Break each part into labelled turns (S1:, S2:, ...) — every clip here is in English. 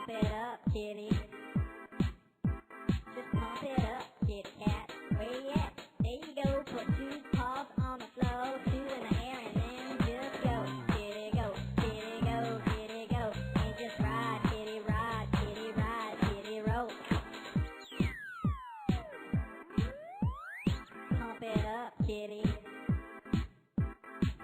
S1: Pump it up, kitty. Just pump it up, kitty cat. Where you at? There you go. Put two paws on the floor, two in the air, and then just go. Kitty go, kitty go, kitty go. And just ride, kitty ride, kitty ride, kitty roll. Pump it up, kitty.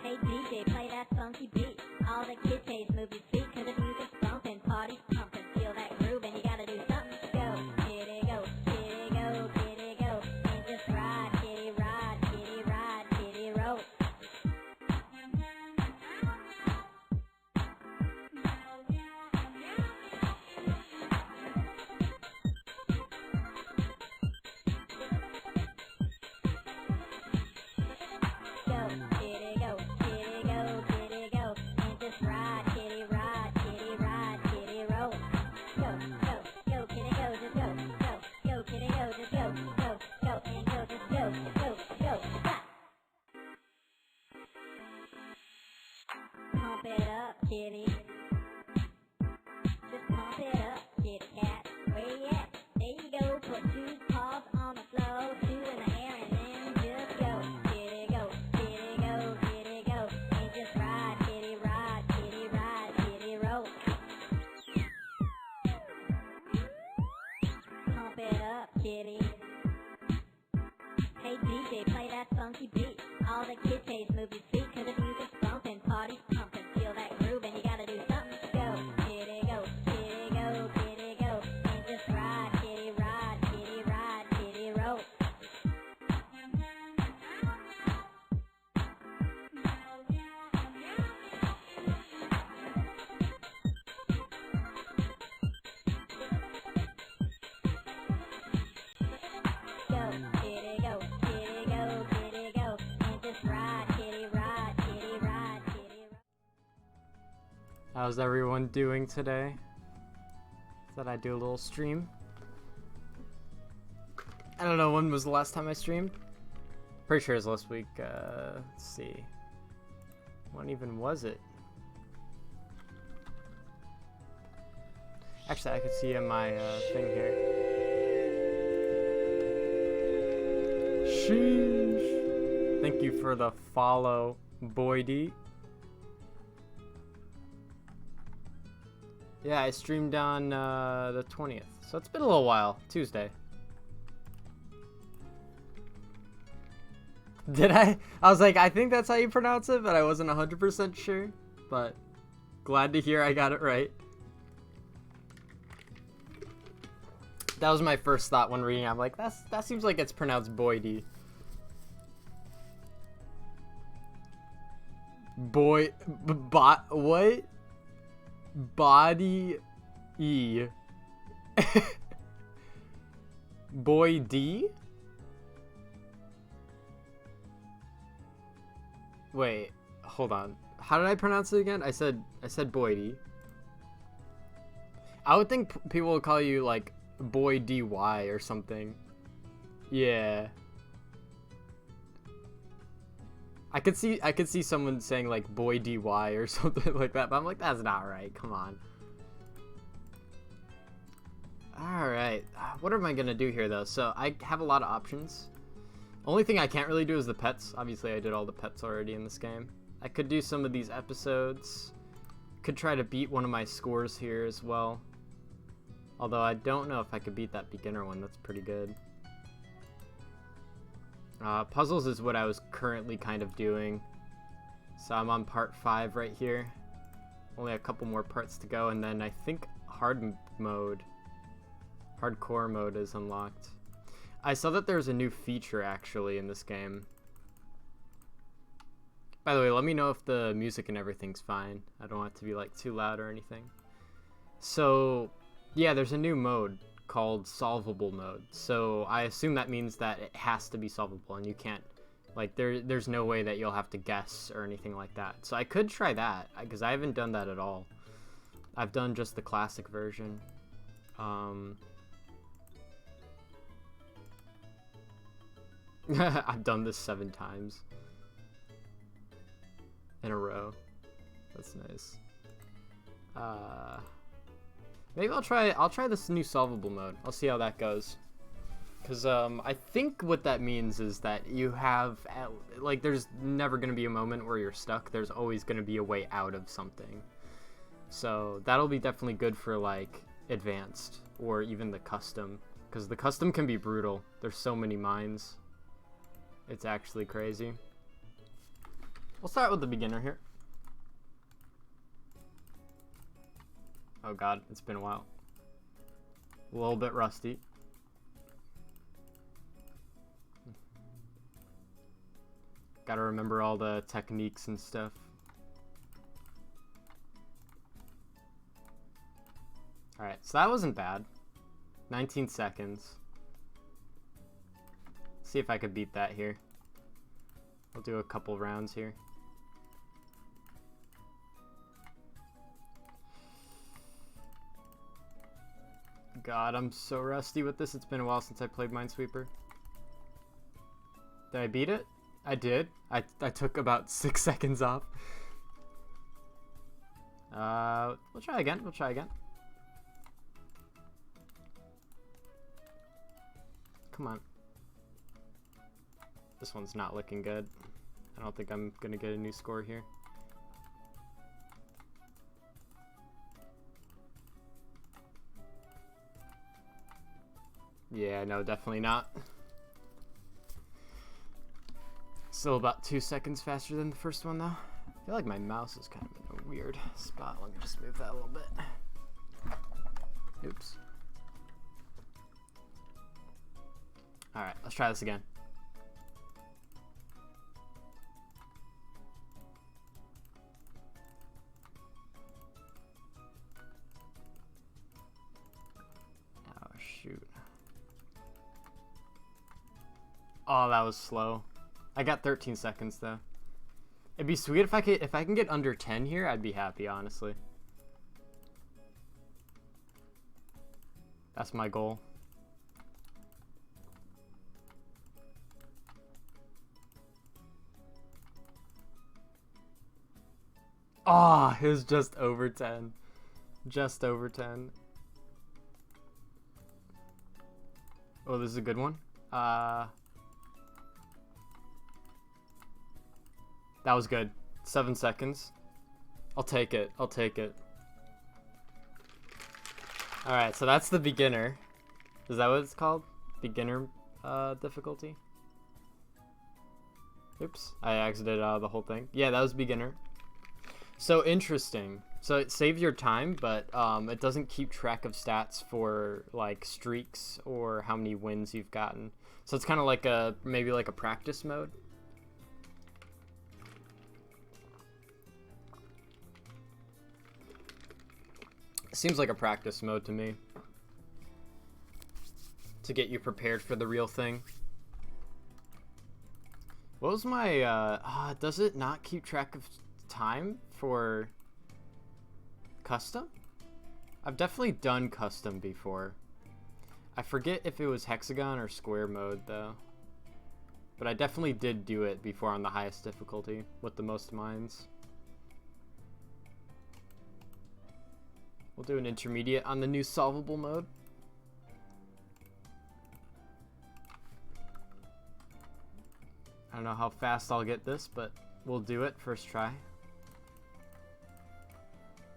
S1: Hey DJ, play that funky beat. All the kids say move your feet, 'cause the music's bumping, party's pumping. Feel that groove and you gotta do something to go. Kitty go, kitty go, kitty go. And just ride, kitty ride, kitty ride, kitty roll. Go, kitty go, kitty go, kitty go. And just ride, kitty ride, kitty ride, kitty roll. Go, go, go, kitty go, just go, go, go, kitty go, just go, go, go, and go, just go, go, go, stop. Pump it up, kitty. Just pump it up, kitty cat. Where you at? There you go. Put two paws on the floor, two in the air, and then just go. Kitty go, kitty go, kitty go. And just ride, kitty ride, kitty ride, kitty roll. Pump it up, kitty. Hey DJ, play that funky beat. All the kids say move your feet, 'cause the music's bumping, party's pumping. Feel that groove and you gotta do something to go. Kitty go, kitty go, kitty go. And just ride, kitty ride, kitty ride, kitty roll. Go, kitty go, kitty go, kitty go. And just ride, kitty ride, kitty ride, kitty roll.
S2: How's everyone doing today? Thought I'd do a little stream. I don't know, when was the last time I streamed? Pretty sure it was last week. Let's see. When even was it? Actually, I could see in my thing here. Sheesh. Thank you for the follow, Boydie. Yeah, I streamed on the 20th, so it's been a little while. Tuesday. Did I? I was like, I think that's how you pronounce it, but I wasn't 100% sure. But glad to hear I got it right. That was my first thought when reading. I'm like, that seems like it's pronounced Boydie. What? Body E. Boy D? Wait, hold on. How did I pronounce it again? I said Boydie. I would think people would call you like Boy DY or something. Yeah. I could see someone saying like Boy DY or something like that, but I'm like, that's not right. Come on. Alright. What am I gonna do here though? So I have a lot of options. Only thing I can't really do is the pets. Obviously I did all the pets already in this game. I could do some of these episodes. Could try to beat one of my scores here as well. Although I don't know if I could beat that beginner one. That's pretty good. Puzzles is what I was currently kind of doing. So I'm on part 5 right here. Only a couple more parts to go, and then I think hardcore mode is unlocked. I saw that there's a new feature actually in this game. By the way, let me know if the music and everything's fine. I don't want it to be like too loud or anything. So yeah, there's a new mode called solvable mode. So I assume that means that it has to be solvable and you can't, like, there's no way that you'll have to guess or anything like that. So I could try that because I haven't done that at all. I've done just the classic version. I've done this 7 times in a row. That's nice. Maybe I'll try this new solvable mode. I'll see how that goes. Because I think what that means is that you have, like, there's never going to be a moment where you're stuck. There's always going to be a way out of something. So that'll be definitely good for, like, advanced or even the custom. Because the custom can be brutal. There's so many mines. It's actually crazy. We'll start with the beginner here. Oh god, it's been a while. A little bit rusty. Gotta remember all the techniques and stuff. Alright, so that wasn't bad. 19 seconds. See if I could beat that here. We'll do a couple rounds here. God, I'm so rusty with this. It's been a while since I played Minesweeper. Did I beat it? I did. I took about 6 seconds off. We'll try again. We'll try again. Come on. This one's not looking good. I don't think I'm gonna get a new score here. Yeah, no, definitely not. Still about 2 seconds faster than the first one, though. I feel like my mouse is kind of in a weird spot. Let me just move that a little bit. Oops. Alright, let's try this again. Oh, shoot. Oh, that was slow. I got 13 seconds though. It'd be sweet if I can get under 10 here, I'd be happy, honestly. That's my goal. Oh, it was just over 10. Just over 10. Oh, this is a good one. That was good. 7 seconds. I'll take it. I'll take it. Alright, so that's the beginner. Is that what it's called? Beginner difficulty? Oops. I exited the whole thing. Yeah, that was beginner. So interesting. So it saves your time, but it doesn't keep track of stats for like streaks or how many wins you've gotten. So it's kind of like maybe like a practice mode. Seems like a practice mode to me. To get you prepared for the real thing. What was my, does it not keep track of time for custom? I've definitely done custom before. I forget if it was hexagon or square mode though. But I definitely did do it before on the highest difficulty with the most mines. We'll do an intermediate on the new solvable mode. I don't know how fast I'll get this, but we'll do it first try.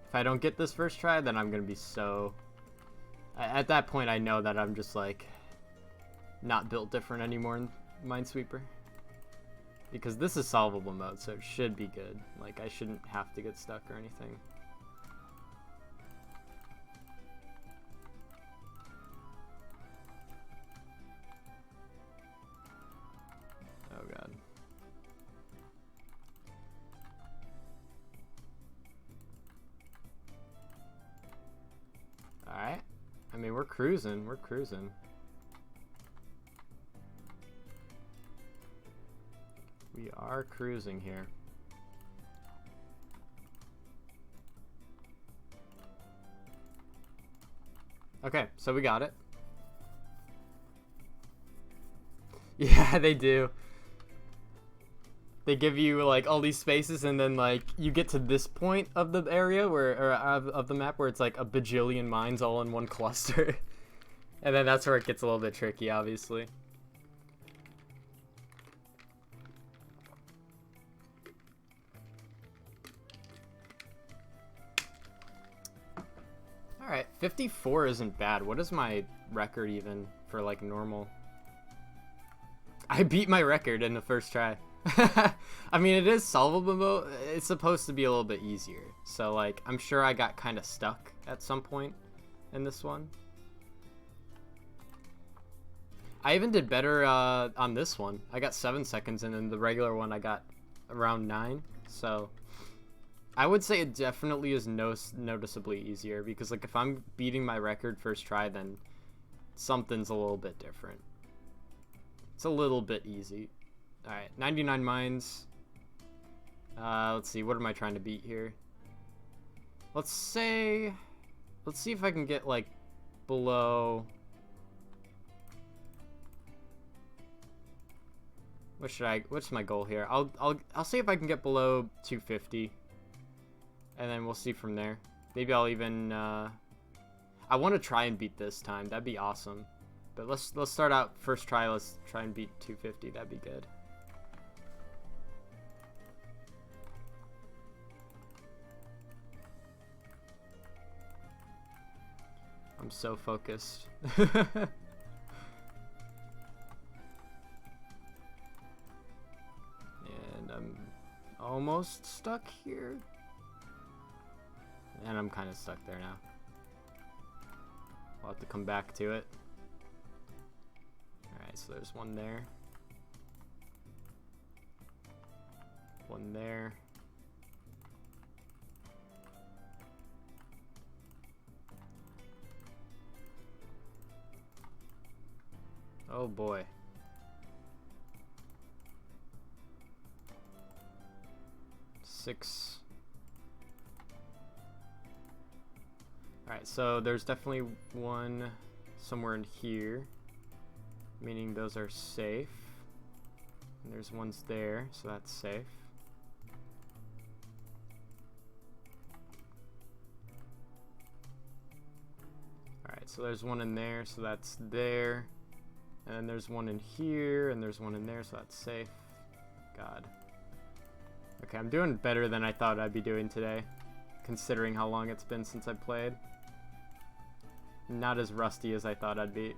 S2: If I don't get this first try, then I'm gonna be so... At that point, I know that I'm just like not built different anymore in Minesweeper. Because this is solvable mode, so it should be good. Like, I shouldn't have to get stuck or anything. Oh god. Alright. I mean, we're cruising. We're cruising. We are cruising here. Okay, so we got it. Yeah, they do. they give you like all these spaces, and then like you get to this point of the area or of the map where it's like a bajillion mines all in one cluster. And then that's where it gets a little bit tricky, obviously. Alright, 54 isn't bad. What is my record even for like normal? I beat my record in the first try. I mean, it is solvable, but it's supposed to be a little bit easier. So like, I'm sure I got kind of stuck at some point in this one. I even did better on this one. I got 7 seconds, and then the regular one I got around 9. So I would say it definitely is noticeably easier, because like if I'm beating my record first try, then something's a little bit different. It's a little bit easy. Alright, 99 mines. Let's see, what am I trying to beat here? Let's see if I can get like below. What's my goal here? I'll see if I can get below 250. And then we'll see from there. Maybe I'll even I want to try and beat this time. That'd be awesome. But let's start out first try. Let's try and beat 250. That'd be good. I'm so focused. And I'm almost stuck here. And I'm kind of stuck there now. I'll have to come back to it. Alright, so there's one there. One there. Oh boy. Six. Alright, so there's definitely one somewhere in here, meaning those are safe. And there's ones there, so that's safe. Alright, so there's one in there, so that's there. And then there's one in here, and there's one in there, so that's safe. God. Okay, I'm doing better than I thought I'd be doing today, considering how long it's been since I played. Not as rusty as I thought I'd be.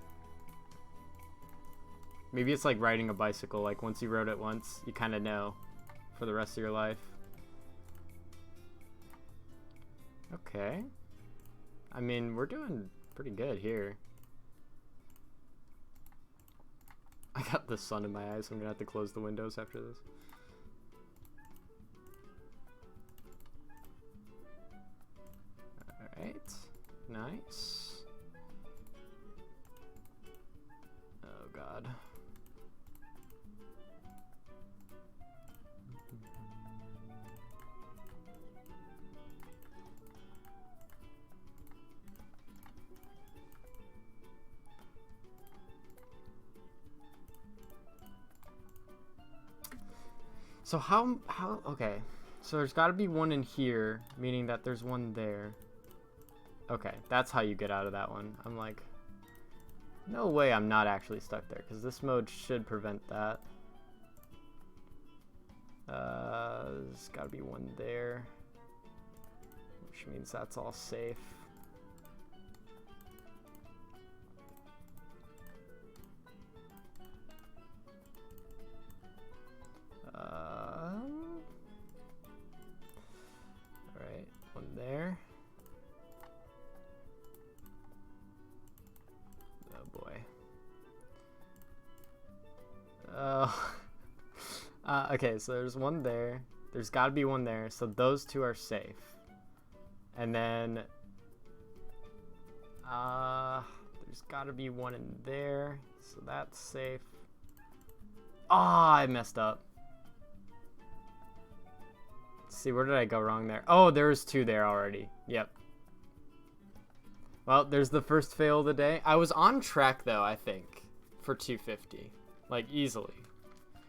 S2: Maybe it's like riding a bicycle, like once you rode it once, you kind of know for the rest of your life. Okay. I mean, we're doing pretty good here. I got the sun in my eyes, so I'm gonna have to close the windows after this. Alright. Nice. Oh god. So how okay, so there's got to be one in here, meaning that there's one there. Okay, that's how you get out of that one. I'm like, no way I'm not actually stuck there, because this mode should prevent that. There's got to be one there, which means that's all safe. Alright, one there. Oh boy. Okay, so there's one there. There's got to be one there, so those two are safe. And then there's got to be one in there, so that's safe. Ah, I messed up. Let's see, where did I go wrong there? Oh, there was two there already. Yep. Well, there's the first fail of the day. I was on track though, I think, for 250, like easily,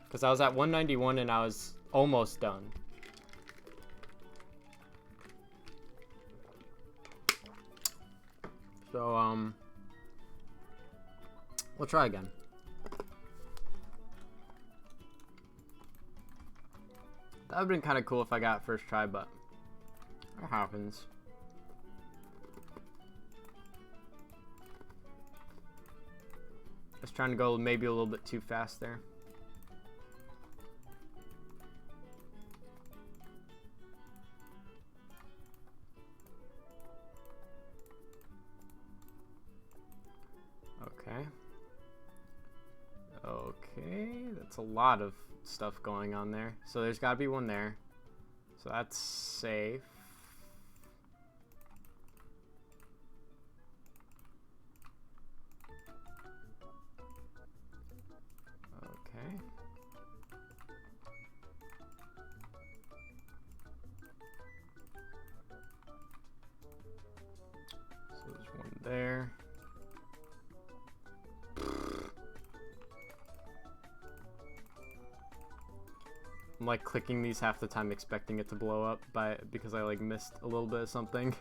S2: because I was at 191 and I was almost done. So, we'll try again. That would've been kind of cool if I got first try, but it happens. I was trying to go maybe a little bit too fast there. Okay, that's a lot of stuff going on there. So there's got to be one there. So that's safe. Okay. So there's one there. I'm like clicking these half the time expecting it to blow up because I like missed a little bit of something.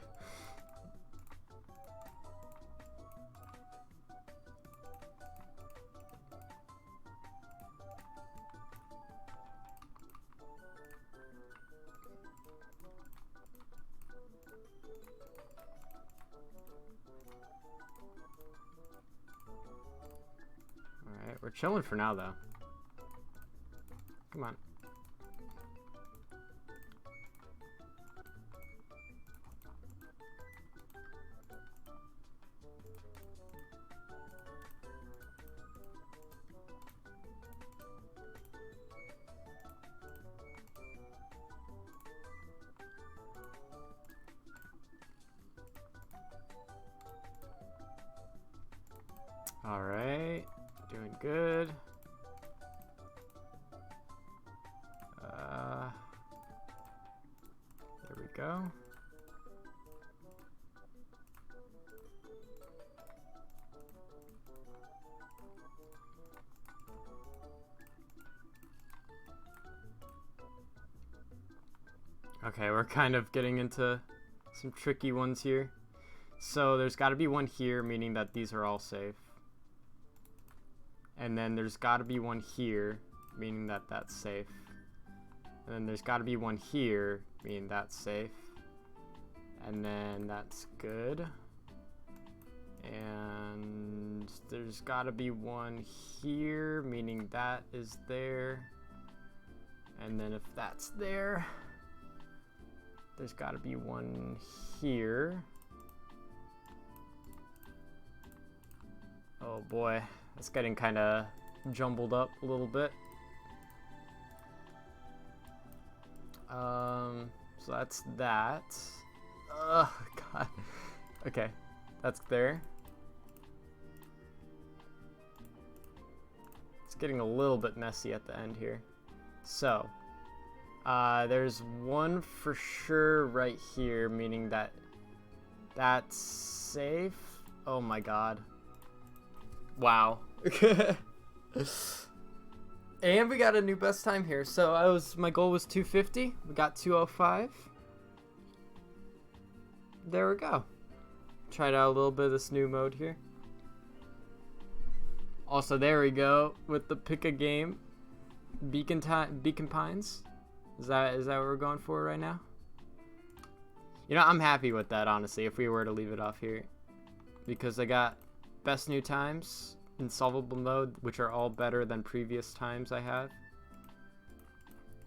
S2: Alright, we're chilling for now though. Come on. Alright, doing good. There we go. Okay, we're kind of getting into some tricky ones here. So there's got to be one here, meaning that these are all safe. And then there's got to be one here, meaning that that's safe. And then there's got to be one here, meaning that's safe. And then that's good. And there's got to be one here, meaning that is there. And then if that's there, there's got to be one here. Oh boy, that's getting kind of jumbled up a little bit. So that's that. Oh god. Okay, that's there. It's getting a little bit messy at the end here. So, there's one for sure right here, meaning that that's safe. Oh my god. Wow. And we got a new best time here. So my goal was 250. We got 205. There we go. Tried out a little bit of this new mode here. Also, there we go with the pick a game. Beacon Pines. Is that what we're going for right now? You know, I'm happy with that, honestly, if we were to leave it off here. Because I got best new times in solvable mode, which are all better than previous times I have.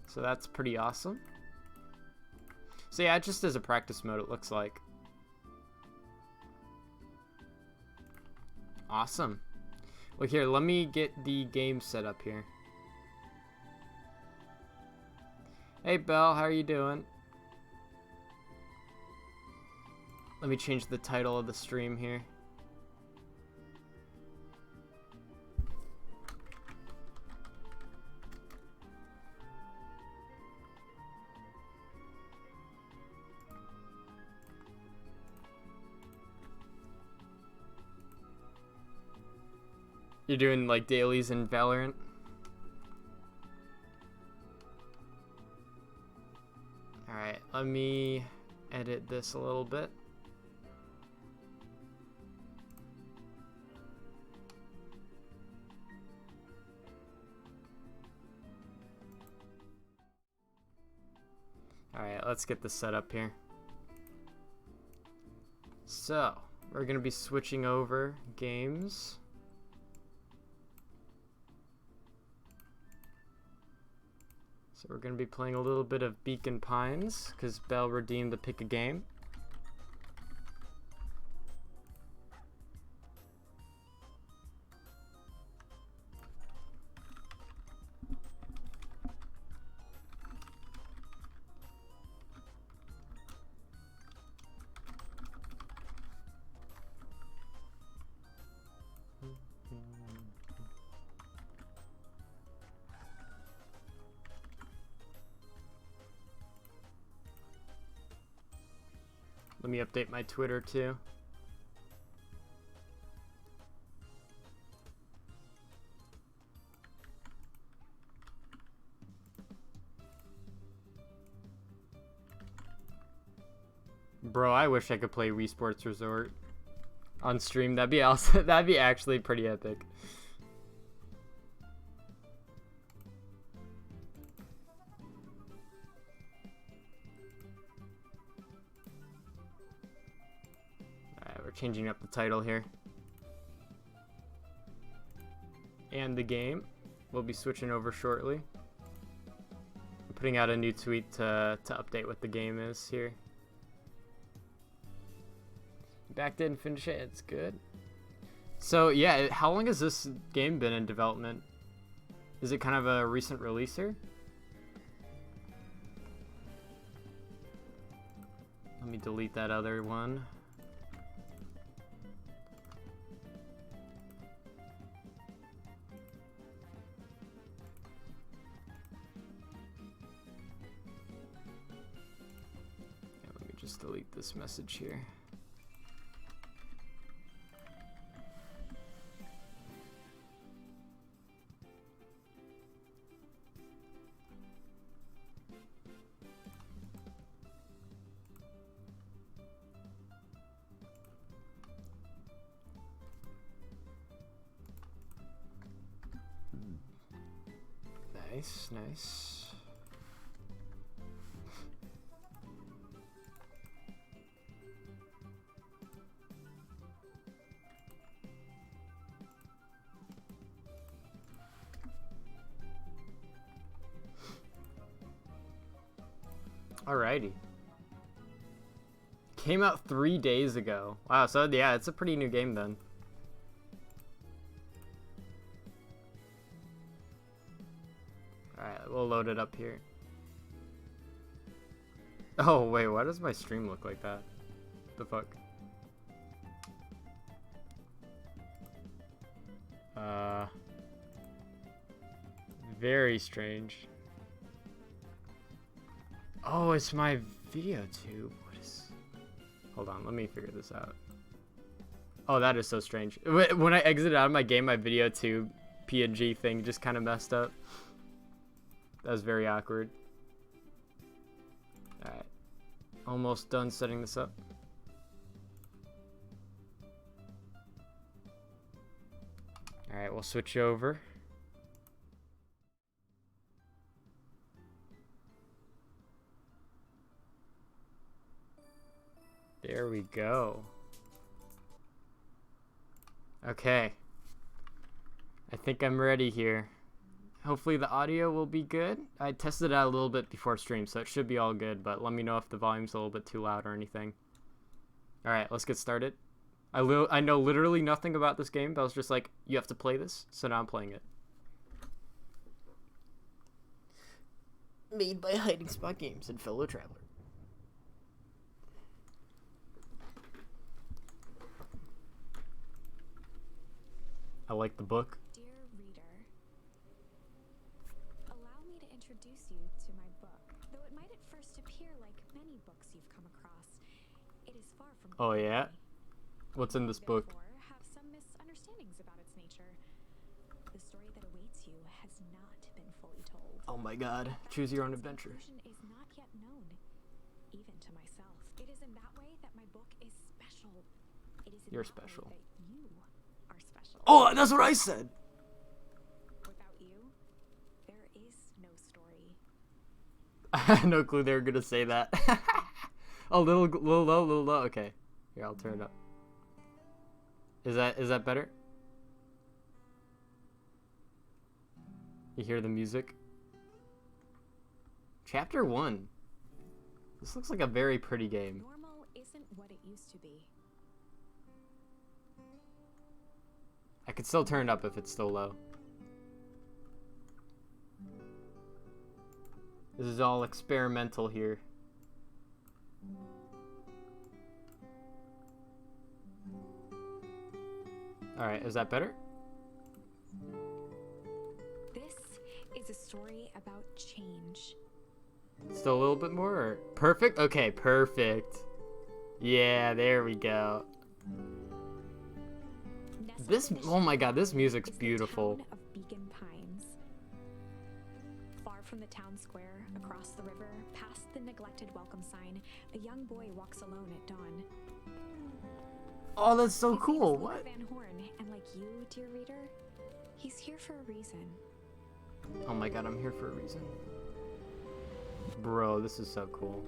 S2: So that's pretty awesome. So yeah, just as a practice mode, it looks like. Awesome. Well, here, let me get the game set up here. Hey, Belle, how are you doing? Let me change the title of the stream here. You're doing like dailies in Valorant? Let me edit this a little bit. Alright, let's get this set up here. So, we're going to be switching over games. So we're going to be playing a little bit of Beacon Pines, because Belle redeemed the pick a game. Let me update my Twitter too. Bro, I wish I could play Wii Sports Resort on stream. That'd be awesome. That'd be actually pretty epic. Changing up the title here. And the game. We'll be switching over shortly. I'm putting out a new tweet to update what the game is here. Back didn't finish it. It's good. So yeah, how long has this game been in development? Is it kind of a recent releaser? Let me delete that other one. Just delete this message here. Nice, nice. Alrighty. Came out 3 days ago. Wow, so yeah, it's a pretty new game then. Alright, we'll load it up here. Oh, wait, why does my stream look like that? The fuck? Very strange. Oh, it's my video tube. What is... Hold on, let me figure this out. Oh, that is so strange. When I exited out of my game, my video tube PNG thing just kind of messed up. That was very awkward. Alright. Almost done setting this up. Alright, we'll switch over. There we go. Okay. I think I'm ready here. Hopefully the audio will be good. I tested it out a little bit before stream, so it should be all good, but let me know if the volume's a little bit too loud or anything. Alright, let's get started. I know literally nothing about this game, but I was just like, you have to play this, so now I'm playing it. Made by Hiding Spot Games and fellow traveler. I like the book.
S3: Dear reader, allow me to introduce you to my book. Though it might at first appear like many books you've come across, it is far from
S2: Oh yeah? What's in this book?
S3: Therefore, have some misunderstandings about its nature. The story that awaits you has not been fully told.
S2: Oh my god. Choose your own adventure.
S3: Conclusion is not yet known. even to myself. It is in that way that my book is special. It is in
S2: You're
S3: that way
S2: special.
S3: that you are special.
S2: Oh, that's what I said.
S3: Without you, there is no story.
S2: I had no clue they were gonna say that. Oh, little low. Okay, here, I'll turn it up. Is that better? You hear the music? Chapter 1. This looks like a very pretty game.
S3: Normal isn't what it used to be.
S2: I could still turn it up if it's still low. This is all experimental here. Alright, is that better?
S3: This is a story about change.
S2: Still a little bit more? Or? Perfect? Okay, perfect. Yeah, there we go. This, oh my god, this music's beautiful.
S3: The town of Beacon Pines. Far from the town square, across the river, past the neglected welcome sign, a young boy walks alone at dawn.
S2: Oh, that's so
S3: His name is
S2: cool.
S3: Luke
S2: What?
S3: Van Horn, and like you, dear reader, he's here for a reason.
S2: Oh my god, I'm here for a reason. Bro, this is so cool.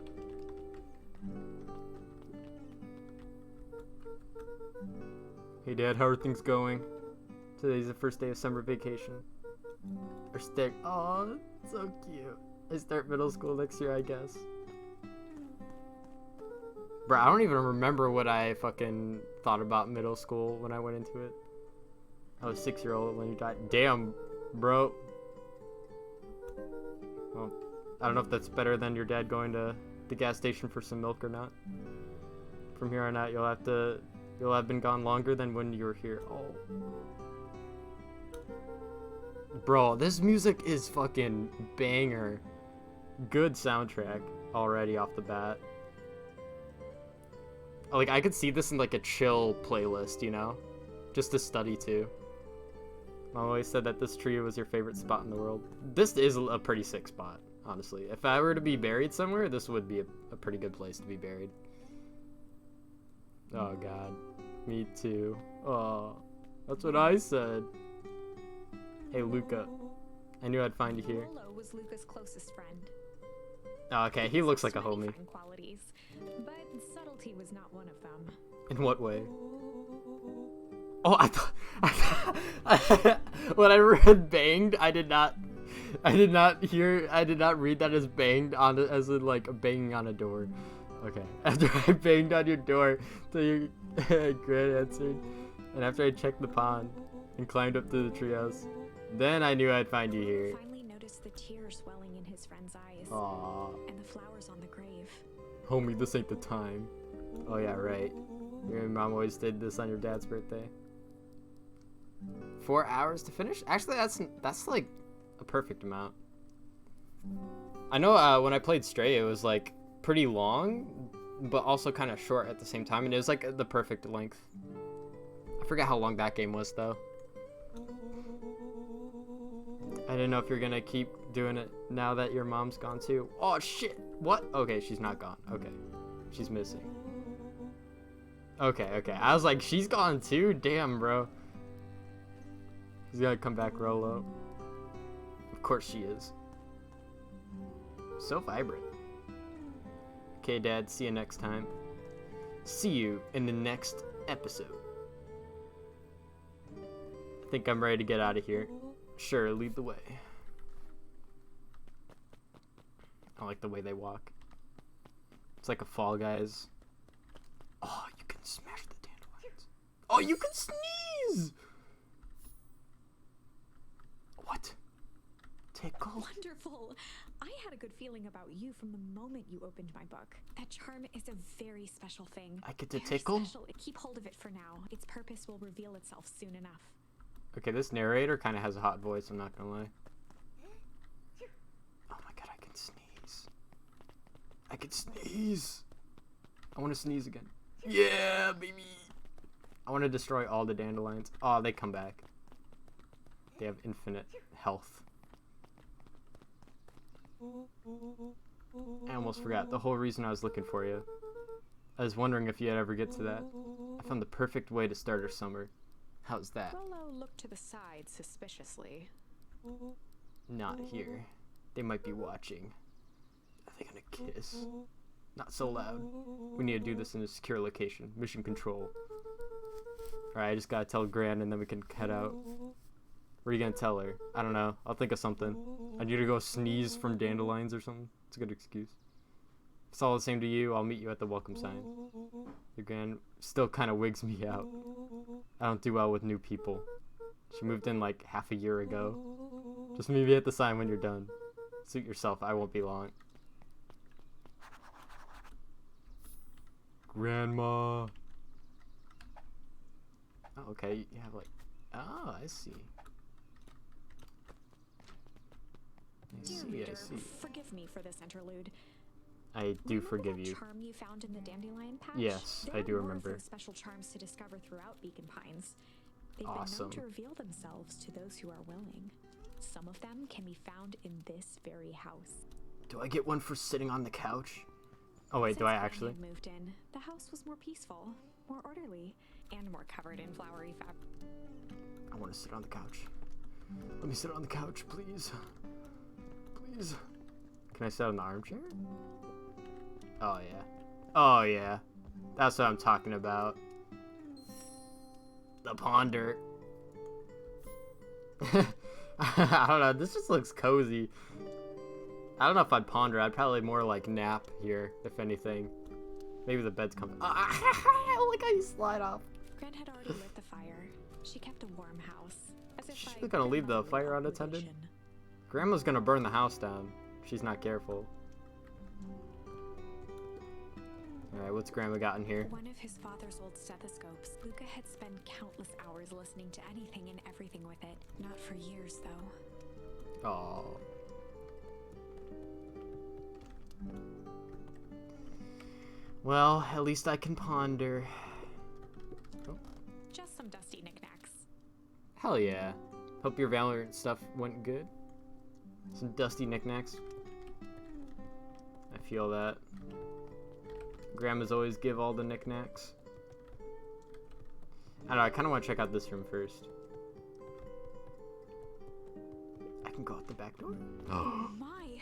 S2: Hey Dad, how are things going? Today's the first day of summer vacation. Oh, so cute. I start middle school next year, I guess. Bro, I don't even remember what I fucking thought about middle school when I went into it. I was 6-year-old when you died. Damn, bro. Well, I don't know if that's better than your dad going to the gas station for some milk or not. From here on out, you'll have been gone longer than when you were here. Oh. Bro, this music is fucking banger. Good soundtrack already off the bat. Like, I could see this in like a chill playlist, you know? Just to study too. Mom always said that this tree was your favorite spot in the world. This is a pretty sick spot, honestly. If I were to be buried somewhere, this would be a pretty good place to be buried. Oh god. Me too. Oh, that's what I said. Hey Luca. I knew I'd find you here.
S3: Lolo was Luca's closest friend.
S2: Oh, okay, he looks like a
S3: Many
S2: homie.
S3: fine qualities, but subtlety was not one of them.
S2: In what way? Oh, I thought when I read banged, I did not read that as banged on as in like banging on a door. Okay. After I banged on your door till your grand answered, and after I checked the pond and climbed up to the treehouse, then I knew I'd find you here.
S3: Finally noticed the tears welling in his friend's eyes.
S2: Aww.
S3: And the flowers on the grave.
S2: Homie, this ain't the time. Oh yeah, right. Your mom always did this on your dad's birthday. 4 hours to finish? Actually, that's like a perfect amount. I know when I played Stray, it was like pretty long, but also kind of short at the same time, and it was like the perfect length. I forget how long that game was though. I didn't know if you're gonna keep doing it now that your mom's gone too. Oh shit! What? Okay, she's not gone. Okay, she's missing. Okay. I was like, she's gone too? Damn, bro. She's gonna come back Rolo. Of course she is. So vibrant. Okay, Dad, see you next time. See you in the next episode. I think I'm ready to get out of here. Sure, lead the way. I like the way they walk. It's like a Fall Guys. Oh, you can smash the dandelions. Oh, you can sneeze! What? Tickle?
S3: Wonderful! I had a good feeling about you from the moment you opened my book. That charm is a very special thing.
S2: I get to
S3: Very
S2: tickle?
S3: Special. Keep hold of it for now. Its purpose will reveal itself soon enough.
S2: Okay, this narrator kind of has a hot voice, I'm not gonna lie. Oh my god, I can sneeze. I can sneeze! I want to sneeze again. Yeah, baby! I want to destroy all the dandelions. Oh, they come back. They have infinite health. I almost forgot the whole reason I was looking for you. I was wondering if you'd ever get to that. I found the perfect way to start our summer. How's that?
S3: Rolo looked to the side suspiciously.
S2: Not here. They might be watching. Are they gonna kiss? Not so loud. We need to do this in a secure location. Mission control. Alright, I just gotta tell Gran and then we can head out. What are you gonna tell her? I don't know. I'll think of something. I need to go sneeze from dandelions or something. It's a good excuse. If it's all the same to you, I'll meet you at the welcome sign. The Gran still kind of wigs me out. I don't do well with new people. She moved in like half a year ago. Just meet me at the sign when you're done. Suit yourself, I won't be long. Grandma. Oh, okay, you have like... Oh, I see.
S3: Dear reader, forgive me for this interlude.
S2: I do
S3: Remember
S2: forgive
S3: that
S2: you.
S3: charm you found in the dandelion patch?
S2: Yes, I do
S3: There are more
S2: remember.
S3: of those special charms to discover throughout Beacon Pines. They've
S2: Awesome.
S3: been known to reveal themselves to those who are willing. Some of them can be found in this very house.
S2: Do I get one for sitting on the couch? Oh wait,
S3: Since
S2: do I
S3: Glenn
S2: actually?
S3: had moved in, the house was more peaceful, more orderly, and more covered in flowery fabric.
S2: I want to sit on the couch. Let me sit on the couch, please. Please. Can I sit on the armchair? Oh yeah. Oh yeah. That's what I'm talking about. The ponder. I don't know. This just looks cozy. I don't know if I'd ponder. I'd probably more like nap here, if anything. Maybe the bed's coming. Look how you slide off.
S3: Gran had already lit the fire. She kept a warm house. As if
S2: She's
S3: by
S2: gonna leave the
S3: grandmotherly
S2: fire unattended?
S3: obligation.
S2: Grandma's gonna burn the house down. If she's not careful. Alright, what's Grandma got in here?
S3: One of his father's old stethoscopes. Luca had spent countless hours listening to anything and everything with it. Not for years, though.
S2: Oh. Well, at least I can ponder.
S3: Just some dusty knickknacks.
S2: Hell yeah. Hope your Valorant stuff went good. Some dusty knickknacks. I feel that. Grandmas always give all the knickknacks. I don't know, I kind of want to check out this room first. I can go out the back door.
S3: Oh my!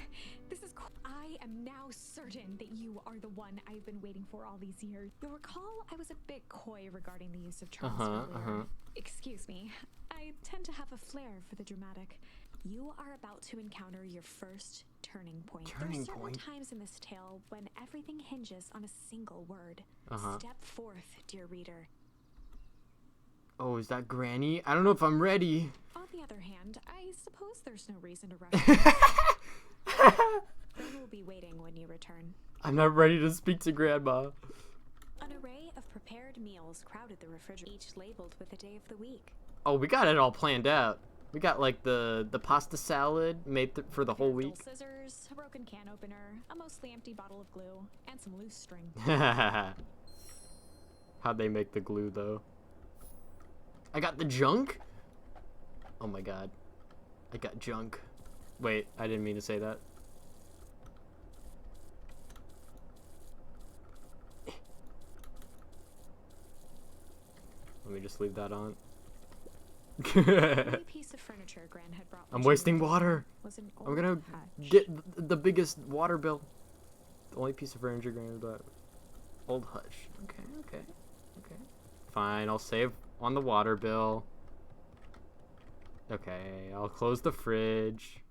S3: This is cool. I am now certain that you are the one I've been waiting for all these years. You'll recall I was a bit coy regarding the use of charms earlier. Excuse me. I tend to have a flair for the dramatic. You are about to encounter your first turning point. There are certain times in this tale when everything hinges on a single word. Step forth, dear reader.
S2: Oh, is that Granny? I don't know if I'm ready.
S3: On the other hand, I suppose there's no reason to rush. They will be waiting when you return.
S2: I'm not ready to speak to Grandma.
S3: An array of prepared meals crowded the refrigerator, each labeled with the day of the week.
S2: Oh, we got it all planned out. We got like the pasta salad made for the whole week.
S3: Scissors, a broken can opener, a mostly empty bottle of glue, and some loose string.
S2: How'd they make the glue though? I got the junk? Oh my god. I got junk. Wait, I didn't mean to say that. Let me just leave that on.
S3: The only piece of furniture Gran had brought.
S2: I'm wasting water.
S3: Was an
S2: I'm
S3: old
S2: gonna
S3: hutch.
S2: get the biggest water bill. The only piece of furniture Gran brought. Old hutch. Okay. Fine, I'll save on the water bill. Okay, I'll close the fridge.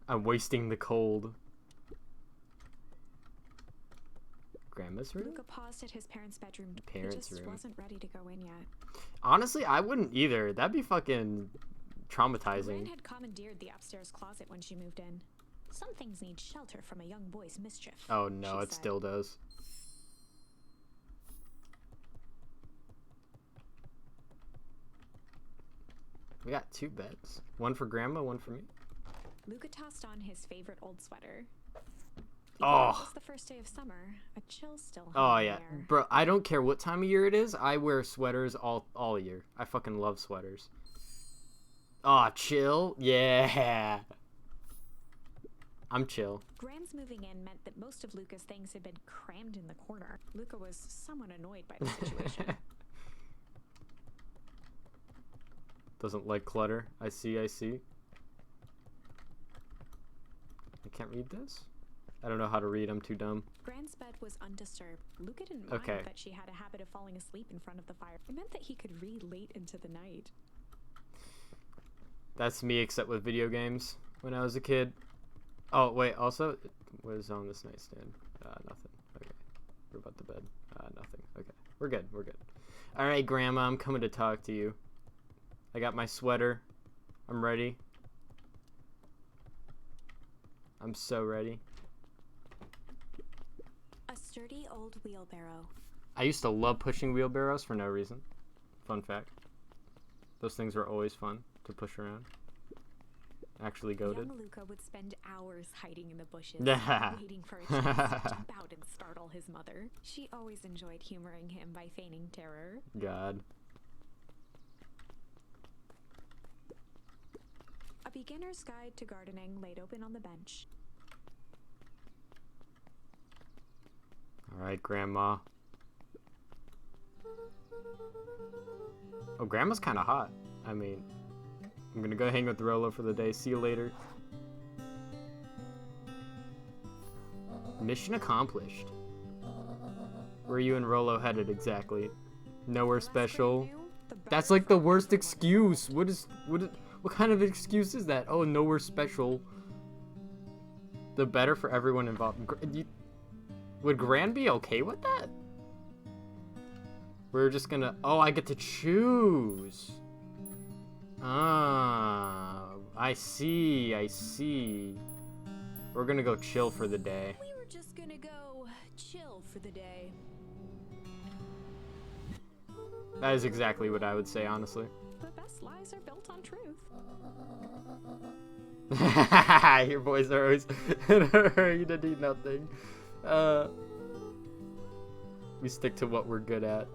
S2: I'm wasting the cold. Grandma's room?
S3: Luca paused at his parents' bedroom.
S2: Parents'
S3: He just
S2: room.
S3: wasn't ready to go in yet.
S2: Honestly, I wouldn't either. That'd be fucking
S3: Gran
S2: traumatizing.
S3: had commandeered the upstairs closet when she moved in. Some things need shelter from a young boy's mischief.
S2: Oh no,
S3: she
S2: it
S3: said.
S2: still does. We got 2 beds. One for Grandma, one for me.
S3: Luca tossed on his favorite old sweater.
S2: Oh.
S3: It's the first day of summer. A chill still.
S2: Oh yeah, bro. I don't care what time of year it is. I wear sweaters all year. I fucking love sweaters. Oh, chill. Yeah. I'm chill.
S3: Gran's moving in meant that most of Luca's things had been crammed in the corner. Luca was somewhat annoyed by the situation.
S2: Doesn't like clutter. I see. I can't read this. I don't know how to read. I'm too dumb.
S3: Gran's bed was undisturbed. Luca didn't
S2: Okay.
S3: mind that she had a habit of falling asleep in front of the fire. It meant that he could read late into the night.
S2: That's me, except with video games when I was a kid. Oh, wait, also, what is on this nightstand? Nothing. Okay. We're about to bed. Nothing. Okay. We're good. Alright, Grandma, I'm coming to talk to you. I got my sweater. I'm ready. I'm so ready.
S3: A sturdy old wheelbarrow.
S2: I used to love pushing wheelbarrows for no reason. Fun fact. Those things were always fun to push around. Actually goated.
S3: Young Luca would spend hours hiding in the bushes,
S2: Yeah.
S3: waiting for a chance to jump out and startle his mother. She always enjoyed humoring him by feigning terror.
S2: God.
S3: A beginner's guide to gardening laid open on the bench.
S2: Alright, Grandma. Oh, Grandma's kind of hot. I mean, I'm gonna go hang with Rolo for the day. See you later. Mission accomplished. Where are you and Rolo headed exactly? Nowhere special. That's like the worst excuse. What kind of excuse is that? Oh, nowhere special. The better for everyone involved. Would Gran be okay with that? We're just gonna... Oh, I get to choose. Ah, I see. We're gonna go chill for the day.
S3: We were just gonna go chill for the day.
S2: That is exactly what I would say, honestly.
S3: The best lies are built on truth.
S2: Your boys are always in a hurry to do nothing. We stick to what we're good at.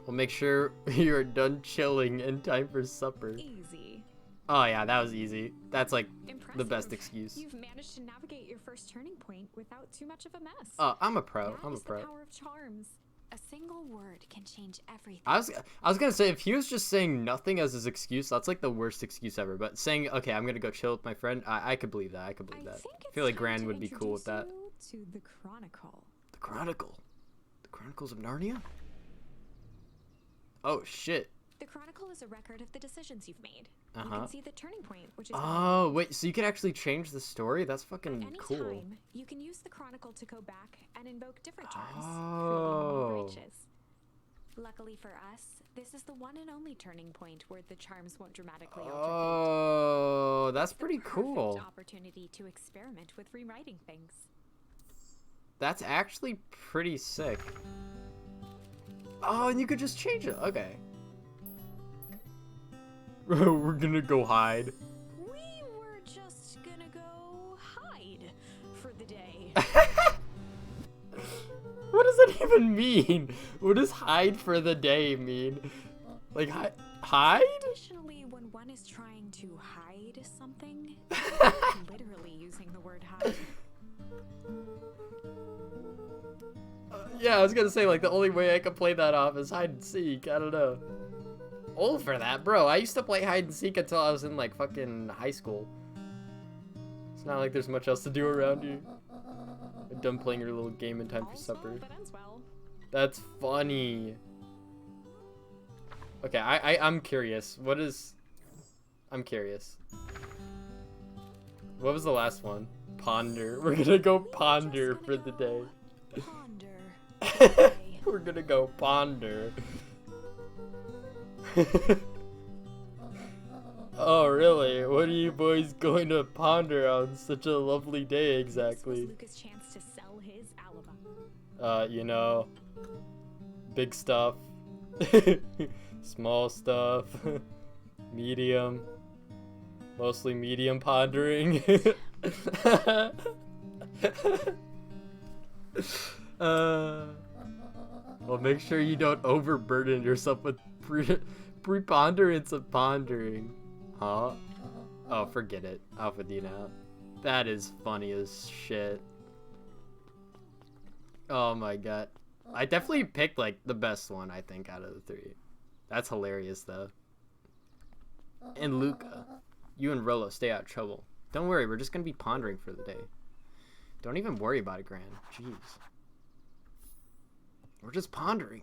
S2: We'll make sure you're done chilling in time for supper.
S3: Easy.
S2: Oh yeah, that was easy. That's like
S3: Impressive.
S2: the best excuse.
S3: You've managed to navigate your first turning point without too much of a mess.
S2: Oh, I'm a pro.
S3: That
S2: I'm a
S3: is
S2: pro.
S3: the power of charms. A single word can change everything.
S2: I was gonna say, if he was just saying nothing as his excuse, that's like the worst excuse ever. But saying, okay, I'm gonna go chill with my friend, I could believe that. I could believe that. I feel like Gran would be cool with that.
S3: To the Chronicle.
S2: The Chronicle. The Chronicles of Narnia? Oh shit.
S3: The Chronicle is a record of the decisions you've made. You
S2: Uh-huh.
S3: can see the turning point, which is
S2: Oh, wait, so you can actually change the story? That's
S3: at
S2: fucking
S3: any
S2: cool.
S3: time, you can use the Chronicle to go back and invoke different charms.
S2: Oh.
S3: For breaches. Luckily for us, this is the one and only turning point where the charms won't dramatically alter fate.
S2: Oh, that's pretty
S3: Perfect
S2: cool.
S3: opportunity to experiment with rewriting things.
S2: That's actually pretty sick. Oh, and you could just change it. Okay. We're gonna go hide.
S3: We were just gonna go hide for the day.
S2: What does that even mean? What does hide for the day mean? Like, hide?
S3: Additionally, when one is trying to hide something, literally using the word hide.
S2: Yeah, I was gonna say, like, the only way I could play that off is hide and seek. I don't know. Old for that, bro. I used to play hide and seek until I was in, like, fucking high school. It's not like there's much else to do around you. I'm done playing your little game in time for
S3: All's
S2: supper.
S3: well that ends well.
S2: That's funny. Okay, I'm curious. I'm curious. What was the last one? Ponder. We're gonna go ponder for the day.
S3: Ponder.
S2: We're gonna go ponder. Oh, really? What are you boys going to ponder on such a lovely day exactly?
S3: This was Luca's chance to sell his alibi.
S2: You know, big stuff, small stuff, medium, mostly medium pondering. Well, make sure you don't overburden yourself with preponderance of pondering. Huh? Oh, forget it. Alpha D now. That is funny as shit. Oh my god. I definitely picked, like, the best one, I think, out of the three. That's hilarious, though. And Luca, you and Rolo stay out of trouble. Don't worry, we're just gonna be pondering for the day. Don't even worry about it, Gran. Jeez. We're just pondering.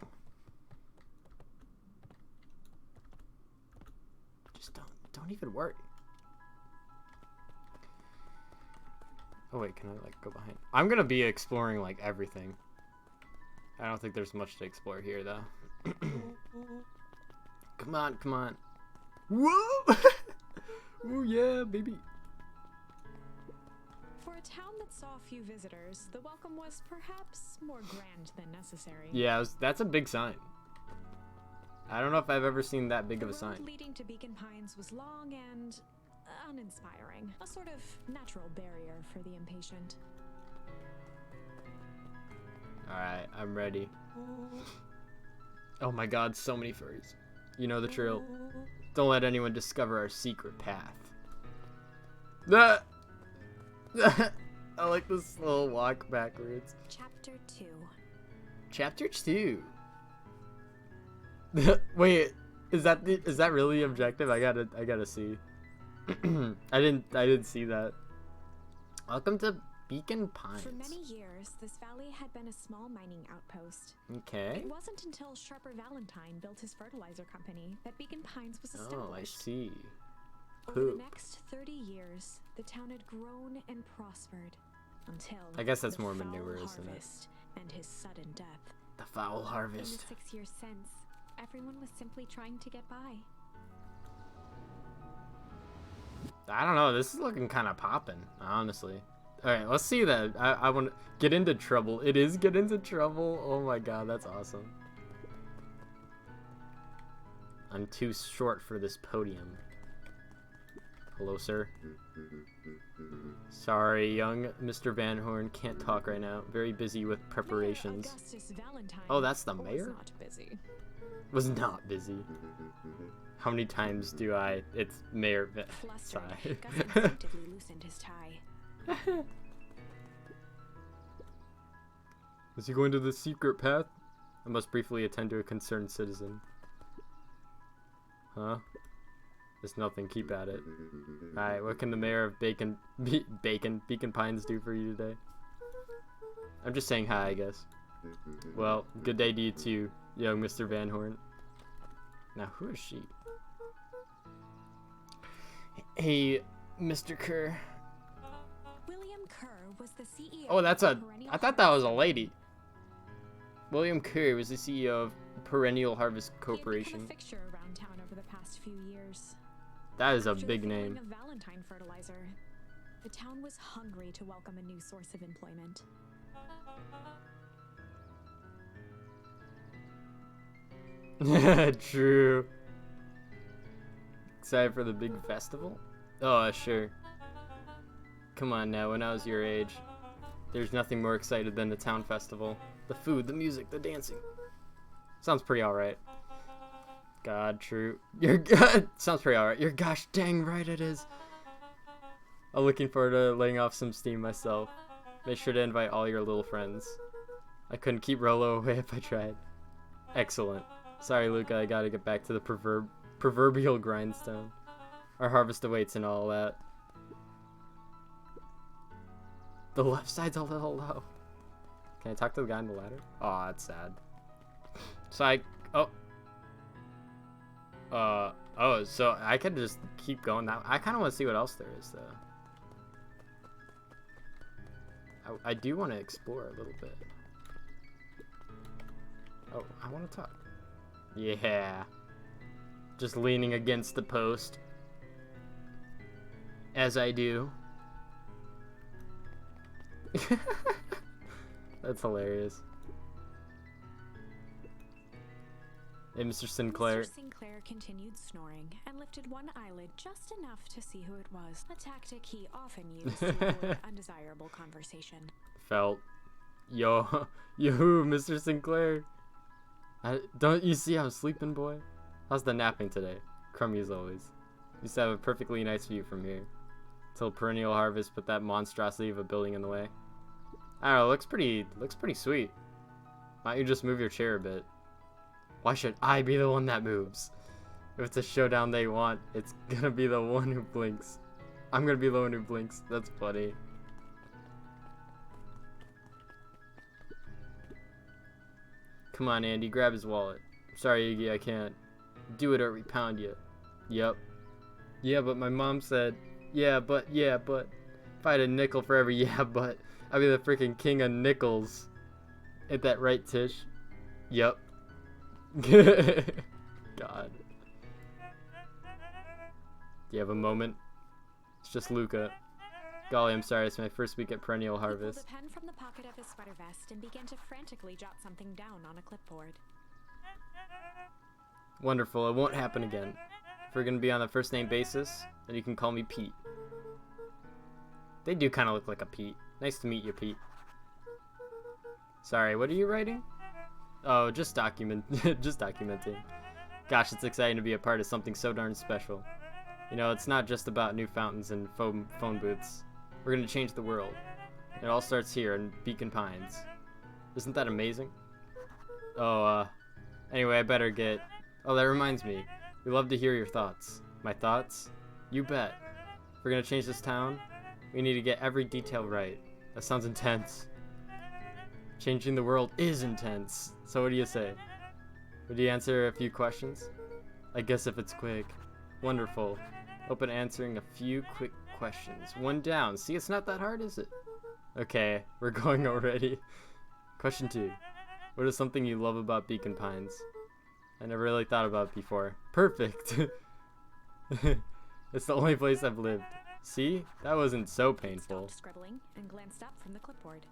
S2: Just don't even worry. Oh wait, can I like go behind? I'm gonna be exploring like everything. I don't think there's much to explore here though. Come on, come on. Whoa! Oh yeah, baby.
S3: For a town that saw few visitors, the welcome was perhaps more grand than necessary.
S2: Yeah, that's a big sign. I don't know if I've ever seen that big of a sign.
S3: The road leading to Beacon Pines was long and uninspiring. A sort of natural barrier for the impatient.
S2: Alright, I'm ready. Oh my god, so many furries. You know the drill. Don't let anyone discover our secret path. I like this little walk backwards.
S3: Chapter 2.
S2: Chapter 2. Wait, is that really objective? I gotta see. I didn't see that. Welcome to Beacon Pines.
S3: For many years, this valley had been a small mining outpost.
S2: Okay.
S3: It wasn't until Sharper Valentine built his fertilizer company that Beacon Pines was established.
S2: Oh, I see.
S3: Over the next 30 years, the town had grown and prospered until
S2: I guess that's
S3: the
S2: more
S3: foul
S2: manure, isn't it?
S3: harvest and his sudden death.
S2: The foul harvest.
S3: In the 6 years since, everyone was simply trying to get by.
S2: I don't know. This is looking kind of poppin', honestly. All right, let's see that. I want to get into trouble. It is get into trouble. Oh my god, that's awesome. I'm too short for this podium. Hello, sir. Sorry, young Mr. Van Horn can't talk right now. Very busy with preparations. Oh, that's the mayor?
S3: Was not busy.
S2: Was not busy. How many times do I? It's Mayor.
S3: Flustered,
S2: Sorry.
S3: Gus instinctively loosened his tie.
S2: Is he going to the secret path? I must briefly attend to a concerned citizen. Huh? There's nothing. Keep at it. Alright, what can the mayor of Beacon Pines do for you today? I'm just saying hi, I guess. Well, good day to you too, young Mr. Van Horn. Now, who is she? Hey, Mr. Kerr.
S3: William Kerr was the CEO.
S2: Oh, that's
S3: of
S2: a...
S3: Perennial
S2: I thought that was a
S3: Harvest.
S2: lady. William Kerr was the CEO of Perennial Harvest
S3: He had become
S2: Corporation.
S3: a fixture around town over the past few years.
S2: That is a
S3: After the
S2: big
S3: failing
S2: name.
S3: of Valentine fertilizer, the town was hungry to welcome a new source of employment.
S2: True. Excited for the big festival? Oh, sure. Come on now, when I was your age, there's nothing more excited than the town festival. The food, the music, the dancing. Sounds pretty alright. God, true. You're good. Sounds pretty alright. You're gosh dang right it is. I'm looking forward to letting off some steam myself. Make sure to invite all your little friends. I couldn't keep Rolo away if I tried. Excellent. Sorry, Luca, I gotta get back to the proverbial grindstone. Our harvest awaits and all that. The left side's a little low. Can I talk to the guy on the ladder? Oh, that's sad. So oh, so I could just keep going that way. I kind of want to see what else there is, though. I do want to explore a little bit. Oh, I want to talk. Yeah. Just leaning against the post. As I do. That's hilarious. Hey, Mr. Sinclair.
S3: Mr. Sinclair continued snoring and lifted one eyelid just enough to see who it was, a tactic he often used to avoid undesirable conversation.
S2: Felt. Yo, yo, Mr. Sinclair. Don't you see I'm sleeping, boy? How's the napping today? Crummy as always. Used to have a perfectly nice view from here. Till perennial harvest put that monstrosity of a building in the way. I don't know, looks pretty sweet. Why don't you just move your chair a bit? Why should I be the one that moves? If it's a showdown they want, it's gonna be the one who blinks. I'm gonna be the one who blinks. That's funny. Come on, Andy, grab his wallet. Sorry, Iggy, I can't. Do it or we pound you. Yep. Yeah, but my mom said, yeah, but. If I had a nickel for every yeah, but, I'd be the freaking king of nickels. Ain't that right, Tish? Yep. God. Do you have a moment? It's just Luca. Golly, I'm sorry, it's my first week at perennial harvest.
S3: He pulled a pen from the pocket of his sweater vest and began to frantically jot something down on a clipboard.
S2: Wonderful, it won't happen again. If we're gonna be on a first name basis, then you can call me Pete. They do kind of look like a Pete. Nice to meet you, Pete. Sorry, what are you writing? Oh, just documenting. Gosh, it's exciting to be a part of something so darn special. You know, it's not just about new fountains and phone booths. We're gonna change the world. It all starts here in Beacon Pines. Isn't that amazing? Oh, anyway, I better get... Oh, that reminds me. We love to hear your thoughts. My thoughts? You bet. If we're gonna change this town, we need to get every detail right. That sounds intense. Changing the world is intense. So what do you say? Would you answer a few questions? I guess if it's quick. Wonderful. Open answering a few quick questions. One down. See, it's not that hard, is it? Okay, we're going already. Question 2. What is something you love about Beacon Pines? I never really thought about it before. Perfect. It's the only place I've lived. See? That wasn't so painful.
S3: Stopped scribbling and glanced up from the clipboard.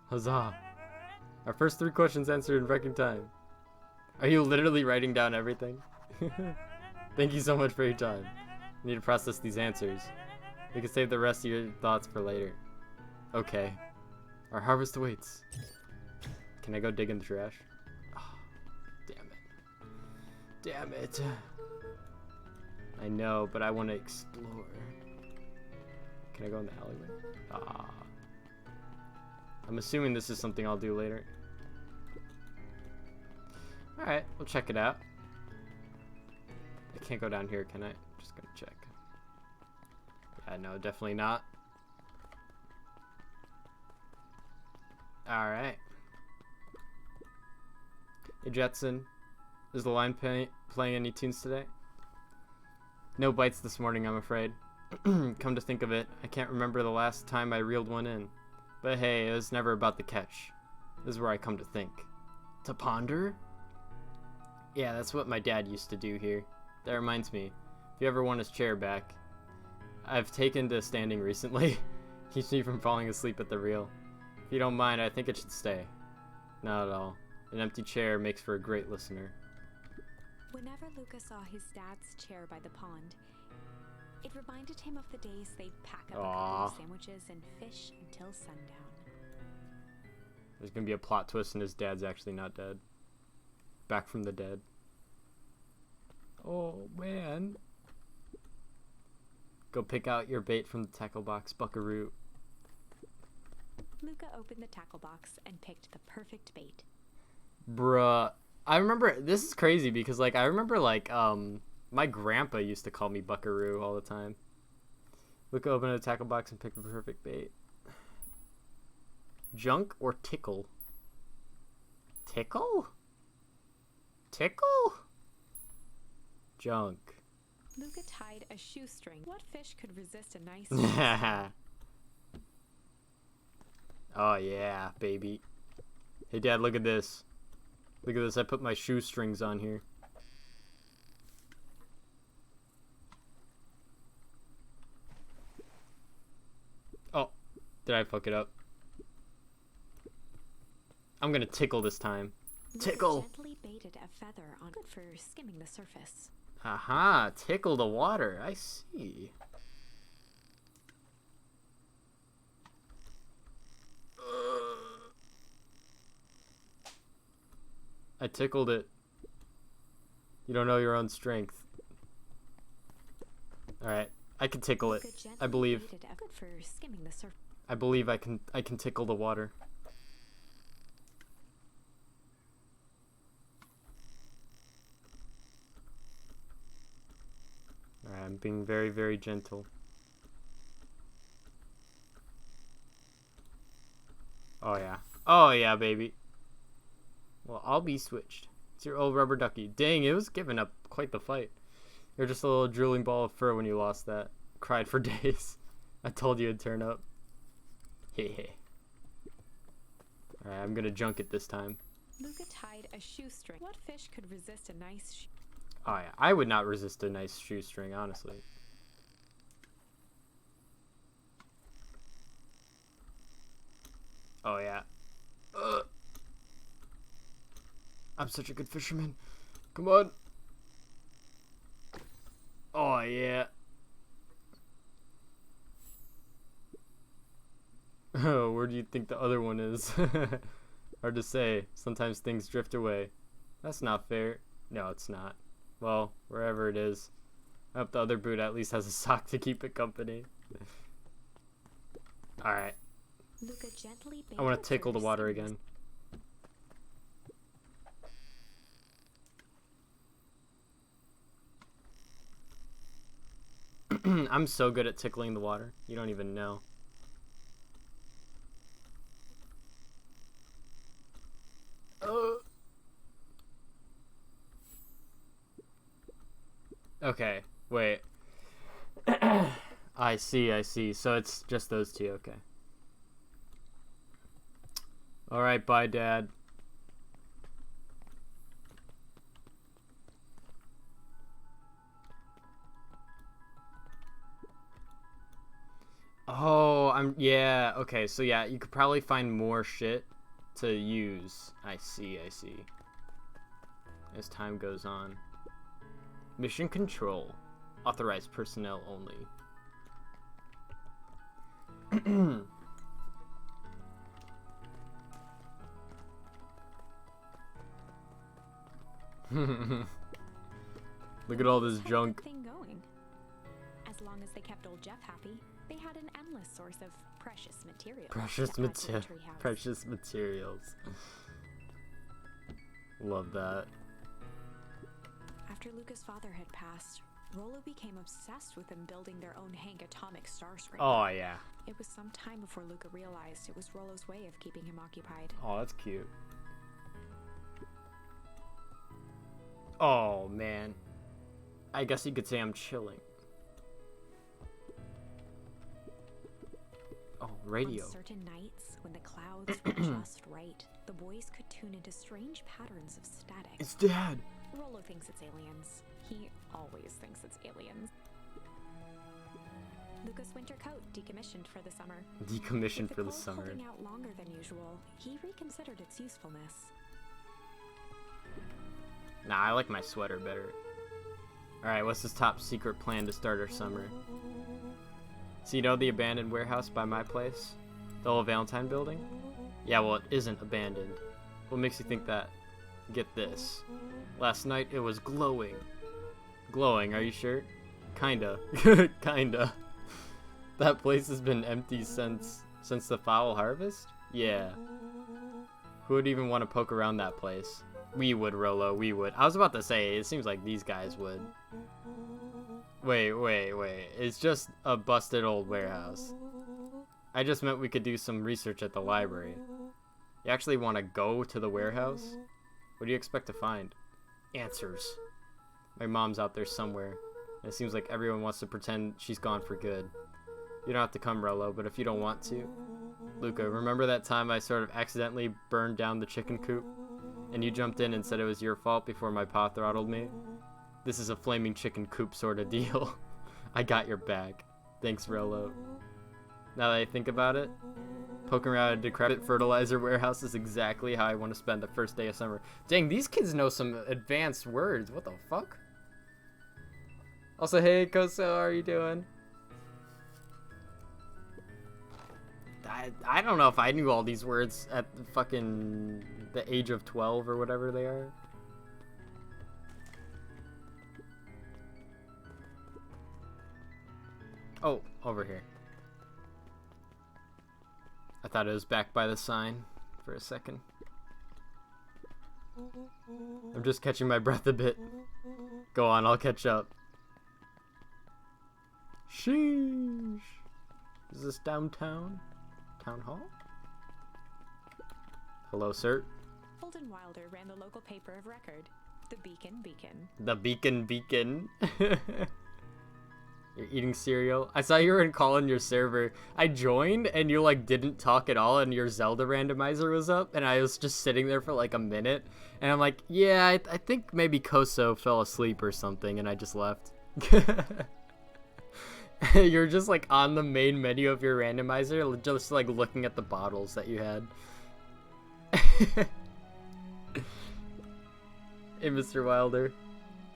S2: Huzzah. Our first 3 questions answered in record time. Are you literally writing down everything? Thank you so much for your time. I need to process these answers. We can save the rest of your thoughts for later. Okay. Our harvest awaits. Can I go dig in the trash? Oh, damn it. Damn it. I know, but I want to explore. Can I go in the alleyway? Ah. I'm assuming this is something I'll do later. Alright, we'll check it out. I can't go down here, can I? Just gonna check. Yeah, no, definitely not. Alright. Hey Jetson, is the line playing any tunes today? No bites this morning, I'm afraid. Come to think of it, I can't remember the last time I reeled one in. But hey, it was never about the catch. This is where I come to think. To ponder? Yeah, that's what my dad used to do here. That reminds me, if you ever want his chair back, I've taken to standing recently. Keeps me from falling asleep at the reel. If you don't mind, I think it should stay. Not at all. An empty chair makes for a great listener.
S3: Whenever Luca saw his dad's chair by the pond, it reminded him of the days they'd pack up a couple of sandwiches and fish until sundown.
S2: There's gonna be a plot twist and his dad's actually not dead. Back from the dead. Oh, man. Go pick out your bait from the tackle box, buckaroo.
S3: Luca opened the tackle box and picked the perfect bait.
S2: Bruh. I remember, this is crazy because, like, I remember, like, my grandpa used to call me buckaroo all the time. Luca opened a tackle box and picked the perfect bait. Junk or tickle? Tickle? Tickle? Junk.
S3: Luca tied a shoestring. What fish could resist a nice
S2: Oh yeah, baby. Hey Dad, look at this. Look at this, I put my shoestrings on here. Oh, did I fuck it up? I'm gonna tickle this time.
S3: Luca
S2: Tickle!
S3: gently baited a feather on good for skimming the surface.
S2: Haha, tickle the water. I see. I tickled it. You don't know your own strength. Alright, I can tickle it.
S3: Luca gently
S2: I believe.
S3: baited a good for skimming the surface.
S2: I believe I can tickle the water. Alright, I'm being very, very gentle. Oh yeah. Oh yeah, baby. Well, I'll be switched. It's your old rubber ducky. Dang, it was giving up quite the fight. You're just a little drooling ball of fur when you lost that. Cried for days. I told you it'd turn up. Hey. Alright, I'm gonna junk it this time.
S3: Luca tied a shoestring. What fish could resist a nice
S2: Oh yeah, I would not resist a nice shoestring, honestly. Oh yeah. I'm such a good fisherman. Come on. Oh yeah. Oh, where do you think the other one is? Hard to say. Sometimes things drift away. That's not fair. No, it's not. Well, wherever it is. I hope the other boot at least has a sock to keep it company. Alright.
S3: Luca gently
S2: I want to tickle the water again. I'm so good at tickling the water. You don't even know. Okay, wait. I see. So it's just those two, okay. Alright, bye, Dad. Oh, yeah, okay, so yeah, you could probably find more shit to use. I see. As time goes on. Mission control. Authorized personnel only. Look at all this junk.
S3: Thing going. As long as they kept old Jeff happy, they had an endless source of precious materials.
S2: Precious materials. Love that.
S3: After Luca's father had passed, Rollo became obsessed with them building their own Hank atomic star scraper.
S2: Oh yeah.
S3: It was some time before Luca realized it was Rollo's way of keeping him occupied.
S2: Oh, that's cute. Oh man. I guess you could say I'm chilling. Oh, radio.
S3: On certain nights, when the clouds were just right, the boys could tune into strange patterns of static.
S2: It's Dad!
S3: Rollo thinks it's aliens. He always thinks it's aliens. Luca's winter coat decommissioned for the summer.
S2: Decommissioned
S3: With
S2: for the
S3: cold
S2: summer.
S3: holding out longer than usual, he reconsidered its usefulness.
S2: Nah, I like my sweater better. Alright, what's this top secret plan to start our summer? So you know the abandoned warehouse by my place? The old Valentine building? Yeah, well, it isn't abandoned. What makes you think that? Get this. Last night it was glowing. Glowing, are you sure? Kinda. Kinda. That place has been empty since the foul harvest? Yeah. Who would even want to poke around that place? We would, Rollo, we would. I was about to say, it seems like these guys would. Wait. It's just a busted old warehouse. I just meant we could do some research at the library. You actually want to go to the warehouse? What do you expect to find? Answers. My mom's out there somewhere. And it seems like everyone wants to pretend she's gone for good. You don't have to come, Rollo, but if you don't want to... Luca, remember that time I sort of accidentally burned down the chicken coop? And you jumped in and said it was your fault before my pa throttled me? This is a flaming chicken coop sort of deal. I got your back. Thanks, Rollo. Now that I think about it, Poking around a decrepit fertilizer warehouse is exactly how I want to spend the first day of summer. Dang, these kids know some advanced words. What the fuck? Also, hey, Koso, how are you doing? I don't know if I knew all these words at fucking the age of 12 or whatever they are. Oh, over here. I thought it was back by the sign for a second. I'm just catching my breath a bit. Go on, I'll catch up. Sheesh. Is this downtown? Town hall? Hello, sir.
S3: Holden Wilder ran the local paper of record, the Beacon.
S2: The Beacon. You're eating cereal. I saw you were calling your server. I joined and you like didn't talk at all and your Zelda randomizer was up and I was just sitting there for like a minute and I'm like, yeah, I think maybe Koso fell asleep or something and I just left. You're just like on the main menu of your randomizer, just like looking at the bottles that you had. Hey, Mr. Wilder.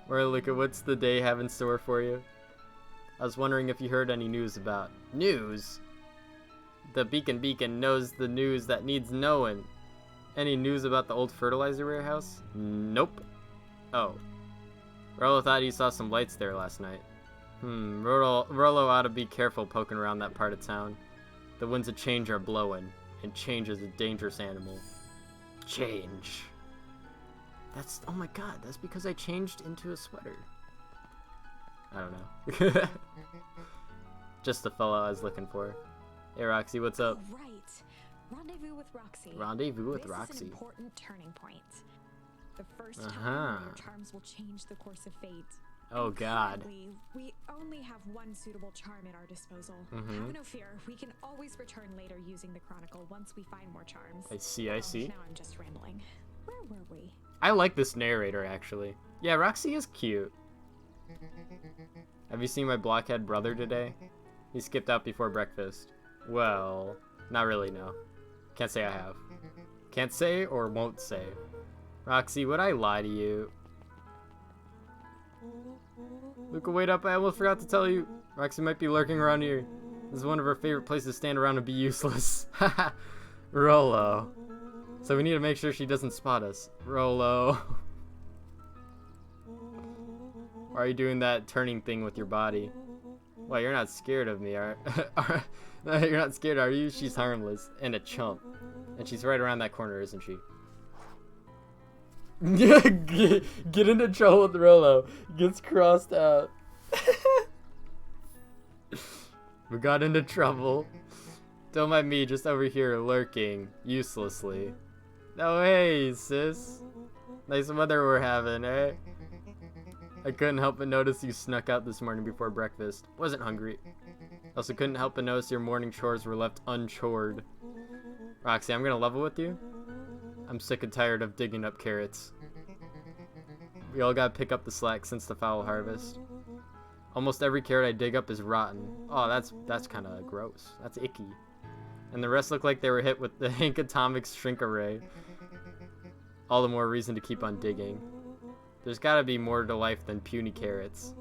S2: Or look at what's the day have in store for you? I was wondering if you heard any news about... News? The Beacon knows the news that needs knowing. Any news about the old fertilizer warehouse? Nope. Oh. Rollo thought he saw some lights there last night. Rollo ought to be careful poking around that part of town. The winds of change are blowing, and change is a dangerous animal. Change. That's... Oh my god, that's because I changed into a sweater. I don't know. Just the fellow I was looking for. Hey, Roxy, what's up?
S3: Right. Rendezvous with Roxy.
S2: Rendezvous with Roxy.
S3: This is an important turning point. The first time your charms will change the course of fate.
S2: Oh god.
S3: We only have one suitable charm at our disposal. Have no fear. We can always return later using the Chronicle once we find more charms.
S2: I see.
S3: Now I'm just rambling. Where were we?
S2: I like this narrator, actually. Yeah, Roxy is cute. Have you seen my blockhead brother today? He skipped out before breakfast. Well, not really, no. Can't say I have. Can't say or won't say. Roxy, would I lie to you? Luca, wait up, I almost forgot to tell you. Roxy might be lurking around here. This is one of her favorite places to stand around and be useless. Haha. Rollo. So we need to make sure she doesn't spot us. Rollo. Why are you doing that turning thing with your body? Well, you're not scared of me, are you're not scared, are you? She's harmless. And a chump. And she's right around that corner, isn't she? Get into trouble with Rollo. Gets crossed out. We got into trouble. Don't mind me, just over here lurking uselessly. Oh, hey, sis. Nice weather we're having, eh? I couldn't help but notice you snuck out this morning before breakfast. Wasn't hungry. Also couldn't help but notice your morning chores were left unchored. Roxy, I'm gonna level with you. I'm sick and tired of digging up carrots. We all gotta pick up the slack since the foul harvest. Almost every carrot I dig up is rotten. Oh, that's kind of gross. That's icky. And the rest look like they were hit with the Hank Atomics shrink array. All the more reason to keep on digging. There's gotta be more to life than puny carrots.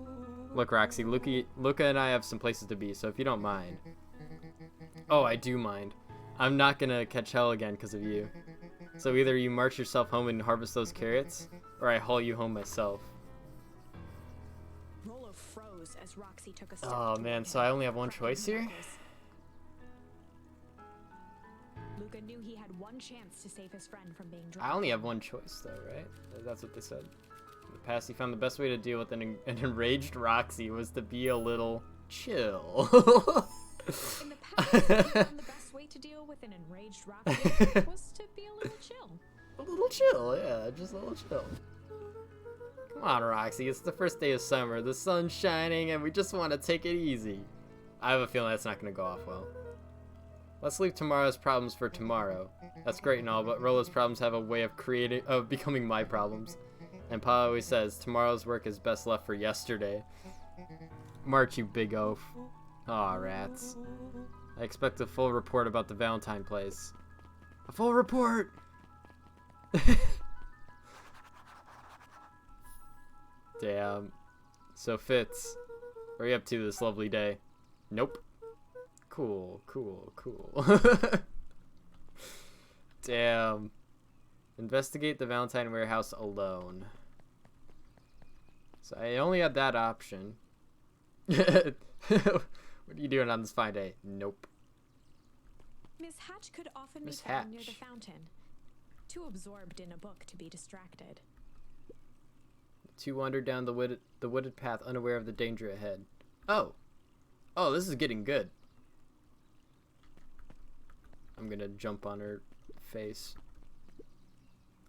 S2: Look, Roxy, Luca and I have some places to be, so if you don't mind. Oh, I do mind. I'm not gonna catch hell again because of you. So either you march yourself home and harvest those carrots, or I haul you home myself.
S3: Rollo froze as Roxy took a step
S2: Oh man, so I only have one choice here?
S3: Luca knew he had one chance to save his friend from being drowned.
S2: I only have one choice though, right? That's what they said. In the past, he found the best way to deal with an enraged Roxy was to be a little chill.
S3: In the past, he found the best way to deal with an enraged Roxy was to be a little chill.
S2: A little chill, yeah, just a little chill. Come on, Roxy, it's the first day of summer, the sun's shining, and we just want to take it easy. I have a feeling that's not going to go off well. Let's leave tomorrow's problems for tomorrow. That's great and all, but Rollo's problems have a way of becoming my problems. And Pa always says, tomorrow's work is best left for yesterday. March, you big oaf. Aw, rats. I expect a full report about the Valentine place. A full report! Damn. So Fitz, what are you up to this lovely day? Nope. Cool, cool, cool. Damn. Investigate the Valentine warehouse alone. So I only had that option. What are you doing on this fine day? Nope.
S3: Miss Hatch could often be
S2: Miss
S3: found near the
S2: Hatch.
S3: fountain, too absorbed in a book to be distracted.
S2: Two wandered down the wooded path, unaware of the danger ahead. Oh. Oh, this is getting good. I'm gonna jump on her face.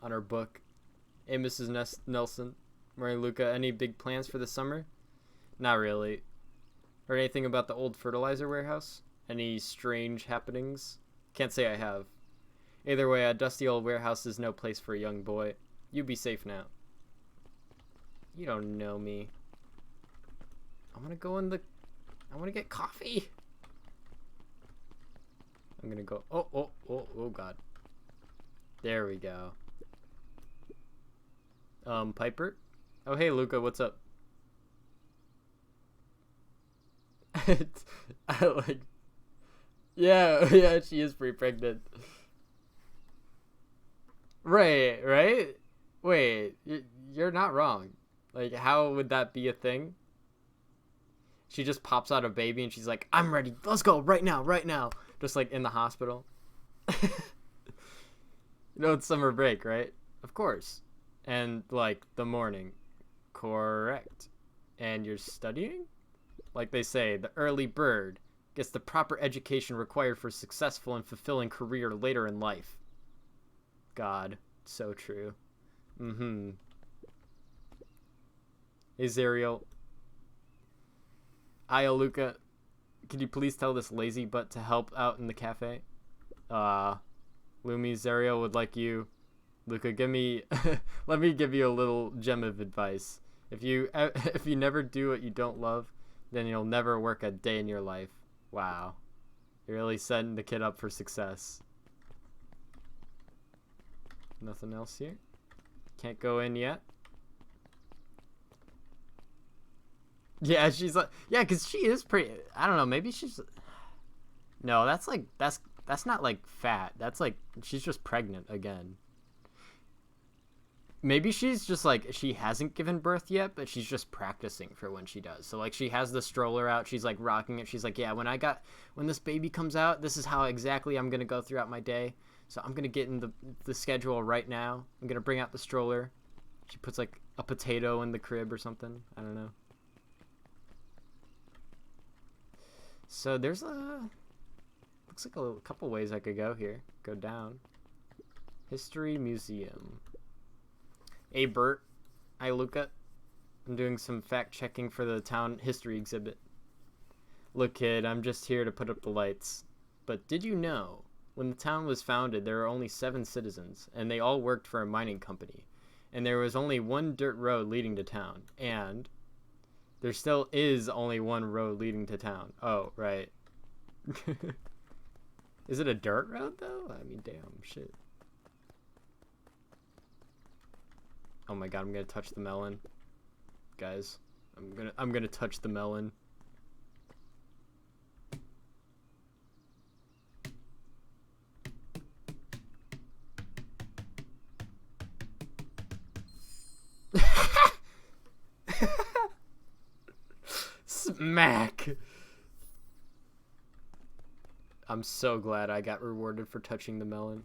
S2: On her book. Hey, Mrs. Nelson. Mary Luca, any big plans for the summer? Not really. Heard anything about the old fertilizer warehouse? Any strange happenings? Can't say I have. Either way, a dusty old warehouse is no place for a young boy. You be safe now. You don't know me. I want to go in the... I want to get coffee. I'm going to go... Oh, God. There we go. Piper? Oh, hey, Luca, what's up? I like... Yeah, she is pretty pregnant. Right? Wait, you're not wrong. Like, how would that be a thing? She just pops out a baby and she's like, I'm ready. Let's go right now. Just like in the hospital. You know, it's summer break, right? Of course. And like the morning. Correct. And you're studying? Like they say, the early bird gets the proper education required for a successful and fulfilling career later in life. God, so true. Hey, Zariel. Aya, Luca, could you please tell this lazy butt to help out in the cafe? Lumi, Zariel would like you. Luca, give me... let me give you a little gem of advice. If you never do what you don't love, then you'll never work a day in your life. Wow. You're really setting the kid up for success. Nothing else here? Can't go in yet? Yeah, she's like... Yeah, because she is pretty... I don't know, maybe she's... No, that's like... That's not like fat. That's like... She's just pregnant again. Maybe she's just like, she hasn't given birth yet, but she's just practicing for when she does. So like she has the stroller out, she's like rocking it. She's like, yeah, when this baby comes out, this is how exactly I'm going to go throughout my day. So I'm going to get in the schedule right now. I'm going to bring out the stroller. She puts like a potato in the crib or something. I don't know. So there's looks like a couple ways I could go here. Go down. History Museum. Hey, Bert. Hi, Luca. I'm doing some fact-checking for the town history exhibit. Look, kid, I'm just here to put up the lights. But did you know, when the town was founded, there were only 7 citizens, and they all worked for a mining company. And there was only one dirt road leading to town. And there still is only one road leading to town. Oh, right. Is it a dirt road, though? I mean, damn, shit. Oh my god, I'm gonna touch the melon. Guys, I'm gonna touch the melon. Smack! I'm so glad I got rewarded for touching the melon.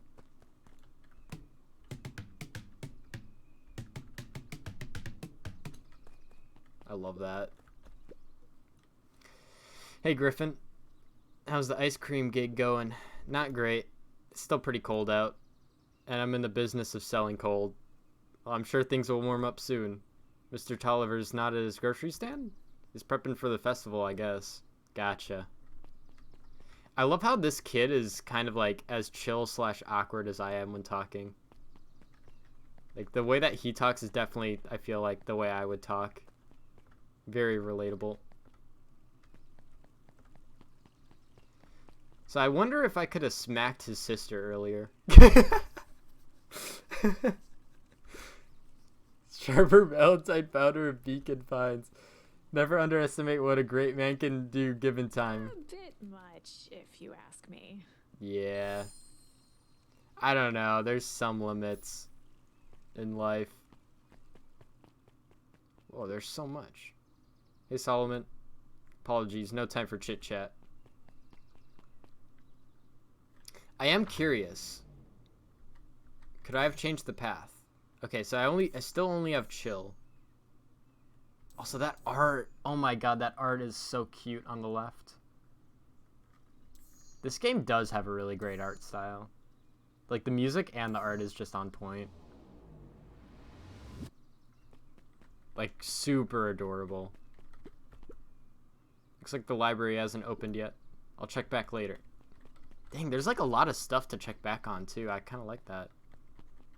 S2: I love that. Hey, Griffin. How's the ice cream gig going? Not great. It's still pretty cold out. And I'm in the business of selling cold. Well, I'm sure things will warm up soon. Mr. Tolliver's not at his grocery stand? He's prepping for the festival, I guess. Gotcha. I love how this kid is kind of like as chill / awkward as I am when talking. Like the way that he talks is definitely, I feel like, the way I would talk. Very relatable. So I wonder if I could have smacked his sister earlier. Sharper Valentine powder and beacon pines. Never underestimate what a great man can do given time.
S3: A bit much, if you ask me.
S2: Yeah. I don't know. There's some limits in life. Oh, there's so much. Hey, Solomon. Apologies. No time for chit-chat. I am curious. Could I have changed the path? Okay, so I still only have chill. Also, that art. Oh my god, that art is so cute on the left. This game does have a really great art style. Like, the music and the art is just on point. Like, super adorable. Looks like the library hasn't opened yet. I'll check back later. Dang, there's like a lot of stuff to check back on, too. I kind of like that.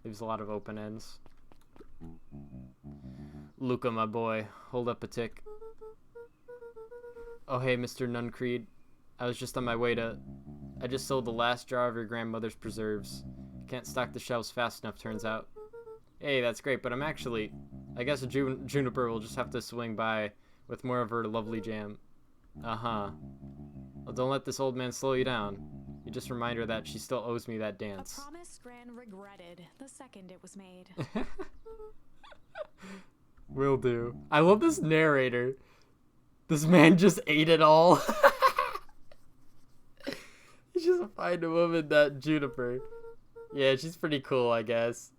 S2: Leaves a lot of open ends. Luca, my boy. Hold up a tick. Oh, hey, Mr. Nuncreed. I was just on my way to... I just sold the last jar of your grandmother's preserves. Can't stock the shelves fast enough, turns out. Hey, that's great, but I'm actually... I guess a Juniper will just have to swing by with more of her lovely jam. Uh-huh. Well, don't let this old man slow you down. You just remind her that she still owes me that dance.
S3: A promise Gran regretted the second it was made.
S2: Will do. I love this narrator. This man just ate it all. He's just find a woman that Juniper. Yeah, she's pretty cool, I guess.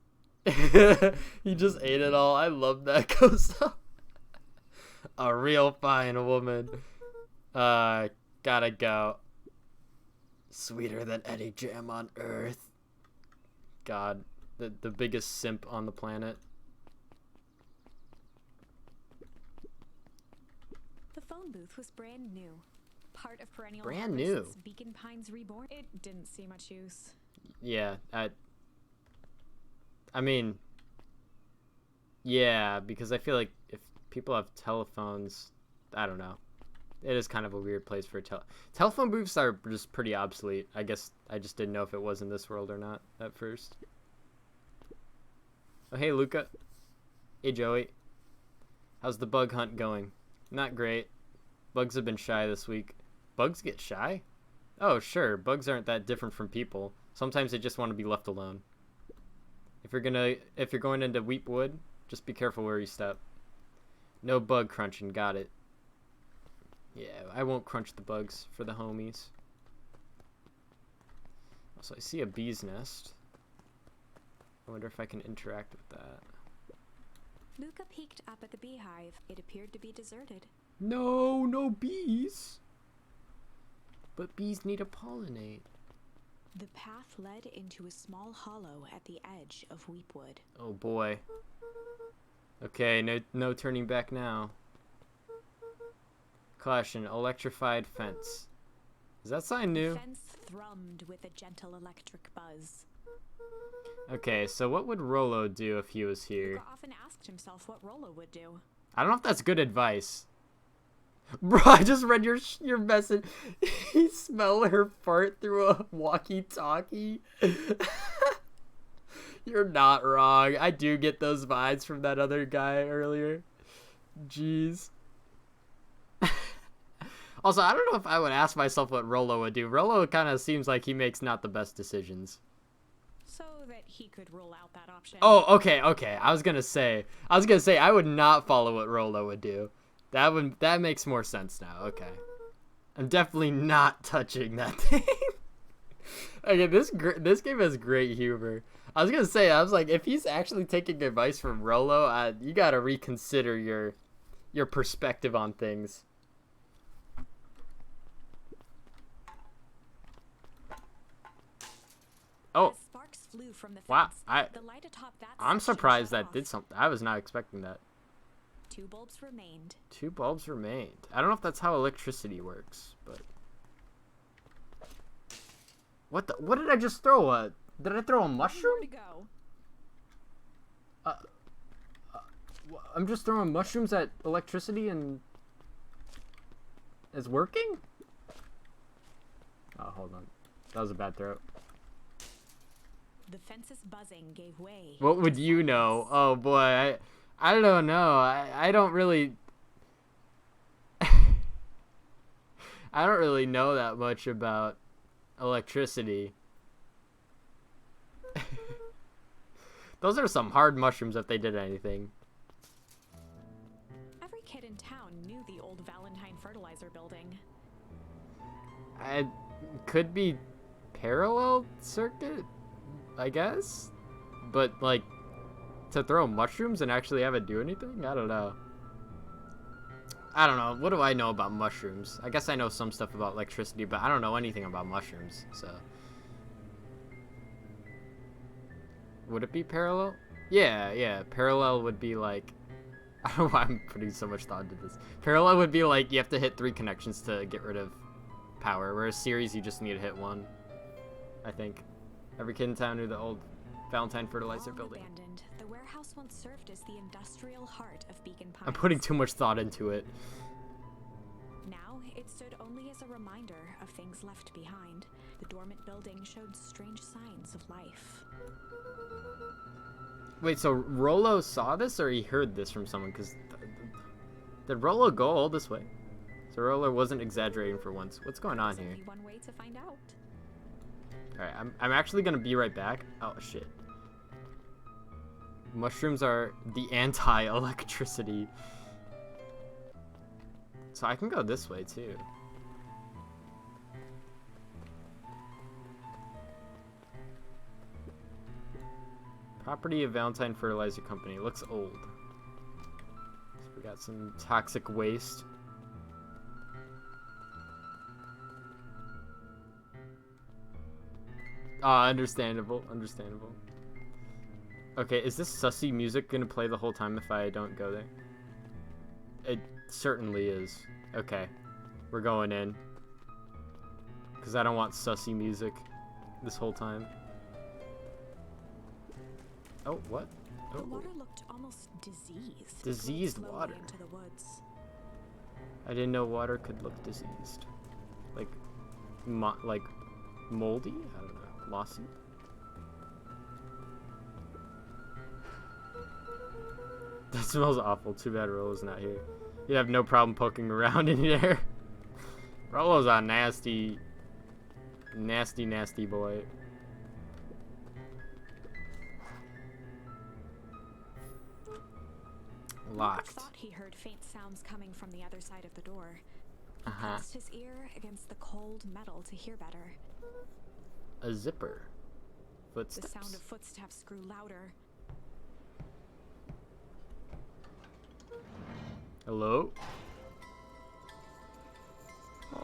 S2: He just ate it all. I love that coaster. A real fine woman. Gotta go. Sweeter than any jam on earth. God, the biggest simp on the planet.
S3: The phone booth was brand new. Part of Perennial
S2: Brand new?
S3: Harvest's Beacon Pines Reborn. It didn't see much use.
S2: Yeah, I mean, yeah, because I feel like if people have telephones, I don't know. It is kind of a weird place for telephone booths are just pretty obsolete. I guess I just didn't know if it was in this world or not at first. Oh, hey, Luca. Hey, Joey. How's the bug hunt going? Not great. Bugs have been shy this week. Bugs get shy? Oh, sure. Bugs aren't that different from people. Sometimes they just want to be left alone. If you're going into Weepwood, just be careful where you step. No bug crunching. Got it. Yeah, I won't crunch the bugs for the homies. Also, I see a bee's nest. I wonder if I can interact with that.
S3: Luca peeked up at the beehive. It appeared to be deserted.
S2: No, no bees. But bees need to pollinate.
S3: The path led into a small hollow at the edge of Weepwood.
S2: Oh boy. Okay, no turning back now. Caution, electrified fence. Is that sign new?
S3: The fence thrummed with a gentle electric buzz.
S2: Okay, so what would Rolo do if he was here?
S3: Luca often asked himself what Rolo would do.
S2: I don't know if that's good advice. Bro, I just read your message. He smelled her fart through a walkie-talkie. You're not wrong. I do get those vibes from that other guy earlier. Jeez. Also, I don't know if I would ask myself what Rolo would do. Rolo kind of seems like he makes not the best decisions.
S3: So that he could rule out that option.
S2: Oh, okay. I was gonna say I would not follow what Rolo would do. That makes more sense now. Okay, I'm definitely not touching that thing. Okay, this game has great humor. I was gonna say, I was like, if he's actually taking advice from Rolo, you gotta reconsider your perspective on things. Oh,
S3: As sparks flew from the
S2: wow!
S3: fence, the light atop that
S2: I'm
S3: section
S2: surprised
S3: shut
S2: that
S3: off.
S2: did something. I was not expecting that.
S3: 2 bulbs remained.
S2: 2 bulbs remained. I don't know if that's how electricity works, but what did I just throw? Did I throw a
S3: More
S2: mushroom?
S3: to go.
S2: I'm just throwing mushrooms at electricity and it's working? Oh, hold on. That was a bad throw.
S3: The fence's buzzing gave way.
S2: What would you know? Oh boy, I don't know. I don't really I don't really know that much about electricity. Those are some hard mushrooms if they did anything.
S3: Every kid in town knew the old Valentine fertilizer building.
S2: It could be parallel circuit, I guess? But, like, to throw mushrooms and actually have it do anything? I don't know. I don't know. What do I know about mushrooms? I guess I know some stuff about electricity, but I don't know anything about mushrooms, so. Would it be parallel? Yeah. Parallel would be like... I don't know why I'm putting so much thought into this. Parallel would be like you have to hit 3 connections to get rid of power, whereas series you just need to hit 1. I think. Every kid in town knew the old Valentine fertilizer
S3: Long
S2: building.
S3: abandoned, the warehouse once served as the industrial heart of Beacon Pines.
S2: I'm putting too much thought into it.
S3: Now, it stood only as a reminder of things left behind. The dormant building showed strange signs of life.
S2: Wait, so Rollo saw this or he heard this from someone? Because did Rollo go all this way? So Rollo wasn't exaggerating for once. What's going on
S3: There's
S2: here?
S3: only one way to find out.
S2: Alright, I'm actually going to be right back. Oh, shit. Mushrooms are the anti-electricity. So I can go this way, too. Property of Valentine Fertilizer Company. Looks old. So we got some toxic waste. Ah, understandable. Okay, is this sussy music gonna play the whole time if I don't go there? It certainly is. Okay, we're going in. Because I don't want sussy music this whole time. Oh, what?
S3: The
S2: Oh,
S3: water looked almost diseased.
S2: Diseased
S3: Flowed slowly
S2: water.
S3: into the woods.
S2: I didn't know water could look diseased. Like, like moldy? I don't know. Mossy? That smells awful. Too bad Rollo's not here. You'd have no problem poking around in there. Rollo's a nasty boy. Locked.
S3: Lucas thought he heard faint sounds coming from the other side of the door. He
S2: Uh-huh.
S3: pressed his ear against the cold metal to hear better.
S2: A zipper.
S3: The
S2: Footsteps.
S3: sound of footsteps grew louder.
S2: Hello?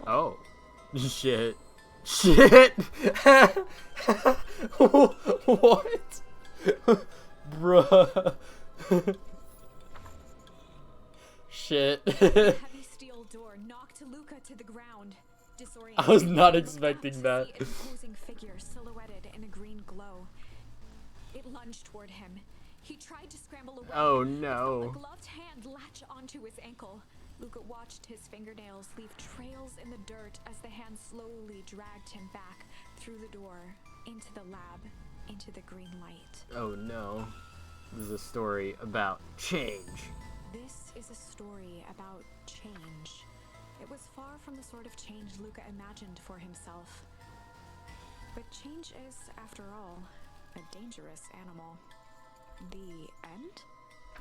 S2: Oh. Shit. What? Bruh. Shit.
S3: The heavy steel door knocked Luca to the ground. Disoriented,
S2: I was not
S3: he looked
S2: expecting
S3: out
S2: that.
S3: to see an imposing figure silhouetted in a green glow. It lunged toward him. He tried to scramble away.
S2: Oh,
S3: but
S2: no.
S3: felt a gloved hand latch onto his ankle. Luca watched his fingernails leave trails in the dirt as the hand slowly dragged him back through the door, into the lab, into the green light.
S2: Oh no. This is a story about change.
S3: This is a story about change. It was far from the sort of change Luca imagined for himself. But change is, after all, a dangerous animal. The end?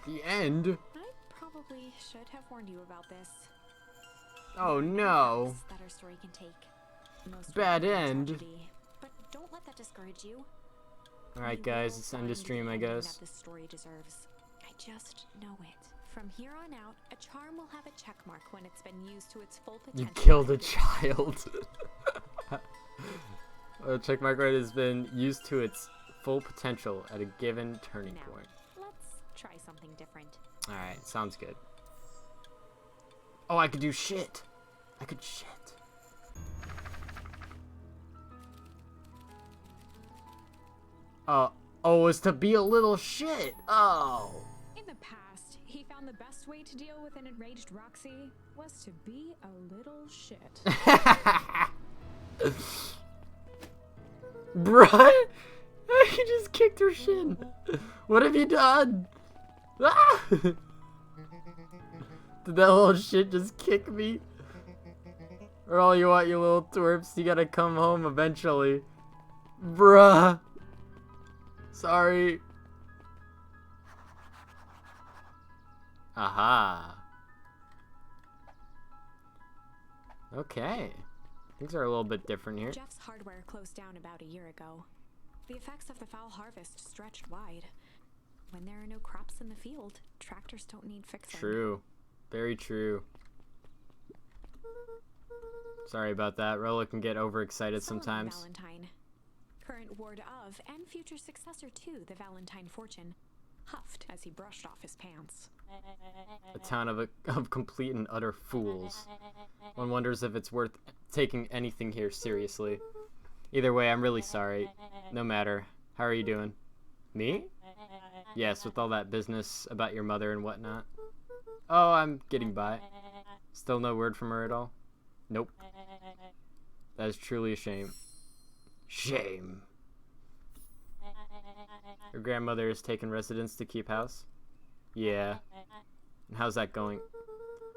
S2: The end?
S3: I probably should have warned you about this.
S2: Oh
S3: There are many
S2: no.
S3: paths that our story can take. Most
S2: Bad
S3: will end in
S2: end.
S3: tragedy, but don't let that discourage you.
S2: Alright
S3: We
S2: guys,
S3: will
S2: it's end of
S3: find
S2: stream
S3: the
S2: I
S3: ending
S2: guess.
S3: that this story deserves. I just know it. From here on out, a charm will have a check mark when it's been used to its full potential.
S2: You killed a
S3: and
S2: child. Check mark right has been used to its full potential at a given turning
S3: Now,
S2: point.
S3: let's try something different.
S2: Alright, sounds good. Oh, I could do shit. I could shit. Oh, it's to be a little shit. Oh.
S3: In the past, he found the best way to deal with an enraged Roxy was to be a little shit.
S2: Bruh! He just kicked her shin. What have you done? Ah! Did that little shit just kick me? Or all you want, you little twerps, you gotta come home eventually. Bruh. Sorry. Aha. Okay. Things are a little bit different here.
S3: Jeff's hardware closed down about a year ago. The effects of the foul harvest stretched wide. When there are no crops in the field, tractors don't need fixing.
S2: True. Very true. Sorry about that. Rolo can get overexcited sometimes.
S3: Valentine, current ward of and future successor to the Valentine fortune, huffed as he brushed off his pants.
S2: A town of complete and utter fools. One wonders if it's worth taking anything here seriously. Either way, I'm really sorry. No matter. How are you doing? Me? Yes, with all that business about your mother and whatnot. Oh, I'm getting by. Still no word from her at all? Nope. That is truly a shame. Shame. Your grandmother has taken residence to keep house? Yeah. And how's that going?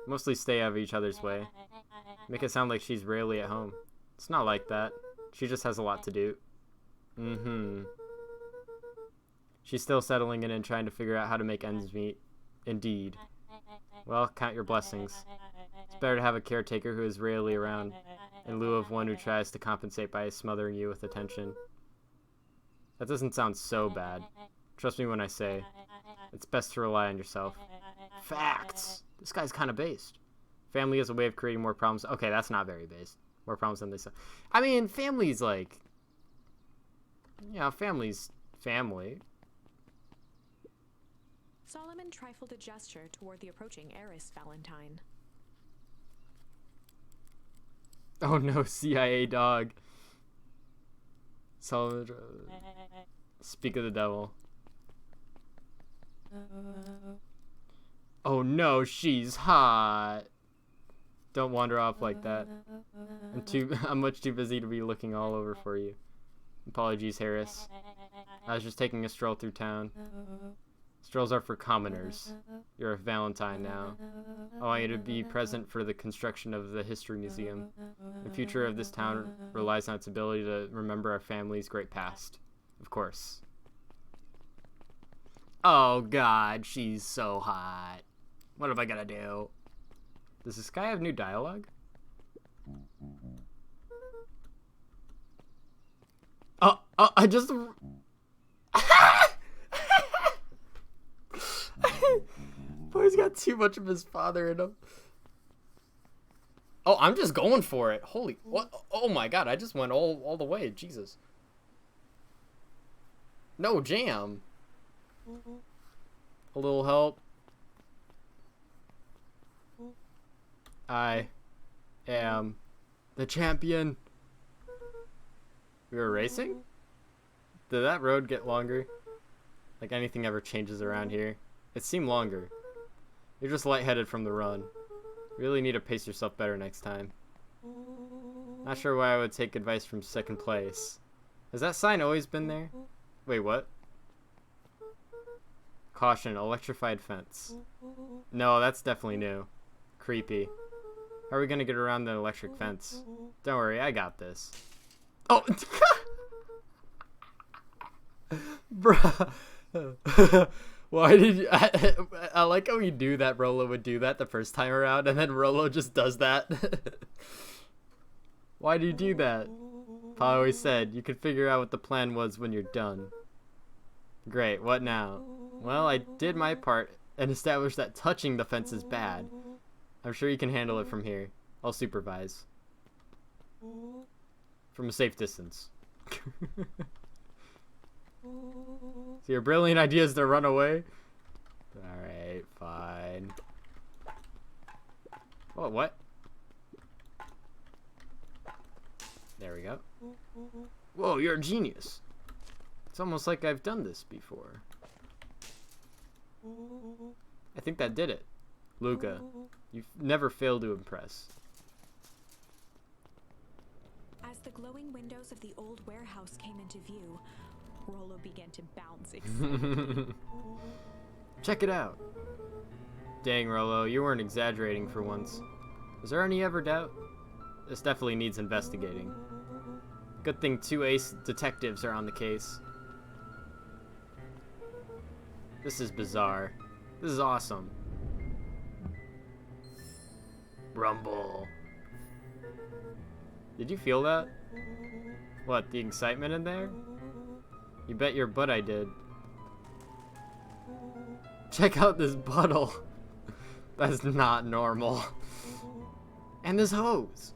S2: Mostly stay out of each other's way. Make it sound like she's rarely at home. It's not like that. She just has a lot to do. Mm-hmm. She's still settling in and trying to figure out how to make ends meet. Indeed. Well, count your blessings. It's better to have a caretaker who is rarely around, in lieu of one who tries to compensate by smothering you with attention. That doesn't sound so bad. Trust me when I say, it's best to rely on yourself. Facts! This guy's kind of based. Family is a way of creating more problems. Okay, that's not very based. More problems than they say. I mean, family's like... Yeah, family's family.
S3: Solomon trifled a gesture toward the approaching heiress Valentine.
S2: Oh no, CIA dog. Solomon... Speak of the devil. Oh no, she's hot. Don't wander off like that. I'm much too busy to be looking all over for you. Apologies, Harris. I was just taking a stroll through town. Strolls are for commoners. You're a Valentine now. I want you to be present for the construction of the History Museum. The future of this town relies on its ability to remember our family's great past. Of course. Oh god, she's so hot. What am I gonna do? Does this guy have new dialogue? I just... Boy's got too much of his father in him. Oh, I'm just going for it. Holy... What? Oh my god, I just went all the way. Jesus. No, jam. A little help. I am the champion. We were racing? Did that road get longer? Like anything ever changes around here. It seemed longer. You're just lightheaded from the run. You really need to pace yourself better next time. Not sure why I would take advice from second place. Has that sign always been there? Wait, what? Caution, electrified fence. No, that's definitely new. Creepy. How are we gonna get around the electric fence? Don't worry, I got this. Oh! Bruh. Why did you... I like how he knew that Rolo would do that the first time around, and then Rolo just does that. Why do you do that? Pa always said, you could figure out what the plan was when you're done. Great, what now? Well, I did my part and established that touching the fence is bad. I'm sure you can handle it from here. I'll supervise. From a safe distance. So your brilliant idea is to run away? Alright, fine. Oh, what? There we go. Whoa, you're a genius. It's almost like I've done this before. I think that did it. Luca, you've never failed to impress.
S3: As the the glowing windows of the old warehouse came into view, Rolo began to bounce excitedly.
S2: Check it out. Dang, Rolo, you weren't exaggerating for once. Is there any ever doubt? This definitely needs investigating. Good thing 2 ace detectives are on the case. This is bizarre. This is awesome. Rumble. Did you feel that? What, the excitement in there? You bet your butt I did. Check out this puddle. That's not normal. And this hose.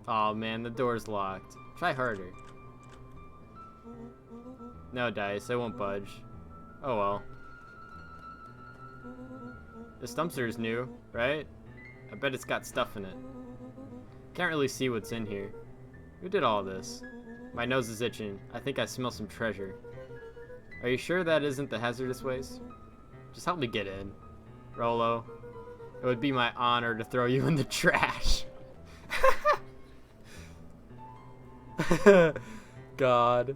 S2: Oh man, the door's locked. Try harder. No dice, it won't budge. Oh well. This dumpster's new, right? I bet it's got stuff in it. Can't really see what's in here. Who did all this? My nose is itching. I think I smell some treasure. Are you sure that isn't the hazardous waste? Just help me get in. Rolo, it would be my honor to throw you in the trash. God.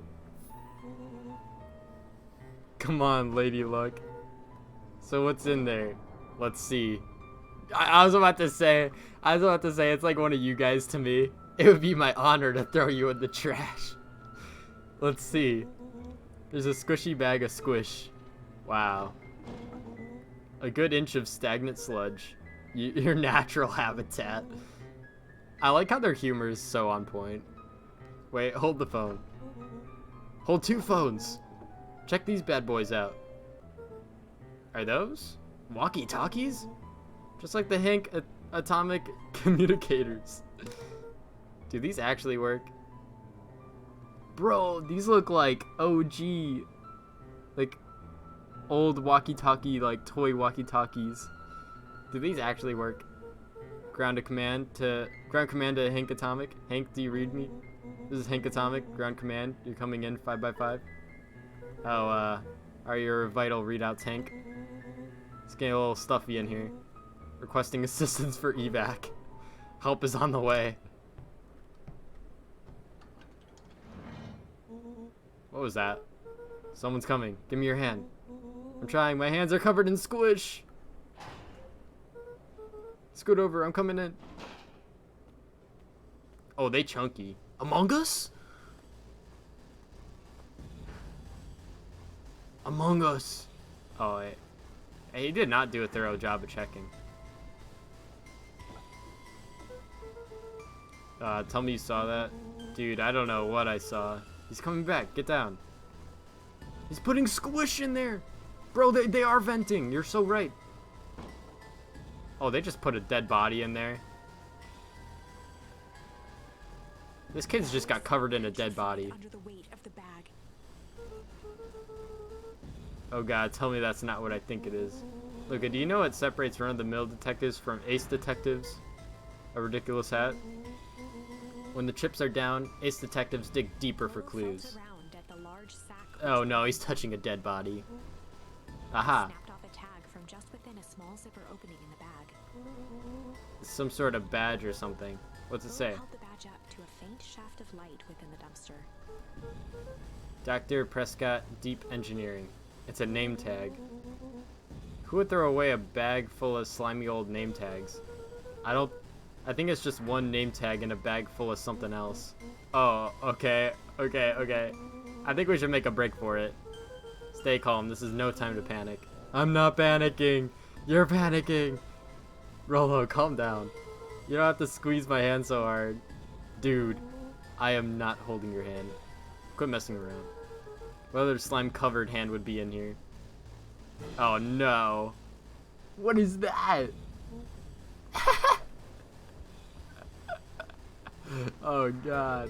S2: Come on, Lady Luck. So what's in there? Let's see. I was about to say it's like one of you guys to me. It would be my honor to throw you in the trash. Let's see. There's a squishy bag of squish. Wow. A good inch of stagnant sludge. Your natural habitat. I like how their humor is so on point. Wait, hold the phone. Hold 2 phones. Check these bad boys out. Are those walkie-talkies? Just like the Hank atomic communicators. Do these actually work? Bro, these look like OG, like old walkie-talkie, like toy walkie-talkies. Do these actually work? Ground command to Hank Atomic. Hank, do you read me? This is Hank Atomic. Ground command. You're coming in 5x5. Oh, are your vital readouts, Hank? It's getting a little stuffy in here. Requesting assistance for evac. Help is on the way. What was that? Someone's coming. Give me your hand. I'm trying. My hands are covered in squish. Scoot over. I'm coming in. Oh, they chunky. Among Us? Among Us. Oh, wait. He did not do a thorough job of checking. Tell me you saw that. Dude, I don't know what I saw. He's coming back. Get down. He's putting squish in there. Bro, they are venting. You're so right. Oh, they just put a dead body in there. This kid's just got covered in a dead body.
S3: Under the weight of the bag.
S2: Oh god, tell me that's not what I think it is. Look, do you know what separates run-of-the-mill detectives from ace detectives? A ridiculous hat? When the chips are down, ace detectives dig deeper for clues. Oh no, he's touching a dead body. Aha.
S3: Snapped off a tag from just within a small zipper opening in the bag.
S2: Some sort of badge or something. What's it say?
S3: Held the badge up to a faint shaft of light within the dumpster.
S2: Dr. Prescott Deep Engineering. It's a name tag. Who would throw away a bag full of slimy old name tags? I think it's just one name tag in a bag full of something else. Oh, okay. I think we should make a break for it. Stay calm. This is no time to panic. I'm not panicking. You're panicking. Rolo, calm down. You don't have to squeeze my hand so hard. Dude, I am not holding your hand. Quit messing around. What other slime-covered hand would be in here? Oh no. What is that? Oh god.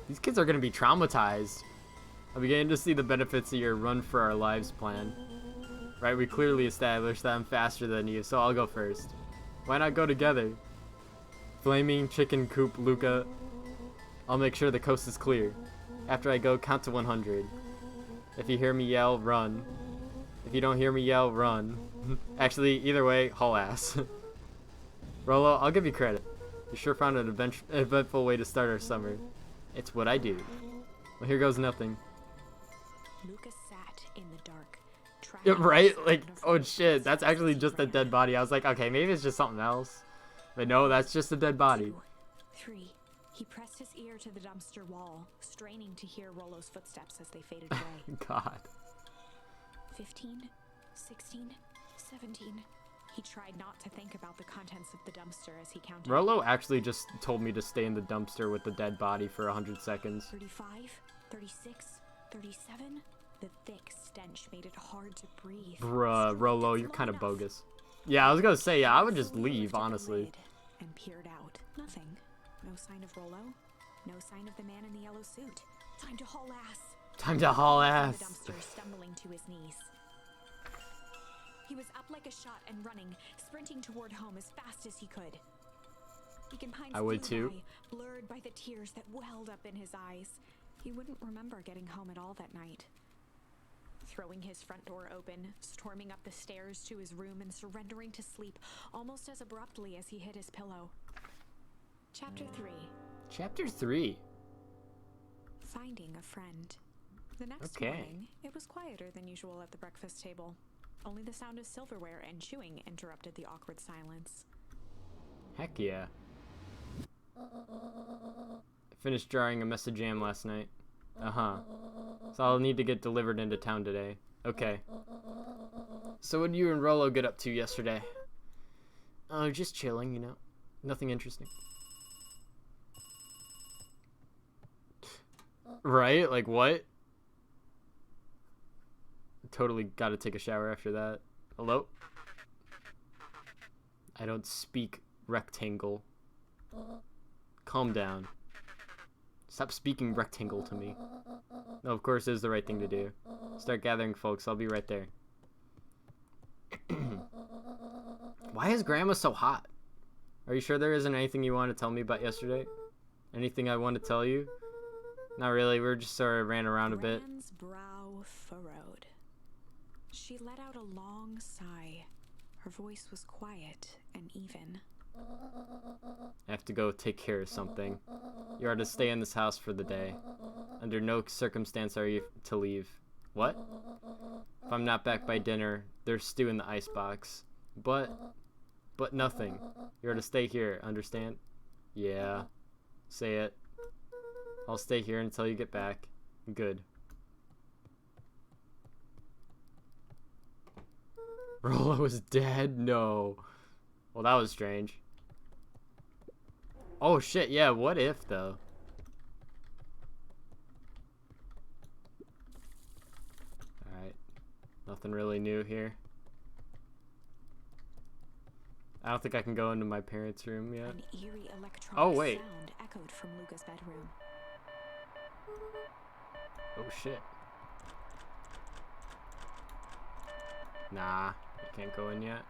S2: These kids are gonna be traumatized. I'm beginning to see the benefits of your run for our lives plan. Right, we clearly established that I'm faster than you, so I'll go first. Why not go together? Flaming chicken coop, Luca. I'll make sure the coast is clear. After I go, count to 100. If you hear me yell, run. If you don't hear me yell, run. Actually, either way, haul ass. Rolo, I'll give you credit. You sure found an eventful way to start our summer. It's what I do. Well, here goes nothing.
S3: Lucas sat in the dark.
S2: Yeah, right? Like, oh shit, that's actually just a dead body. I was like, okay, maybe it's just something else. But no, that's just a dead body.
S3: 2, 3. He pressed his ear to the dumpster wall, straining to hear Rolo's footsteps as they faded away.
S2: God.
S3: 15, 16, 17. He tried not to think about the contents of the dumpster as he counted.
S2: Rolo actually just told me to stay in the dumpster with the dead body for 100 seconds.
S3: 35, 36, 37. The thick stench made it hard to breathe.
S2: Bruh, Rolo, you're kind of bogus. Yeah, I was gonna say, yeah, I would just leave, honestly.
S3: And peered out. Nothing. No sign of Rolo. No sign of the man in the yellow suit. Time to haul ass.
S2: Time to haul ass.
S3: The dumpster, stumbling to his knees. He was up like a shot and running, sprinting toward home as fast as he could. Deacon Pine's
S2: I would
S3: blue
S2: too.
S3: eye, blurred by the tears that welled up in his eyes. He wouldn't remember getting home at all that night. Throwing his front door open, storming up the stairs to his room and surrendering to sleep almost as abruptly as he hit his pillow. Chapter 3.
S2: Chapter 3.
S3: Finding a friend. The next
S2: Okay.
S3: morning, it was quieter than usual at the breakfast table. Only the sound of silverware and chewing interrupted the awkward silence.
S2: Heck yeah. I finished drawing a message jam last night. Uh-huh. So I'll need to get delivered into town today. Okay. So what did you and Rolo get up to yesterday? Oh, just chilling, you know. Nothing interesting. Right? Like what? Totally gotta take a shower after that. Hello? I don't speak rectangle. Calm down. Stop speaking rectangle to me. No, of course it is the right thing to do. Start gathering, folks. I'll be right there. Why is Grandma so hot? Are you sure there isn't anything you want to tell me about yesterday? Anything I want to tell you? Not really. We just sort of ran around a bit.
S3: Gran's brow furrowed. She let out a long sigh. Her voice was quiet and even.
S2: I have to go take care of something. You are to stay in this house for the day. Under no circumstance are you to leave. What? If I'm not back by dinner, there's stew in the icebox. But nothing. You are to stay here, understand? Yeah. Say it. I'll stay here until you get back. Good. Rolo is dead? No. Well, that was strange. Oh shit, yeah, what if though? Alright. Nothing really new here. I don't think I can go into my parents' room yet.
S3: An eerie electronic
S2: Oh, wait.
S3: sound echoed from Luca's bedroom.
S2: Oh shit. Nah, I can't go in yet.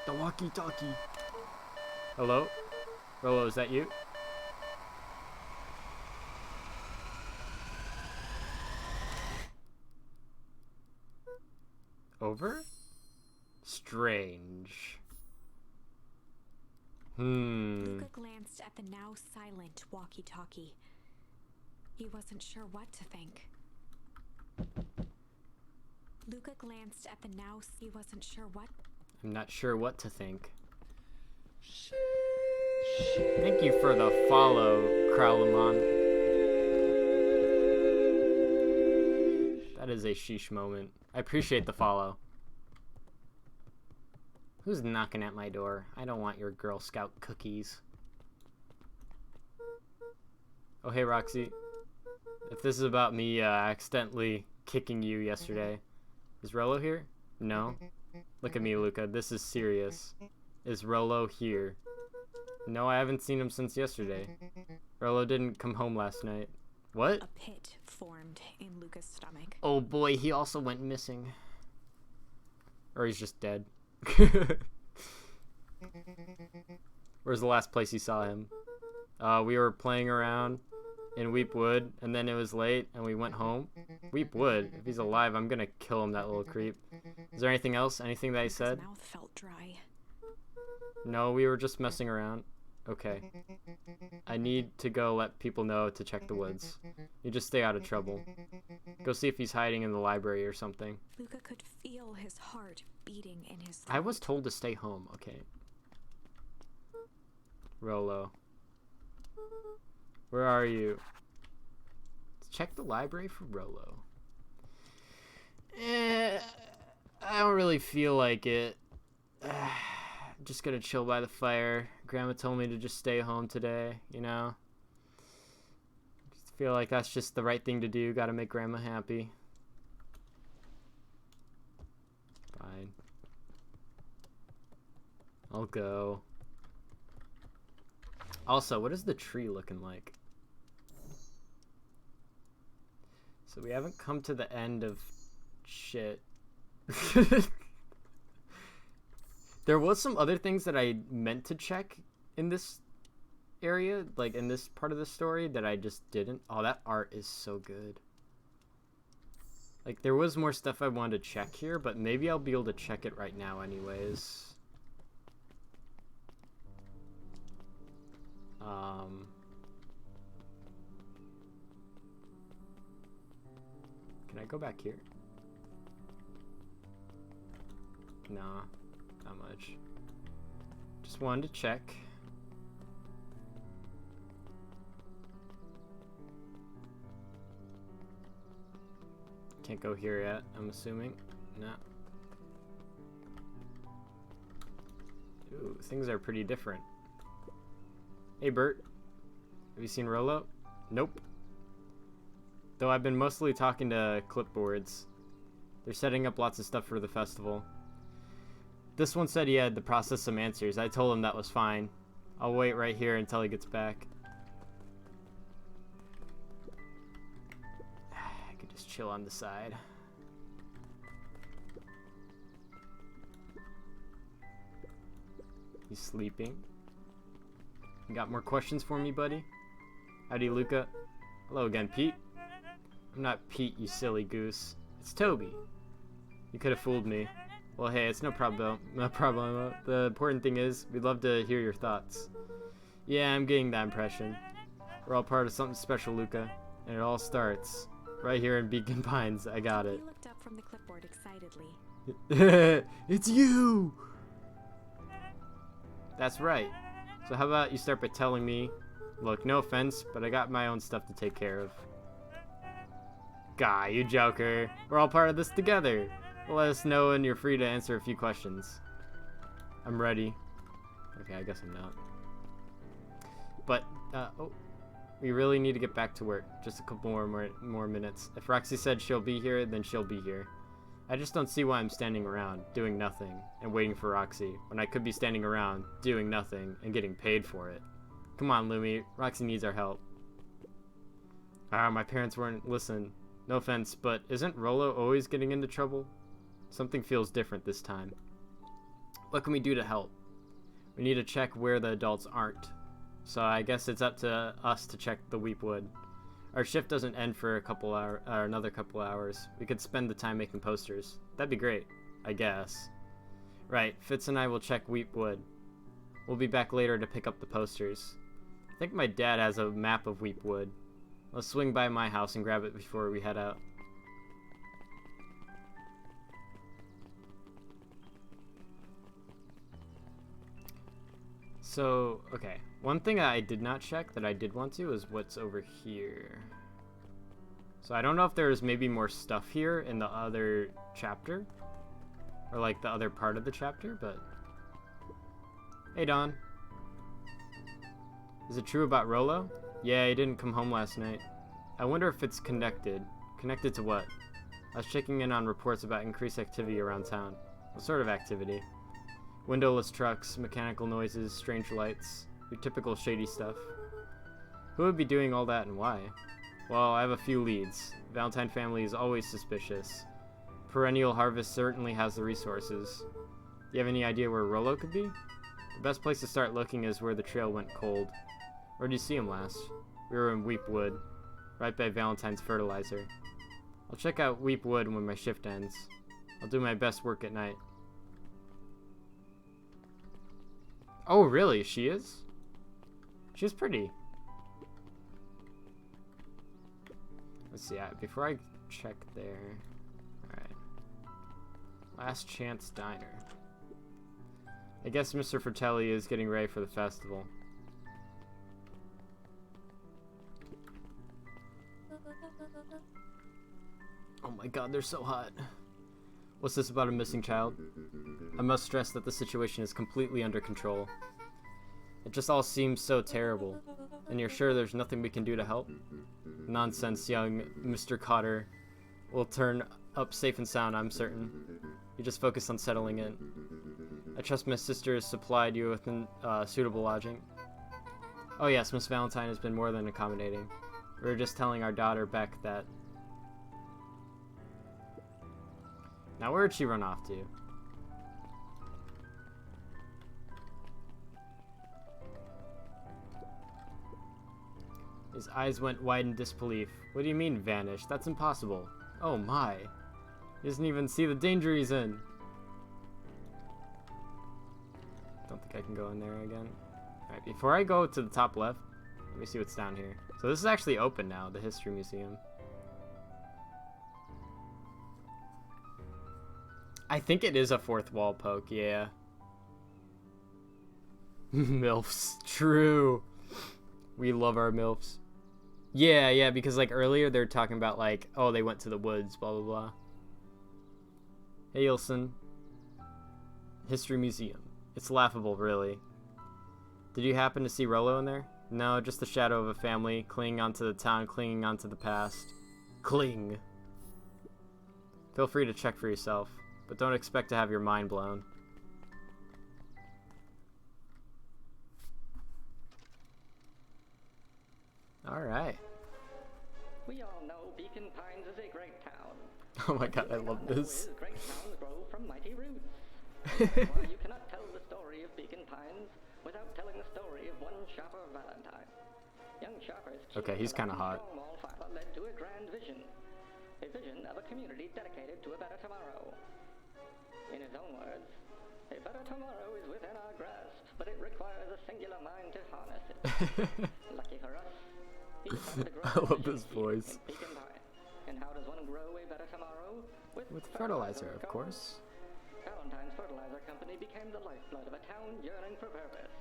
S2: The walkie-talkie. Hello? Rolo, is that you? Over? Strange.
S3: Luca glanced at the now silent walkie-talkie. He wasn't sure what to think. Luca glanced at the now. He wasn't sure what.
S2: I'm not sure what to think. Thank you for the follow, Kraulemon. That is a sheesh moment. I appreciate the follow. Who's knocking at my door? I don't want your Girl Scout cookies. Oh, hey, Roxy. If this is about me accidentally kicking you yesterday, is Rolo here? No? Look at me, Luca. This is serious. Is Rolo here? No, I haven't seen him since yesterday. Rolo didn't come home last night. What?
S3: A pit formed in Luca's stomach.
S2: Oh boy, he also went missing. Or he's just dead. Where's the last place you saw him? We were playing around. in Weepwood, and then it was late, and we went home. Weepwood? If he's alive, I'm gonna kill him, that little creep. Is there anything else? Anything that he said?
S3: His mouth felt dry.
S2: No, we were just messing around. Okay. I need to go let people know to check the woods. You just stay out of trouble. Go see if he's hiding in the library or something.
S3: Luca could feel his heart beating in his throat.
S2: I was told to stay home. Okay. Rolo. Where are you? Check the library for Rolo. I don't really feel like it. Just gonna chill by the fire. Grandma told me to just stay home today, you know? Just feel like that's just the right thing to do. Gotta make Grandma happy. Fine. I'll go. Also, what is the tree looking like? So we haven't come to the end of shit. There was some other things that I meant to check in this area, like in this part of the story, that I just didn't. Oh, that art is so good. Like, there was more stuff I wanted to check here, but maybe I'll be able to check it right now anyways. Can I go back here? Nah, not much. Just wanted to check. Can't go here yet, I'm assuming. No. Ooh, things are pretty different. Hey Bert, have you seen Rolo? Nope. Though I've been mostly talking to clipboards. They're setting up lots of stuff for the festival. This one said he had to process some answers. I told him that was fine. I'll wait right here until he gets back. I could just chill on the side. He's sleeping. You got more questions for me, buddy? Howdy, Luca. Hello again, Pete. I'm not Pete, you silly goose. It's Toby. You could have fooled me. Well, hey, it's no problem. No problem. The important thing is, we'd love to hear your thoughts. Yeah, I'm getting that impression. We're all part of something special, Luca. And it all starts right here in Beacon Pines. I got it.
S3: He looked up from the clipboard excitedly.
S2: It's you! That's right. So how about you start by telling me, look, no offense, but I got my own stuff to take care of. Guy, you joker. We're all part of this together. Let us know and you're free to answer a few questions. I'm ready. Okay, I guess I'm not. But, oh. We really need to get back to work. Just a couple more minutes. If Roxy said she'll be here, then she'll be here. I just don't see why I'm standing around, doing nothing, and waiting for Roxy, when I could be standing around, doing nothing, and getting paid for it. Come on, Lumi. Roxy needs our help. My parents weren't listen. No offense, but isn't Rolo always getting into trouble? Something feels different this time. What can we do to help? We need to check where the adults aren't. So I guess it's up to us to check the Weepwood. Our shift doesn't end for another couple hours. We could spend the time making posters. That'd be great, I guess. Right, Fitz and I will check Weepwood. We'll be back later to pick up the posters. I think my dad has a map of Weepwood. Let's swing by my house and grab it before we head out. So, okay. One thing I did not check that I did want to is what's over here. So I don't know if there's maybe more stuff here in the other chapter. Or like the other part of the chapter, but... Hey, Don. Is it true about Rolo? Yeah, he didn't come home last night. I wonder if it's connected. Connected to what? I was checking in on reports about increased activity around town. What sort of activity? Windowless trucks, mechanical noises, strange lights. Your typical shady stuff. Who would be doing all that and why? Well, I have a few leads. Valentine family is always suspicious. Perennial Harvest certainly has the resources. Do you have any idea where Rolo could be? The best place to start looking is where the trail went cold. Where did you see him last? We were in Weep Wood, right by Valentine's fertilizer. I'll check out Weep Wood when my shift ends. I'll do my best work at night. Oh, really? She is? She's pretty. Let's see, before I check there. Alright. Last Chance Diner. I guess Mr. Fratelli is getting ready for the festival. Oh my god, they're so hot. What's this about a missing child? I must stress that the situation is completely under control. It just all seems so terrible. And you're sure there's nothing we can do to help? Nonsense, young Mr. Cotter. We'll turn up safe and sound, I'm certain. You just focus on settling in. I trust my sister has supplied you with suitable lodging. Oh yes, Miss Valentine has been more than accommodating. We were just telling our daughter Beck that... Now where'd she run off to? His eyes went wide in disbelief. What do you mean, vanished? That's impossible. Oh my. He doesn't even see the danger he's in. Don't think I can go in there again. Alright, before I go to the top left, let me see what's down here. So this is actually open now, the History Museum. I think it is a fourth wall poke, yeah. MILFs, true. We love our MILFs. Yeah, because like earlier they were talking about like, oh, they went to the woods, blah, blah, blah. Hey, Ilson. History Museum. It's laughable, really. Did you happen to see Rollo in there? No, just the shadow of a family, clinging onto the town, clinging onto the past. Cling. Feel free to check for yourself, but don't expect to have your mind blown. Alright.
S4: We all know Beacon Pines is a great town.
S2: Oh my god, I love this.
S4: Great towns grow from mighty roots. Well, you cannot tell the story of Beacon Pines without telling the story of one shopper Valentine. Young shoppers.
S2: Okay, he's kind of hot.
S4: Led to a grand vision. A vision of a community dedicated to a better tomorrow. In his own words, a better tomorrow is within our grasp, but it requires a singular mind to harness it. Lucky for us.
S2: I love this voice.
S4: And how does one grow a better tomorrow?
S2: With fertilizer, of course.
S4: Valentine's Fertilizer Company became the lifeblood of a town yearning for purpose.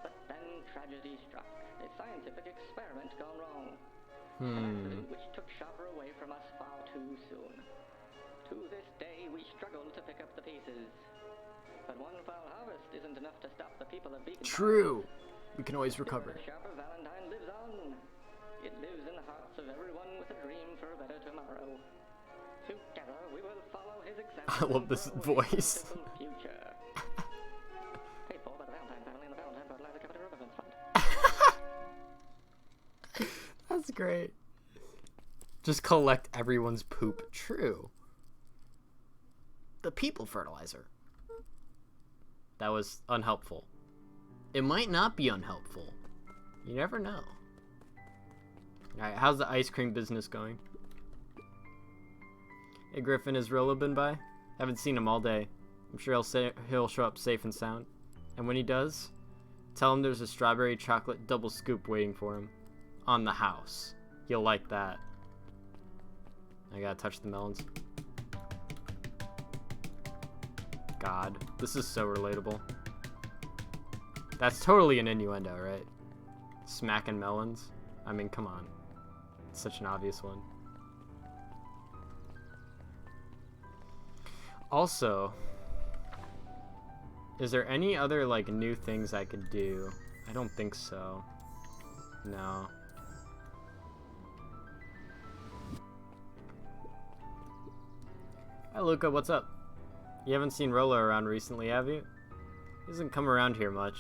S4: But then tragedy struck. A scientific experiment gone wrong. An accident which took Shopper away from us far too soon. To this day, we struggle to pick up the pieces. But one foul harvest isn't enough to stop the people of Beacon.
S2: True. We can always recover.
S4: Shopper Valentine lives on. It lives in the hearts of everyone with a dream for a better tomorrow. Together, we will follow his example.
S2: I love this voice.
S4: Future. Paid for by the Valentine family and the Valentine Fertilizer Company Revenue Fund.
S2: That's great. Just collect everyone's poop. True. The people fertilizer. That was unhelpful. It might not be unhelpful. You never know. Alright, how's the ice cream business going? Hey Griffin, has Rollo been by? Haven't seen him all day. I'm sure he'll show up safe and sound. And when he does, tell him there's a strawberry chocolate double scoop waiting for him. On the house. You'll like that. I gotta touch the melons. God, this is so relatable. That's totally an innuendo, right? Smacking melons? I mean, come on. It's such an obvious one. Also, is there any other, like, new things I could do? I don't think so. No. Hi, Luca, what's up? You haven't seen Rollo around recently, have you? He doesn't come around here much.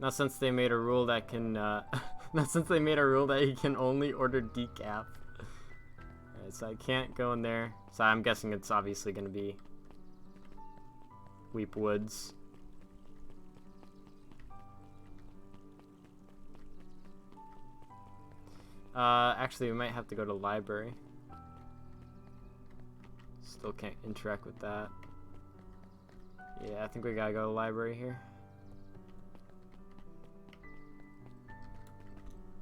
S2: Not since they made a rule that can, not since they made a rule that he can only order decaf. Alright, so I can't go in there. So I'm guessing it's obviously gonna be Weep Woods. Actually, we might have to go to library. Still can't interact with that. Yeah, I think we gotta go to library here.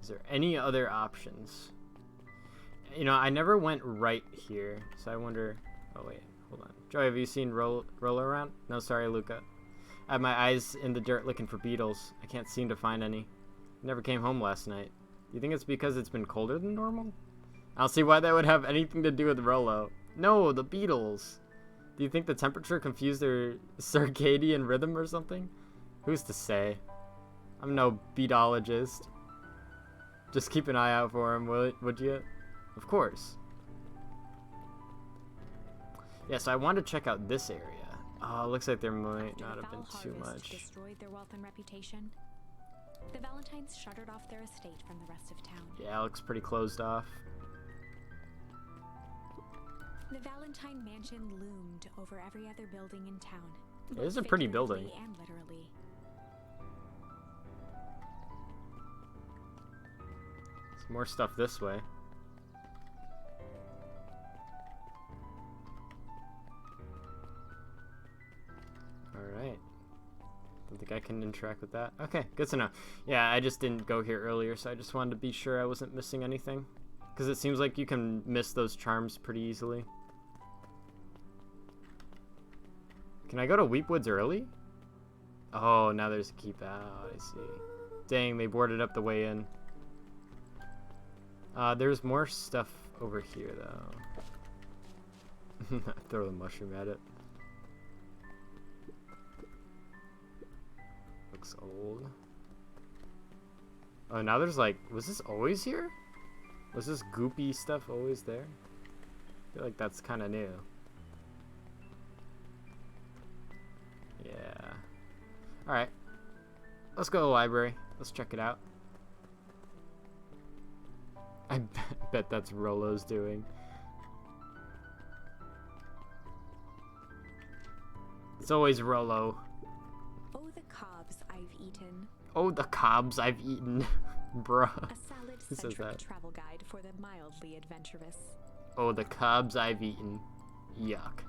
S2: Is there any other options? You know, I never went right here, so I wonder... Oh, wait, hold on. Joy, have you seen Roller around? No, sorry, Luca. I have my eyes in the dirt looking for beetles. I can't seem to find any. Never came home last night. You think it's because it's been colder than normal? I don't see why that would have anything to do with Rolo. No, the beetles. Do you think the temperature confused their circadian rhythm or something? Who's to say? I'm no beetologist. Just keep an eye out for him, would you? Of course. Yeah, so I wanted to check out this area. Oh, looks like there might not have been too much.
S3: Destroyed their wealth and reputation. The Valentines shuttered off their estate from the rest of town.
S2: Yeah, it looks pretty closed off.
S3: The Valentine mansion loomed over every other building in town.
S2: It is a pretty building.
S3: And literally.
S2: There's more stuff this way. Alright. Don't think I can interact with that. Okay, good to know. Yeah, I just didn't go here earlier, so I just wanted to be sure I wasn't missing anything. Because it seems like you can miss those charms pretty easily. Can I go to Weepwoods early? Oh, now there's a keep out. I see. Dang, they boarded up the way in. There's more stuff over here, though. Throw the mushroom at it. Looks old. Oh, now there's like... Was this always here? Was this goopy stuff always there? I feel like that's kind of new. Yeah. Alright. Let's go to the library. Let's check it out. I bet that's Rolo's doing. It's always Rolo.
S3: Oh, the cobs I've eaten.
S2: Oh, the cobs I've eaten. Bruh.
S3: A salad-centric travel guide for the mildly adventurous.
S2: Oh, the cobs I've eaten. Yuck.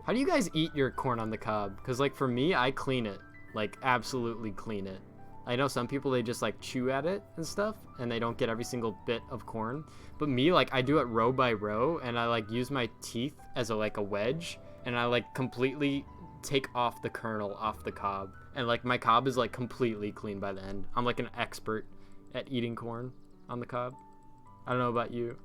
S2: How do you guys eat your corn on the cob? Because, like, for me, I clean it. Like, absolutely clean it. I know some people, they just, like, chew at it and stuff, and they don't get every single bit of corn. But me, like, I do it row by row, and I, like, use my teeth as, a wedge, and I, like, completely take off the kernel off the cob. And, like, my cob is, like, completely clean by the end. I'm, like, an expert at eating corn on the cob. I don't know about you.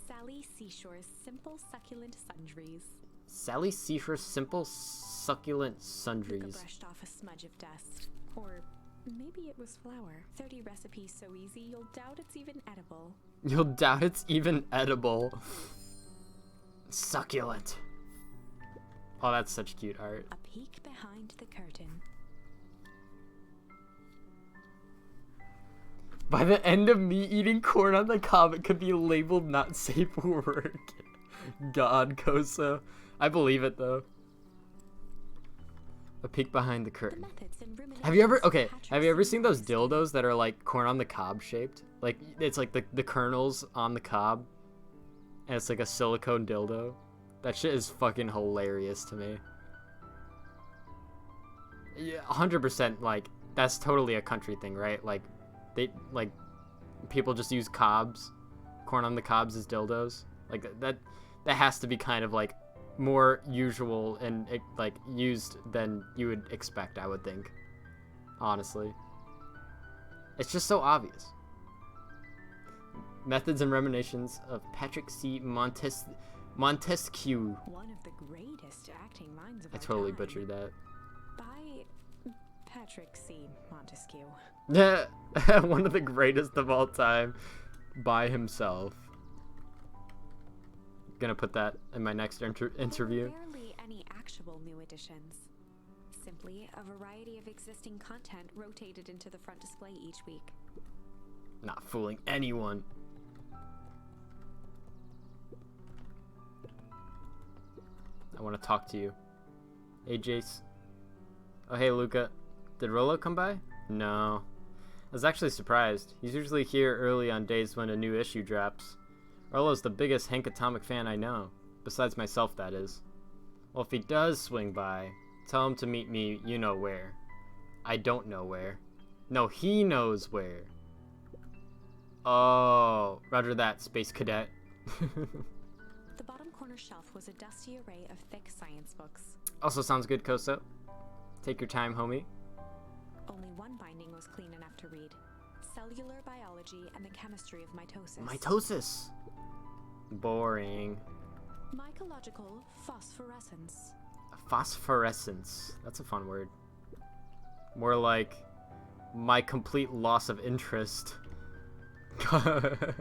S3: Sally Seashore's simple succulent sundries.
S2: Sally Seashore's simple succulent sundries.
S3: Luca brushed off a smudge of dust. Or maybe it was flour. 30 recipes so easy you'll doubt it's even edible.
S2: You'll doubt it's even edible. Succulent. Oh, that's such cute art.
S3: A peek behind the curtain.
S2: By the end of me eating corn on the cob, it could be labeled not safe for work. God, Kosa. I believe it, though. A peek behind the curtain. Have you ever seen those dildos that are like corn on the cob shaped? Like, it's like the kernels on the cob, and it's like a silicone dildo. That shit is fucking hilarious to me. Yeah, 100%, like, that's totally a country thing, right? Like, people just use cobs, corn on the cobs as dildos. Like, that has to be kind of, like, more usual and, like, used than you would expect, I would think. Honestly. It's just so obvious. Methods and Reminiscences of Patrick C. Montesquieu.
S3: One of the greatest acting minds of
S2: I
S3: our
S2: totally
S3: time.
S2: butchered that.
S3: By Patrick C. Montesquieu.
S2: Yeah, one of the greatest of all time by himself. Gonna put that in my next interview.
S3: There were rarely any actual new additions. Simply a variety of existing content rotated into the front display each week.
S2: Not fooling anyone. I want to talk to you. Hey, Jace. Oh, hey, Luca. Did Rolo come by? No. I was actually surprised. He's usually here early on days when a new issue drops. Rolo's the biggest Hank Atomic fan I know. Besides myself, that is. Well, if he does swing by, tell him to meet me you know where. I don't know where. No, he knows where. Oh, roger that, Space Cadet.
S3: The bottom corner shelf was a dusty array of thick science books.
S2: Also sounds good, Koso. Take your time, homie.
S3: Only one binding was clean enough to read. Cellular biology and the chemistry of mitosis.
S2: Mitosis. Boring.
S3: Mycological phosphorescence.
S2: Phosphorescence. That's a fun word. More like my complete loss of interest.
S3: The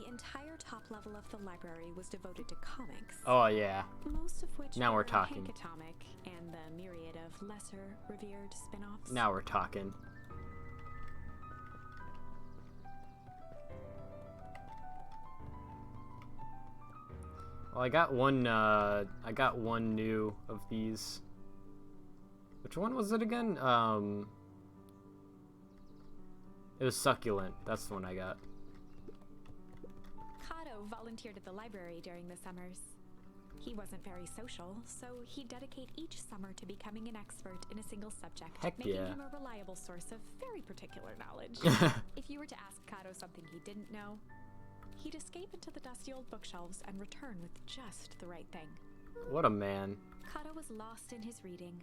S3: entire top level of the library was devoted to comics.
S2: Oh yeah.
S3: Most of which
S2: Now
S3: were
S2: we're talking.
S3: Hank Atomic and the myriad of lesser revered spin-offs.
S2: Now we're talking. Well, I got one new of these. Which one was it again? It was Succulent. That's the one I got.
S3: Kato volunteered at the library during the summers. He wasn't very social, so he'd dedicate each summer to becoming an expert in a single subject,
S2: Heck
S3: making
S2: yeah.
S3: him a reliable source of very particular knowledge. If you were to ask Kato something he didn't know, he'd escape into the dusty old bookshelves and return with just the right thing.
S2: What a man.
S3: Kato was lost in his reading.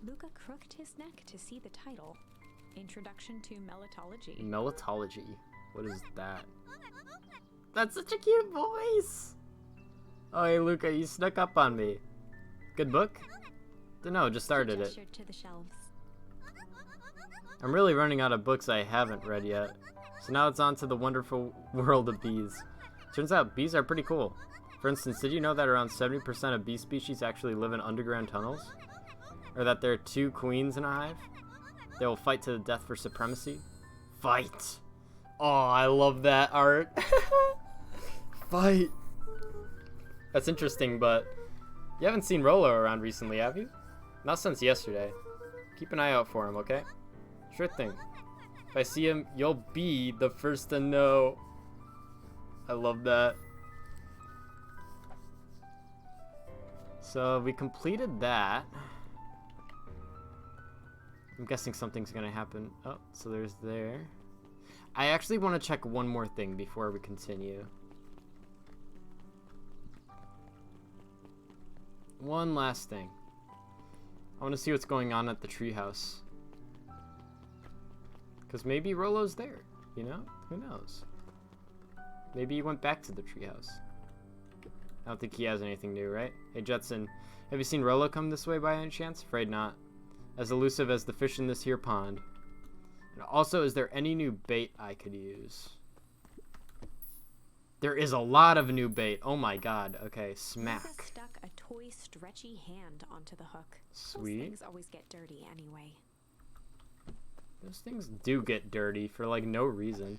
S3: Luca crooked his neck to see the title. Introduction to Melitology.
S2: Melitology. What is that? That's such a cute voice! Oh, hey, Luca, you snuck up on me. Good book? Dunno, just started
S3: He
S2: it.
S3: gestured to the shelves.
S2: I'm really running out of books I haven't read yet. So now it's on to the wonderful world of bees. Turns out bees are pretty cool. For instance, did you know that around 70% of bee species actually live in underground tunnels? Or that there are 2 queens in a hive? They will fight to the death for supremacy? Fight! Oh, I love that art. Fight! That's interesting, but you haven't seen Rolo around recently, have you? Not since yesterday. Keep an eye out for him, okay? Sure thing. If I see him, you'll be the first to know. I love that. So we completed that. I'm guessing something's gonna happen. Oh, so there's there. I actually want to check one more thing before we continue. One last thing. I want to see what's going on at the treehouse. Because maybe Rolo's there, you know? Who knows? Maybe he went back to the treehouse. I don't think he has anything new, right? Hey, Jetson, have you seen Rolo come this way by any chance? Afraid not. As elusive as the fish in this here pond. And also, is there any new bait I could use? There is a lot of new bait. Oh my god. Okay,
S3: Luca
S2: smack.
S3: stuck a toy stretchy hand onto the hook.
S2: Sweet.
S3: Those things always get dirty anyway.
S2: Those things do get dirty for like no reason.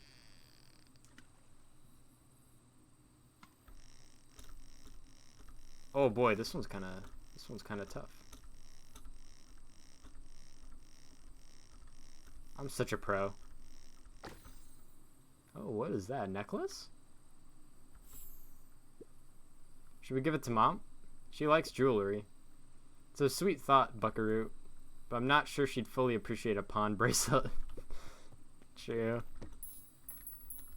S2: Oh boy, this one's kind of tough. I'm such a pro. Oh, what is that? A necklace? Should we give it to Mom? She likes jewelry. It's a sweet thought, Buckaroo. But I'm not sure she'd fully appreciate a pawn bracelet. True.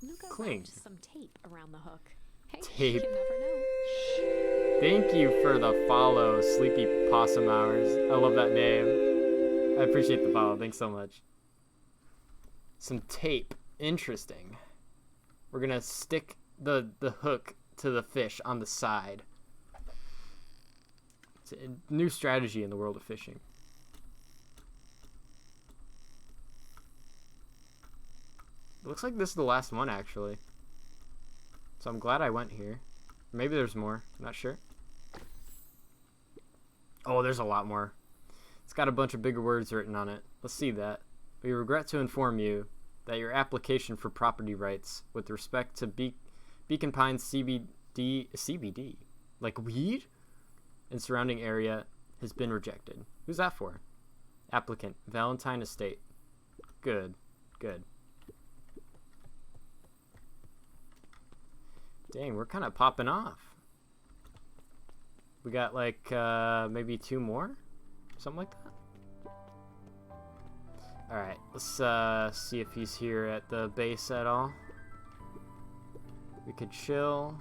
S3: Luca
S2: Cling.
S3: wrapped some tape around the hook. Hey,
S2: Tape.
S3: you never know.
S2: Thank you for the follow, Sleepy Possum Hours. I love that name. I appreciate the follow. Thanks so much. Some tape. Interesting. We're gonna stick the hook to the fish on the side. It's a new strategy in the world of fishing. It looks like this is the last one, actually. So I'm glad I went here. Maybe there's more. I'm not sure. Oh, there's a lot more. It's got a bunch of bigger words written on it. Let's see that. We regret to inform you that your application for property rights with respect to Beacon Pines CBD, like weed, and surrounding area has been rejected. Who's that for? Applicant, Valentine Estate. Good. Good. Dang, we're kind of popping off. We got like maybe 2 more? Something like that? Alright, let's see if he's here at the base at all. We could chill.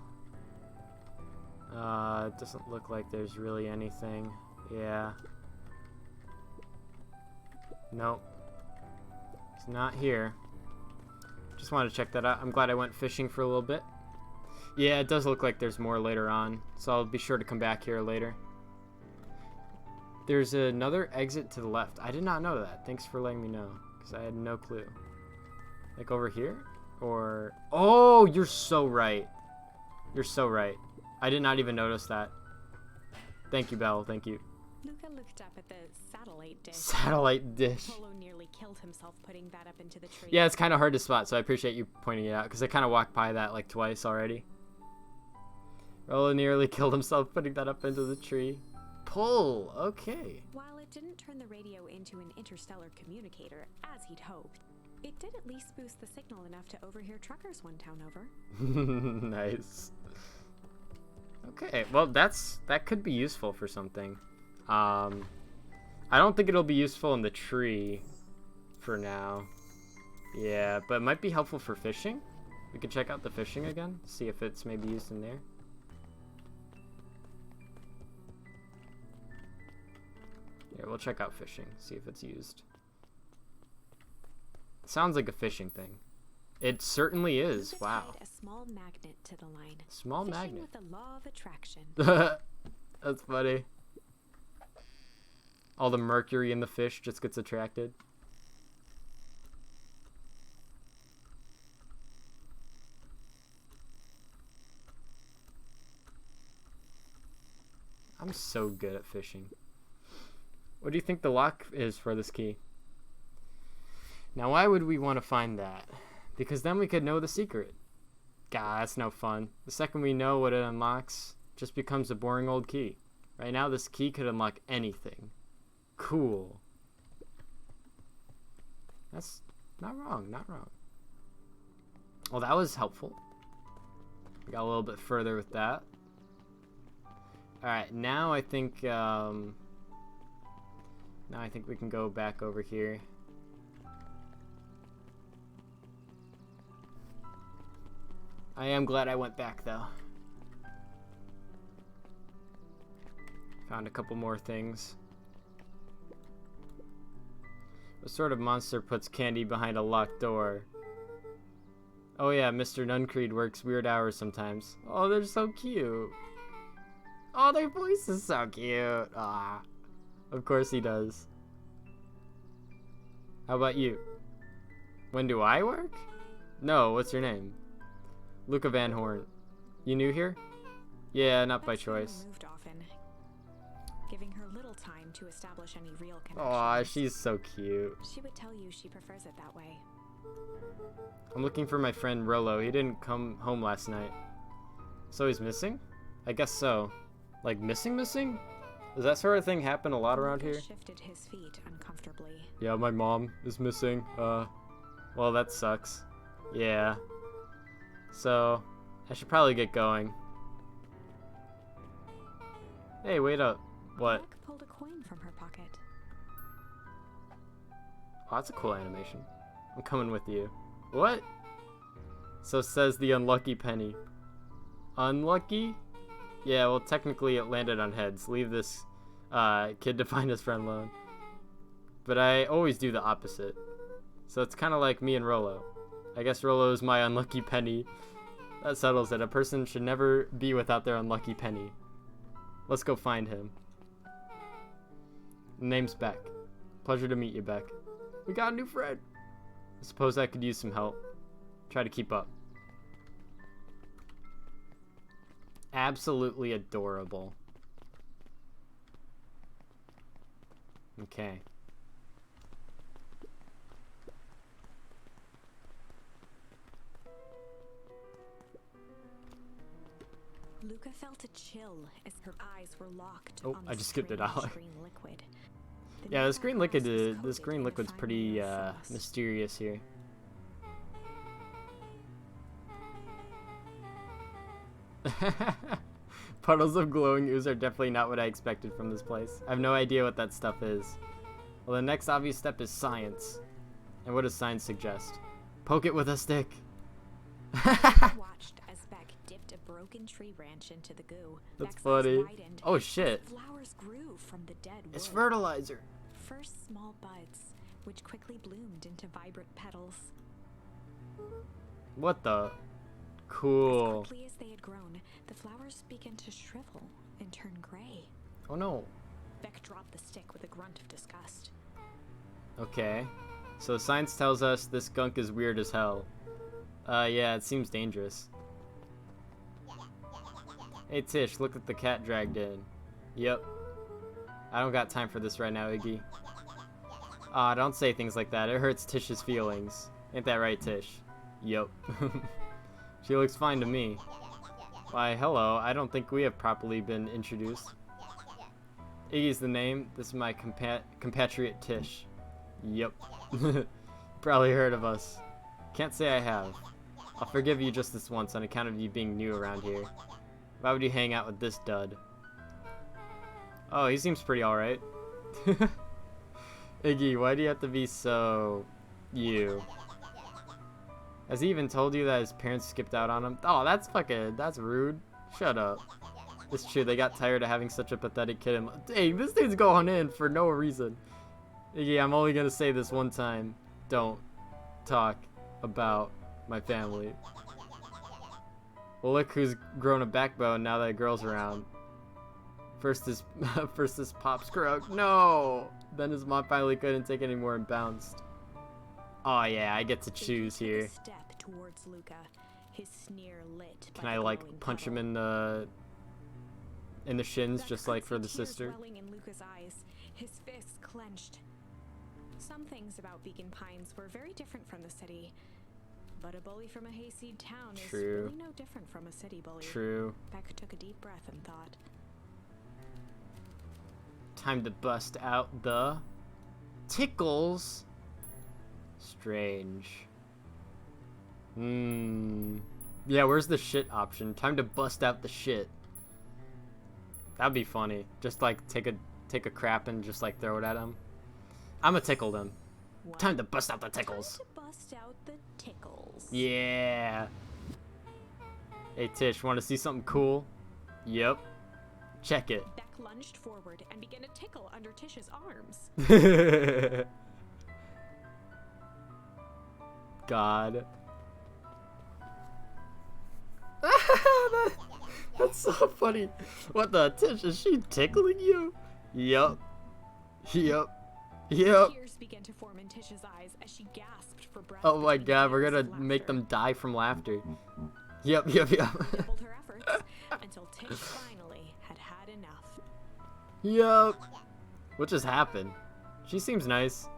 S2: It doesn't look like there's really anything. Yeah. Nope. It's not here. Just wanted to check that out. I'm glad I went fishing for a little bit. Yeah, it does look like there's more later on, so I'll be sure to come back here later. There's another exit to the left. I did not know that. Thanks for letting me know, because I had no clue. Like over here? Or... Oh, you're so right. You're so right. I did not even notice that. Thank you, Belle. Thank you.
S3: Luca looked up at the satellite dish.
S2: Satellite dish.
S3: Polo nearly killed himself putting that up into the tree.
S2: Yeah, it's kind of hard to spot, so I appreciate you pointing it out, because I kind of walked by that like twice already. Rolo nearly killed himself putting that up into the tree. Pull! Okay.
S3: While it didn't turn the radio into an interstellar communicator, as he'd hoped, it did at least boost the signal enough to overhear truckers one town over.
S2: Nice. Okay, well that could be useful for something. I don't think it'll be useful in the tree for now. Yeah, but it might be helpful for fishing. We could check out the fishing again, see if it's maybe used in there. Yeah, we'll check out fishing, see if it's used. Sounds like a fishing thing. It certainly is.
S3: Luca
S2: Wow.
S3: tied a small magnet to the line.
S2: Small
S3: Fishing
S2: magnet.
S3: with the law of attraction.
S2: That's funny. All the mercury in the fish just gets attracted. I'm so good at fishing. What do you think the lock is for this key? Now, why would we want to find that? Because then we could know the secret. God, that's no fun. The second we know what it unlocks, it just becomes a boring old key. Right now, this key could unlock anything. Cool. That's not wrong, not wrong. Well, that was helpful. We got a little bit further with that. Alright, now I think we can go back over here. I am glad I went back though. Found a couple more things. What sort of monster puts candy behind a locked door? Oh yeah, Mr. Nuncreed works weird hours sometimes. Oh, they're so cute. Oh, their voice is so cute. Ah, of course he does. How about you? When do I work? No, what's your name? Luca Van Horn. You new here? Yeah, not by choice.
S3: Moved often, giving her little time to establish any real connections.
S2: Aw, she's so cute.
S3: She would tell you she prefers it that way.
S2: I'm looking for my friend Rolo. He didn't come home last night. So he's missing? I guess so. Like missing? Does that sort of thing happen a lot around
S3: Luca
S2: here?
S3: shifted his feet uncomfortably.
S2: Yeah, my mom is missing. Well, that sucks. Yeah. So, I should probably get going. Hey, wait up. What?
S3: Luke pulled a coin from her pocket.
S2: Oh, that's a cool animation. I'm coming with you. What? So says the unlucky penny. Unlucky? Yeah, well, technically it landed on heads. Leave this kid to find his friend alone. But I always do the opposite. So it's kind of like me and Rolo. I guess Rolo is my unlucky penny. That settles it. A person should never be without their unlucky penny. Let's go find him. Name's Beck. Pleasure to meet you, Beck. We got a new friend. I suppose I could use some help. Try to keep up. Absolutely adorable. Okay.
S3: Luca felt a chill as her eyes were locked
S2: Oh,
S3: on
S2: I
S3: the
S2: just skipped it
S3: strange
S2: out.
S3: green liquid.
S2: Yeah, this green liquid's pretty mysterious here. Puddles of glowing ooze are definitely not what I expected from this place. I have no idea what that stuff is. Well, the next obvious step is science. And what does science suggest? Poke it with a stick.
S3: Watched as Beck dipped a broken tree branch into the goo.
S2: That's
S3: Beck's eyes
S2: funny.
S3: widened
S2: Oh
S3: as
S2: shit.
S3: flowers grew from the dead wood.
S2: It's fertilizer.
S3: First small buds, which quickly bloomed into vibrant petals.
S2: What the?
S3: As
S2: Cool.
S3: quickly as they had grown, the flowers began to shrivel and turn gray.
S2: Oh no.
S3: Beck dropped the stick with a grunt of disgust.
S2: Okay. So science tells us this gunk is weird as hell. Yeah, it seems dangerous. Hey Tish, look at the cat dragged in. Yep. I don't got time for this right now, Iggy. Aw, don't say things like that. It hurts Tish's feelings. Ain't that right, Tish? Yep. She looks fine to me. Why, hello. I don't think we have properly been introduced. Iggy's the name. This is my compatriot Tish. Yep. Probably heard of us. Can't say I have. I'll forgive you just this once on account of you being new around here. Why would you hang out with this dud? Oh, he seems pretty alright. Iggy, why do you have to be so... you? Has he even told you that his parents skipped out on him? Oh, that's rude. Shut up. It's true, they got tired of having such a pathetic kid and... Dang, this dude's going in for no reason. Iggy, I'm only gonna say this one time. Don't talk about my family. Well, look who's grown a backbone now that a girl's around. First is Pop's croak. No! Then his mom finally couldn't take it anymore and bounced. Oh yeah, I get to choose here.
S3: Step towards Luca, his sneer lit.
S2: Can I like punch him in the shins just like for the sister?
S3: Welling in Luca's eyes, his fists clenched. Some things about Beacon Pines were very different from the city, but a bully from a hayseed town is really no different from a city bully.
S2: True.
S3: Beck took a deep breath and thought.
S2: Time to bust out the tickles. Strange. Yeah, where's the shit option? Time to bust out the shit. That'd be funny. Just like take a crap and just like throw it at him. I'ma tickle them.
S3: What?
S2: Time to bust out the tickles.
S3: Time to bust out the tickles.
S2: Yeah. Hey Tish, want to see something cool? Yep. Check it.
S3: Beck lunged forward and began to tickle under Tish's arms.
S2: God. That's so funny. What the? Tish, is she tickling you? Yup. Yup. Yep.
S3: Tears began to form in Tish's eyes as she gasped for breath.
S2: Oh my god, we're gonna make them die from laughter. Yep.
S3: Doubled her efforts until Tish finally had had enough.
S2: Yep. What just happened? She seems nice.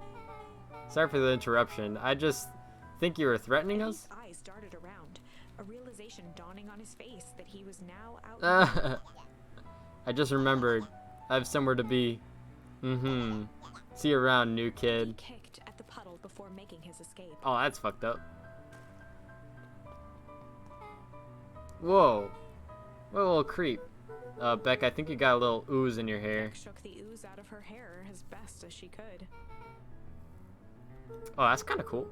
S2: Sorry for the interruption. I just think you were threatening us?
S3: His eyes darted around, a realization dawning on his face that he was now out.
S2: I just remembered. I have somewhere to be. See you around, new
S3: He
S2: kid.
S3: kicked at the puddle before making his escape.
S2: Oh, that's fucked up. Whoa. What a little creep. Beck, I think you got a little ooze in your hair.
S3: Beck shook the ooze out of her hair as best as she could.
S2: Oh, that's kind of cool.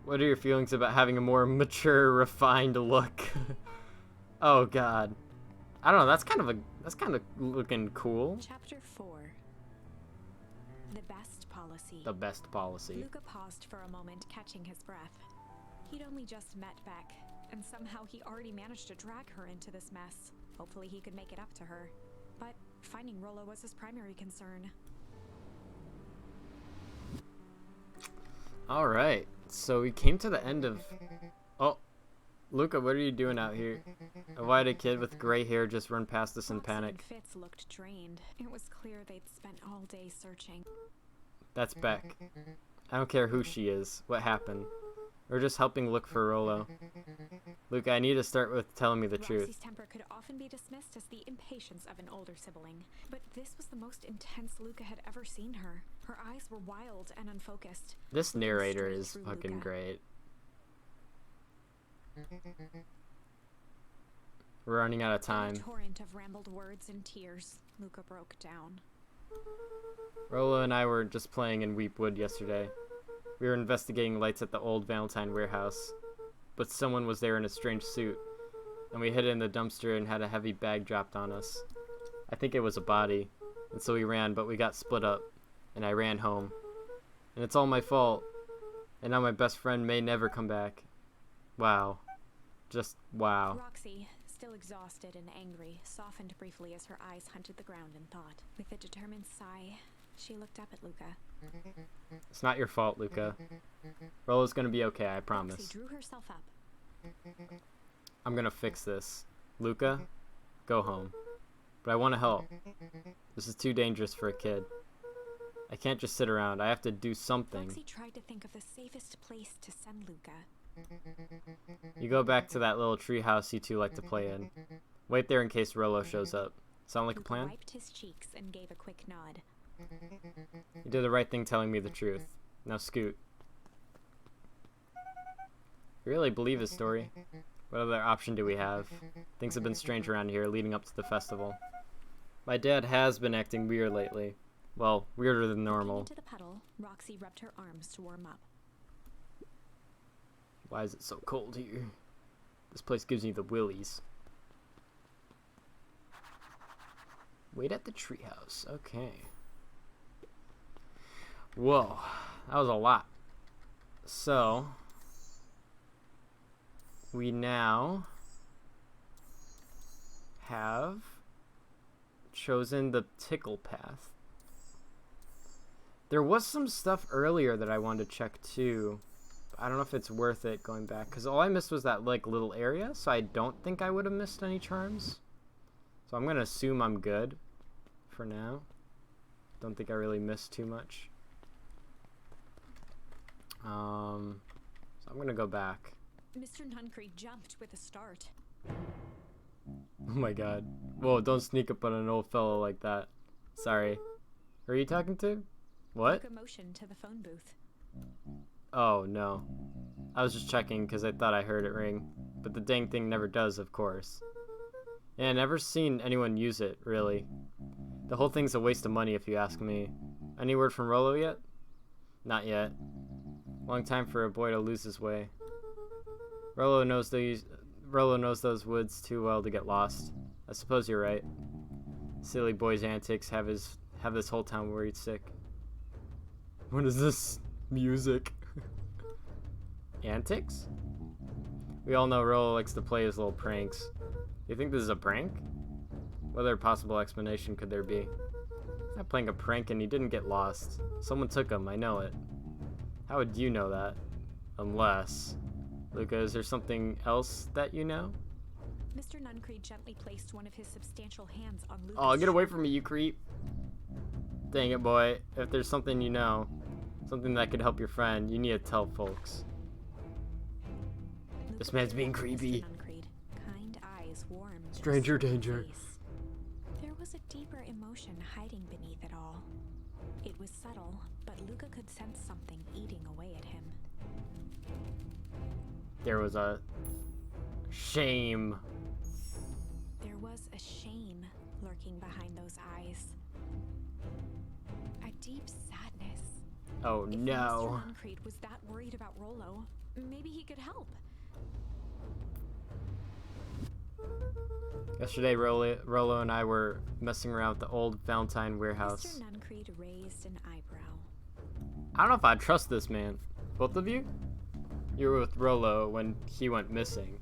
S2: What are your feelings about having a more mature, refined look? Oh god. I don't know, that's kind of looking cool.
S3: Chapter 4. The best policy.
S2: The best policy.
S3: Luca paused for a moment, catching his breath. He'd only just met Beck, and somehow he already managed to drag her into this mess. Hopefully he could make it up to her. But finding Rollo was his primary concern.
S2: Alright, so we came to the end of... Oh, Luca, what are you doing out here? A white kid with gray hair just run past us in panic.
S3: Fitz looked drained. It was clear they'd spent all day searching.
S2: That's Beck. I don't care who she is. What happened? Or just helping look for Rolo. Luca, I need to start with telling me the truth.
S3: Roxy's temper could often be dismissed as the impatience of an older sibling, but this was the most intense Luca had ever seen her. Her eyes were wild and unfocused.
S2: This narrator
S3: Straight
S2: is
S3: through
S2: fucking
S3: Luca.
S2: great. We're running out of time.
S3: In a torrent of rambled words and tears, Luca broke down.
S2: Rolo and I were just playing in Weepwood yesterday. We were investigating lights at the old Valentine warehouse, but someone was there in a strange suit, and we hid it in the dumpster and had a heavy bag dropped on us. I think it was a body, and so we ran, but we got split up, and I ran home. And it's all my fault, and now my best friend may never come back. Wow. Just wow.
S3: Roxy, still exhausted and angry, softened briefly as her eyes hunted the ground in thought. With a determined sigh, she looked up at Luca.
S2: It's not your fault, Luca. Rolo's gonna be okay, I promise.
S3: Roxy drew herself up.
S2: I'm gonna fix this. Luca, go home. But I want to help. This is too dangerous for a kid. I can't just sit around. I have to do something.
S3: Roxy tried to think of the safest place to send Luca.
S2: You go back to that little tree house you two like to play in. Wait there in case Rolo shows up. Sound like a
S3: Luca
S2: plan?
S3: wiped his cheeks and gave a quick nod.
S2: You did the right thing telling me the truth. Now scoot. You really believe his story? What other option do we have? Things have been strange around here leading up to the festival. My dad has been acting weird lately. Well, weirder than normal.
S3: Into the puddle, Roxy rubbed her arms to warm up.
S2: Why is it so cold here? This place gives me the willies. Wait at the treehouse. Okay. Whoa, that was a lot. So, we now have chosen the tickle path. There was some stuff earlier that I wanted to check too. I don't know if it's worth it going back, because all I missed was that like little area, so I don't think I would have missed any charms. So I'm gonna assume I'm good for now. Don't think I really missed too much. So I'm gonna go back.
S3: Mr. Nuncreed jumped with a start.
S2: Oh my god. Whoa, don't sneak up on an old fellow like that. Sorry. Who are you talking to? What?
S3: Luca motioned to the phone booth.
S2: Oh, no. I was just checking because I thought I heard it ring. But the dang thing never does, of course. Yeah, I never seen anyone use it, really. The whole thing's a waste of money if you ask me. Any word from Rolo yet? Not yet. Long time for a boy to lose his way. Rolo knows those woods too well to get lost. I suppose you're right. Silly boy's antics have this whole town worried sick. What is this? Music? Antics? We all know Rolo likes to play his little pranks. You think this is a prank? What other possible explanation could there be? Not playing a prank and he didn't get lost. Someone took him, I know it. How would you know that? Unless... Luca, is there something else that you know?
S3: Mr. Nuncreed gently placed one of his substantial hands on Luca's
S2: Oh, get away from me, you creep. Dang it, boy. If there's something you know, something that could help your friend, you need to tell folks.
S3: Luca
S2: This man's being
S3: peered at Mr.
S2: creepy.
S3: Nuncreed, kind eyes warmed. in a
S2: Stranger
S3: certain
S2: danger.
S3: face. There was a deeper emotion hiding beneath it all. It was subtle, but Luca could sense something eating away at him.
S2: There was a shame.
S3: There was a shame lurking behind those eyes. A deep sadness.
S2: Oh
S3: If
S2: no.
S3: Mr. Nuncreed was that worried about Rolo, maybe he could help.
S2: Yesterday, Rolo and I were messing around with the old Valentine warehouse.
S3: Mr. Nuncreed raised an eyebrow.
S2: I don't know if I trust this man. Both of you? You were with Rolo when he went missing.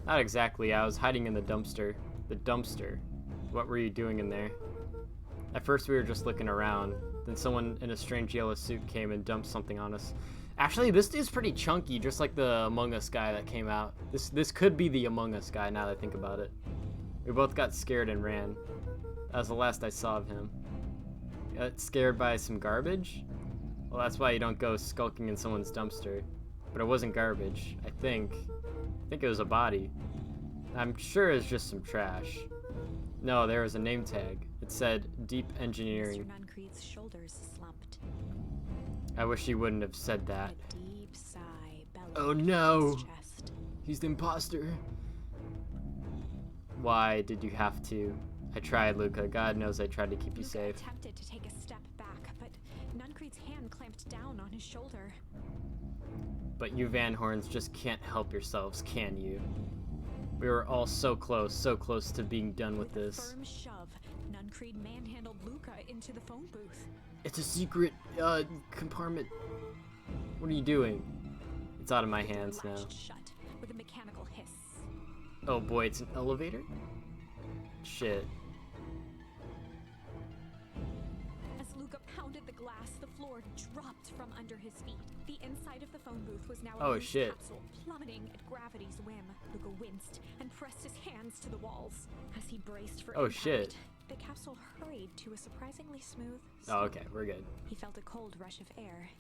S2: Not exactly. I was hiding in the dumpster. The dumpster. What were you doing in there? At first we were just looking around. Then someone in a strange yellow suit came and dumped something on us. Actually, this dude's pretty chunky, just like the Among Us guy that came out. This could be the Among Us guy now that I think about it. We both got scared and ran. That was the last I saw of him. Got scared by some garbage? Well, that's why you don't go skulking in someone's dumpster. but it wasn't garbage. I think it was a body. I'm sure it's just some trash. No, there was a name tag. It said Deep Engineering.
S3: Mr. Nuncreed's shoulders slumped.
S2: I wish he wouldn't have said that.
S3: A deep sigh bellowed
S2: Oh
S3: from
S2: no!
S3: his chest.
S2: He's the imposter. Why did you have to? I tried, Luca. God knows I tried to keep you
S3: Luca
S2: safe.
S3: attempted to take a step back, but Nuncreed's hand clamped down on his shoulder.
S2: But you Van Horns just can't help yourselves, can you? We were all so close to being done with
S3: A
S2: this.
S3: firm shove, Nuncreed manhandled Luca into the phone booth.
S2: It's a secret, compartment. What are you doing? It's out of my
S3: The door
S2: hands now.
S3: latched shut with a mechanical hiss.
S2: Oh boy, it's an elevator? Shit.
S3: As Luca pounded the glass, the floor dropped from under his feet. The inside of the phone booth was now a
S2: Oh,
S3: loose
S2: shit.
S3: capsule, plummeting at gravity's whim. Luca winced and pressed his hands to the walls. As he braced for
S2: Oh,
S3: impact,
S2: shit.
S3: the capsule hurried to a surprisingly smooth
S2: Oh, okay, we're good.
S3: He felt a cold rush of air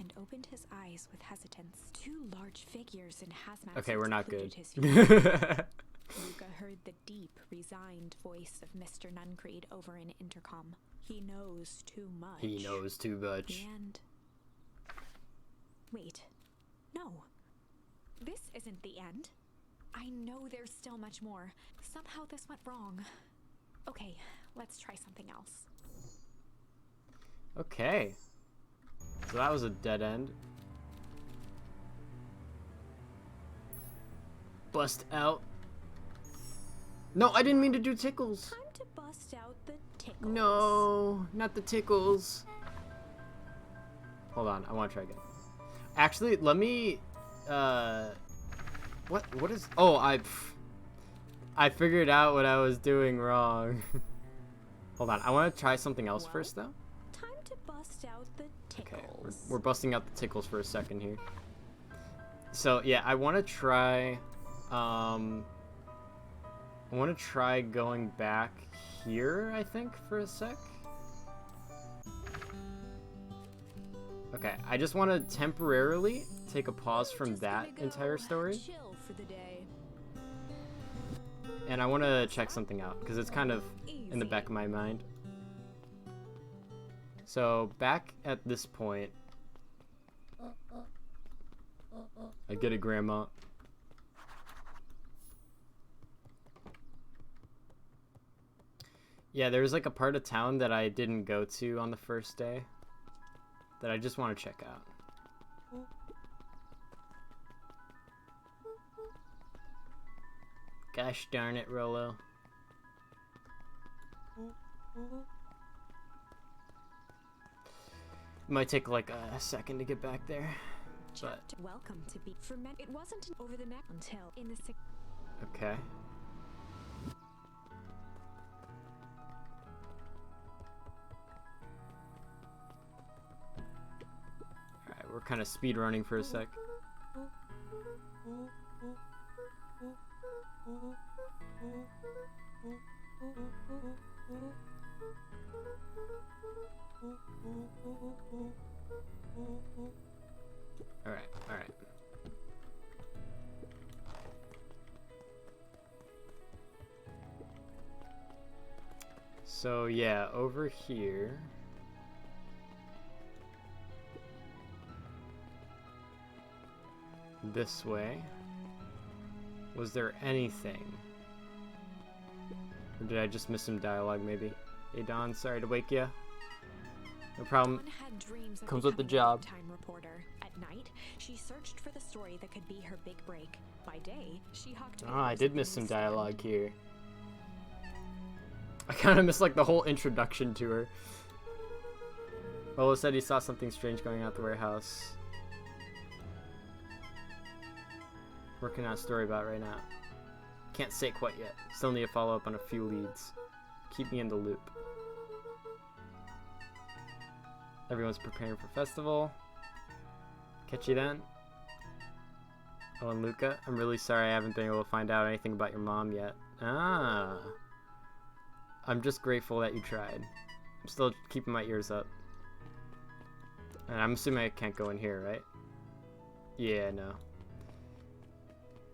S3: and opened his eyes with hesitance. Two large figures in hazmat
S2: Okay, we're
S3: suits
S2: not
S3: occluded
S2: good.
S3: his view. Luca heard the deep, resigned voice of Mr. Nuncreed over an intercom. He knows too much.
S2: He knows too much.
S3: And... Wait. No. This isn't the end. I know there's still much more. Somehow this went wrong. Okay, let's try something else.
S2: Okay. So that was a dead end. Bust out. No, I didn't mean to do tickles.
S3: Time to bust out the tickles.
S2: No, not the tickles. Hold on, I want to try again. Actually, let me, what is, oh, I figured out what I was doing wrong. Hold on, I want to try something else first, though.
S3: Time to bust out the tickles.
S2: Okay, we're busting out the tickles for a second here. So, yeah, I want to try, going back here, I think, for a sec. Okay, I just want to temporarily take a pause from that entire story.
S3: Chill for the day.
S2: And I want to check something out, because it's kind of in the back of my mind. So, back at this point... I get it, Grandma. Yeah, there's like a part of town that I didn't go to on the first day that I just want to check out. Gosh darn it, Rolo. Might take like a second to get back there, but
S3: Welcome to be ferment. It wasn't over the neck until in the
S2: okay. Alright, we're kind of speed running for a sec. Alright, alright. So yeah, over here. This way. Was there anything? Or did I just miss some dialogue maybe? Hey Don, sorry to wake ya. No problem.
S3: Dawn had dreams of
S2: Comes with the
S3: becoming a
S2: job.
S3: big-time reporter. At night, she searched for the story that could be her big break. By day, she hawked
S2: Oh, I
S3: papers
S2: did
S3: in
S2: miss
S3: the
S2: some
S3: newsstand.
S2: dialogue here. I kind of missed like the whole introduction to her. Rolo said he saw something strange going on at the warehouse. Working on a story about it right now. Can't say it quite yet. Still need to follow up on a few leads. Keep me in the loop. Everyone's preparing for festival. Catch you then. Oh, and Luca, I'm really sorry I haven't been able to find out anything about your mom yet. Ah. I'm just grateful that you tried. I'm still keeping my ears up. And I'm assuming I can't go in here, right? Yeah, no.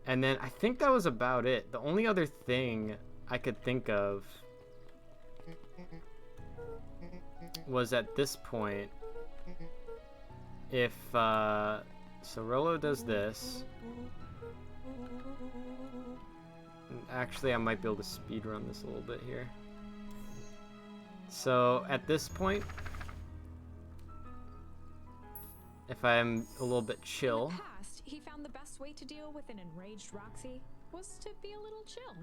S2: And then I think that was about it. The only other thing I could think of was at this point, if so Rolo does this. Actually, I might be able to speed run this a little bit here. So at this point, if I'm a little bit chill.
S3: In the past, he found the best way to deal with an enraged Roxy was to be a little chill.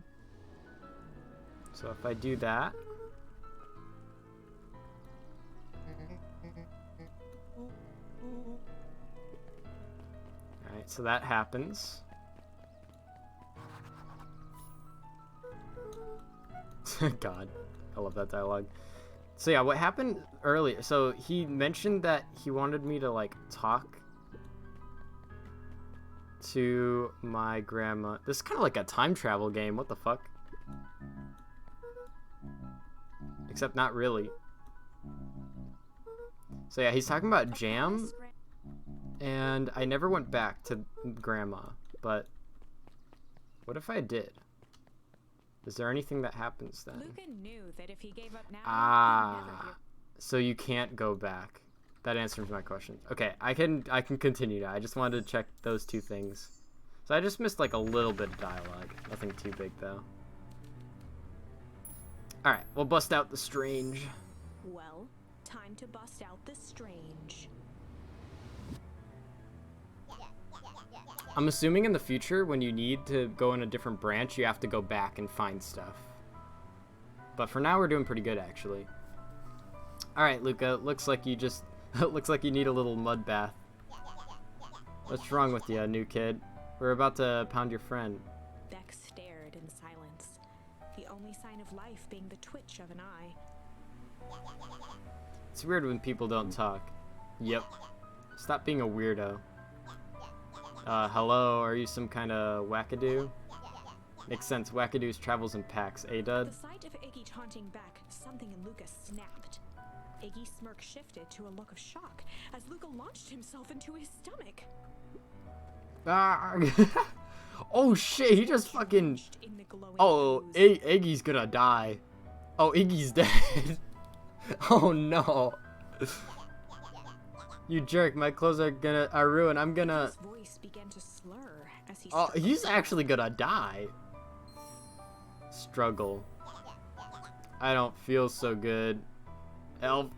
S2: So if I do that. Alright, so that happens. God, I love that dialogue. So yeah, what happened earlier, so he mentioned that he wanted me to like talk to my grandma. This is kind of like a time travel game, what the fuck? Except not really. So yeah, he's talking about jam, and I never went back to grandma, but what if I did? Is there anything that happens then?
S3: Luca knew that if he gave up now,
S2: Ah, so you can't go back. That answers my question. Okay, I can continue now. I just wanted to check those two things. So I just missed like a little bit of dialogue. Nothing too big though. All right, we'll bust out the strange.
S3: Well, time to bust out the strange.
S2: I'm assuming in the future, when you need to go in a different branch, you have to go back and find stuff. But for now, we're doing pretty good, actually. All right, Luca. Looks like you just looks like you need a little mud bath. What's wrong with you, new kid? We're about to pound your friend.
S3: Beck stared in silence, the only sign of life being the twitch of an eye.
S2: It's weird when people don't talk. Yep. Stop being a weirdo. Hello, are you some kind of wackadoo? Makes sense, wackadoos travels in packs, eh, Dud?
S3: The sight of Iggy taunting Beck, something in Luca snapped. Iggy's smirk shifted to a look of shock as Luca launched himself into his stomach.
S2: Ah. Oh shit, he just fucking...
S3: In the glowing
S2: Oh,
S3: ooze.
S2: Iggy's gonna die. Oh, Iggy's dead. Oh no. You jerk, my clothes are ruined. I'm gonna...
S3: His voice began to slur as he
S2: Oh,
S3: struggled
S2: he's
S3: to
S2: actually gonna die. Struggle. I don't feel so good. Elf.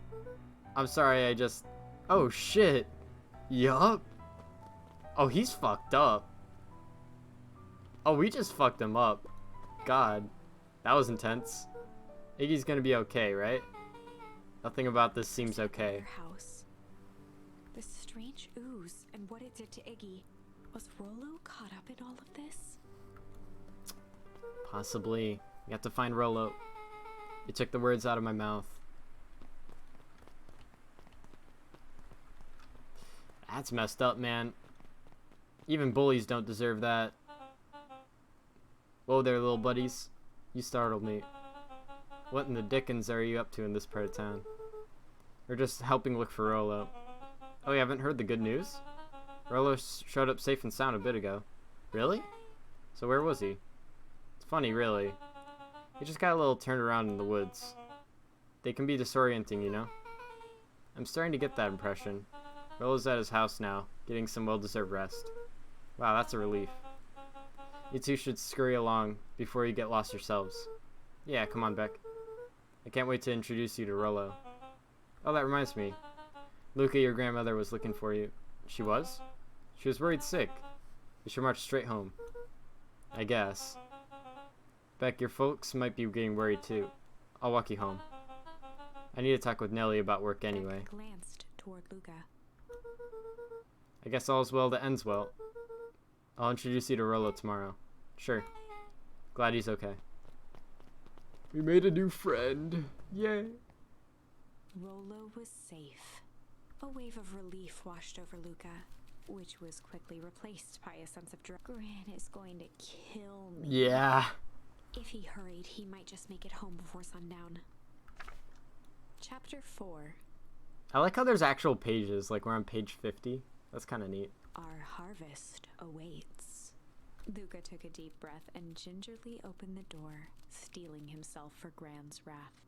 S2: I'm sorry, I just... Oh shit. Yup. Oh, he's fucked up. Oh, we just fucked him up. God. That was intense. Iggy's gonna be okay, right? Nothing about this seems okay.
S3: Their house. The strange ooze and what it did to Iggy. Was Rolo caught up in all of this?
S2: Possibly. You have to find Rolo. You took the words out of my mouth. That's messed up, man. Even bullies don't deserve that. Whoa there, little buddies. You startled me. What in the dickens are you up to in this part of town? We're just helping look for Rolo. Oh, you haven't heard the good news? Rolo showed up safe and sound a bit ago. Really? So where was he? It's funny, really. He just got a little turned around in the woods. They can be disorienting, you know? I'm starting to get that impression. Rolo's at his house now, getting some well-deserved rest. Wow, that's a relief. You two should scurry along before you get lost yourselves. Yeah, come on, Beck. I can't wait to introduce you to Rolo. Oh, that reminds me. Luca, your grandmother was looking for you. She was? She was worried sick. You should march straight home. I guess. Beck, your folks might be getting worried too. I'll walk you home. I need to talk with Nellie about work anyway.
S3: Beck glanced toward Luca.
S2: I guess all's well that ends well. I'll introduce you to Rolo tomorrow. Sure. Glad he's okay. We made a new friend. Yay.
S3: Rolo was safe. A wave of relief washed over Luca, which was quickly replaced by a sense of dread. Gran is going to kill me.
S2: Yeah.
S3: If he hurried, he might just make it home before sundown. Chapter 4.
S2: I like how there's actual pages, like we're on page 50. That's kind of neat.
S3: Our harvest awaits. Luca took a deep breath and gingerly opened the door, steeling himself for Gran's wrath.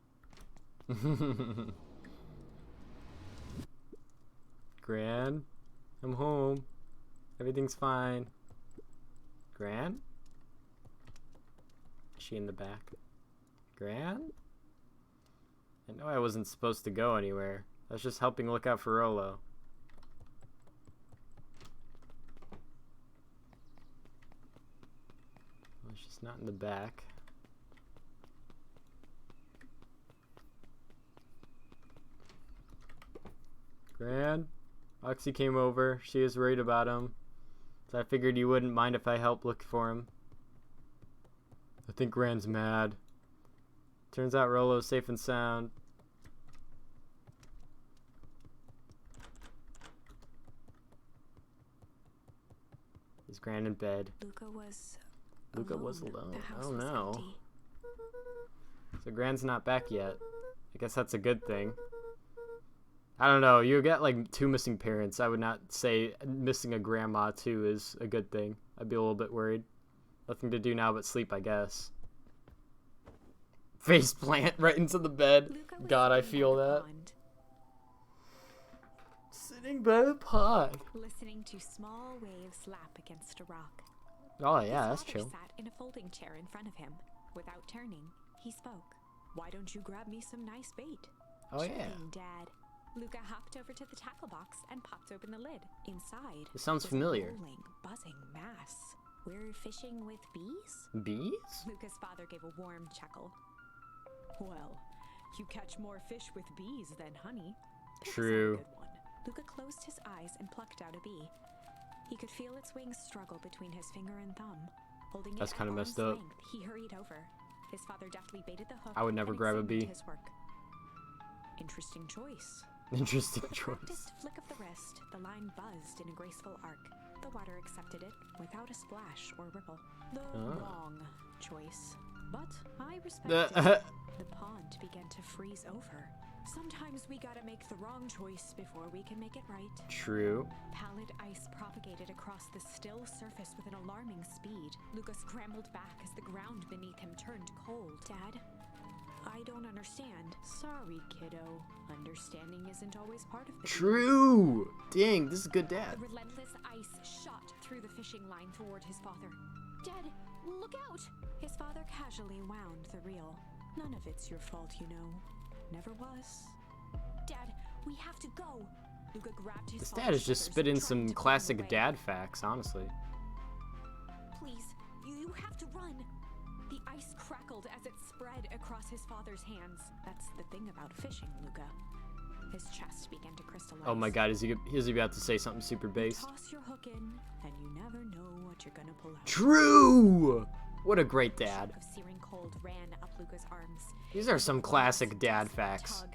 S2: Gran, I'm home. Everything's fine. Gran? Is she in the back? Gran? I know I wasn't supposed to go anywhere. I was just helping look out for Rolo. Well, she's not in the back. Gran? Oxy came over. She was worried about him. So I figured you wouldn't mind if I helped look for him. I think Gran's mad. Turns out Rolo's safe and sound. Is Gran in bed?
S3: Luca was
S2: alone.
S3: The house
S2: Oh
S3: was
S2: no.
S3: empty.
S2: So Gran's not back yet. I guess that's a good thing. I don't know. You get like 2 missing parents. I would not say missing a grandma too is a good thing. I'd be a little bit worried. Nothing to do now but sleep, I guess. Face plant right into the bed. God, I feel that. Sitting by the pond.
S3: Listening to small waves lap against a rock.
S2: Oh yeah,
S3: His
S2: that's
S3: father
S2: chill.
S3: sat in a folding chair in front of him. Without turning, he spoke. Why don't you grab me some nice bait?
S2: Oh yeah.
S3: Chipping, Dad. Luca hopped over to the tackle box and popped open the lid. Inside,
S2: It sounds
S3: was
S2: familiar.
S3: a rolling, buzzing mass. We're fishing with bees?
S2: Bees?
S3: Luca's father gave a warm chuckle. Well, you catch more fish with bees than honey. Pick us out a
S2: True.
S3: good one. Luca closed his eyes and plucked out a bee. He could feel its wings struggle between his finger and thumb. Holding
S2: That's
S3: it
S2: kinda
S3: at
S2: messed
S3: arm's
S2: up.
S3: length, he hurried over. His father deftly baited the hook.
S2: I would never
S3: and
S2: grab a
S3: examined
S2: bee.
S3: His work. Interesting choice.
S2: Interesting
S3: With a
S2: choice.
S3: practiced flick of the wrist, the line buzzed in a graceful arc. The water accepted it without a splash or ripple. The wrong choice. But I respect it. The pond began to freeze over. Sometimes we gotta make the wrong choice before we can make it right.
S2: True.
S3: Pallid ice propagated across the still surface with an alarming speed. Luca scrambled back as the ground beneath him turned cold. Dad, I don't understand. Sorry, kiddo. Understanding isn't always part of the deal.
S2: True. Dang, this is good dad.
S3: The relentless ice shot through the fishing line toward his father. Dad, look out! His father casually wound the reel. None of it's your fault, you know. Never was. Dad, we have to go. Luca grabbed his
S2: This
S3: father's
S2: dad is just
S3: shoulders,
S2: spitting
S3: trying
S2: some
S3: to pull him
S2: classic
S3: away.
S2: dad facts, honestly.
S3: Please, you have to run. The ice crackled as it spread across his father's hands. That's the thing about fishing, Luca. His chest began to crystallize.
S2: Oh my god, is he about to say something super based?
S3: Toss your hook in, and you never know what you're gonna pull out.
S2: True! What a great dad.
S3: A shock of searing cold ran up Luca's arms.
S2: These are some classic dad facts.
S3: Tug.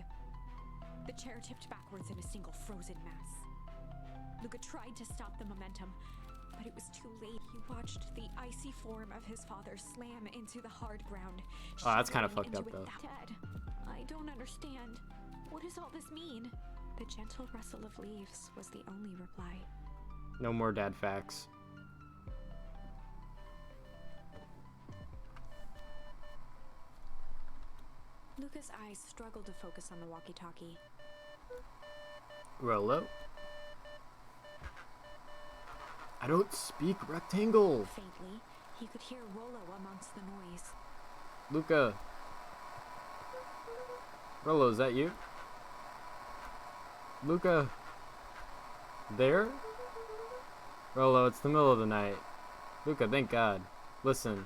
S3: The chair tipped backwards in a single frozen mass. Luca tried to stop the momentum, but it was too late. He watched the icy form of his father slam into the hard ground.
S2: Oh, that's kinda
S3: shattering
S2: fucked up,
S3: into a
S2: though.
S3: Dad, I don't understand. What does all this mean? The gentle rustle of leaves was the only reply.
S2: No more dad facts.
S3: Luca's eyes struggled to focus on the walkie-talkie.
S2: Rolo? I don't speak rectangle.
S3: Faintly, he could hear Rolo amongst the noise.
S2: Luca. Rolo, is that you? Luca. There? Rolo, it's the middle of the night. Luca, thank God. Listen,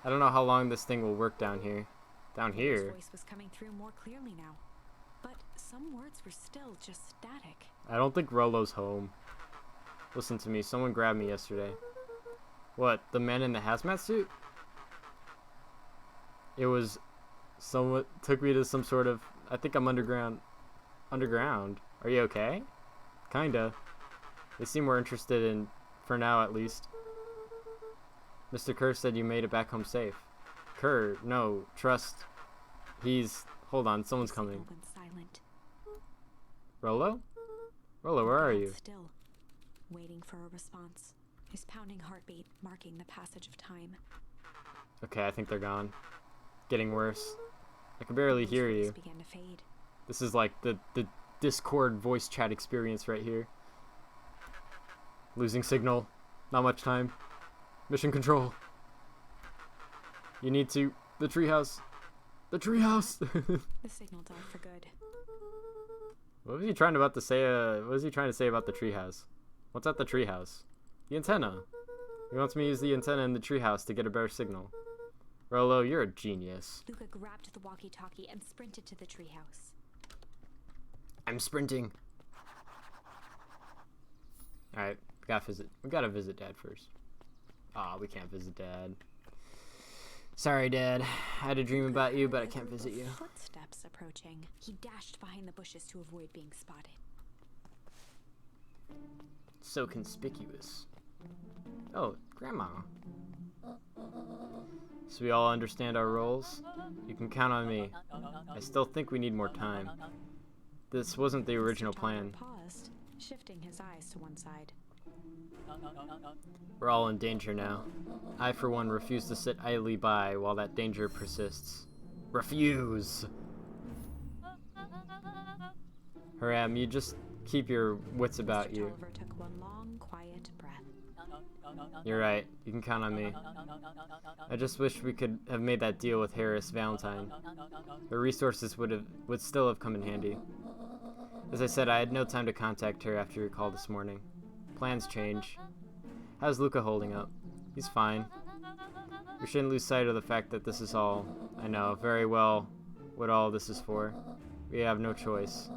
S2: I don't know how long this thing will work down here. Down
S3: His
S2: here?
S3: voice was coming through more clearly now, but some words were still just static.
S2: I don't think Rolo's home. Listen to me, someone grabbed me yesterday. What, the man in the hazmat suit? It was someone took me to some sort of, I think I'm underground. Underground? Are you okay? Kinda. They seem more interested in, for now at least. Mr. Kerr said you made it back home safe. Kerr, no, trust. Hold on, someone's
S3: The signal
S2: coming.
S3: went silent.
S2: Rolo? Rolo, where are
S3: Luca
S2: you?
S3: held Still. waiting for a response. His pounding heartbeat marking the passage of time.
S2: Okay, I think they're gone. Getting worse. I can barely hear you.
S3: Began to fade.
S2: This is like the Discord voice chat experience right here. Losing signal. Not much time. Mission control. You need to... The treehouse. The treehouse!
S3: The signal died for good.
S2: What was he trying about to say? What was he trying to say about the treehouse? What's at the treehouse? The antenna. He wants me to use the antenna in the treehouse to get a better signal. Rolo, you're a genius.
S3: Luca grabbed the walkie-talkie and sprinted to the treehouse.
S2: I'm sprinting. Alright, we gotta visit Dad first. Aw, we can't visit Dad. Sorry, Dad. I had a dream about you, but I can't visit you.
S3: Footsteps approaching. He dashed behind the bushes to avoid being spotted.
S2: So conspicuous. Oh, Grandma. So we all understand our roles? You can count on me. I still think we need more time. This wasn't the original plan.
S3: Paused, shifting his eyes to one side.
S2: We're all in danger now. I, for one, refuse to sit idly by while that danger persists. Refuse! Hiram, you just keep your wits about
S3: Mr.
S2: you.
S3: Tolliver took one long, quiet breath.
S2: You're right. You can count on me. I just wish we could have made that deal with Harris Valentine. Her resources would still have come in handy. As I said, I had no time to contact her after your call this morning. Plans change. How's Luca holding up? He's fine. We shouldn't lose sight of the fact that this is all, I know very well what all this is for. We have no choice.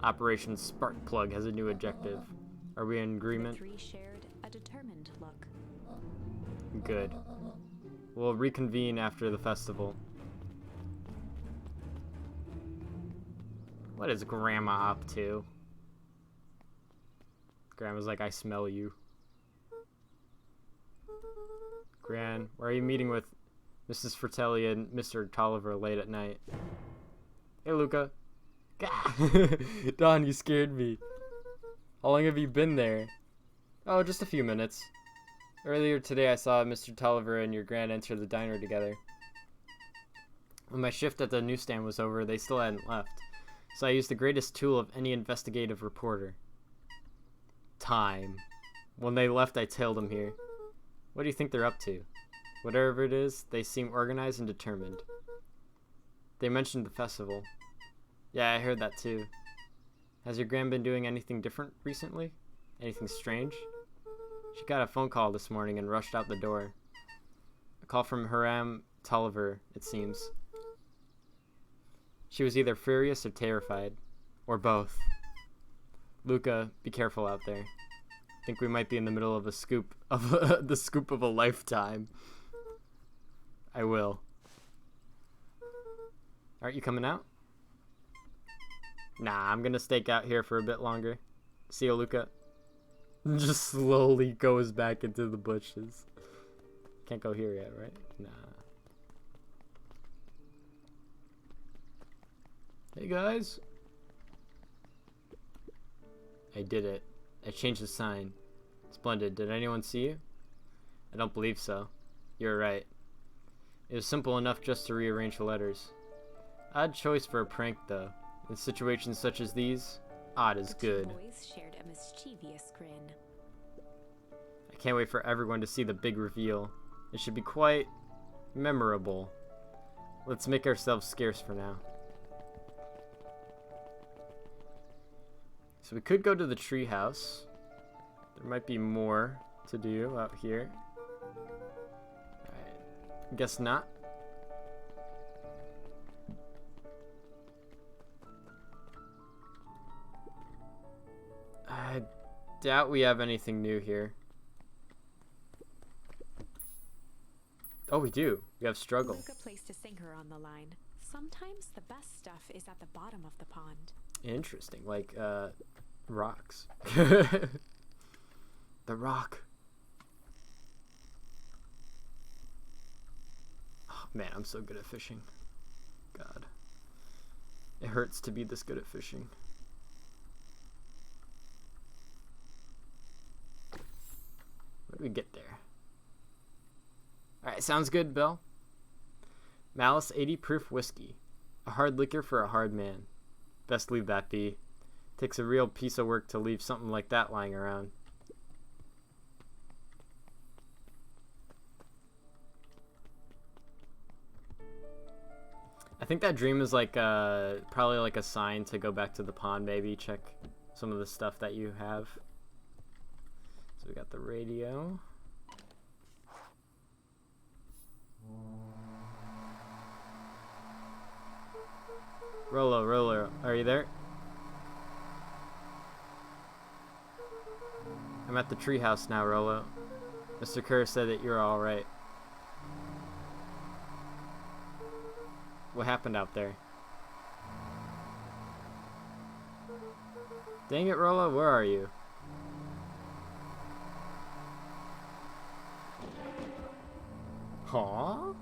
S2: Operation Sparkplug has a new objective. Are we in agreement?
S3: The three shared a determined look.
S2: Good. We'll reconvene after the festival. What is Grandma up to? Grandma's like, I smell you. Gran, why are you meeting with Mrs. Fratelli and Mr. Tolliver late at night? Hey, Luca. Don, you scared me. How long have you been there? Oh, just a few minutes. Earlier today I saw Mr. Tolliver and your Gran enter the diner together. When my shift at the newsstand was over, they still hadn't left. So I used the greatest tool of any investigative reporter. Time. When they left, I tailed them here. What do you think they're up to? Whatever it is, they seem organized and determined. They mentioned the festival. Yeah, I heard that too. Has your Gran been doing anything different recently? Anything strange? She got a phone call this morning and rushed out the door. A call from Hiram Tolliver, it seems. She was either furious or terrified. Or both. Luca, be careful out there. Think we might be in the middle of a scoop of the scoop of a lifetime. I will. Aren't you coming out? Nah, I'm gonna stake out here for a bit longer. See you, Luca. Just slowly goes back into the bushes. Can't go here yet, right? Nah. Hey guys. I did it. I changed the sign. Splendid. Did anyone see you? I don't believe so. You're right. It was simple enough just to rearrange the letters. Odd choice for a prank, though. In situations such as these, odd is good.
S3: The two boys shared a mischievous grin.
S2: I can't wait for everyone to see the big reveal. It should be quite memorable. Let's make ourselves scarce for now. So we could go to the treehouse. There might be more to do out here. Alright. Guess not. I doubt we have anything new here. Oh, we do. We have struggle.
S3: Luca placed a sinker on the line. Sometimes the best stuff is at the bottom of the pond.
S2: Interesting. Like, rocks. The rock. Oh, man, I'm so good at fishing. God. It hurts to be this good at fishing. We get there. Alright, sounds good, Bill. Malice 80 proof whiskey. A hard liquor for a hard man. Best leave that be. Takes a real piece of work to leave something like that lying around. I think that dream is like probably like a sign to go back to the pond, maybe check some of the stuff that you have. So we got the radio. Rolo, are you there? I'm at the treehouse now, Rolo. Mr. Kerr said that you're alright. What happened out there? Dang it, Rolo, where are you? Huh?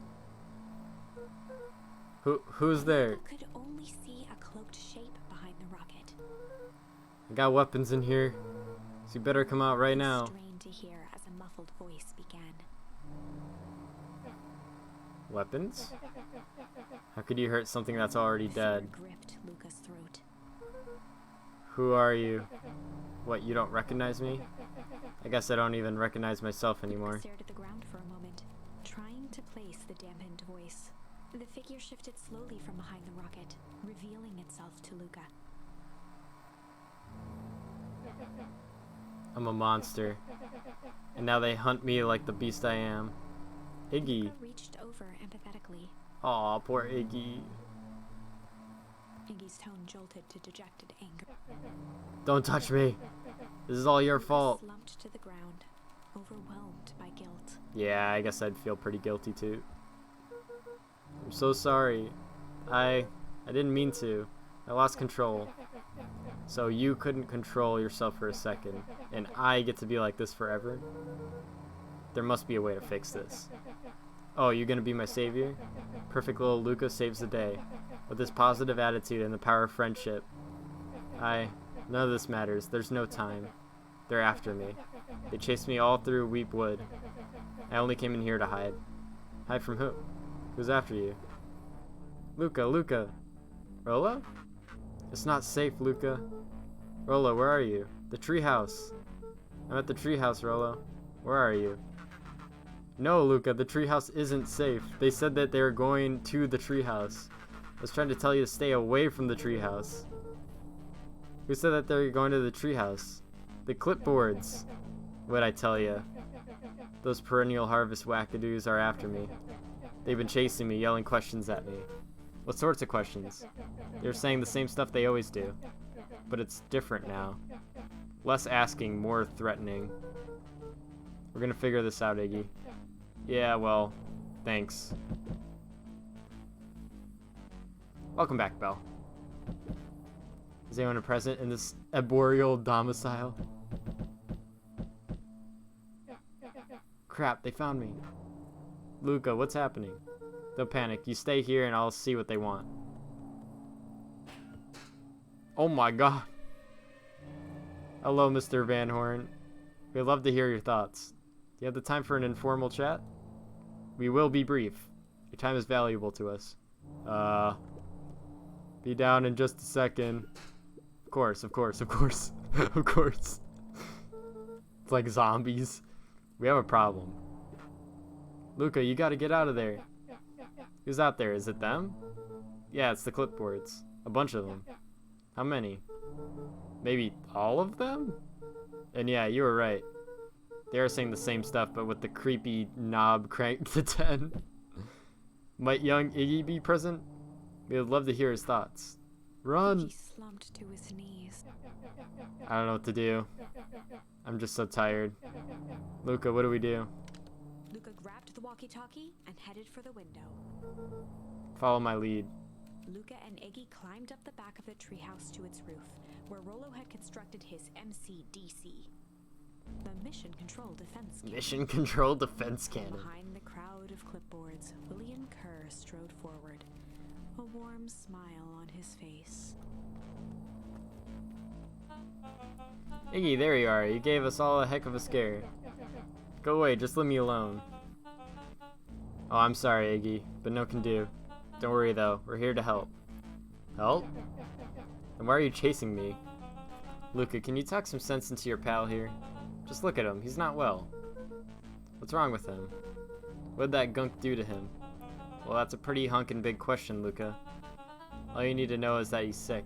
S2: Who's there?
S3: Could only see a cloaked shape behind the rocket.
S2: I got weapons in here, so you better come out right now.
S3: Strained to hear as a muffled voice began.
S2: Weapons? How could you hurt something that's already dead?
S3: Fear gripped Luca's throat.
S2: Who are you? What, you don't recognize me? I guess I don't even recognize myself anymore.
S3: Luca stared at the ground for a moment, trying to place the dampened voice. The figure shifted slowly from behind the rocket, revealing itself to Luca.
S2: I'm a monster, and now they hunt me like the beast I am. Iggy.
S3: Luca reached over empathetically.
S2: Aw, poor Iggy.
S3: Iggy's tone jolted to dejected anger.
S2: Don't touch me. This is all your
S3: Luca
S2: fault.
S3: slumped to the ground, overwhelmed by guilt.
S2: Yeah, I guess I'd feel pretty guilty too. I'm so sorry. I didn't mean to. I lost control. So you couldn't control yourself for a second, and I get to be like this forever? There must be a way to fix this. Oh, you're gonna be my savior? Perfect little Luca saves the day. With his positive attitude and the power of friendship. None of this matters. There's no time. They're after me. They chased me all through Weep Wood. I only came in here to hide. Hide from who? Who's after you? Luca. Rolo? It's not safe, Luca. Rolo, where are you? The treehouse. I'm at the treehouse, Rolo. Where are you? No, Luca, the treehouse isn't safe. They said that they were going to the treehouse. I was trying to tell you to stay away from the treehouse. Who said that they're going to the treehouse? The clipboards. What'd I tell you? Those perennial harvest wackadoos are after me. They've been chasing me, yelling questions at me. What sorts of questions? They're saying the same stuff they always do. But it's different now. Less asking, more threatening. We're gonna figure this out, Iggy. Yeah, well, thanks. Welcome back, Belle. Is anyone present in this arboreal domicile? Crap, they found me. Luca, what's happening? Don't panic. You stay here and I'll see what they want. Oh my god. Hello, Mr. Van Horn. We'd love to hear your thoughts. Do you have the time for an informal chat? We will be brief. Your time is valuable to us. Be down in just a second. Of course. Of course. It's like zombies. We have a problem. Luca, you gotta get out of there. Who's out there? Is it them? Yeah, it's the clipboards. A bunch of them. How many? Maybe all of them? And yeah, you were right. They are saying the same stuff, but with the creepy knob cranked to 10. Might young Iggy be present? We would love to hear his thoughts. Run!
S3: He slumped to his knees.
S2: I don't know what to do. I'm just so tired. Luca, what do we do?
S3: Luca grabbed the walkie-talkie and headed for the window.
S2: Follow my lead.
S3: Luca and Iggy climbed up the back of the treehouse to its roof, where Rolo had constructed his MCDC. The Mission Control Defense Cannon.
S2: Mission Control Defense Cannon.
S3: Behind the crowd of clipboards, William Kerr strode forward, a warm smile on his face.
S2: Iggy, there you are. You gave us all a heck of a scare. Go away, just leave me alone. Oh, I'm sorry, Iggy, but no can do. Don't worry though, we're here to help. Help? And why are you chasing me? Luca, can you talk some sense into your pal here? Just look at him, he's not well. What's wrong with him? What'd that gunk do to him? Well, that's a pretty hunkin' big question, Luca. All you need to know is that he's sick.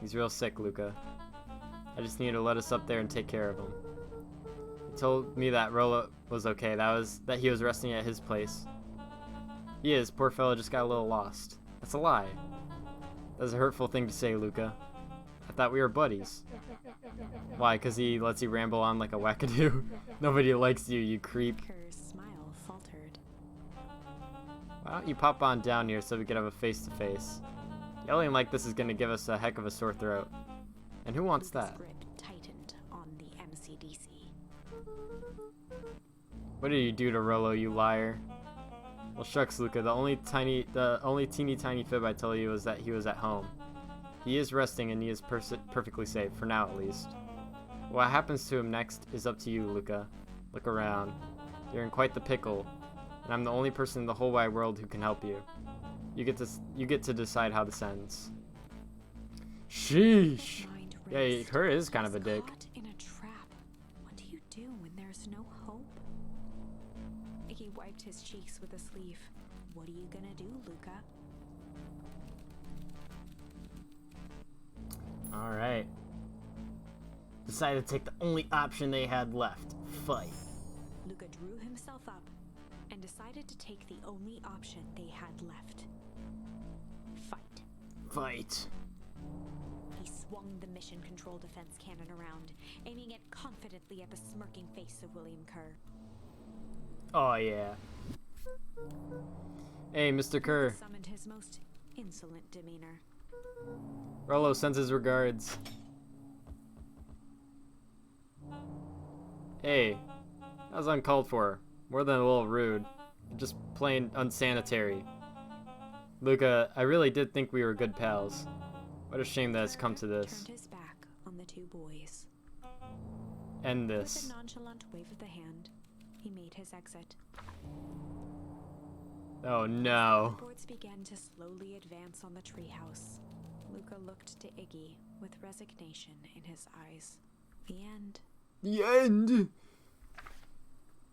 S2: He's real sick, Luca. I just need you to let us up there and take care of him. He told me that Rollo was okay, that he was resting at his place. He is, poor fellow just got a little lost. That's a lie. That's a hurtful thing to say, Luca. I thought we were buddies. Why, 'cause he lets you ramble on like a wackadoo? Nobody likes you, you creep.
S3: Kerr's smile faltered.
S2: Why don't you pop on down here so we can have a face-to-face? Yelling like this is gonna give us a heck of a sore throat. And who wants
S3: Luca's
S2: that?
S3: grip tightened on the MCDC.
S2: What did you do to Rollo, you liar? Well, shucks, Luca. The only teeny tiny fib I tell you is that he was at home. He is resting and he is perfectly safe, for now at least. What happens to him next is up to you, Luca. Look around. You're in quite the pickle, and I'm the only person in the whole wide world who can help you. You get to decide how this ends. Sheesh.
S3: Mind
S2: Yeah,
S3: raced.
S2: her is kind of a
S3: He's
S2: dick.
S3: caught in a trap. What do you do when there's no hope? He wiped his cheeks with a sleeve. What are you gonna do, Luca?
S2: Alright. Decided to take the only option they had left. Fight.
S3: Luca drew himself up and decided to take the only option they had left. Fight.
S2: Fight.
S3: He swung the mission control defense cannon around, aiming it confidently at the smirking face of William Kerr.
S2: Oh, yeah. Hey, Mr. Kerr.
S3: Summoned his most insolent demeanor.
S2: Rollo sends his regards. Hey, that was uncalled for. More than a little rude. Just plain unsanitary. Luca, I really did think we were good pals. What a shame that it's come to this.
S3: Turned his back on the two boys.
S2: End
S3: With
S2: this.
S3: a nonchalant wave of the hand, he made his exit.
S2: Oh no.
S3: The boards began to slowly advance on the treehouse. Luca looked to Iggy with resignation in his eyes. The end.
S2: The end!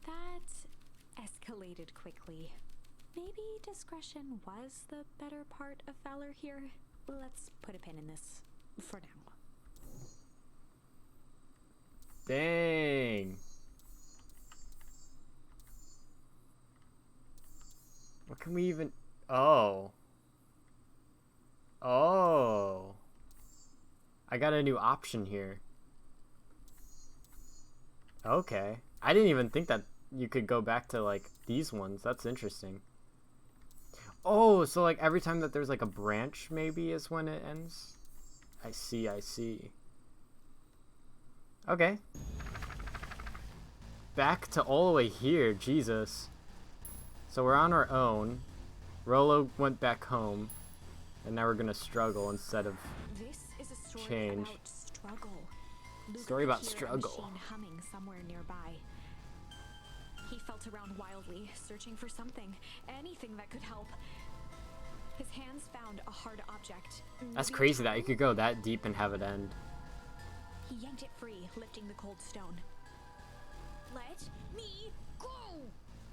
S3: That escalated quickly. Maybe discretion was the better part of valor here. Let's put a pin in this for now.
S2: Dang. What can we even... Oh. Oh. I got a new option here. Okay. I didn't even think that you could go back to, like, these ones. That's interesting. Oh, so, like, every time that there's, like, a branch, maybe, is when it ends? I see, I see. Okay. Back to all the way here, Jesus. So we're on our own. Rollo went back home. And now we're gonna struggle instead of
S3: This is a story
S2: change.
S3: about struggle. Luca
S2: Story
S3: could
S2: about
S3: hear a
S2: struggle.
S3: machine humming somewhere nearby. He felt around wildly, searching for something, anything that could help. His hands found a hard object.
S2: That's
S3: Maybe a
S2: crazy that you
S3: towel?
S2: could go that deep and have it end.
S3: He yanked it free, lifting the cold stone. Let me go!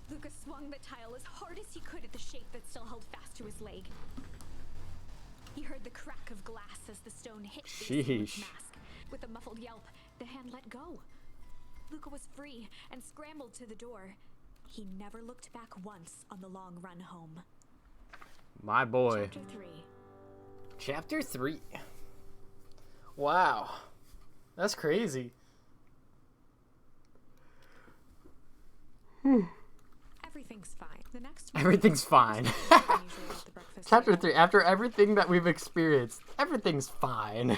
S3: Luca swung the tile as hard as he could at the shape that still held fast to his leg. He heard the crack of glass as the stone hit the assailant's
S2: Sheesh.
S3: mask. With a muffled yelp, the hand let go. Luca was free and scrambled to the door. He never looked back once on the long run home.
S2: My boy.
S3: Chapter 3.
S2: Chapter 3. Wow. That's crazy.
S3: Everything's fine. The next
S2: Everything's fine.
S3: usually at the breakfast
S2: Chapter
S3: table.
S2: 3. After everything that we've experienced, everything's fine.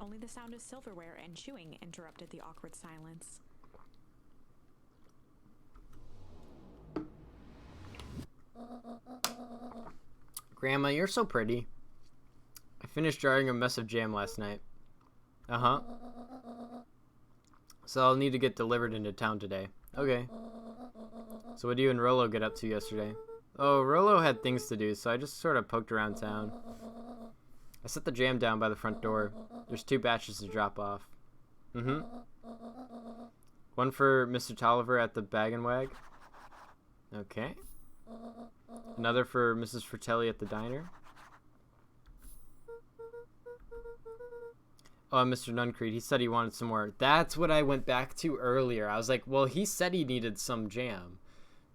S3: Only the sound of silverware and chewing interrupted the awkward silence.
S2: Grandma, you're so pretty. I finished jarring a mess of jam last night. Uh-huh. So I'll need to get delivered into town today. Okay. So what did you and Rolo get up to yesterday? Oh, Rolo had things to do, so I just sort of poked around town. I set the jam down by the front door. There's 2 batches to drop off. Mm-hmm. One for Mr. Tolliver at the Bag and Wag. Okay. Another for Mrs. Fratelli at the diner. Oh, Mr. Nuncreed, he said he wanted some more. That's what I went back to earlier. I was like, well, he said he needed some jam.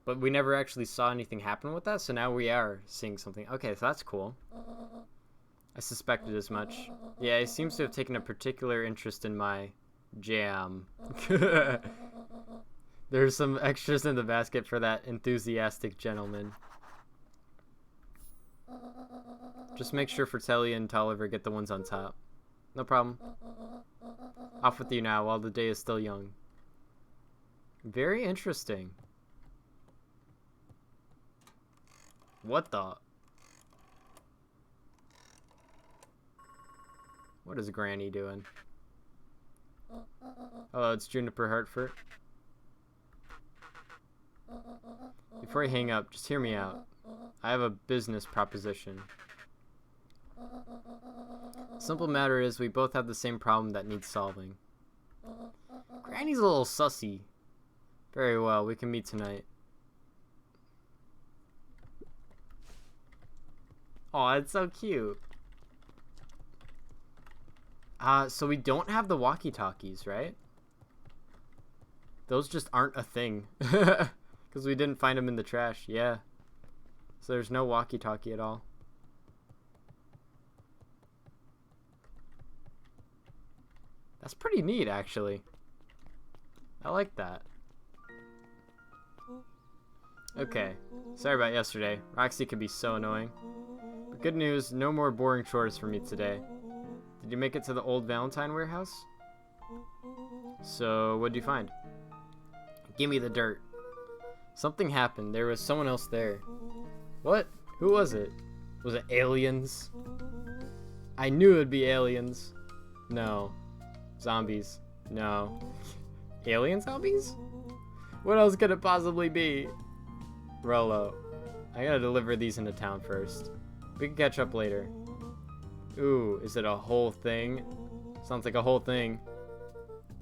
S2: But we never actually saw anything happen with that, so now we are seeing something. Okay, so that's cool. I suspected as much. Yeah, he seems to have taken a particular interest in my jam. There's some extras in the basket for that enthusiastic gentleman. Just make sure Fratelli and Tolliver get the ones on top. No problem. Off with you now while the day is still young. Very interesting. What the? What is Granny doing? Oh, it's Juniper Hartford. Before you hang up, just hear me out. I have a business proposition. Simple matter is, we both have the same problem that needs solving. Granny's a little sussy. Very well, we can meet tonight. Oh, it's so cute. So we don't have the walkie-talkies, right? Those just aren't a thing. Because we didn't find them in the trash, yeah. So there's no walkie-talkie at all. That's pretty neat, actually. I like that. Okay, sorry about yesterday. Roxy can be so annoying. But good news, no more boring chores for me today. Did you make it to the old Valentine warehouse? So, what'd you find? Give me the dirt. Something happened. There was someone else there. What? Who was it? Was it aliens? I knew it'd be aliens. No. Zombies. No. Alien zombies? What else could it possibly be? Rolo. I gotta deliver these into town first. We can catch up later. Ooh, is it a whole thing? Sounds like a whole thing.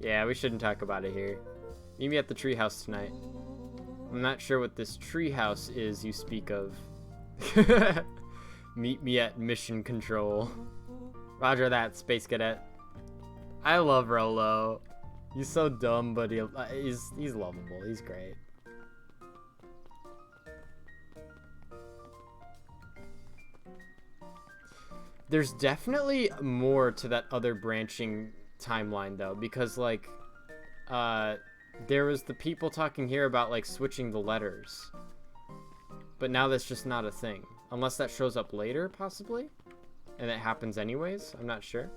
S2: Yeah, we shouldn't talk about it here. Meet me at the treehouse tonight. I'm not sure what this treehouse is you speak of. Meet me at mission control. Roger that, Space Cadet. I love Rolo. He's so dumb, but he's lovable. He's great. There's definitely more to that other branching timeline, though, because, like, there was the people talking here about, like, switching the letters. But now that's just not a thing. Unless that shows up later, possibly? And it happens anyways? I'm not sure.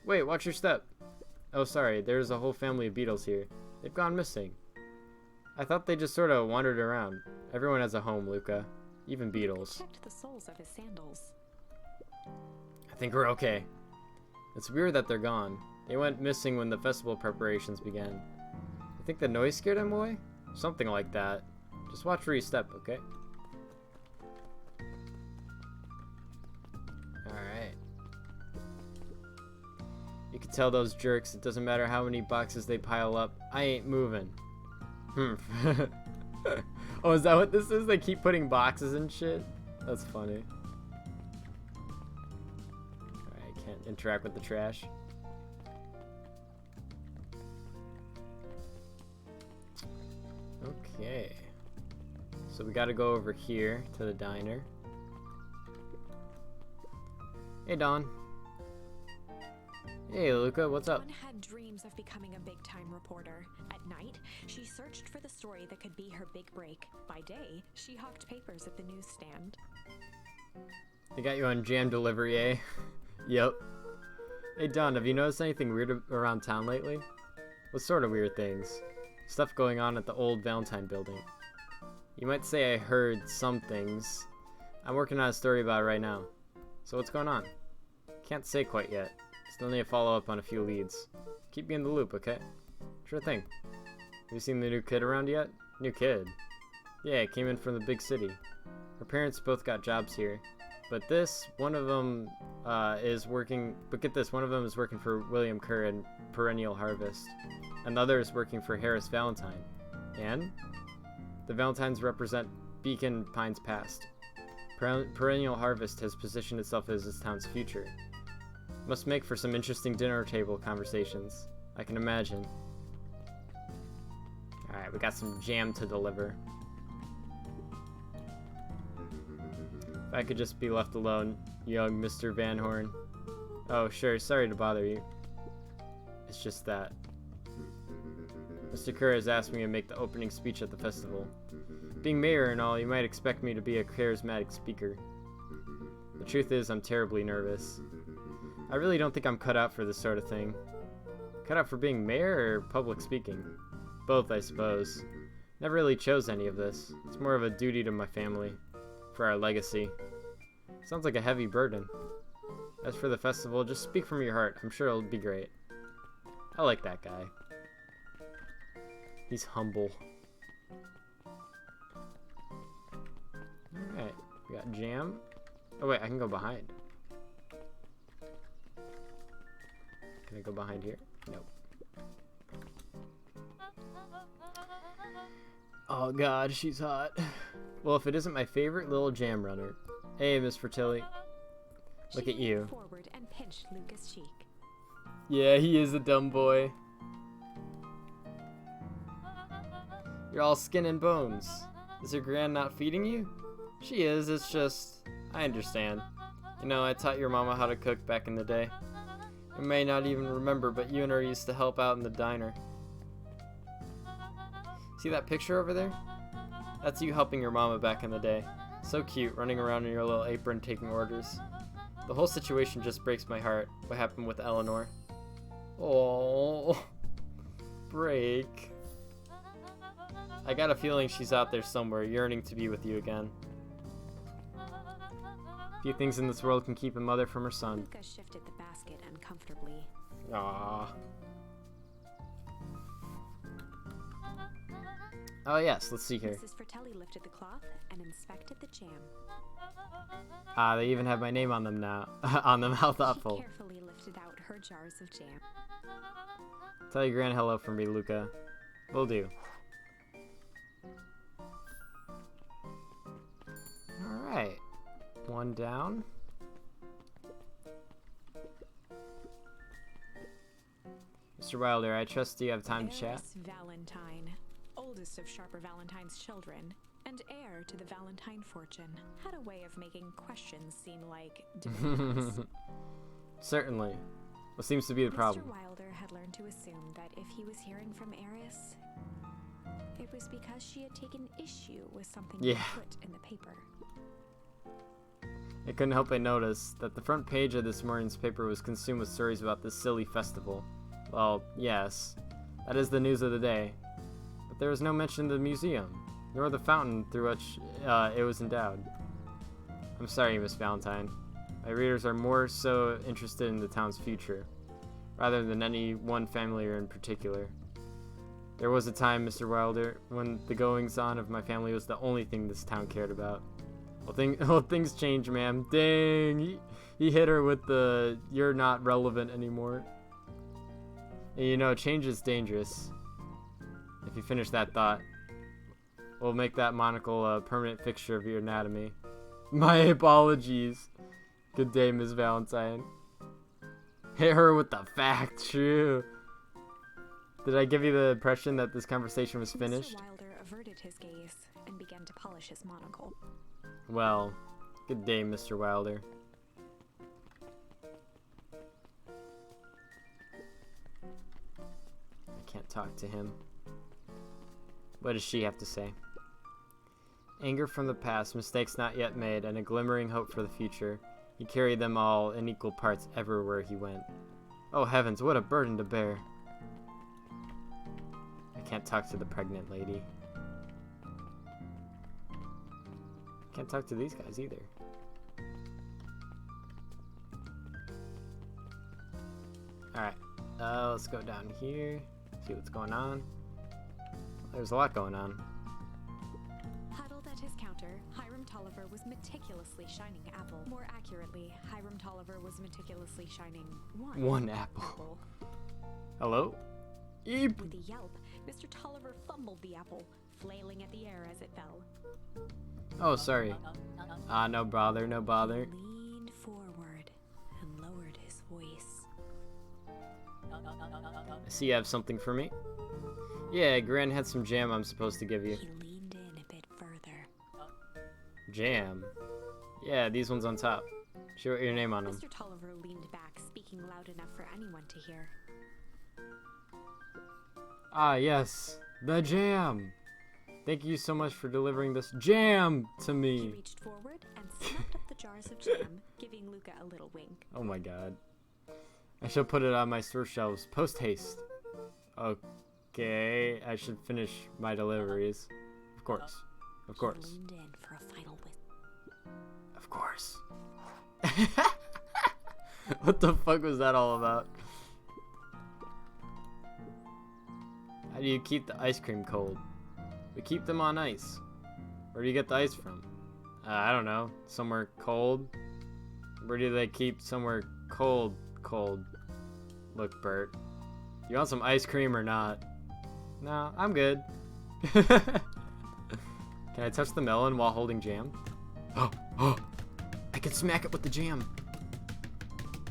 S2: Wait, watch your step. Oh, sorry, there's a whole family of beetles here. They've gone missing. I thought they just sort of wandered around. Everyone has a home, Luca. Even beetles.
S3: Checked the soles of his sandals.
S2: I think we're okay. It's weird that they're gone. They went missing when the festival preparations began. I think the noise scared them away? Something like that. Just watch where you step, okay? Alright. You can tell those jerks, it doesn't matter how many boxes they pile up, I ain't moving. Oh, is that what this is? They keep putting boxes and shit? That's funny. Alright, can't interact with the trash. Okay. So we gotta go over here to the diner. Hey, Dawn. Hey, Luca, what's up?
S3: Dawn had dreams of becoming a big-time reporter. At night, she searched for the story that could be her big break. By day, she hawked papers at the newsstand.
S2: They got you on jam delivery, eh? Yep. Hey, Dawn, have you noticed anything weird around town lately? What sort of weird things? Stuff going on at the old Valentine building. You might say I heard some things. I'm working on a story about it right now. So what's going on? Can't say quite yet. Still need to follow up on a few leads. Keep me in the loop, okay? Sure thing. Have you seen the new kid around yet? New kid? Yeah, came in from the big city. Her parents both got jobs here. But one of them is working, but get this, one of them is working for William Kerr and Perennial Harvest. And the other is working for Harris Valentine. And? The Valentines represent Beacon Pines past. Perennial Harvest has positioned itself as this town's future. Must make for some interesting dinner table conversations. I can imagine. Alright, we got some jam to deliver. If I could just be left alone, young Mr. Van Horn. Oh, sure, sorry to bother you. It's just that. Mr. Kerr has asked me to make the opening speech at the festival. Being mayor and all, you might expect me to be a charismatic speaker. The truth is, I'm terribly nervous. I really don't think I'm cut out for this sort of thing. Cut out for being mayor or public speaking? Both, I suppose. Never really chose any of this. It's more of a duty to my family. For our legacy. Sounds like a heavy burden. As for the festival, just speak from your heart. I'm sure it'll be great. I like that guy. He's humble. Alright, we got jam. Oh wait, I can go behind. Can I go behind here? Nope. Oh god, she's hot. Well, if it isn't my favorite little jam runner. Hey, Miss Fertilli. Look at you.
S3: Forward and pinched Lucas' cheek.
S2: Yeah, he is a dumb boy. You're all skin and bones. Is your gran not feeding you? She is, it's just... I understand. You know, I taught your mama how to cook back in the day. You may not even remember, but you and her used to help out in the diner. See that picture over there? That's you helping your mama back in the day. So cute, running around in your little apron taking orders. The whole situation just breaks my heart. What happened with Eleanor? Oh, break. I got a feeling she's out there somewhere, yearning to be with you again. Few things in this world can keep a mother from her son.
S3: Lucas shifted the basket uncomfortably.
S2: Ah. Oh yes, let's see here.
S3: Mrs. Fratelli lifted the cloth and inspected the jam.
S2: Ah, they even have my name on them now. On them, how thoughtful.
S3: She carefully lifted out her jars of jam.
S2: Tell your gran hello from me, Luca. Will do. Alright. One down. Mr. Wilder, I trust you have time to chat.
S3: Heiress Valentine, oldest of Sharper Valentine's children, and heir to the Valentine fortune, had a way of making questions seem like demands.
S2: Certainly. What seems to be the problem?
S3: Mr. Wilder had learned to assume that if he was hearing from Eris, it was because she had taken issue with something he put in the paper.
S2: I couldn't help but notice that the front page of this morning's paper was consumed with stories about this silly festival. Well, yes, that is the news of the day. But there was no mention of the museum, nor the fountain through which it was endowed. I'm sorry, Miss Valentine. My readers are more so interested in the town's future, rather than any one family in particular. There was a time, Mr. Wilder, when the goings-on of my family was the only thing this town cared about. Well, things change, ma'am. Dang, he hit her with the "you're not relevant anymore." And you know, change is dangerous. If you finish that thought, we'll make that monocle a permanent fixture of your anatomy. My apologies. Good day, Miss Valentine. Hit her with the fact, true. Did I give you the impression that this conversation was finished?
S3: Mr. Wilder averted his gaze and began to polish his monocle.
S2: Well, good day, Mr. Wilder. I can't talk to him. What does she have to say? Anger from the past, mistakes not yet made, and a glimmering hope for the future. He carried them all in equal parts everywhere he went. Oh heavens, what a burden to bear. I can't talk to the pregnant lady. Can't talk to these guys either. Alright. Let's go down here, see what's going on. There's a lot going on.
S3: Huddled at his counter, Hiram Tolliver was meticulously shining apple. More accurately, Hiram Tolliver was meticulously shining
S2: one apple. Hello? Eep!
S3: With a yelp, Mr. Tolliver fumbled the apple, flailing at the air as it fell.
S2: Oh, sorry. No bother, no bother.
S3: He leaned forward and lowered his voice.
S2: I see you have something for me. Yeah, Gran had some jam I'm supposed to give you.
S3: He leaned in a bit further.
S2: Jam? Yeah, these ones on top. Show your name on them.
S3: Mr. Tolliver leaned back, speaking loud enough for anyone to hear.
S2: Ah, yes. The jam! Thank you so much for delivering this jam to
S3: He
S2: me.
S3: reached forward and snapped up the jars of jam, giving Luca a little wink.
S2: Oh my god. I shall put it on my store shelves post haste. Okay, I should finish my deliveries. Of course. Of course.
S3: He leaned in for a final whisper.
S2: Of course. What the fuck was that all about? How do you keep the ice cream cold? We keep them on ice. Where do you get the ice from? I don't know. Somewhere cold? Where do they keep somewhere cold? Look, Bert. You want some ice cream or not? No, I'm good. Can I touch the melon while holding jam? Oh, I can smack it with the jam.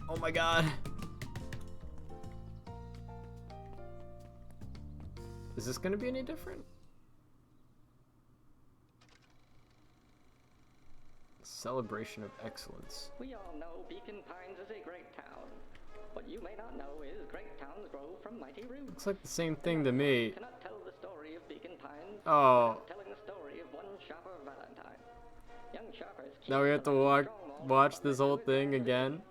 S2: Oh my god. Is this gonna be any different? Celebration of excellence.
S4: We all know Beacon Pines is a great town. What you may not know is great towns grow from mighty roots.
S2: Looks like the same thing to me.
S4: Cannot tell the story of Beacon Pines
S2: Oh.
S4: without telling the story of one shopper Valentine. Young shoppers
S2: Now we have to watch this whole thing again.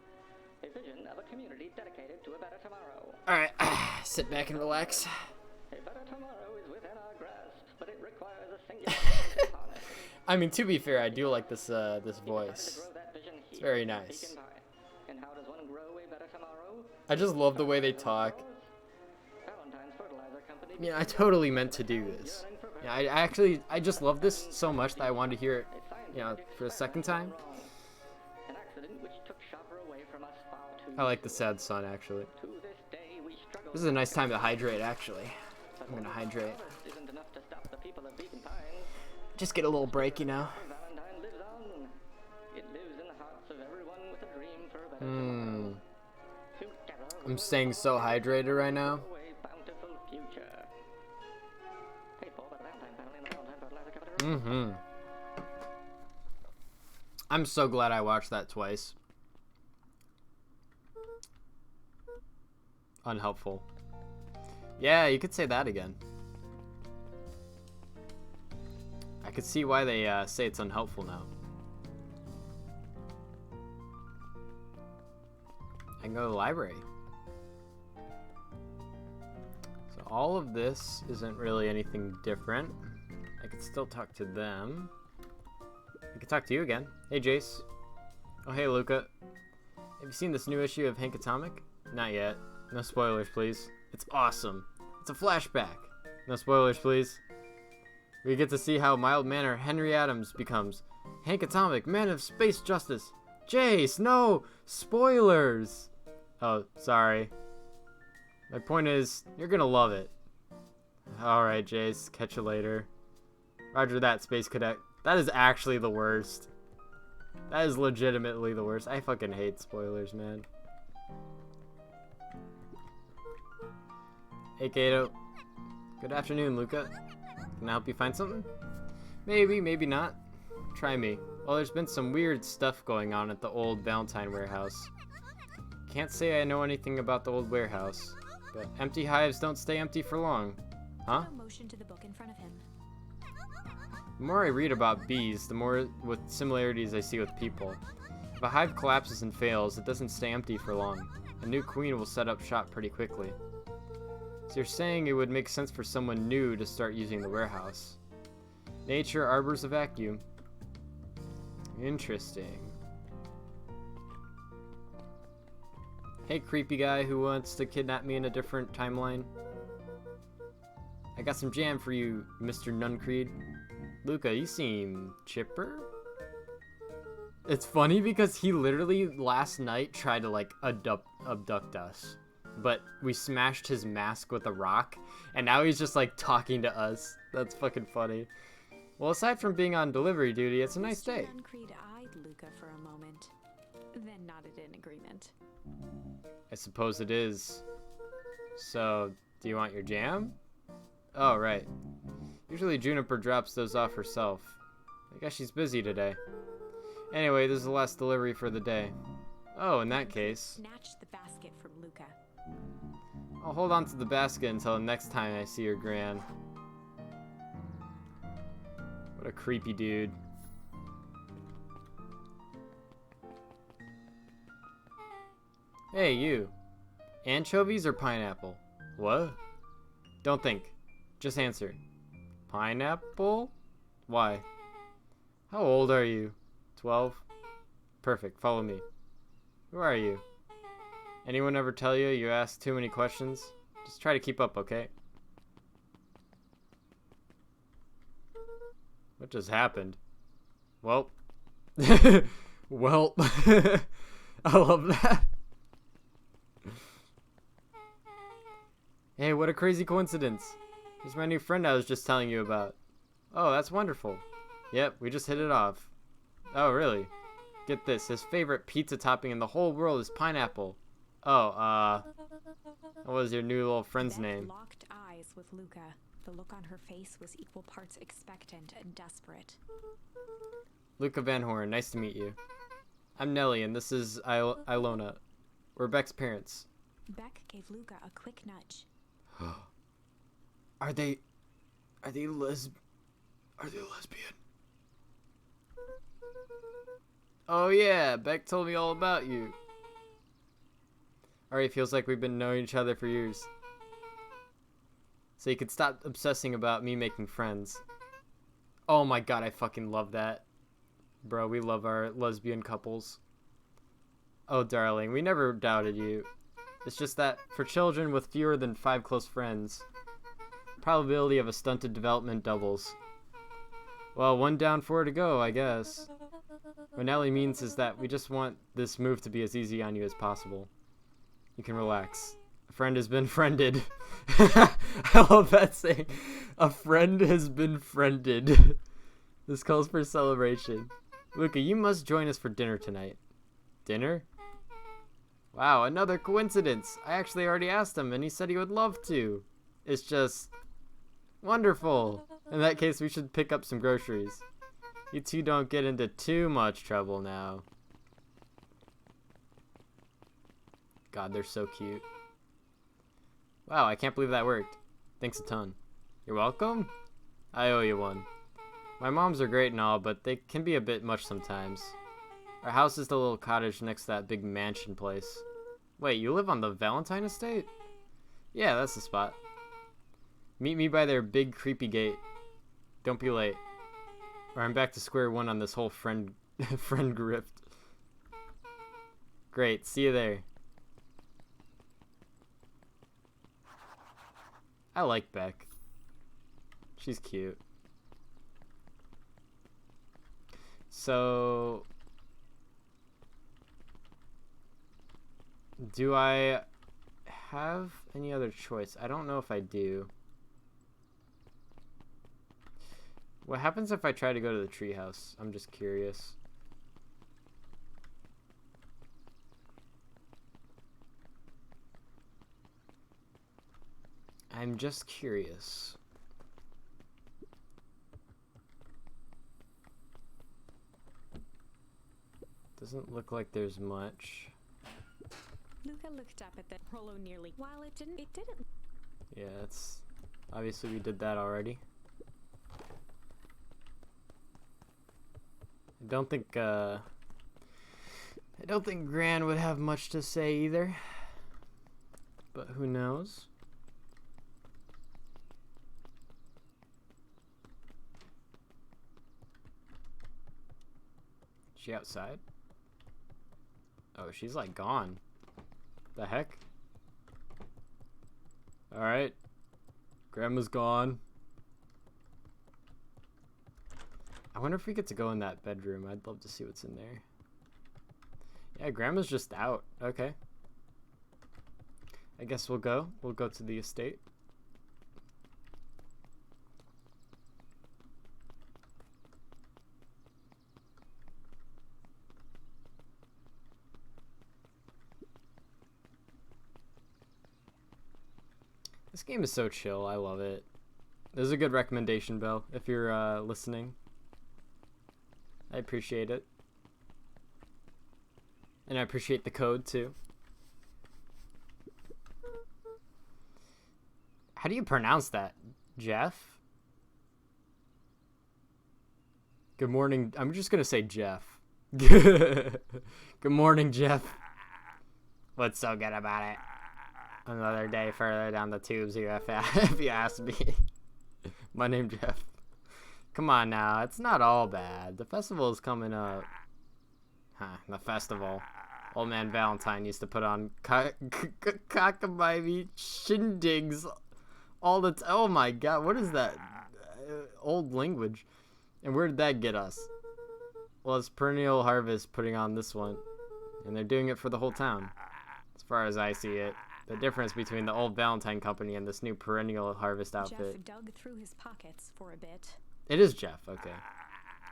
S4: A vision of a community dedicated to a better tomorrow.
S2: Alright, sit back and relax.
S4: A better tomorrow is within our grasp, but it requires a singular mind upon it.
S2: I mean, to be fair, I do like this this voice. It's very nice.
S4: And how does one grow a better tomorrow?
S2: I just love the way they talk.
S4: Valentine's Fertilizer Company.
S2: Yeah, I totally meant to do this. Yeah, I just love this so much that I wanted to hear it, you know, for the second time.
S4: An accident which took Shopper away from us far too.
S2: I like the sad sun, actually.
S4: To this day we struggle.
S2: This is a nice time to hydrate, actually. I'm gonna hydrate.
S4: Isn't enough to stop the people of Beacon Pines.
S2: Just get a little break, you know.
S4: Valentine lives on. It lives in the hearts of everyone with a dream for a better tomorrow. Together we
S2: I'm
S4: will
S2: staying so hydrated right now.
S4: grow a bountiful future. Paid for by the Valentine family and the Valentine Fertilizer Company.
S2: I'm so glad I watched that twice. Unhelpful. Yeah, you could say that again. I could see why they say it's unhelpful now. I can go to the library. So all of this isn't really anything different. I could still talk to them. I could talk to you again. Hey, Jace. Oh, hey, Luca. Have you seen this new issue of Hank Atomic? Not yet. No spoilers, please. It's awesome. It's a flashback. No spoilers, please. We get to see how mild-mannered Henry Adams becomes Hank Atomic, man of space justice. Jace, no! Spoilers! Oh, sorry. My point is, you're gonna love it. Alright, Jace. Catch you later. Roger that, Space Cadet. That is actually the worst. That is legitimately the worst. I fucking hate spoilers, man. Hey, Kato. Good afternoon, Luca. Can I help you find something? Maybe, maybe not. Try me. Well, there's been some weird stuff going on at the old Valentine warehouse. Can't say I know anything about the old warehouse, but empty hives don't stay empty for long. Huh?
S3: Luca motioned to the book in front of him.
S2: The more I read about bees, the more with similarities I see with people. If a hive collapses and fails, it doesn't stay empty for long. A new queen will set up shop pretty quickly. So you're saying it would make sense for someone new to start using the warehouse. Nature arbors a vacuum. Interesting. Hey, creepy guy who wants to kidnap me in a different timeline. I got some jam for you, Mr. Nuncreed. Luca, you seem chipper? It's funny because he literally last night tried to like abduct us. But we smashed his mask with a rock, and now he's just like talking to us. That's fucking funny. Well, aside from being on delivery duty, it's a nice day.
S3: Mr. Nuncreed eyed Luca for a moment, then nodded in agreement.
S2: I suppose it is. So, do you want your jam? Oh, right. Usually Juniper drops those off herself. I guess she's busy today. Anyway, this is the last delivery for the day. Oh, in that case,
S3: Snatched the basket from Luca.
S2: I'll hold on to the basket until the next time I see your gran. What a creepy dude. Hey, you. Anchovies or pineapple? What? Don't think. Just answer. Pineapple? Why? How old are you? 12? Perfect, follow me. Who are you? Anyone ever tell you you ask too many questions? Just try to keep up, okay? What just happened? Well. Well. I love that. Hey, what a crazy coincidence. He's my new friend I was just telling you about. Oh, that's wonderful. Yep, we just hit it off. Oh, really? Get this, his favorite pizza topping in the whole world is pineapple. Oh, what was your new little friend's
S3: Beth
S2: name?
S3: locked eyes with Luca. The look on her face was equal parts expectant and desperate.
S2: Luca Van Horn, nice to meet you. I'm Nellie, and this is Ilona. We're Beck's parents.
S3: Beck gave Luca a quick nudge.
S2: Are they lesbian? Oh yeah, Beck told me all about you. Alright, feels like we've been knowing each other for years. So you could stop obsessing about me making friends. Oh my god, I fucking love that. Bro, we love our lesbian couples. Oh darling, we never doubted you. It's just that, for children with fewer than 5 close friends, probability of a stunted development doubles. Well, 1 down, 4 to go, I guess. What Nelly means is that we just want this move to be as easy on you as possible. You can relax. A friend has been friended. I love that saying. A friend has been friended. This calls for celebration. Luca, you must join us for dinner tonight. Dinner? Wow, another coincidence. I actually already asked him and he said he would love to. It's just wonderful. In that case, we should pick up some groceries. You two don't get into too much trouble now. God, they're so cute. Wow, I can't believe that worked. Thanks a ton. You're welcome? I owe you one. My moms are great and all, but they can be a bit much sometimes. Our house is the little cottage next to that big mansion place. Wait, you live on the Valentine estate? Yeah, that's the spot. Meet me by their big creepy gate. Don't be late. Or I'm back to square one on this whole friend grift. Great, see you there. I like Beck. She's cute. So, do I have any other choice? I don't know if I do. What happens if I try to go to the treehouse? I'm just curious. I'm just curious. Doesn't look like there's much.
S3: Luca looked up at the Rolo nearly. While it didn't.
S2: Yeah, it's obviously we did that already. I don't think Gran would have much to say either. But who knows? Is she outside? Oh, she's like gone. The heck? Alright. Grandma's gone. I wonder if we get to go in that bedroom. I'd love to see what's in there. Yeah, Grandma's just out. Okay. I guess we'll go. We'll go to the estate. This game is so chill. I love it. This is a good recommendation, Belle, if you're listening. I appreciate it. And I appreciate the code, too. How do you pronounce that, Jeff? Good morning. I'm just going to say Jeff. Good morning, Jeff. What's so good about it? Another day further down the tubes here, if you ask me. My name's Jeff. Come on now, it's not all bad. The festival is coming up. The festival. Old Man Valentine used to put on cockamamie shindigs all the time. Oh my god, what is that? Old language. And where did that get us? Well, it's Perennial Harvest putting on this one. And they're doing it for the whole town. As far as I see it. The difference between the old Valentine company and this new Perennial Harvest outfit.
S3: Jeff dug through his pockets for a bit.
S2: It is Jeff, okay.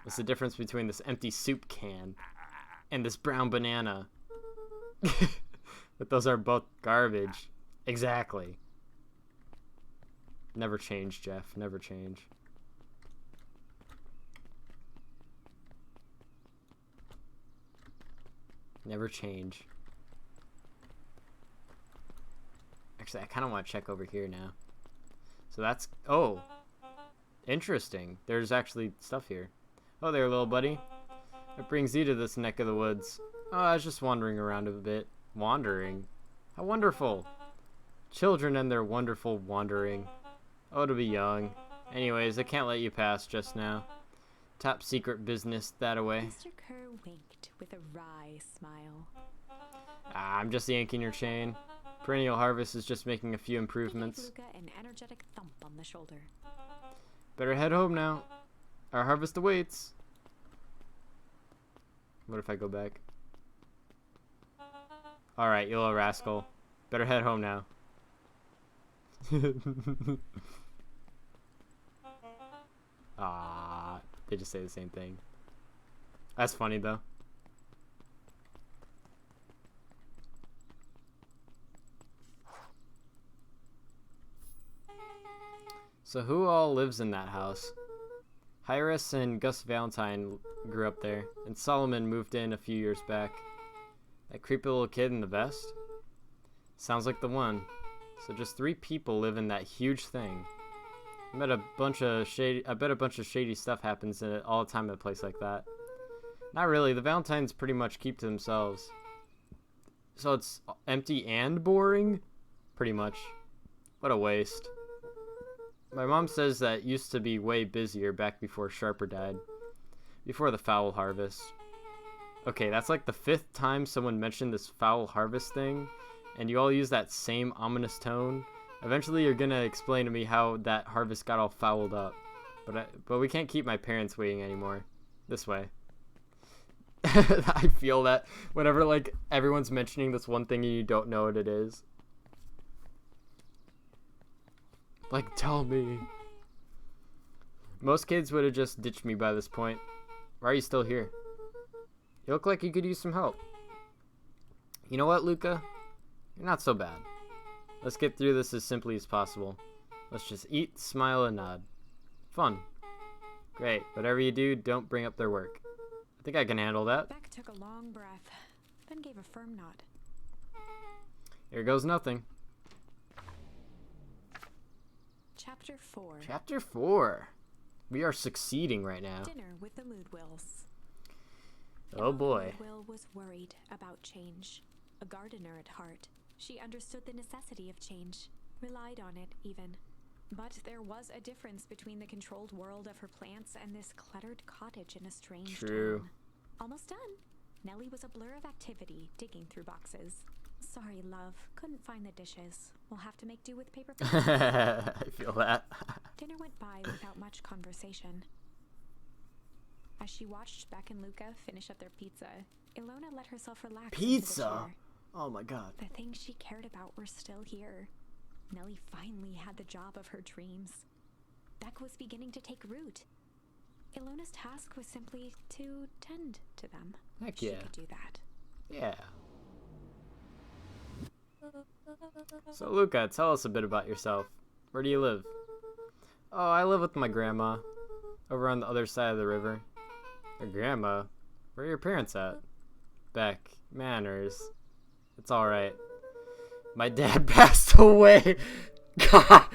S2: What's the difference between this empty soup can and this brown banana? But those are both garbage. Exactly. Never change, Jeff. Never change. Never change. Actually, I kind of want to check over here now. So that's... Oh. Interesting. There's actually stuff here. Oh there, little buddy. What brings you to this neck of the woods? Oh, I was just wandering around a bit. Wandering? How wonderful. Children and their wonderful wandering. Oh, to be young. Anyways, I can't let you pass just now. Top secret business that away.
S3: Mr. Kerr winked with a wry smile.
S2: I'm just yanking your chain. Perennial Harvest is just making a few improvements.
S3: He gave Luca an energetic thump on the shoulder.
S2: Better head home now. Our harvest awaits. What if I go back? Alright, you little rascal. Better head home now. Ah, they just say the same thing. That's funny though. So who all lives in that house? Hyras and Gus Valentine grew up there, and Solomon moved in a few years back. That creepy little kid in the vest? Sounds like the one. So just 3 people live in that huge thing. I bet a bunch of shady stuff happens in it all the time at a place like that. Not really. The Valentines pretty much keep to themselves. So it's empty and boring? Pretty much. What a waste. My mom says that used to be way busier back before Sharper died. Before the foul harvest. Okay, that's like the 5th time someone mentioned this foul harvest thing, and you all use that same ominous tone. Eventually you're gonna explain to me how that harvest got all fouled up. But we can't keep my parents waiting anymore. This way. I feel that whenever like everyone's mentioning this one thing and you don't know what it is. Like, tell me. Most kids would have just ditched me by this point. Why are you still here? You look like you could use some help. You know what, Luca? You're not so bad. Let's get through this as simply as possible. Let's just eat, smile, and nod. Fun. Great. Whatever you do, don't bring up their work. I think I can handle that.
S3: Beck took a long breath, then gave a firm nod.
S2: Here goes nothing.
S3: Chapter 4.
S2: Chapter 4. We are succeeding right now.
S3: Dinner with the Moodwills.
S2: Oh boy.
S3: Moodwill was worried about change. A gardener at heart, she understood the necessity of change, relied on it even. But there was a difference between the controlled world of her plants and this cluttered cottage in a strange
S2: True.
S3: town. Almost done. Nellie was a blur of activity, digging through boxes. Sorry, love. Couldn't find the dishes. We'll have to make do with paper plates.
S2: I feel that.
S3: Dinner went by without much conversation. As she watched Beck and Luca finish up their pizza, Ilona let herself relax into the
S2: Pizza?
S3: chair.
S2: Oh my god.
S3: The things she cared about were still here. Nellie finally had the job of her dreams. Beck was beginning to take root. Ilona's task was simply to tend to them.
S2: Heck
S3: She
S2: yeah.
S3: could do that.
S2: Yeah. So Luca, tell us a bit about yourself. Where do you live? Oh, I live with my grandma. Over on the other side of the river. Your grandma? Where are your parents at? Beck. Manners. It's alright. My dad passed away. God.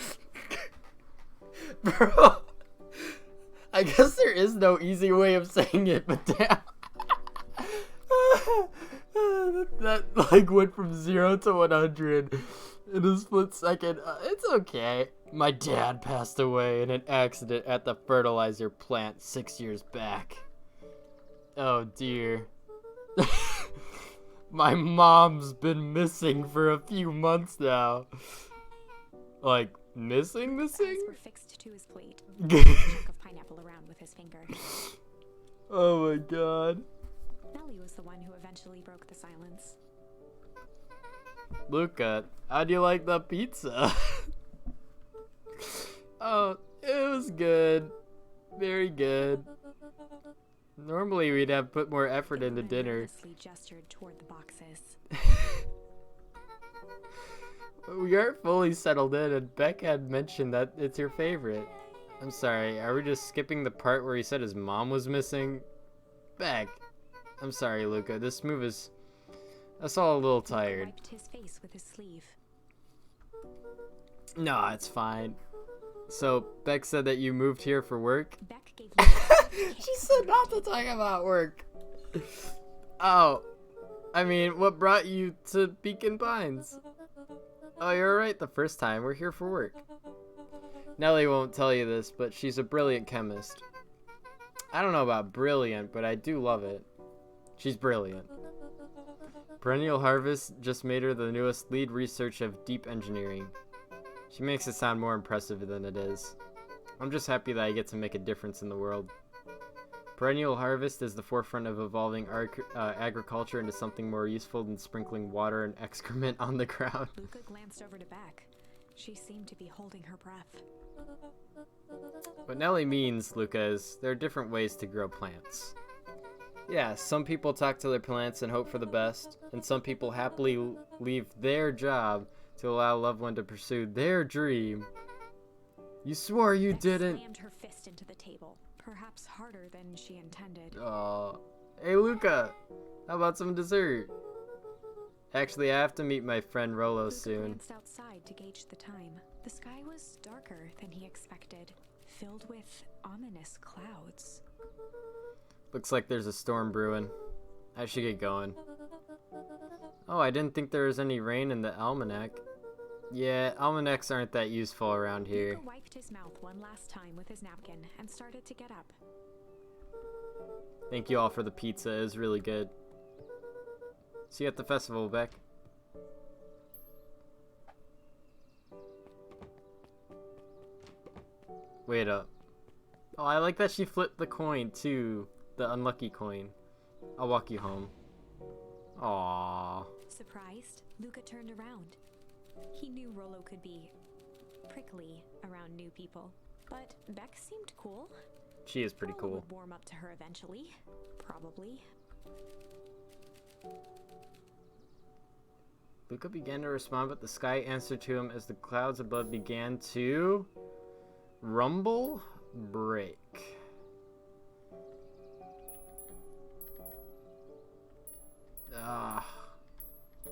S2: Bro. I guess there is no easy way of saying it, but damn. that like went from 0 to 100 in a split second. It's okay. My dad passed away in an accident at the fertilizer plant 6 years back. Oh dear. My mom's been missing for a few months now. Like, missing?
S3: Eyes were fixed to his plate. A chunk of pineapple around with his finger.
S2: Oh my god.
S3: Nellie was the one who eventually broke the silence.
S2: Luca, how do you like the pizza? Oh, it was good. Very good. Normally we'd have put more effort into
S3: Ilona
S2: dinner.
S3: nervously gestured toward the boxes.
S2: We aren't fully settled in, and Beck had mentioned that it's your favorite. I'm sorry, are we just skipping the part where he said his mom was missing? Beck, I'm sorry, Luca. This move is us all a little
S3: Luca
S2: tired.
S3: wiped his face with his sleeve.
S2: No, it's fine. So, Beck said that you moved here for work?
S3: Beck gave Luca a kick.
S2: She said not to talk about work. Oh, I mean, what brought you to Beacon Pines? Oh, you're right the first time. We're here for work. Nellie won't tell you this, but she's a brilliant chemist. I don't know about brilliant, but I do love it. She's brilliant. Perennial Harvest just made her the newest lead research of deep engineering. She makes it sound more impressive than it is. I'm just happy that I get to make a difference in the world. Perennial Harvest is the forefront of evolving agriculture into something more useful than sprinkling water and excrement on the ground.
S3: Luca glanced over to Beck. She seemed to be holding her breath.
S2: What Nellie means, Luca, is there are different ways to grow plants. Yeah, some people talk to their plants and hope for the best, and some people happily leave their job to allow a loved one to pursue their dream. You swore you
S3: Beck
S2: didn't.
S3: slammed her fist into the table, perhaps harder than she intended.
S2: Hey Luca, how about some dessert? Actually, I have to meet my friend Rolo
S3: Luca
S2: soon.
S3: glanced outside to gauge the time. The sky was darker than he expected, filled with ominous clouds.
S2: Looks like there's a storm brewing. I should get going. Oh, I didn't think there was any rain in the almanac. Yeah, almanacs aren't that useful around here.
S3: Luca wiped his mouth one last time with his napkin and started to get up.
S2: Thank you all for the pizza, it was really good. See you at the festival, Beck. Wait up. Oh, I like that she flipped the coin too. The unlucky coin. I'll walk you home. Aww.
S3: Surprised, Luca turned around. He knew Rolo could be prickly around new people, but Beck seemed cool.
S2: She is pretty
S3: Rolo
S2: cool.
S3: would warm up to her eventually, probably.
S2: Luca began to respond, but the sky answered to him as the clouds above began to rumble, break.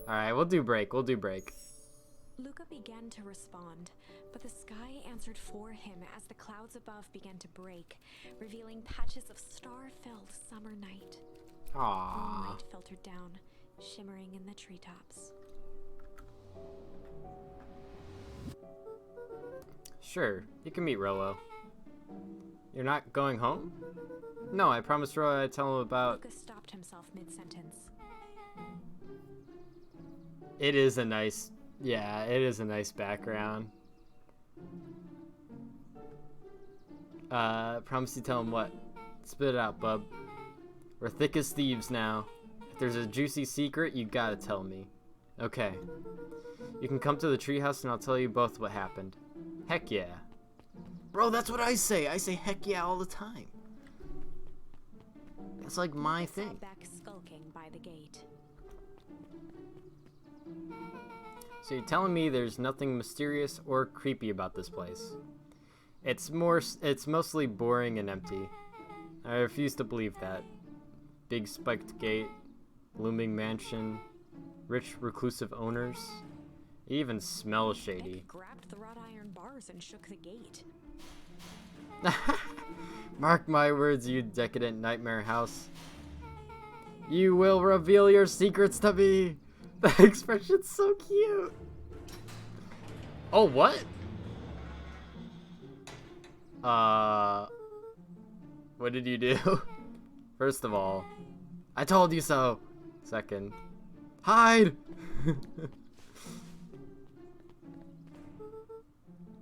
S2: Alright, we'll do break.
S3: Luca began to respond, but the sky answered for him as the clouds above began to break, revealing patches of star-filled summer night.
S2: Aww.
S3: Moonlight filtered down, shimmering in the treetops.
S2: Sure, you can meet Rolo. You're not going home? No, I promised Rolo I'd tell him about...
S3: Luca stopped himself mid-sentence.
S2: It is a nice, yeah, it is a nice background. Promise you tell him what? Spit it out, bub. We're thick as thieves now. If there's a juicy secret, you gotta tell me. Okay. You can come to the treehouse and I'll tell you both what happened. Heck yeah. Bro, that's what I say. I say heck yeah all the time. That's like my thing.
S3: Back skulking by the gate.
S2: So you're telling me there's nothing mysterious or creepy about this place? It's mostly boring and empty. I refuse to believe that. Big spiked gate, looming mansion, rich reclusive owners. It even smells shady.
S3: Beck grabbed the wrought iron bars and shook the gate.
S2: Mark my words, you decadent nightmare house. You will reveal your secrets to me. The expression's so cute. Oh, what? What did you do? First of all, I told you so. Second, hide.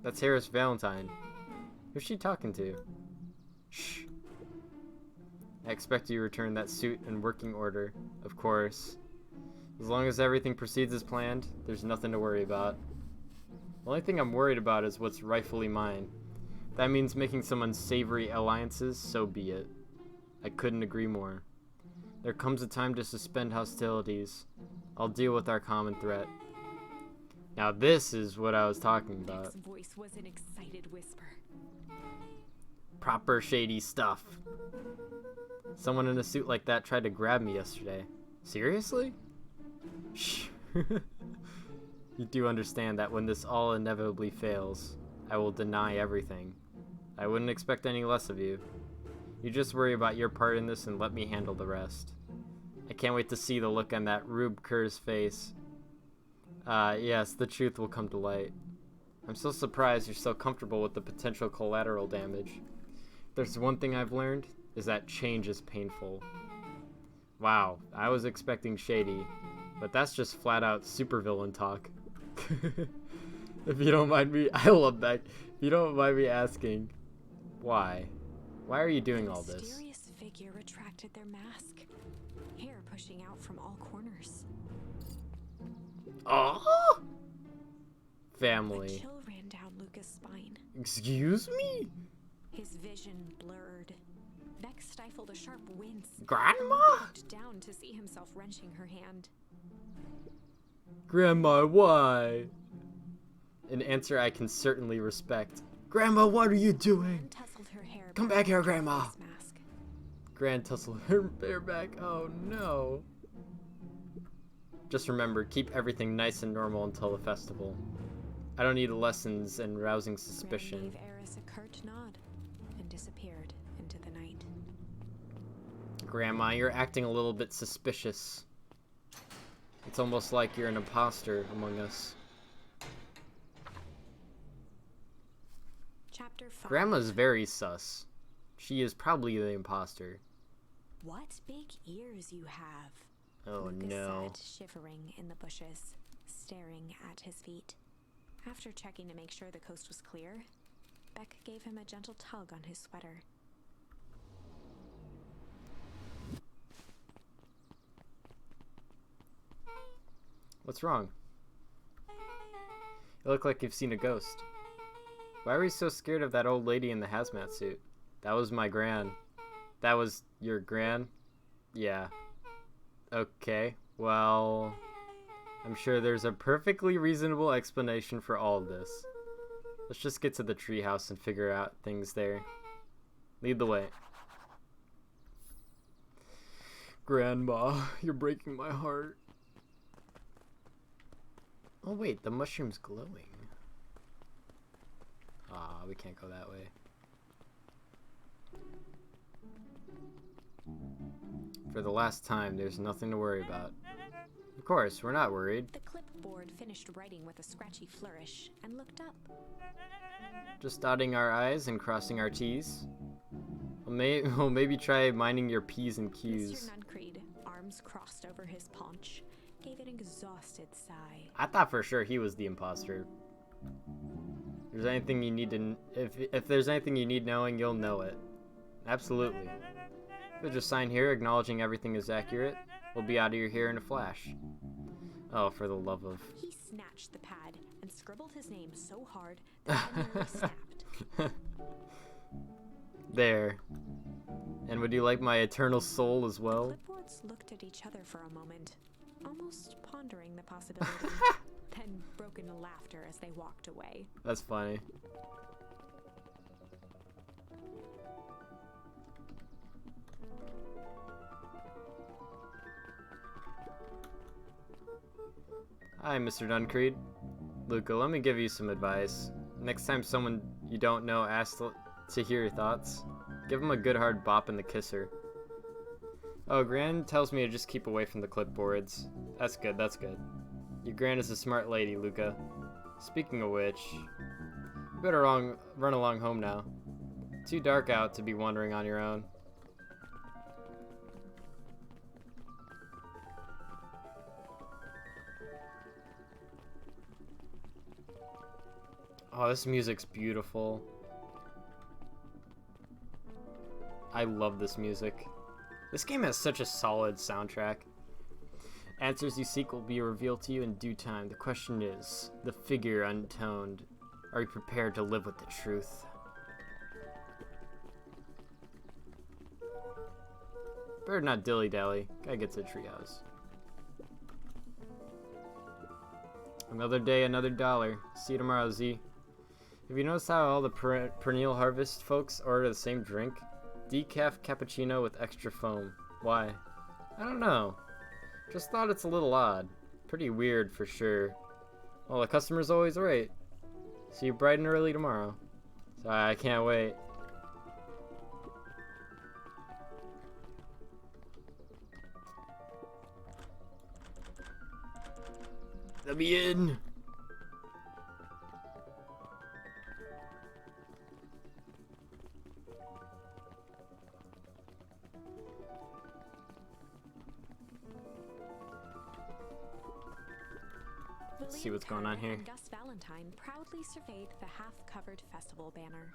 S2: That's Harris Valentine. Who's she talking to? Shh. I expect you to return that suit in working order, of course. As long as everything proceeds as planned, there's nothing to worry about. The only thing I'm worried about is what's rightfully mine. If that means making some unsavory alliances, so be it. I couldn't agree more. There comes a time to suspend hostilities. I'll deal with our common threat. Now this is what I was talking about.
S3: Beck's voice was an excited whisper.
S2: Proper shady stuff. Someone in a suit like that tried to grab me yesterday. Seriously? Shh. You do understand that when this all inevitably fails, I will deny everything. I wouldn't expect any less of you. You just worry about your part in this and let me handle the rest. I can't wait to see the look on that Rube Kerr's face. Yes, the truth will come to light. I'm so surprised you're so comfortable with the potential collateral damage. If there's one thing I've learned, is that change is painful. Wow, I was expecting shady, but that's just flat out supervillain talk. If you don't mind me, I love that. If you don't mind me asking, why? Why are you doing all this?
S3: A mysterious figure retracted their mask, hair pushing out from all corners.
S2: Oh!
S3: A
S2: Family.
S3: chill ran down Luca's spine.
S2: Excuse me?
S3: His vision blurred. Beck stifled a sharp wince.
S2: Grandma?
S3: He looked down to see himself wrenching her hand.
S2: Grandma, why? An answer I can certainly respect. Grandma, what are you doing?
S3: Tussled her hair.
S2: Come back here, Grandma.
S3: Face mask.
S2: Grand tussle her hair back. Oh no. Just remember, keep everything nice and normal until the festival. I don't need lessons and rousing suspicion.
S3: Gran gave Eris a curt nod and disappeared into the night.
S2: Grandma, you're acting a little bit suspicious. It's almost like you're an imposter among us.
S3: Chapter 5.
S2: Grandma's very sus. She is probably the imposter.
S3: What big ears you have.
S2: Oh
S3: Lucas
S2: no.
S3: sat shivering in the bushes, staring at his feet. After checking to make sure the coast was clear, Beck gave him a gentle tug on his sweater.
S2: What's wrong? You look like you've seen a ghost. Why were you so scared of that old lady in the hazmat suit? That was my gran. That was your gran? Yeah. Okay, well, I'm sure there's a perfectly reasonable explanation for all of this. Let's just get to the treehouse and figure out things there. Lead the way. Grandma, you're breaking my heart. Oh wait, the mushroom's glowing. Ah, we can't go that way. For the last time, there's nothing to worry about. Of course, we're not worried.
S3: The clipboard finished writing with a scratchy flourish and looked up.
S2: Just dotting our I's and crossing our T's. We'll maybe try minding your P's and Q's.
S3: Mr. Nuncreed, arms crossed over his paunch, gave an exhausted sigh.
S2: I thought for sure he was the imposter. If there's anything you need to, if there's anything you need knowing, you'll know it. Absolutely. We'll just sign here, acknowledging everything is accurate. We'll be out of your hair in a flash. Oh, for the love of...
S3: He snatched the pad and scribbled his name so hard that it nearly snapped.
S2: There. And would you like my eternal soul as
S3: The
S2: well?
S3: clipboards looked at each other for a moment, almost pondering the possibility, then broke into laughter as they walked away.
S2: That's funny. Hi, Mr. Duncreed. Luca, let me give you some advice. Next time someone you don't know asks to hear your thoughts, give them a good hard bop in the kisser. Oh, Gran tells me to just keep away from the clipboards. That's good, that's good. Your Gran is a smart lady, Luca. Speaking of which, you better run along home now. Too dark out to be wandering on your own. Oh, this music's beautiful. I love this music. This game has such a solid soundtrack. Answers you seek will be revealed to you in due time. The question is, the figure untoned. Are you prepared to live with the truth? Better not dilly-dally. Gotta get to the treehouse. Another day, another dollar. See you tomorrow, Z. Have you noticed how all the perennial harvest folks order the same drink? Decaf cappuccino with extra foam. Why? I don't know. Just thought it's a little odd. Pretty weird for sure. Well, the customer's always right. See you bright and early tomorrow. Sorry, I can't wait. Let me in! Let's see what's going on here.
S3: Gus Valentine proudly surveyed the half-covered festival banner.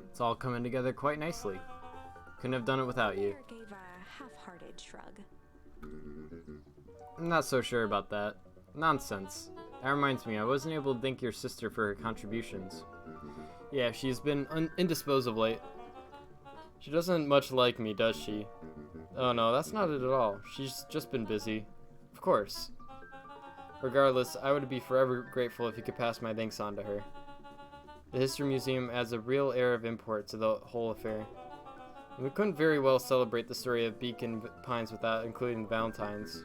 S2: It's all coming together quite nicely. Couldn't have done it without you.
S3: Mayor gave a half-hearted shrug.
S2: I'm not so sure about that. Nonsense. That reminds me, I wasn't able to thank your sister for her contributions. Yeah, she's been indisposed of late. She doesn't much like me, does she? Oh no, that's not it at all. She's just been busy. Of course. Regardless, I would be forever grateful if you could pass my thanks on to her. The History Museum adds a real air of import to the whole affair. We couldn't very well celebrate the story of Beacon Pines without including Valentine's.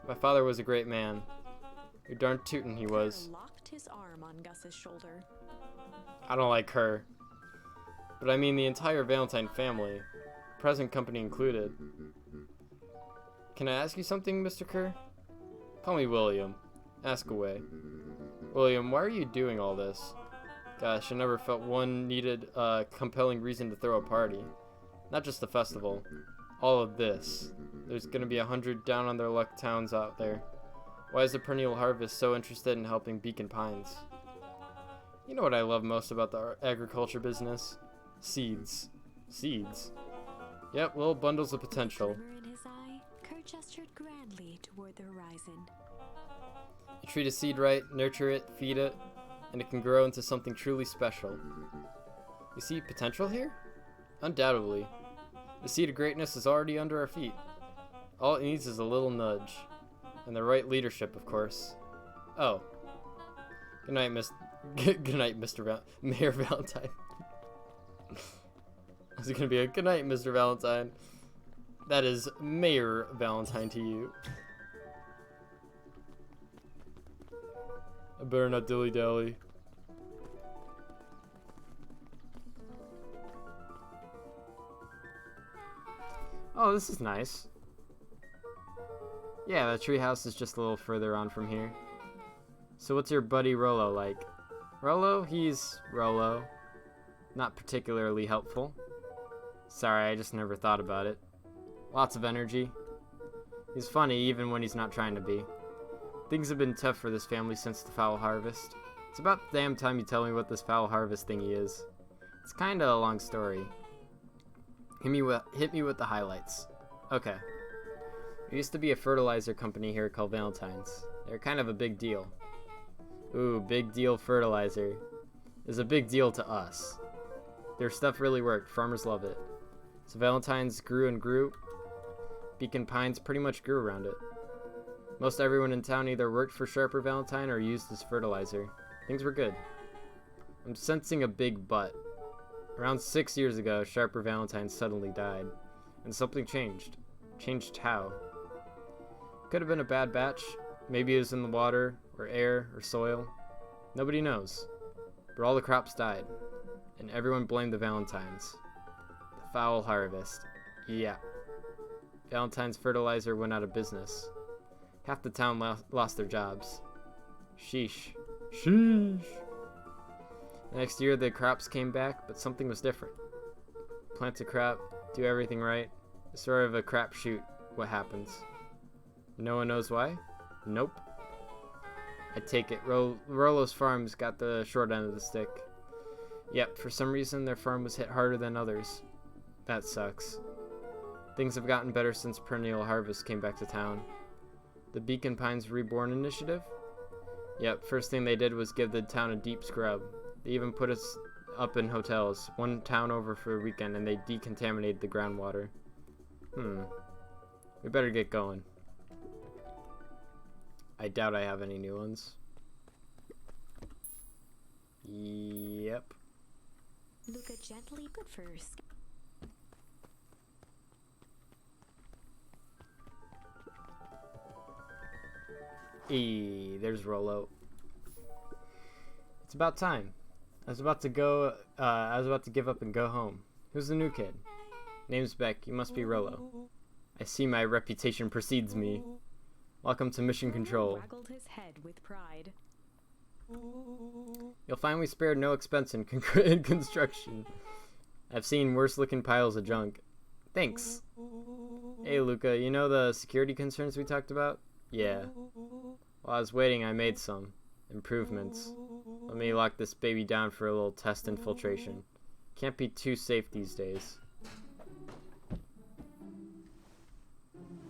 S2: My father was a great man. You're darn tootin' he was.
S3: Locked his arm on Gus's shoulder.
S2: I don't like her. But I mean the entire Valentine family. Present company included. Can I ask you something, Mr. Kerr? Call me William. Ask away. William, why are you doing all this? Gosh, I never felt one needed a compelling reason to throw a party. Not just a festival. All of this. There's gonna be 100 down on their luck towns out there. Why is the Perennial Harvest so interested in helping Beacon Pines? You know what I love most about the agriculture business? Seeds. Seeds. Yep, little bundles of potential.
S3: Glimmer in his eye, Kerr gestured grandly toward the horizon.
S2: You treat a seed right, nurture it, feed it, and it can grow into something truly special. You see potential here? Undoubtedly. The seed of greatness is already under our feet. All it needs is a little nudge. And the right leadership, of course. Oh. Good night, Good night, Mayor Valentine. Is it gonna be a good night, Mr. Valentine? That is Mayor Valentine to you. I better not dilly-dally. Oh, this is nice. Yeah, the treehouse is just a little further on from here. So what's your buddy Rollo like? Rollo? He's Rollo. Not particularly helpful. Sorry, I just never thought about it. Lots of energy. He's funny even when he's not trying to be. Things have been tough for this family since the foul harvest. It's about the damn time you tell me what this foul harvest thingy is. It's kinda a long story. Hit me with the highlights. Okay. There used to be a fertilizer company here called Valentine's. They're kind of a big deal. Ooh, big deal fertilizer. Is a big deal to us. Their stuff really worked. Farmers love it. So Valentine's grew and grew. Beacon Pines pretty much grew around it. Most everyone in town either worked for Sharper Valentine or used as fertilizer. Things were good. I'm sensing a big but. Around 6 years ago, Sharper Valentine suddenly died. And something changed. Changed how? Could have been a bad batch. Maybe it was in the water, or air, or soil. Nobody knows. But all the crops died. And everyone blamed the Valentines. The foul harvest. Yeah. Valentine's fertilizer went out of business. Half the town lost their jobs. Sheesh. Sheesh. The next year the crops came back, but something was different. Plant a crop, do everything right. It's sort of a crapshoot what happens. No one knows why? Nope. I take it. Rolo's farms got the short end of the stick. Yep, for some reason their farm was hit harder than others. That sucks. Things have gotten better since Perennial Harvest came back to town. The Beacon Pines Reborn Initiative? Yep, first thing they did was give the town a deep scrub. They even put us up in hotels, one town over for a weekend, and they decontaminated the groundwater. We better get going. I doubt I have any new ones. Yep.
S3: Luca gently but first.
S2: There's Rolo. It's about time. I was about to give up and go home. Who's the new kid? Name's Beck. You must be Rolo. I see my reputation precedes me. Welcome to Mission Control.
S3: Waggled his head with pride.
S2: You'll find we spared no expense in construction. I've seen worse looking piles of junk. Thanks. Hey Luca, you know the security concerns we talked about? Yeah. While I was waiting, I made some improvements. Let me lock this baby down for a little test infiltration. Can't be too safe these days.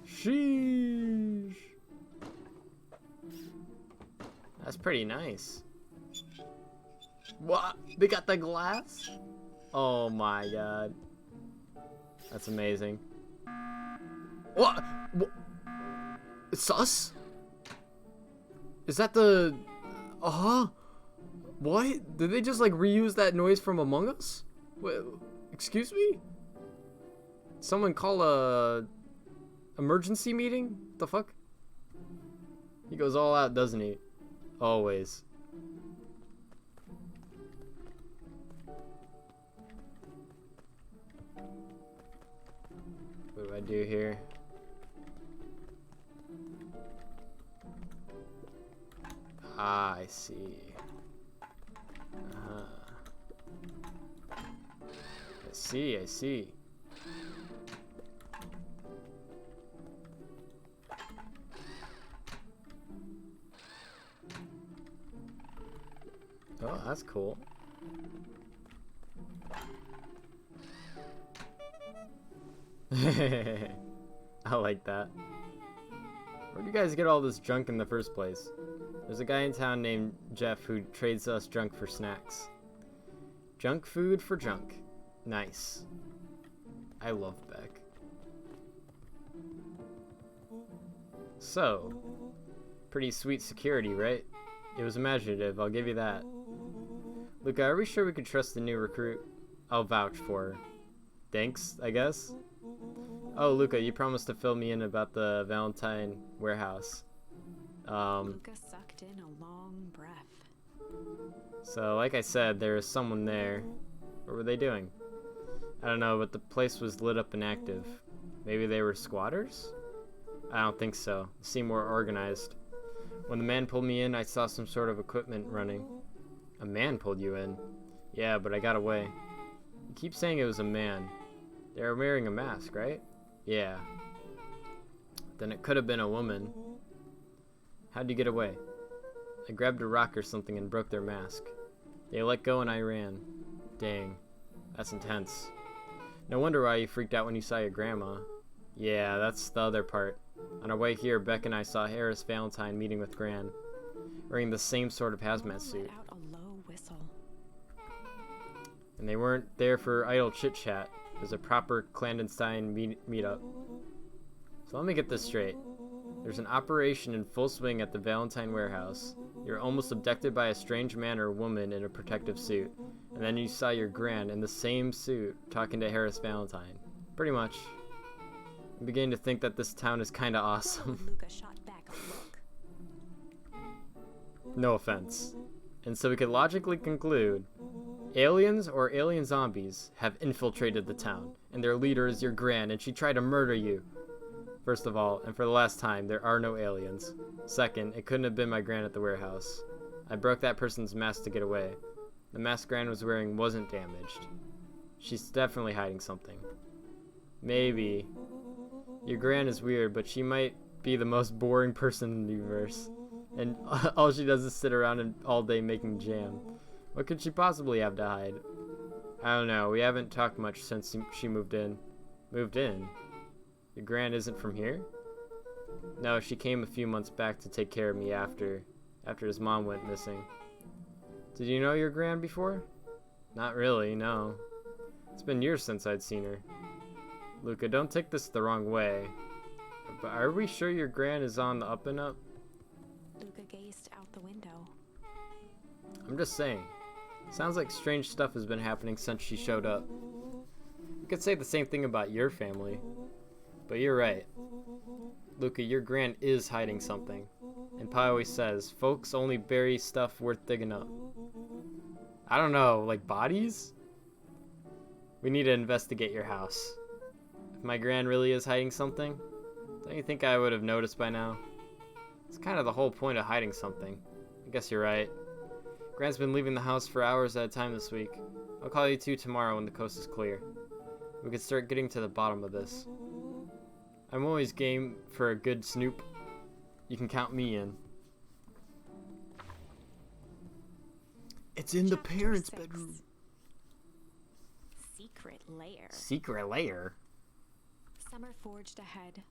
S2: Sheesh. That's pretty nice. What? They got the glass? Oh my god. That's amazing. What? Sus? Is that the... What? Did they just like reuse that noise from Among Us? Wait, excuse me? Someone call a... emergency meeting? What the fuck? He goes all out, doesn't he? Always. What do I do here? Ah, I see. I see, I see. Oh, that's cool. I like that. Where'd you guys get all this junk in the first place? There's a guy in town named Jeff who trades us junk for snacks. Junk food for junk. Nice. I love Beck. So, pretty sweet security, right? It was imaginative, I'll give you that. Luca, are we sure we could trust the new recruit? I'll vouch for her. Thanks, I guess? Oh, Luca, you promised to fill me in about the Valentine warehouse.
S3: Luca sucked in a long breath.
S2: So, like I said, there was someone there. What were they doing? I don't know, but the place was lit up and active. Maybe they were squatters? I don't think so. They seemed more organized. When the man pulled me in, I saw some sort of equipment running. A man pulled you in? Yeah, but I got away. You keep saying it was a man. They were wearing a mask, right? Yeah. Then it could have been a woman. How'd you get away? I grabbed a rock or something and broke their mask. They let go and I ran. Dang. That's intense. No wonder why you freaked out when you saw your grandma. Yeah, that's the other part. On our way here, Beck and I saw Harris Valentine meeting with Gran, wearing the same sort of hazmat suit.
S3: Let out a low whistle.
S2: And they weren't there for idle chit-chat. It was a proper clandestine meetup. So let me get this straight. There's an operation in full swing at the Valentine warehouse. You're almost abducted by a strange man or woman in a protective suit. And then you saw your Gran in the same suit talking to Harris Valentine. Pretty much. I'm beginning to think that this town is kinda awesome.
S3: Luca shot back a look.
S2: No offense. And so we could logically conclude, aliens or alien zombies have infiltrated the town, and their leader is your Gran, and she tried to murder you. First of all, and for the last time, there are no aliens. Second, it couldn't have been my Gran at the warehouse. I broke that person's mask to get away. The mask Gran was wearing wasn't damaged. She's definitely hiding something. Maybe. Your Gran is weird, but she might be the most boring person in the universe. And all she does is sit around all day making jam. What could she possibly have to hide? I don't know. We haven't talked much since she moved in. Moved in? Your Gran isn't from here? No, she came a few months back to take care of me after his mom went missing. Did you know your Gran before? Not really, no. It's been years since I'd seen her. Luca, don't take this the wrong way, but are we sure your Gran is on the up and up?
S3: Luca gazed out the window.
S2: I'm just saying. Sounds like strange stuff has been happening since she showed up. You could say the same thing about your family. But you're right. Luca, your Gran is hiding something. And Pa always says, folks only bury stuff worth digging up. I don't know, like bodies? We need to investigate your house. If my Gran really is hiding something, don't you think I would have noticed by now? It's kind of the whole point of hiding something. I guess you're right. Gran's been leaving the house for hours at a time this week. I'll call you two tomorrow when the coast is clear. We can start getting to the bottom of this. I'm always game for a good snoop. You can count me in. It's in the
S3: Chapter
S2: parents'
S3: 6.
S2: bedroom.
S3: Secret lair.
S2: Secret lair?
S3: Summer forged ahead,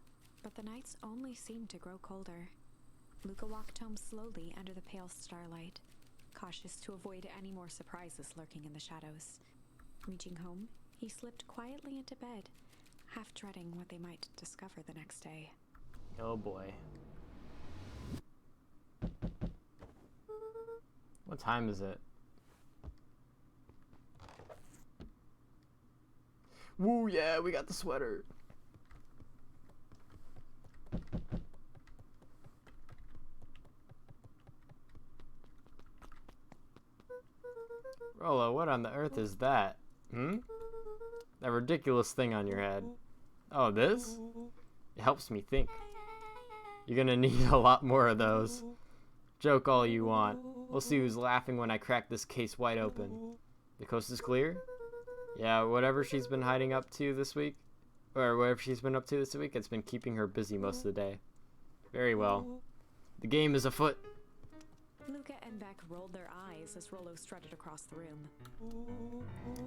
S3: but the nights only seemed to grow colder. Luca walked home slowly under the pale starlight, cautious to avoid any more surprises lurking in the shadows. Reaching home, he slipped quietly into bed, half dreading what they might discover the next day.
S2: Oh boy. What time is it? Woo, yeah, we got the sweater. Rolo, what on the earth is that? That ridiculous thing on your head. Oh, this? It helps me think. You're gonna need a lot more of those. Joke all you want. We'll see who's laughing when I crack this case wide open. The coast is clear? Yeah, whatever she's been hiding up to this week, or whatever she's been up to this week, it's been keeping her busy most of the day. Very well. The game is afoot.
S3: Luca and Beck rolled their eyes as Rolo strutted across the room.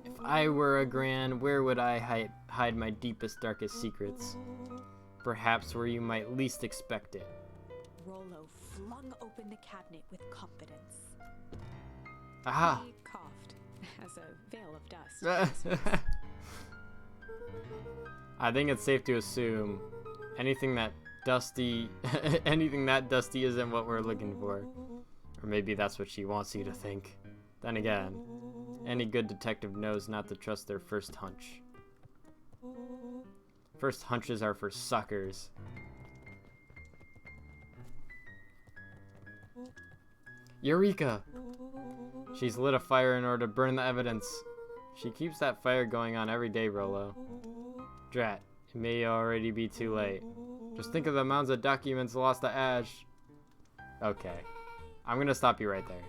S2: If I were a Gran, where would I hide my deepest, darkest secrets? Perhaps where you might least expect it.
S3: Rolo flung open the cabinet with confidence.
S2: Aha!
S3: He coughed as a veil of dust.
S2: I think it's safe to assume anything that dusty isn't what we're looking for. Or maybe that's what she wants you to think. Then again, any good detective knows not to trust their first hunch. First hunches are for suckers. Eureka! She's lit a fire in order to burn the evidence. She keeps that fire going on every day, Rolo. Drat, it may already be too late. Just think of the amounts of documents lost to ash. Okay. I'm gonna stop you right there.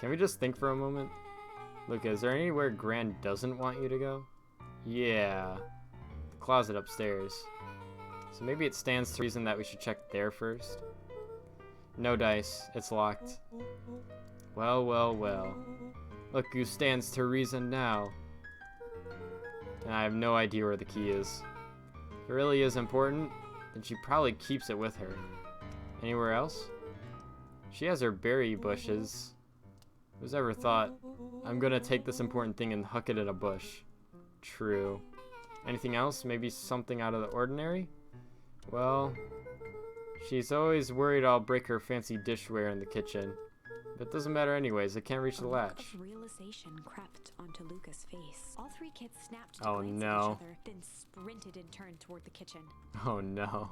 S2: Can we just think for a moment? Luca, is there anywhere Gran doesn't want you to go? Yeah. The closet upstairs. So maybe it stands to reason that we should check there first. No dice. It's locked. Well, well, well. Look who stands to reason now. And I have no idea where the key is. If it really is important, then she probably keeps it with her. Anywhere else? She has her berry bushes. Who's ever thought, I'm gonna take this important thing and huck it in a bush? True. Anything else? Maybe something out of the ordinary? Well, she's always worried I'll break her fancy dishware in the kitchen. But it doesn't matter anyways, I can't reach the latch.
S3: A look of realization crept onto Luca's face. All three kids snapped to
S2: Oh
S3: glance at each
S2: no.
S3: other, then sprinted and turned toward the kitchen.
S2: Oh no.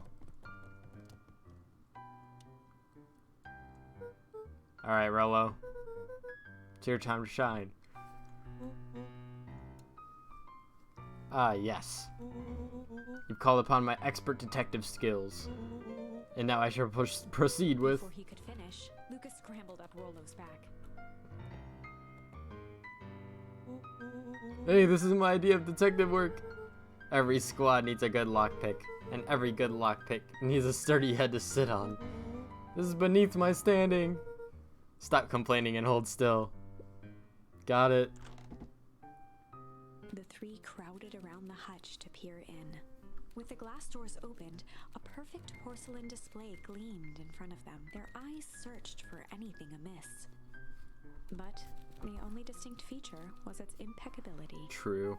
S2: Alright, Rello. It's your time to shine. Ah, yes. You've called upon my expert detective skills. And now I shall proceed with...
S3: Before he could finish, Luca scrambled up Rollo's back.
S2: Hey, this is my idea of detective work. Every squad needs a good lockpick, and every good lockpick needs a sturdy head to sit on. This is beneath my standing. Stop complaining and hold still. Got it.
S3: The three crowded around the hutch to peer in. With the glass doors opened, a perfect porcelain display gleamed in front of them. Their eyes searched for anything amiss. But the only distinct feature was its impeccability.
S2: True.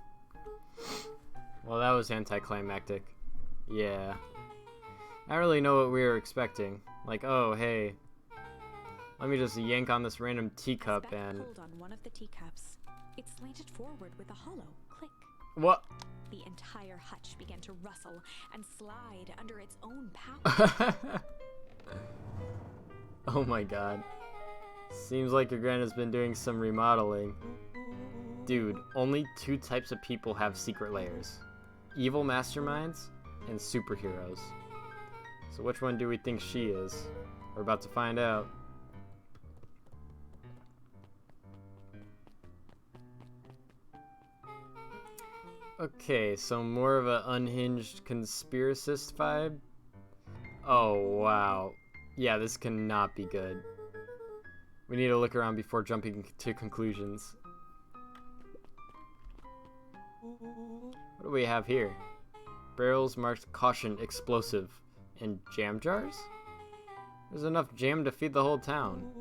S2: Well, that was anticlimactic. Yeah. I don't really know what we were expecting. Like, oh, hey, let me just yank on this random teacup
S3: Beck
S2: and...
S3: pulled on one of the teacups. It slanted forward with a hollow click.
S2: What?
S3: The entire hutch began to rustle and slide under its own power.
S2: Oh my god. Seems like your grand has been doing some remodeling. Dude, only two types of people have secret layers. Evil masterminds and superheroes. So which one do we think she is? We're about to find out. Okay, so more of an unhinged conspiracist vibe? Oh, wow. Yeah, this cannot be good. We need to look around before jumping to conclusions. What do we have here? Barrels marked caution explosive. And jam jars? There's enough jam to feed the whole town.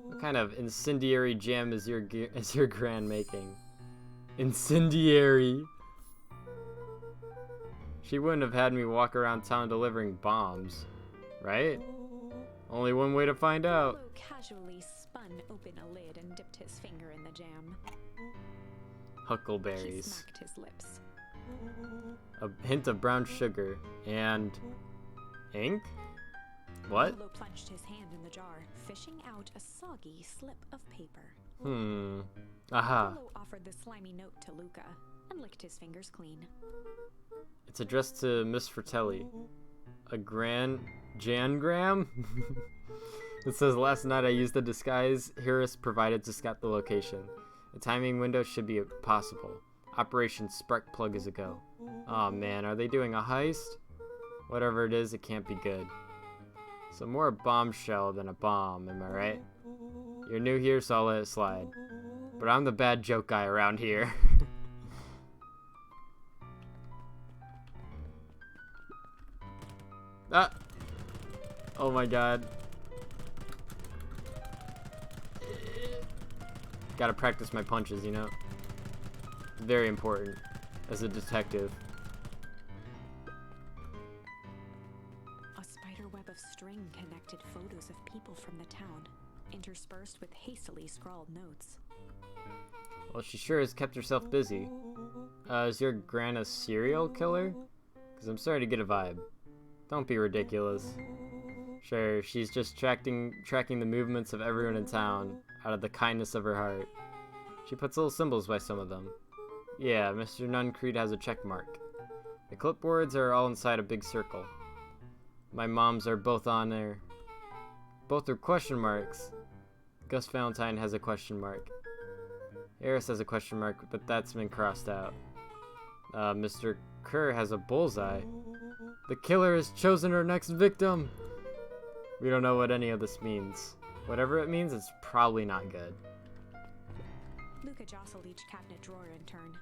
S2: What kind of incendiary jam is your grand making? Incendiary! She wouldn't have had me walk around town delivering bombs, right? Only one way to find out.
S3: Rollo casually spun open a lid and dipped his finger in the jam. He
S2: Huckleberries.
S3: smacked his lips.
S2: A hint of brown sugar. And... ink? What?
S3: Rollo plunged his hand in the jar, fishing out a soggy slip of paper.
S2: Aha.
S3: Rollo offered the slimy note to Luca and licked his fingers clean.
S2: It's addressed to Miss Fratelli. A Jangram? It says, last night I used the disguise Harris provided to scout the location. The timing window should be possible. Operation Spark Plug is a go. Aw man, are they doing a heist? Whatever it is, it can't be good. So more a bombshell than a bomb, am I right? You're new here, so I'll let it slide. But I'm the bad joke guy around here. Ah! Oh my god. Gotta practice my punches, you know? Very important as a detective.
S3: A spider web of string connected photos of people from the town, interspersed with hastily scrawled notes.
S2: Well, she sure has kept herself busy. Is your gran a serial killer? Because I'm starting to get a vibe. Don't be ridiculous. Sure, she's just tracking the movements of everyone in town out of the kindness of her heart. She puts little symbols by some of them. Yeah, Mr. Nuncreed has a check mark. The clipboards are all inside a big circle. My mom's are both on there. Both are question marks. Gus Valentine has a question mark. Harris has a question mark, but that's been crossed out. Mr. Kerr has a bullseye. The killer has chosen her next victim. We don't know what any of this means. Whatever it means, it's probably not good.
S3: Luca jostled each cabinet drawer in turn.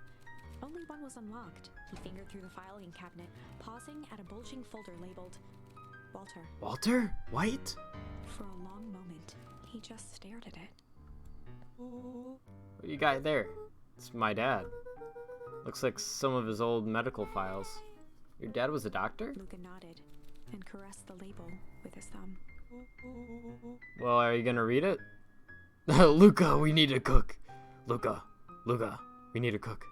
S3: Only one was unlocked. He fingered through the filing cabinet, pausing at a bulging folder labeled Walter.
S2: Walter? White?
S3: For a long moment, he just stared at it.
S2: What you got there? It's my dad. Looks like some of his old medical files. Your dad was a doctor?
S3: Luca nodded and caressed the label with his thumb.
S2: Well, are you gonna read it? Luca, we need to cook. Luca, we need to cook.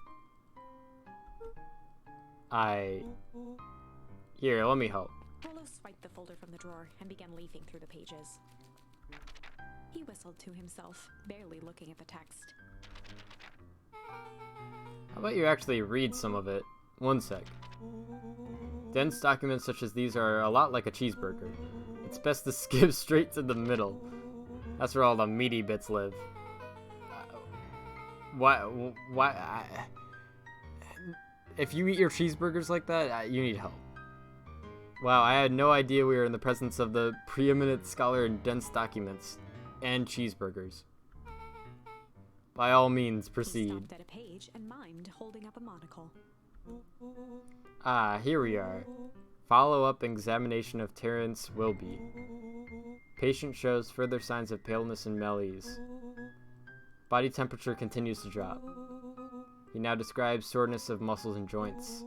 S2: Here, let me help.
S3: Rollo swiped the folder from the drawer and began leafing through the pages. He whistled to himself, barely looking at the text.
S2: How about you actually read some of it? One sec. Dense documents such as these are a lot like a cheeseburger. It's best to skip straight to the middle. That's where all the meaty bits live. If you eat your cheeseburgers like that, you need help. Wow, I had no idea we were in the presence of the preeminent scholar in dense documents and cheeseburgers. By all means,
S3: He
S2: proceed.
S3: stopped at a page and mimed, holding up a monocle.
S2: Ah, here we are. Follow-up examination of Terence Wilby. Patient shows further signs of paleness and malaise. Body temperature continues to drop. He now describes soreness of muscles and joints.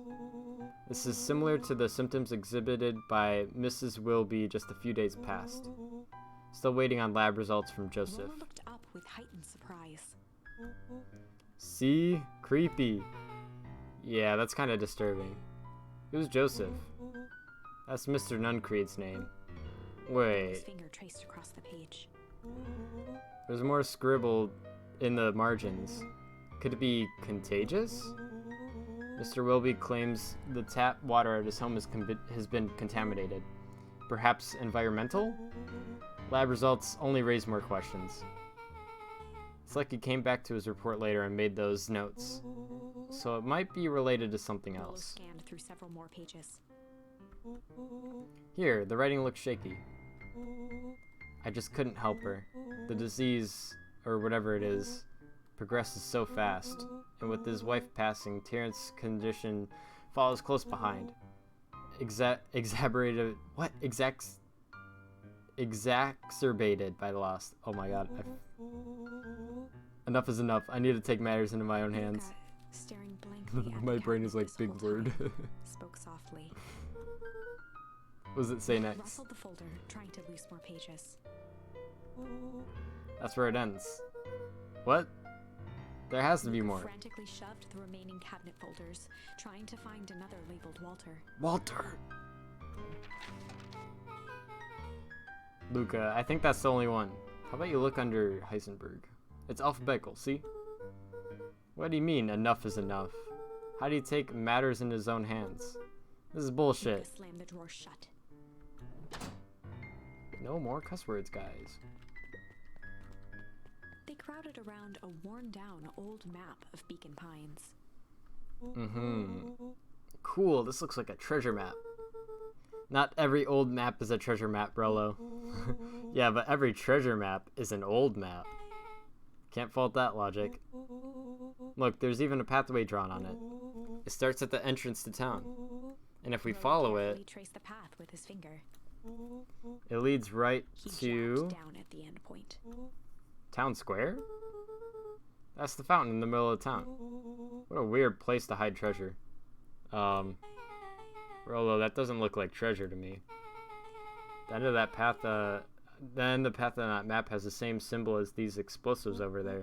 S2: This is similar to the symptoms exhibited by Mrs. Wilby just a few days past. Still waiting on lab results from Joseph.
S3: Rollo looked up with heightened surprise.
S2: See? Creepy. Yeah, that's kind of disturbing. Who's Joseph? That's Mr. Nuncreed's name.
S3: His
S2: Wait,
S3: finger traced across the page.
S2: there's more scribbled in the margins. Could it be contagious? Mr. Wilby claims the tap water at his home has been contaminated. Perhaps environmental? Lab results only raise more questions. It's like he came back to his report later and made those notes. So it might be related to something
S3: Rollo
S2: else.
S3: scanned through several more pages.
S2: Here, the writing looks shaky. I just couldn't help her. The disease, or whatever it is, progresses so fast, and with his wife passing, Terrence's condition follows close behind. Exacerbated by the loss. Oh my god. Enough is enough. I need to take matters into my own hands.
S3: Luca, staring blankly at
S2: My
S3: the
S2: brain is
S3: cabinet
S2: like
S3: this
S2: big
S3: whole
S2: word.
S3: time, spoke softly.
S2: What does it say next?
S3: Rustled the folder, trying to loose more pages.
S2: That's where it ends. What? There has to be
S3: Luca
S2: more.
S3: frantically shoved the remaining cabinet folders, trying to find another labeled Walter.
S2: Walter! Luca, I think that's the only one. How about you look under Heisenberg? It's alphabetical, see? What do you mean, enough is enough? How do you take matters in his own hands? This is bullshit.
S3: Luca slammed the drawer shut.
S2: No more cuss words, guys.
S3: They crowded around a worn-down old map of Beacon Pines.
S2: Cool, this looks like a treasure map. Not every old map is a treasure map, Rollo. Yeah, but every treasure map is an old map. Can't fault that logic. Look, there's even a pathway drawn on it. It starts at the entrance to town. And if we
S3: Rollo
S2: follow
S3: carefully
S2: it,
S3: traced the path with his finger.
S2: it leads right
S3: He
S2: to
S3: jabbed down at the end point.
S2: Town Square? That's the fountain in the middle of town. What a weird place to hide treasure. Rollo, that doesn't look like treasure to me. The end of that path, then the path on that map has the same symbol as these explosives over there.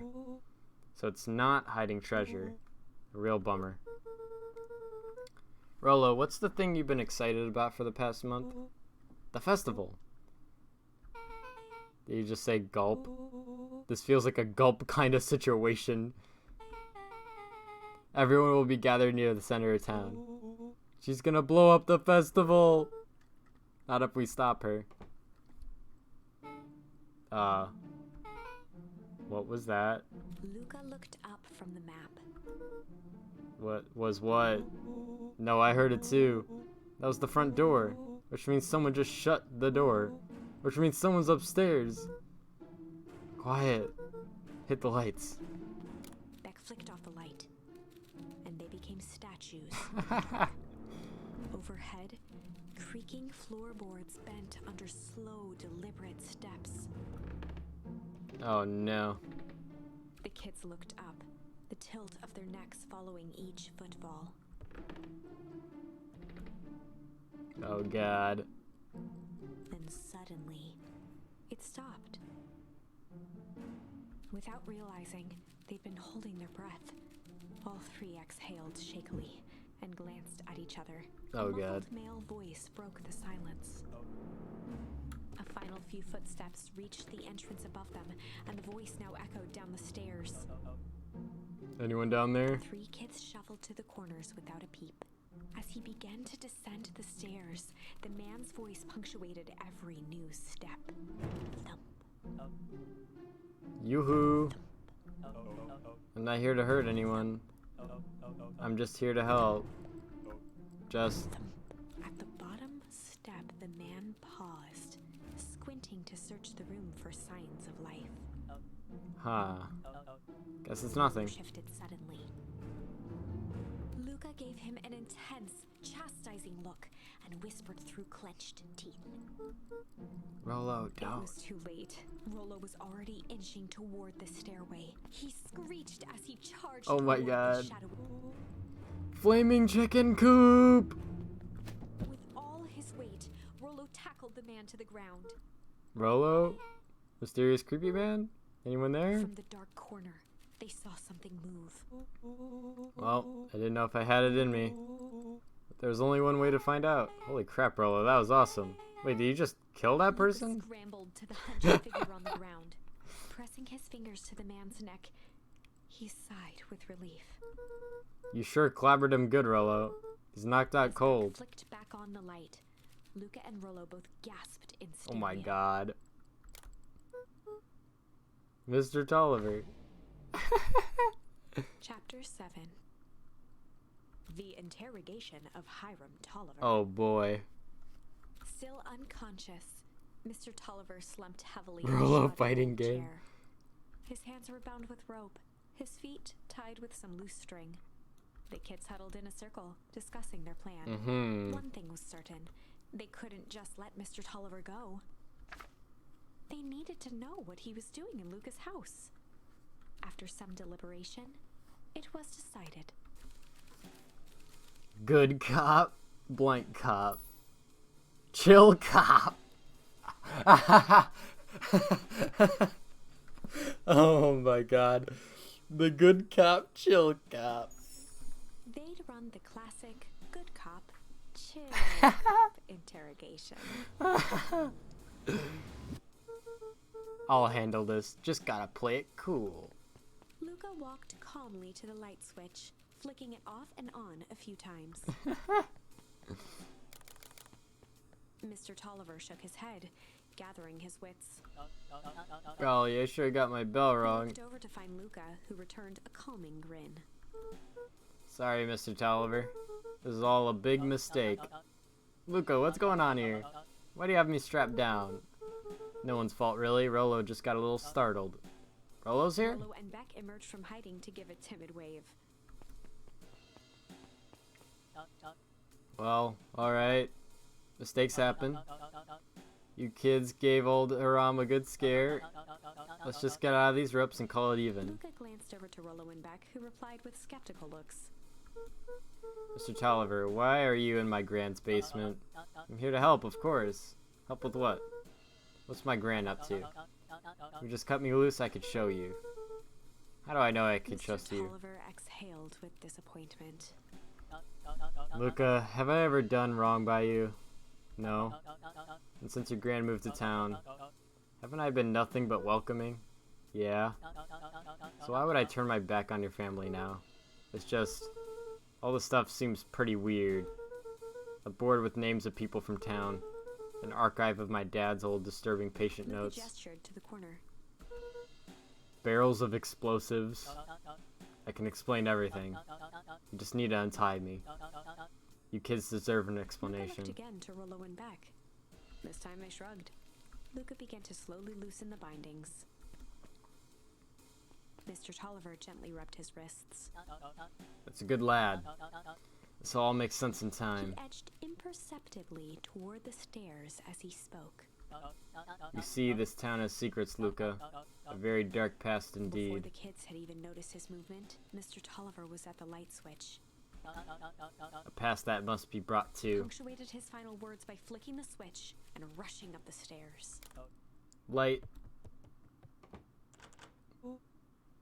S2: So it's not hiding treasure. A real bummer. Rollo, what's the thing you've been excited about for the past month? The festival. Did you just say gulp? This feels like a gulp kind of situation. Everyone will be gathered near the center of town. She's gonna blow up the festival! Not if we stop her. What was that?
S3: Luca looked up from the map.
S2: What was what? No, I heard it too. That was the front door, which means someone just shut the door, which means someone's upstairs. Quiet. Hit the lights.
S3: Beck flicked off the light, and they became statues. Overhead, creaking floorboards bent under slow, deliberate steps.
S2: Oh no.
S3: The kids looked up, the tilt of their necks following each footfall.
S2: Oh god.
S3: Then suddenly, it stopped. Without realizing, they'd been holding their breath. All three exhaled shakily and glanced at each other.
S2: Oh
S3: A
S2: god.
S3: muffled male voice broke the silence. A final few footsteps reached the entrance above them, and the voice now echoed down the stairs.
S2: Anyone down there?
S3: Three kids shuffled to the corners without a peep. As he began to descend the stairs, the man's voice punctuated every new step. Thump.
S2: Yoo-hoo. I'm not here to hurt anyone. I'm just here to help. Just...
S3: At the bottom step, the man paused, squinting to search the room for signs of life.
S2: Huh. Guess it's nothing.
S3: Shifted suddenly. Luca gave him an intense, chastising look and whispered through clenched teeth.
S2: Rollo,
S3: It
S2: don't.
S3: was too late. Rollo was already inching toward the stairway. He screeched as he charged
S2: Oh my
S3: toward
S2: God.
S3: the shadow.
S2: Flaming chicken coop!
S3: With all his weight, Rollo tackled the man to the ground.
S2: Rollo? Mysterious creepy man? Anyone there?
S3: From the dark corner, they saw something move.
S2: Well, I didn't know if I had it in me. But there was only one way to find out. Holy crap, Rollo, that was awesome. Wait, did you just kill that
S3: Luca
S2: person?
S3: scrambled to the hunched figure on the ground. Pressing his fingers to the man's neck, he sighed with relief.
S2: You sure clobbered him good, Rollo. He's knocked out
S3: As Beck
S2: cold.
S3: flicked back on the light, Luca and Rollo both gasped in
S2: Oh my
S3: stereo.
S2: god. Mr. Tolliver.
S3: Chapter 7. The Interrogation of Hiram Tolliver.
S2: Oh boy.
S3: Still unconscious, Mr. Tolliver slumped heavily
S2: Rollo
S3: in a
S2: fighting
S3: old
S2: game.
S3: chair. His hands were bound with rope, his feet tied with some loose string. The kids huddled in a circle, discussing their plan.
S2: Mm-hmm.
S3: One thing was certain. They couldn't just let Mr. Tolliver go. They needed to know what he was doing in Luca's house. After some deliberation, it was decided.
S2: Good cop, blank cop. Chill cop. Oh my god. The good cop, chill cop.
S3: They'd run the classic good cop, chill cop interrogation.
S2: I'll handle this. Just gotta play it cool.
S3: Luca walked calmly to the light switch, flicking it off and on a few times. Mr. Tolliver shook his head, gathering his wits.
S2: Golly, I sure got my bell
S3: He
S2: wrong.
S3: looked over to find Luca, who returned a calming grin.
S2: Sorry, Mr. Tolliver. This is all a big mistake. Luca, what's going on here? Why do you have me strapped down? No one's fault, really. Rollo just got a little startled. Rollo's here?
S3: Rollo and Beck emerged from hiding to give a timid wave.
S2: Well, alright. Mistakes happen. You kids gave old Hiram a good scare. Let's just get out of these ropes and call it even.
S3: Luca glanced over to Rollo and Beck, who replied with skeptical looks.
S2: Mr. Tolliver, why are you in my grand's basement? I'm here to help, of course. Help with what? What's my grand up to? You just cut me loose, I could show you. How do I know I can trust
S3: Mr.
S2: you?
S3: Tolliver exhaled with disappointment.
S2: Luca, have I ever done wrong by you? No. And since your grand moved to town, haven't I been nothing but welcoming? Yeah. So why would I turn my back on your family now? It's just, all the stuff seems pretty weird. A board with names of people from town. An archive of my dad's old disturbing patient
S3: Luca
S2: notes.
S3: gestured to the corner.
S2: Barrels of explosives. I can explain everything. You just need to untie me. You kids deserve an
S3: Luca
S2: explanation.
S3: looked again to Rollo and Beck. This time they shrugged. Luca began to slowly loosen the bindings. Mr. Tolliver gently rubbed his wrists.
S2: That's a good lad. This all makes sense in time.
S3: He edged imperceptibly toward the stairs as he spoke.
S2: You see, this town has secrets, Luca. A very dark past
S3: Before
S2: indeed.
S3: the kids had even noticed his movement, Mr. Tolliver was at the light switch.
S2: A past that must be brought to.
S3: Punctuated his final words by flicking the switch and rushing up the stairs.
S2: Light.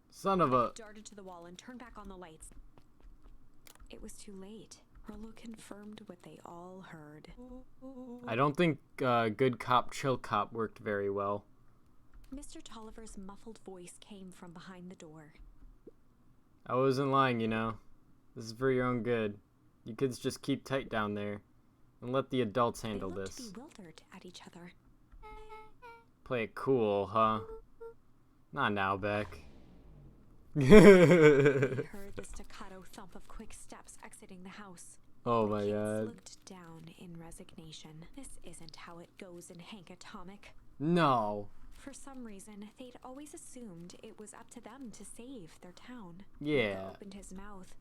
S2: Son of a...
S3: Darted to the wall and turned back on the lights. It was too late. Rollo confirmed what they all heard.
S2: I don't think good cop, chill cop worked very well.
S3: Mr. Tolliver's muffled voice came from behind the door.
S2: I wasn't lying, you know. This is for your own good. You kids just keep tight down there. And let the adults handle
S3: They looked
S2: this.
S3: bewildered at each other.
S2: Play it cool, huh? Not now, Beck.
S3: They heard the staccato thump of quick steps exiting the house.
S2: Oh
S3: The
S2: my
S3: kids
S2: god.
S3: looked down in resignation. This isn't how it goes in Hank Atomic.
S2: No.
S3: For some reason, they'd always assumed it was up to them to save their town.
S2: Yeah.
S3: He opened his mouth,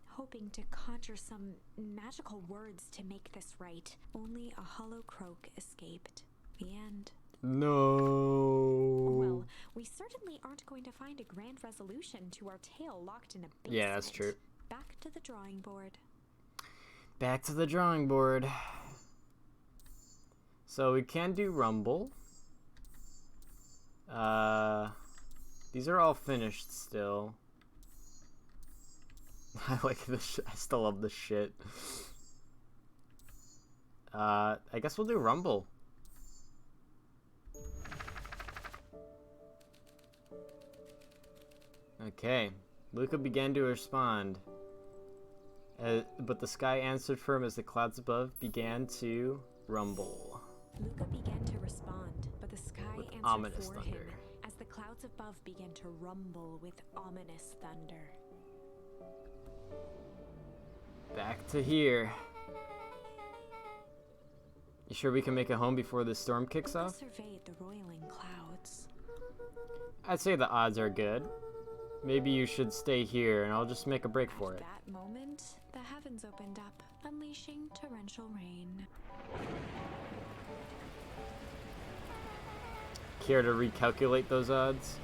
S3: hoping to conjure some magical words to make this right. Only a hollow croak escaped. The end.
S2: No.
S3: Well, we certainly aren't going to find a grand resolution to our tale locked in a basement.
S2: Yeah, that's true.
S3: Back to the drawing board.
S2: Back to the drawing board. So we can do Rumble. These are all finished still. I like this. I still love this shit. I guess we'll do Rumble. Okay. Luca began to respond. But the sky answered for him as the clouds above began to rumble.
S3: Luca began to respond, but the sky
S2: With
S3: answered
S2: ominous
S3: for
S2: thunder.
S3: him as the clouds above began to rumble with ominous thunder.
S2: Back to here. You sure we can make it home before the storm kicks
S3: Luca
S2: off?
S3: surveyed the roiling clouds.
S2: I'd say the odds are good. Maybe you should stay here and I'll just make a break for
S3: At
S2: it.
S3: that moment, the heavens opened up, unleashing torrential rain.
S2: Care to recalculate those odds?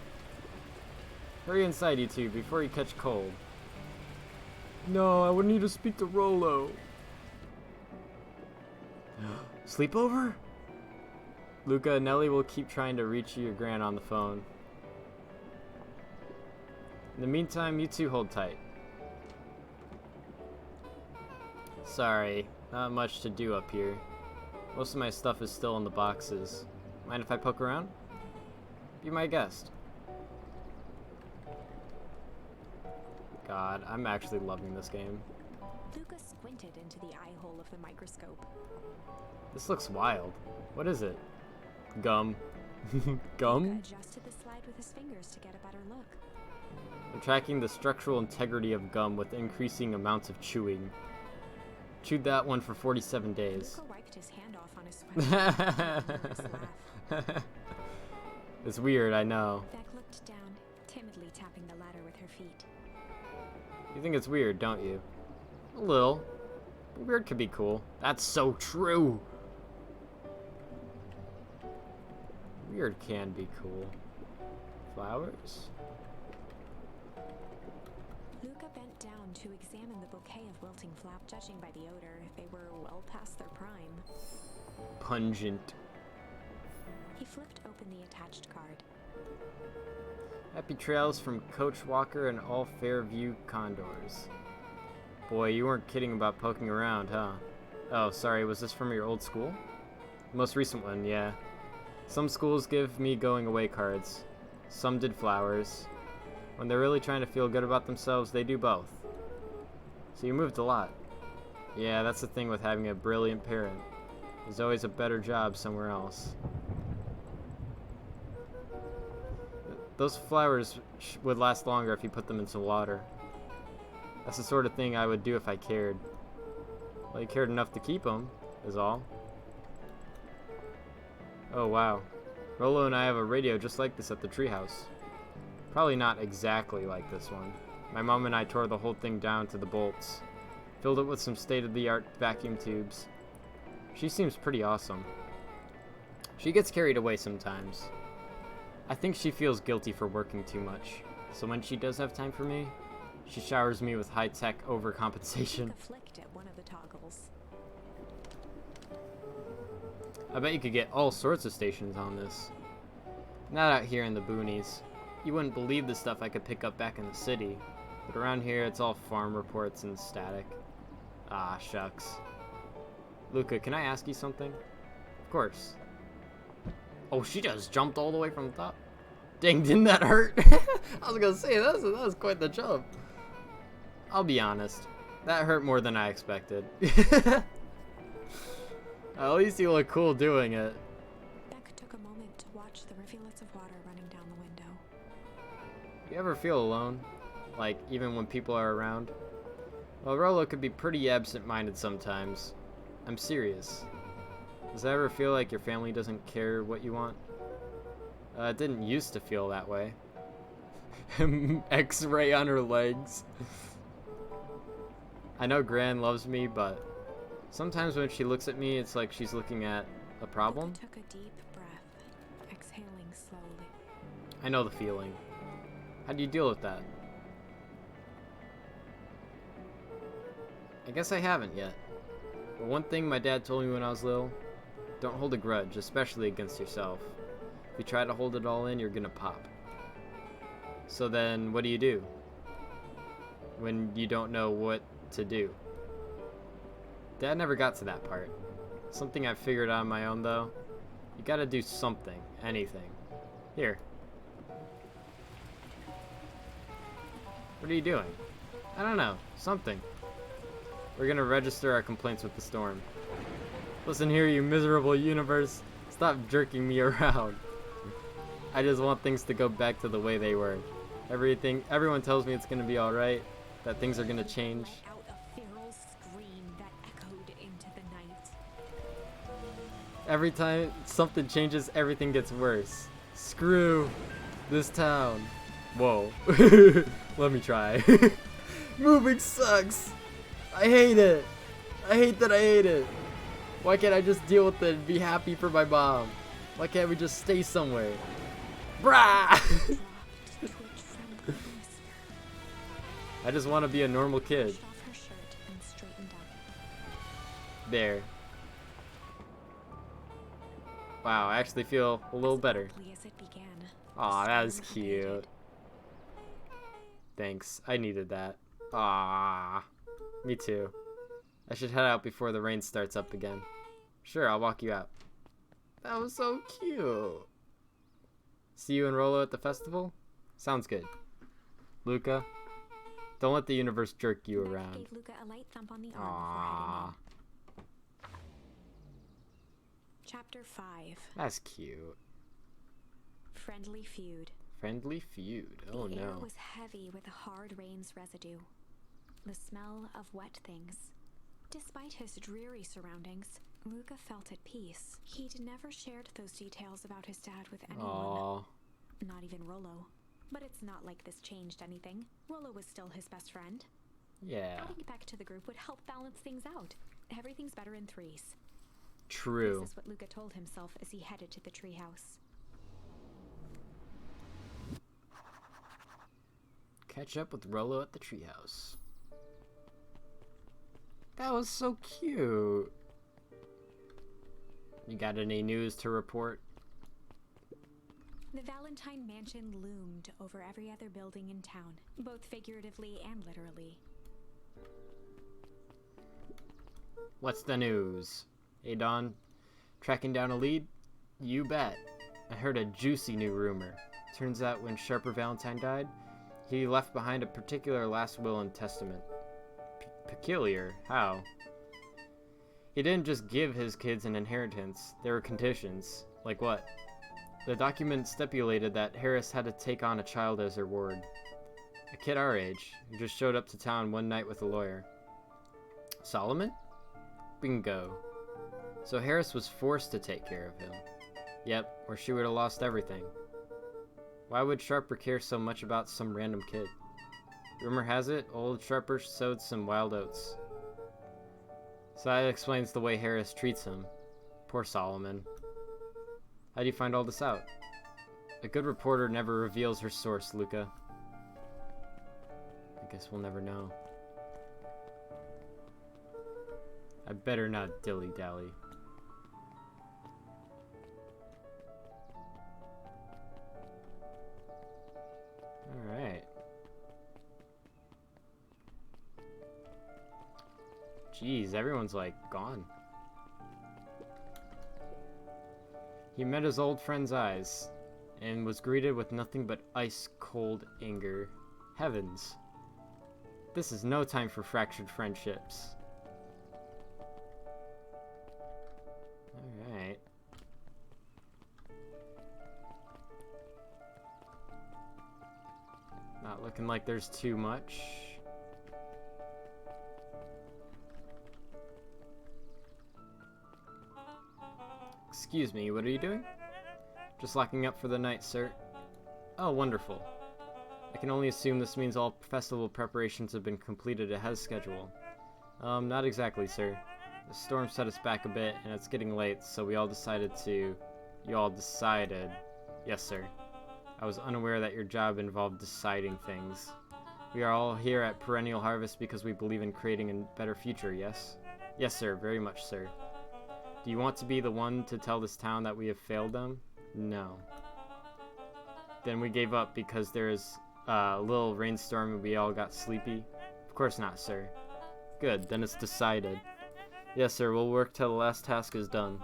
S2: Hurry inside, you two, before you catch cold. No, I would need to speak to Rollo. Sleepover? Luca and Nellie will keep trying to reach your gran on the phone. In the meantime, you two hold tight. Sorry, not much to do up here. Most of my stuff is still in the boxes. Mind if I poke around? Be my guest. God, I'm actually loving this game.
S3: Luca squinted into the eye hole of the microscope.
S2: This looks wild. What is it? Gum.
S3: Luca
S2: Gum?
S3: adjusted the slide with his fingers to get a better look.
S2: I'm tracking the structural integrity of gum with increasing amounts of chewing. Chewed that one for 47 days.
S3: Luca wiped his hand off on his sweatshirt with a nervous laugh.
S2: It's weird, I know.
S3: Beck looked down, timidly tapping the ladder with her feet.
S2: You think it's weird, don't you? A little. Weird could be cool. That's so true. Weird can be cool. Flowers?
S3: Luca bent down to examine the bouquet of wilting flowers. Judging by the odor, they were well past their prime.
S2: Pungent.
S3: He flipped open the attached card.
S2: Happy trails from Coach Walker and all Fairview Condors. Boy, you weren't kidding about poking around, huh? Oh, sorry, was this from your old school? The most recent one, yeah. Some schools give me going away cards. Some did flowers. When they're really trying to feel good about themselves, they do both. So you moved a lot. Yeah, that's the thing with having a brilliant parent. There's always a better job somewhere else. Those flowers would last longer if you put them in some water. That's the sort of thing I would do if I cared. Well, he cared enough to keep him, is all. Oh, wow. Rolo and I have a radio just like this at the treehouse. Probably not exactly like this one. My mom and I tore the whole thing down to the bolts. Filled it with some state-of-the-art vacuum tubes. She seems pretty awesome. She gets carried away sometimes. I think she feels guilty for working too much. So when she does have time for me, she showers me with high-tech overcompensation.
S3: Flicked at one of the toggles.
S2: I bet you could get all sorts of stations on this. Not out here in the boonies. You wouldn't believe the stuff I could pick up back in the city. But around here, it's all farm reports and static. Ah, shucks. Luca, can I ask you something? Of course. Oh, she just jumped all the way from the top. Dang, didn't that hurt? I was gonna say, that was quite the jump. I'll be honest. That hurt more than I expected. At least you look cool doing it.
S3: Beck took a moment to watch the rivulets of water running down the window.
S2: You ever feel alone? Like, even when people are around? Well, Rolo could be pretty absent-minded sometimes. I'm serious. Does that ever feel like your family doesn't care what you want? It didn't used to feel that way. X-ray on her legs. I know Gran loves me, but sometimes when she looks at me, it's like she's looking at a problem.
S3: Took a deep breath, exhaling slowly.
S2: I know the feeling. How do you deal with that? I guess I haven't yet. But one thing my dad told me when I was little, don't hold a grudge, especially against yourself. If you try to hold it all in, you're gonna pop. So then, what do you do? When you don't know what to do? Dad never got to that part. Something I figured out on my own, though. You gotta do something. Anything. Here. What are you doing? I don't know. Something. We're gonna register our complaints with the storm. Listen here, you miserable universe. Stop jerking me around. I just want things to go back to the way they were. Everyone tells me it's gonna be alright, that things are gonna change.
S3: Let out a feral scream that echoed into the night.
S2: Every time something changes, everything gets worse. Screw this town. Whoa. Let me try. Moving sucks. I hate it. I hate that I hate it. Why can't I just deal with it and be happy for my mom? Why can't we just stay somewhere? Brah! I just want to be a normal kid. There. Wow, I actually feel a little better. Aw, that was cute. Thanks, I needed that. Aw, me too. I should head out before the rain starts up again. Sure, I'll walk you out. That was so cute. See you and Rolo at the festival? Sounds good. Luca, don't let the universe jerk you around.
S3: Gave Luca a light thump on the arm before heading in. Chapter 5.
S2: That's cute.
S3: Friendly feud.
S2: Friendly feud. Oh
S3: the air
S2: no.
S3: was heavy with the hard rain's residue. The smell of wet things. Despite his dreary surroundings, Luca felt at peace. He'd never shared those details about his dad with anyone.
S2: Aww.
S3: Not even Rolo. But it's not like this changed anything. Rolo was still his best friend.
S2: Yeah.
S3: Adding Beck to the group would help balance things out. Everything's better in threes.
S2: True.
S3: This is what Luca told himself as he headed to the treehouse.
S2: Catch up with Rolo at the treehouse. That was so cute. You got any news to report?
S3: The Valentine Mansion loomed over every other building in town, both figuratively and literally.
S2: What's the news? Hey Don, tracking down a lead? You bet. I heard a juicy new rumor. Turns out when Sharper Valentine died, he left behind a particular last will and testament. Peculiar? How? He didn't just give his kids an inheritance. There were conditions. Like what? The document stipulated that Harris had to take on a child as her ward. A kid our age, who just showed up to town one night with a lawyer. Solomon? Bingo. So Harris was forced to take care of him. Yep, or she would have lost everything. Why would Sharper care so much about some random kid? Rumor has it, old Sharper sowed some wild oats. So that explains the way Harris treats him. Poor Solomon. How do you find all this out? A good reporter never reveals her source, Luca. I guess we'll never know. I better not dilly-dally. Alright. Jeez, everyone's like gone. He met his old friend's eyes and was greeted with nothing but ice-cold anger. Heavens. This is no time for fractured friendships. Alright. Not looking like there's too much. Excuse me, what are you doing? Just locking up for the night, sir. Oh, wonderful. I can only assume this means all festival preparations have been completed ahead of schedule. Not exactly, sir. The storm set us back a bit, and it's getting late, so we all decided to... You all decided... Yes, sir. I was unaware that your job involved deciding things. We are all here at Perennial Harvest because we believe in creating a better future, yes? Yes, sir, very much, sir. Do you want to be the one to tell this town that we have failed them? No. Then we gave up because there is a little rainstorm and we all got sleepy? Of course not, sir. Good, then it's decided. Yes, sir, we'll work till the last task is done.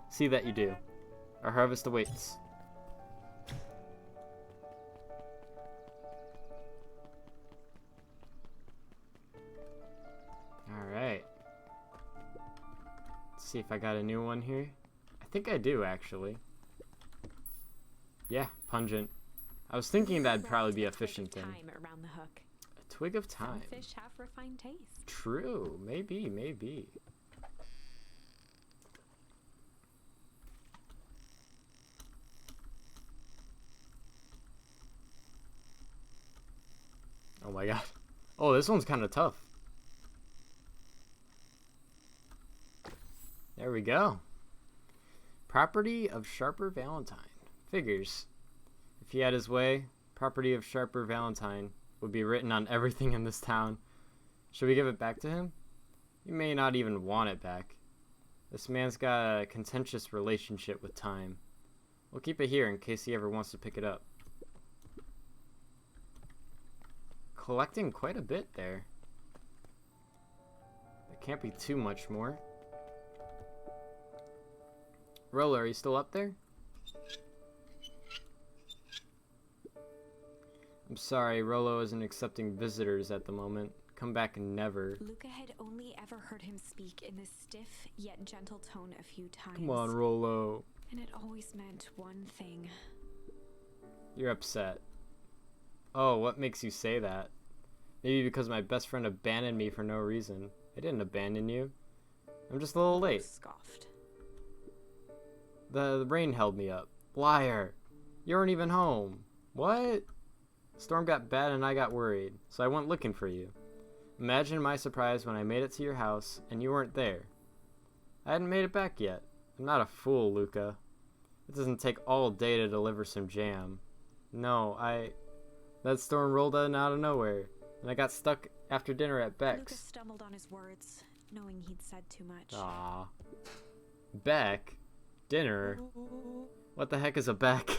S2: See that you do. Our harvest awaits. Alright. Let's see if I got a new one here. I think I do, actually. Yeah, pungent. I was thinking that'd probably be a fishing thing.
S3: Around the hook.
S2: A twig of thyme.
S3: Some fish have refined taste.
S2: True. Maybe, maybe. Oh my god. Oh, this one's kind of tough. There we go. Property of Sharper Valentine. Figures. If he had his way, property of Sharper Valentine would be written on everything in this town. Should we give it back to him? He may not even want it back. This man's got a contentious relationship with time. We'll keep it here in case he ever wants to pick it up. Collecting quite a bit there. There can't be too much more. Roller, are you still up there? I'm sorry, Rolo isn't accepting visitors at the moment. Come back and never.
S3: Luca had only ever heard him speak in this stiff yet gentle tone a few times.
S2: Come on, Rolo.
S3: And it always meant one thing.
S2: You're upset. Oh, what makes you say that? Maybe because my best friend abandoned me for no reason. I didn't abandon you. I'm just a little late.
S3: Scoffed.
S2: The rain held me up. Liar. You weren't even home. What? Storm got bad and I got worried, so I went looking for you. Imagine my surprise when I made it to your house and you weren't there. I hadn't made it back yet. I'm not a fool, Luca. It doesn't take all day to deliver some jam. No, that storm rolled in out of nowhere, and I got stuck after dinner at Beck's.
S3: Luca stumbled on his words, knowing he'd said too much.
S2: Aw. Beck? Dinner? What the heck is a Beck?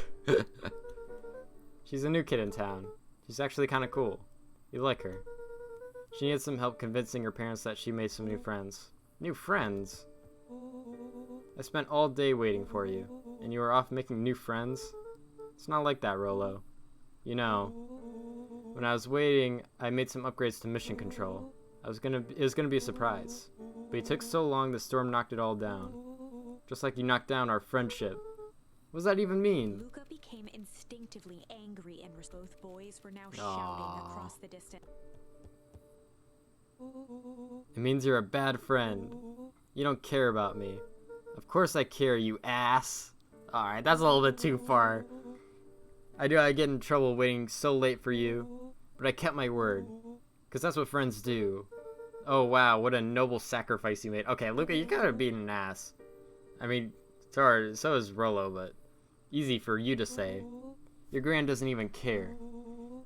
S2: She's a new kid in town. She's actually kind of cool. You like her. She needed some help convincing her parents that she made some new friends. New friends? I spent all day waiting for you, and you were off making new friends? It's not like that, Rolo. You know, when I was waiting, I made some upgrades to mission control. It was gonna be a surprise. But it took so long the storm knocked it all down. Just like you knocked down our friendship. What does that even mean?
S3: Luca became instinctively angry, and both boys were now shouting across the distance.
S2: It means you're a bad friend. You don't care about me. Of course I care, you ass. Alright, that's a little bit too far. I knew I'd get in trouble waiting so late for you, but I kept my word. Because that's what friends do. Oh wow, what a noble sacrifice you made. Okay, Luca, you gotta beat an ass. I mean, sorry, so is Rolo, but easy for you to say. Your grand doesn't even care.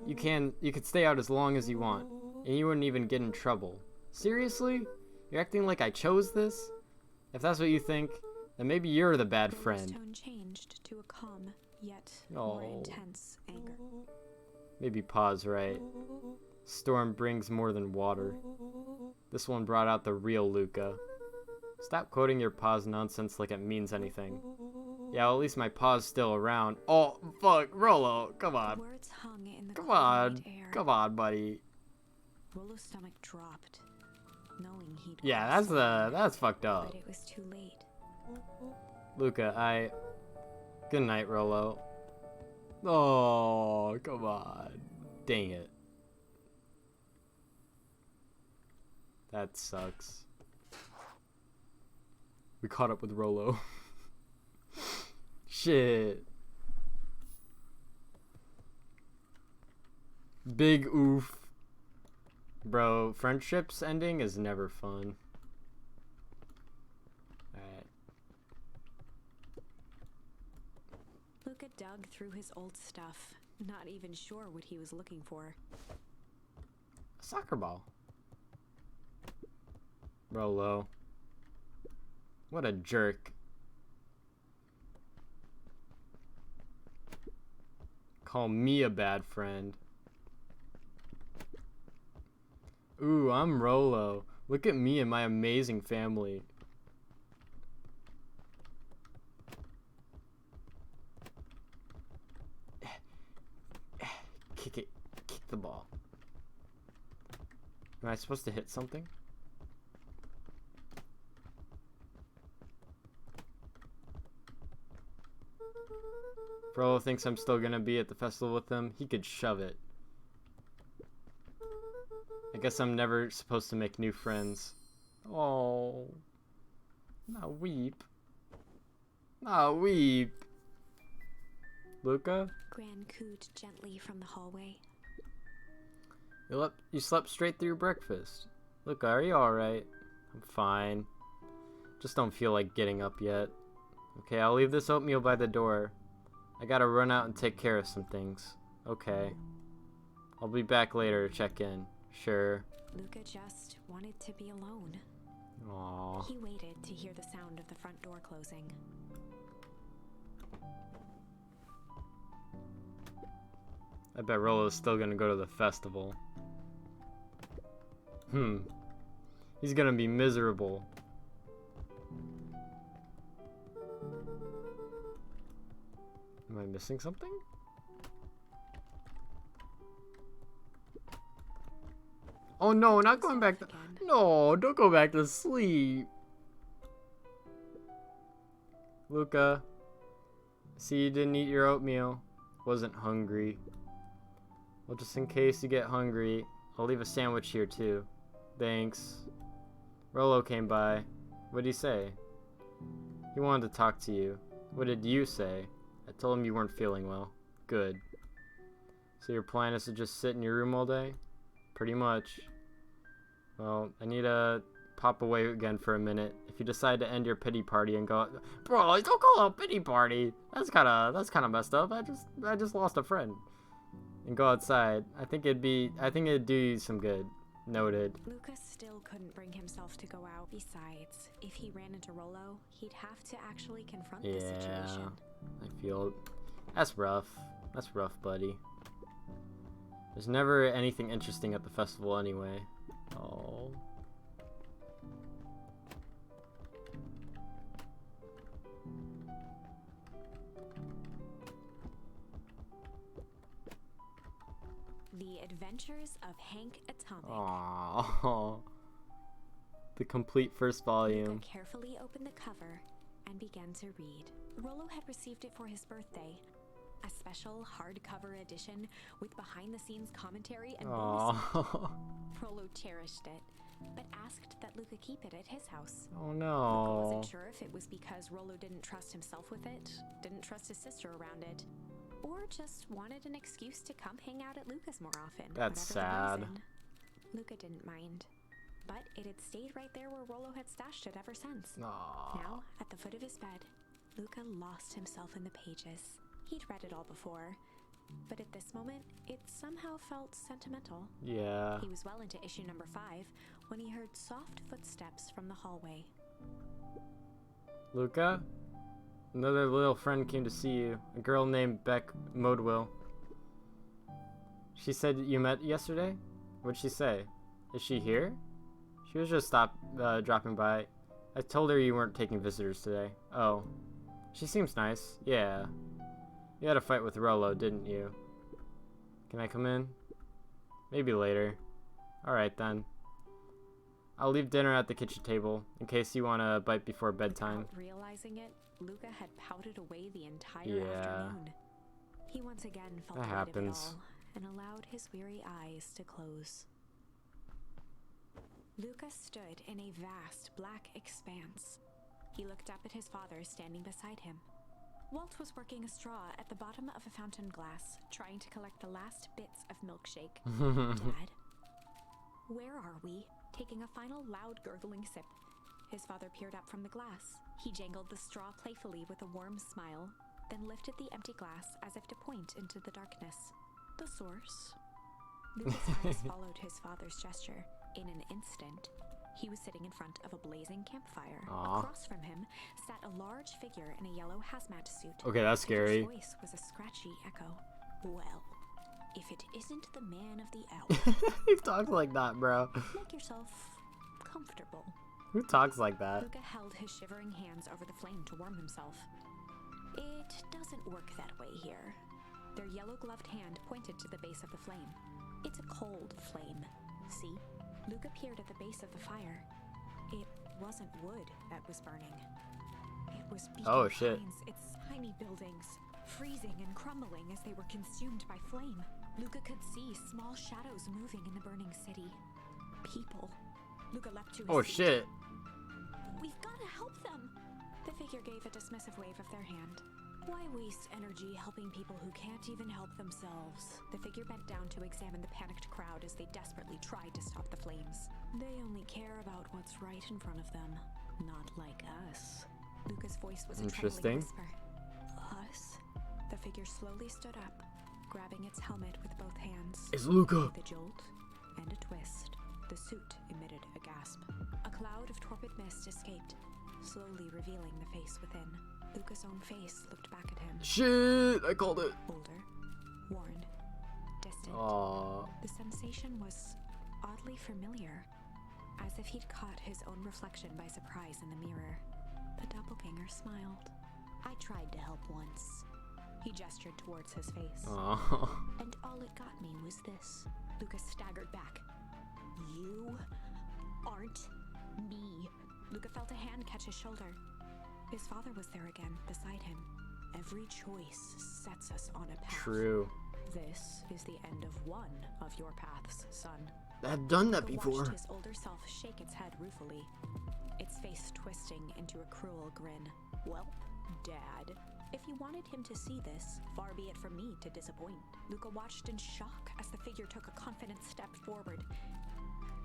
S2: You could stay out as long as you want, and you wouldn't even get in trouble. Seriously? You're acting like I chose this? If that's what you think, then maybe you're the bad friend.
S3: His tone changed to a calm, yet more intense anger.
S2: Maybe Pa's right. Storm brings more than water. This one brought out the real Luca. Stop quoting your Pa's nonsense like it means anything. Yeah, well, at least my Pa's still around. Oh, fuck, Rolo, come on.
S3: Words hung in the
S2: Come
S3: cold
S2: on,
S3: night air.
S2: come on, buddy.
S3: Rolo's stomach dropped, knowing he'd
S2: Yeah, that's fucked up.
S3: but it was too late.
S2: Luca, good night, Rolo. Oh, come on. Dang it. That sucks. We caught up with Rolo. Shit. Big oof. Bro, friendships ending is never fun. Alright.
S3: Luca dug through his old stuff, not even sure what he was looking for.
S2: A soccer ball. Rolo. What a jerk. Call me a bad friend. Ooh, I'm Rolo. Look at me and my amazing family. Kick it. Kick the ball. Am I supposed to hit something? If Rolo thinks I'm still gonna be at the festival with him, he could shove it. I guess I'm never supposed to make new friends. Oh. Not weep. Not weep. Luca?
S3: Gran cooed gently from the hallway.
S2: You slept straight through breakfast. Luca, are you alright? I'm fine. Just don't feel like getting up yet. Okay, I'll leave this oatmeal by the door. I gotta run out and take care of some things. Okay. I'll be back later to check in. Sure.
S3: Luca just wanted to be alone.
S2: Aww.
S3: He waited to hear the sound of the front door closing.
S2: I bet Rolo's still gonna go to the festival. He's gonna be miserable. Am I missing something? Oh no, not going back to... No, don't go back to sleep. Luca. See, you didn't eat your oatmeal. Wasn't hungry. Well, just in case you get hungry, I'll leave a sandwich here too. Thanks. Rolo came by. What'd he say? He wanted to talk to you. What did you say? I told him you weren't feeling well. Good. So your plan is to just sit in your room all day? Pretty much. Well, I need to pop away again for a minute. If you decide to end your pity party and go, bro, don't call it a pity party. That's kind of messed up. I just lost a friend. And go outside. I think it'd do you some good. Noted.
S3: Lucas still couldn't bring himself to go out. Besides, if he ran into Rolo, he'd have to actually confront the situation.
S2: I feel that's rough. That's rough, buddy. There's never anything interesting at the festival anyway. Oh.
S3: The Adventures of Hank Atomic.
S2: Aww. The complete first volume.
S3: Luca carefully opened the cover and began to read. Rolo had received it for his birthday. A special hardcover edition with behind-the-scenes commentary and bonus.
S2: Aww.
S3: Rolo cherished it. but asked that Luca keep it at his house.
S2: Oh
S3: Luca
S2: no.
S3: wasn't sure if it was because Rollo didn't trust himself with it, didn't trust his sister around it, or just wanted an excuse to come hang out at Luca's more often.
S2: That's
S3: whatever the
S2: sad.
S3: reason. Luca didn't mind, but it had stayed right there where Rollo had stashed it ever since.
S2: Aw.
S3: Now, at the foot of his bed, Luca lost himself in the pages. He'd read it all before, but at this moment, it somehow felt sentimental.
S2: Yeah.
S3: He was well into issue number 5 when he heard soft footsteps from the hallway.
S2: Luca? Another little friend came to see you. A girl named Beck Modwell. She said you met yesterday? What'd she say? Is she here? She was just dropping by. I told her you weren't taking visitors today. Oh. She seems nice. Yeah. You had a fight with Rollo, didn't you? Can I come in? Maybe later. Alright then. I'll leave dinner at the kitchen table, in case you want to bite before bedtime.
S3: Without realizing it, Luca had pouted away the entire
S2: Yeah.
S3: afternoon. He once again felt
S2: That
S3: the weight of it
S2: happens.
S3: all and allowed his weary eyes to close. Luca stood in a vast black expanse. He looked up at his father standing beside him. Walt was working a straw at the bottom of a fountain glass, trying to collect the last bits of milkshake. Dad, where are we? Taking a final loud gurgling sip. His father peered up from the glass. He jangled the straw playfully with a warm smile, then lifted the empty glass as if to point into the darkness. The source. Luca's eyes followed his father's gesture. In an instant, he was sitting in front of a blazing campfire.
S2: Aw.
S3: Across from him sat a large figure in a yellow hazmat suit.
S2: Okay, that's scary.
S3: His voice was a scratchy echo. Well, if it isn't the man of the hour,
S2: He talks like that, bro.
S3: make yourself comfortable.
S2: Who talks like that?
S3: Luca held his shivering hands over the flame to warm himself. It doesn't work that way here. Their yellow-gloved hand pointed to the base of the flame. It's a cold flame. See? Luca peered at the base of the fire. It wasn't wood that was burning. It was beacon
S2: Oh, shit.
S3: pines, its tiny buildings, freezing and crumbling as they were consumed by flame. Luca could see small shadows moving in the burning city. People. Luca leapt to his
S2: Oh,
S3: feet.
S2: shit.
S3: We've got to help them! The figure gave a dismissive wave of their hand. Why waste energy helping people who can't even help themselves? The figure bent down to examine the panicked crowd as they desperately tried to stop the flames. They only care about what's right in front of them, not like us. Luca's voice was a
S2: Interesting.
S3: trembling whisper. Us? The figure slowly stood up, grabbing its helmet with both hands.
S2: It's Luca.
S3: With a jolt and a twist, the suit emitted a gasp. A cloud of torpid mist escaped, slowly revealing the face within. Luca's own face looked back at him.
S2: Shit, I called it.
S3: Older, worn, distant.
S2: Aw.
S3: The sensation was oddly familiar, as if he'd caught his own reflection by surprise in the mirror. The doppelganger smiled. I tried to help once. He gestured towards his face.
S2: Aw.
S3: And all it got me was this. Lucas staggered back. You aren't me. Luca felt a hand catch his shoulder. His father was there again, beside him. Every choice sets us on a path.
S2: True.
S3: This is the end of one of your paths, son.
S2: I've done that
S3: Luca
S2: before.
S3: watched his older self shake its head ruefully, its face twisting into a cruel grin. Well, Dad, if you wanted him to see this, far be it from me to disappoint. Luca watched in shock as the figure took a confident step forward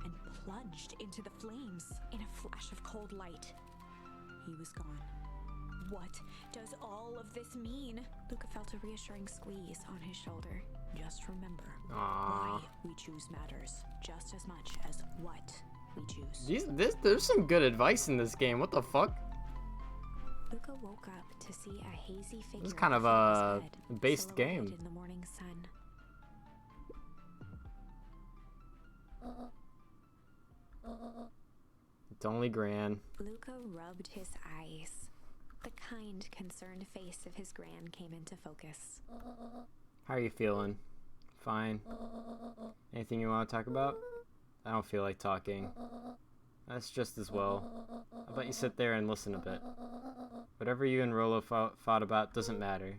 S3: and plunged into the flames in a flash of cold light. He was gone. What does all of this mean? Luca felt a reassuring squeeze on his shoulder. Just remember,
S2: Aw.
S3: why we choose matters just as much as what we choose.
S2: There's some good advice in this game. What the fuck?
S3: Luca woke up to see a hazy figure.
S2: This is kind of
S3: above
S2: a
S3: his bed,
S2: based
S3: silhouetted
S2: game.
S3: in the morning sun.
S2: It's only Gran.
S3: Luca rubbed his eyes. The kind, concerned face of his gran came into focus.
S2: How are you feeling? Fine. Anything you want to talk about? I don't feel like talking. That's just as well. How about you sit there and listen a bit? Whatever you and Rollo fought about doesn't matter.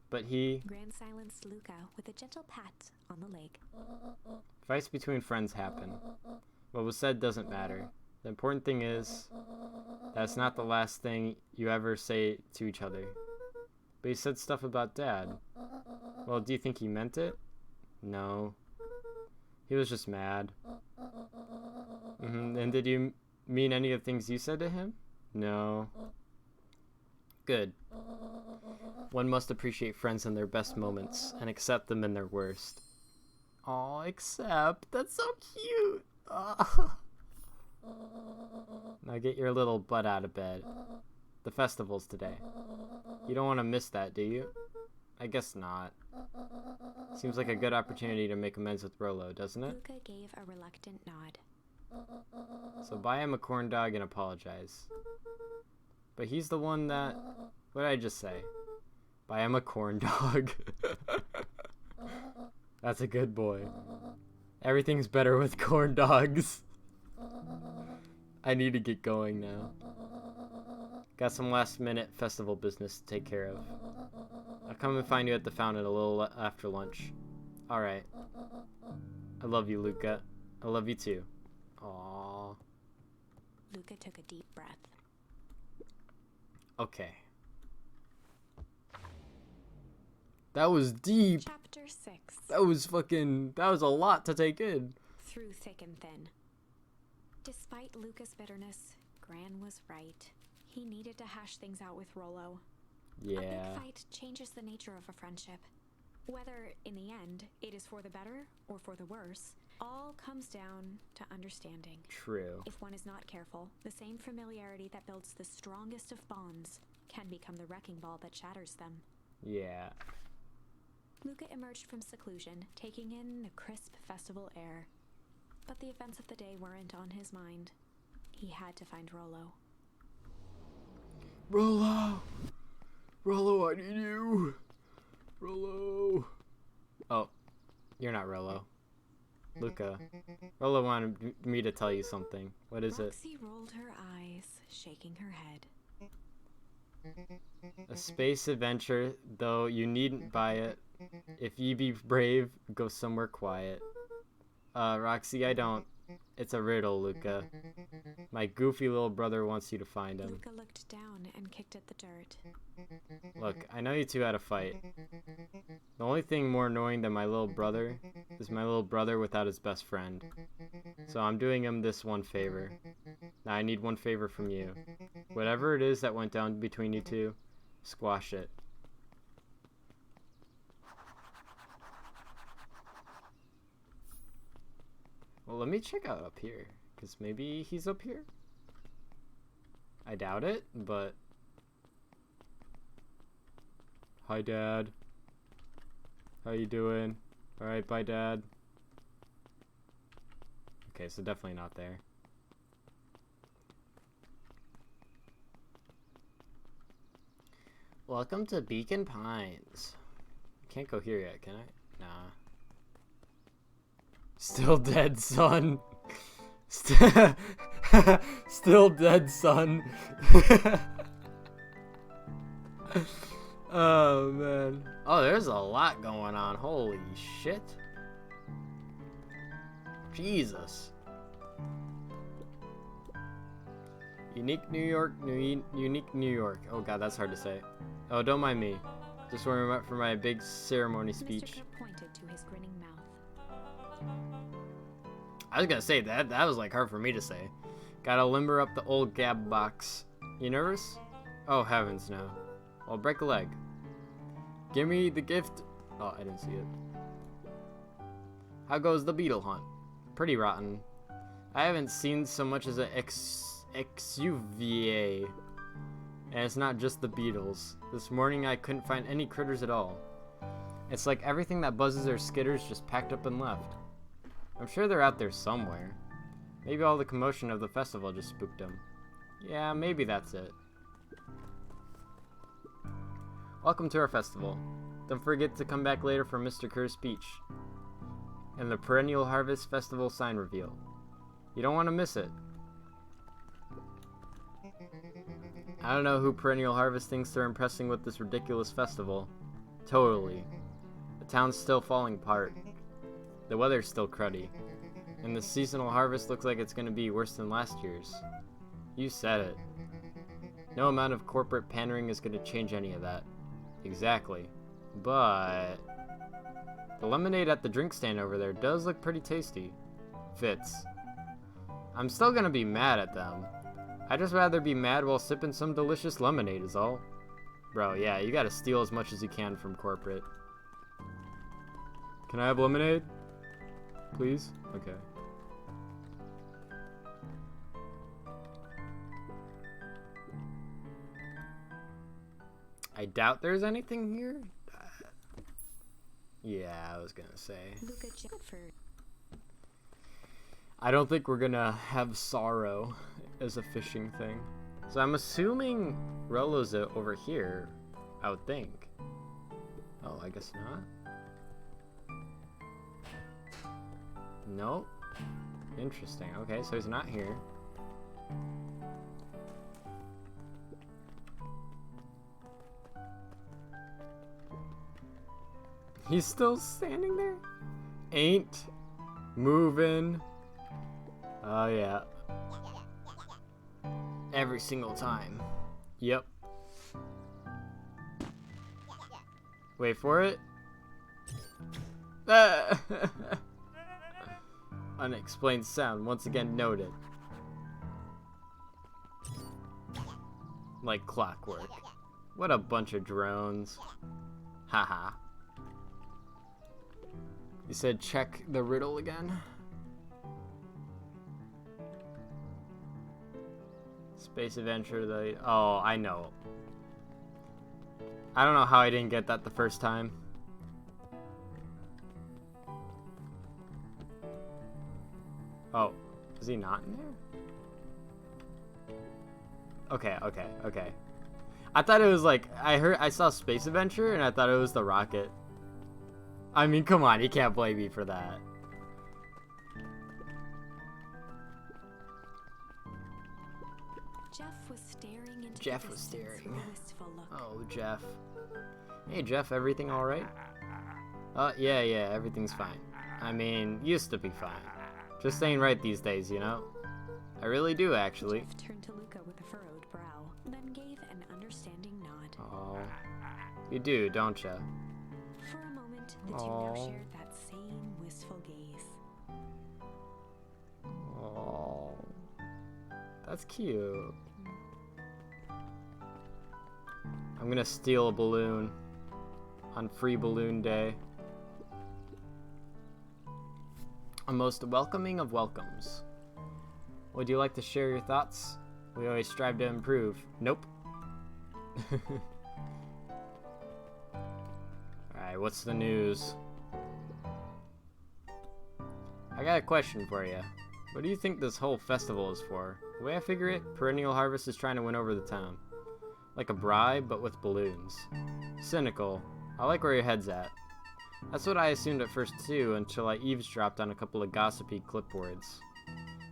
S2: But
S3: Gran silenced Luca with a gentle pat on the leg.
S2: fights between friends happen. What was said doesn't matter. The important thing is, that's not the last thing you ever say to each other. But he said stuff about Dad. Well, do you think he meant it? No. He was just mad. And did you mean any of the things you said to him? No. Good. One must appreciate friends in their best moments and accept them in their worst. Aw, accept. That's so cute. Aw. Now get your little butt out of bed. The festival's today. You don't want to miss that, do you? I guess not. Seems like a good opportunity to make amends with Rolo, doesn't it?
S3: Luca gave a reluctant nod.
S2: So buy him a corn dog and apologize. But he's the one that... What did I just say? Buy him a corn dog. That's a good boy. Everything's better with corn dogs. I need to get going now. Got some last minute festival business to take care of. I'll come and find you at the fountain a little after lunch. Alright. I love you, Luca. I love you too. Aww.
S3: Luca took a deep breath.
S2: Okay. That was deep.
S3: Chapter 6.
S2: That was a lot to take in.
S3: Through thick and thin. Despite Luca's bitterness, Gran was right. He needed to hash things out with Rolo.
S2: Yeah.
S3: A big fight changes the nature of a friendship. Whether, in the end, it is for the better or for the worse, all comes down to understanding.
S2: True.
S3: If one is not careful, the same familiarity that builds the strongest of bonds can become the wrecking ball that shatters them.
S2: Yeah.
S3: Luca emerged from seclusion, taking in the crisp festival air. But the events of the day weren't on his mind. He had to find Rolo.
S2: Rolo! Rolo, I need you! Rolo! Oh, you're not Rolo. Luca. Rolo wanted me to tell you something. What is it?
S3: Roxy rolled her eyes, shaking her head.
S2: A space adventure, though you needn't buy it. If ye be brave, go somewhere quiet. Roxy, I don't. It's a riddle, Luca. My goofy little brother wants you to find him.
S3: Luca looked down and kicked at the dirt.
S2: Look, I know you two had a fight. The only thing more annoying than my little brother is my little brother without his best friend. So I'm doing him this one favor. Now I need one favor from you. Whatever it is that went down between you two, squash it. Well, let me check out up here, because maybe he's up here? I doubt it, but... Hi, Dad. How you doing? Alright, bye, Dad. Okay, so definitely not there. Welcome to Beacon Pines. Can't go here yet, can I? Nah. Still dead, son. Still dead, son. Oh, man. Oh, there's a lot going on. Holy shit. Jesus. Unique New York, unique New York. Oh god, that's hard to say. Oh, don't mind me. Just warming up for my big ceremony speech.
S3: Mr. Cook pointed to his grinning mouth.
S2: I was gonna say that was like hard for me to say. Gotta limber up the old gab box. You nervous? Oh heavens no. I'll break a leg. Give me the gift. Oh, I didn't see it. How goes the beetle hunt? Pretty rotten. I haven't seen so much as an exuviae. And it's not just the beetles. This morning I couldn't find any critters at all. It's like everything that buzzes or skitters just packed up and left. I'm sure they're out there somewhere. Maybe all the commotion of the festival just spooked them. Yeah, maybe that's it. Welcome to our festival. Don't forget to come back later for Mr. Kerr's speech. And the Perennial Harvest Festival sign reveal. You don't want to miss it. I don't know who Perennial Harvest thinks they're impressing with this ridiculous festival. Totally. The town's still falling apart. The weather's still cruddy. And the seasonal harvest looks like it's gonna be worse than last year's. You said it. No amount of corporate pandering is gonna change any of that. Exactly. But the lemonade at the drink stand over there does look pretty tasty. Fits. I'm still gonna be mad at them. I'd just rather be mad while sipping some delicious lemonade is all. Bro, yeah, you gotta steal as much as you can from corporate. Can I have lemonade? Please? Okay. I doubt there's anything here. Yeah, I was gonna say. I don't think we're gonna have sorrow as a fishing thing. So I'm assuming Rolo's over here, I would think. Oh, I guess not. Nope. Interesting. Okay, so he's not here. He's still standing there? Ain't moving. Oh, yeah. Every single time. Yep. Wait for it. Unexplained sound once again noted. Like clockwork. What a bunch of drones. Haha. You said check the riddle again? Space adventure, oh, I know. I don't know how I didn't get that the first time. Oh, is he not in there? Okay. I thought it was like, I saw Space Adventure and I thought it was the rocket. I mean, come on, you can't blame me for that. Jeff was staring. Oh, Jeff. Hey, Jeff, everything alright? Yeah, everything's fine. I mean, used to be fine. Just ain't right these days, you know? I really do, actually.
S3: Jeff turned to Luca with a furrowed brow, then gave an understanding nod.
S2: Oh, you do, don't ya?
S3: For a moment, the two now shared that same wistful gaze.
S2: Oh, that's cute. I'm gonna steal a balloon on Free Balloon Day. A most welcoming of welcomes. Would you like to share your thoughts? We always strive to improve. Nope. Alright, what's the news? I got a question for you. What do you think this whole festival is for? The way I figure it, Perennial Harvest is trying to win over the town. Like a bribe, but with balloons. Cynical. I like where your head's at. That's what I assumed at first too, until I eavesdropped on a couple of gossipy clipboards.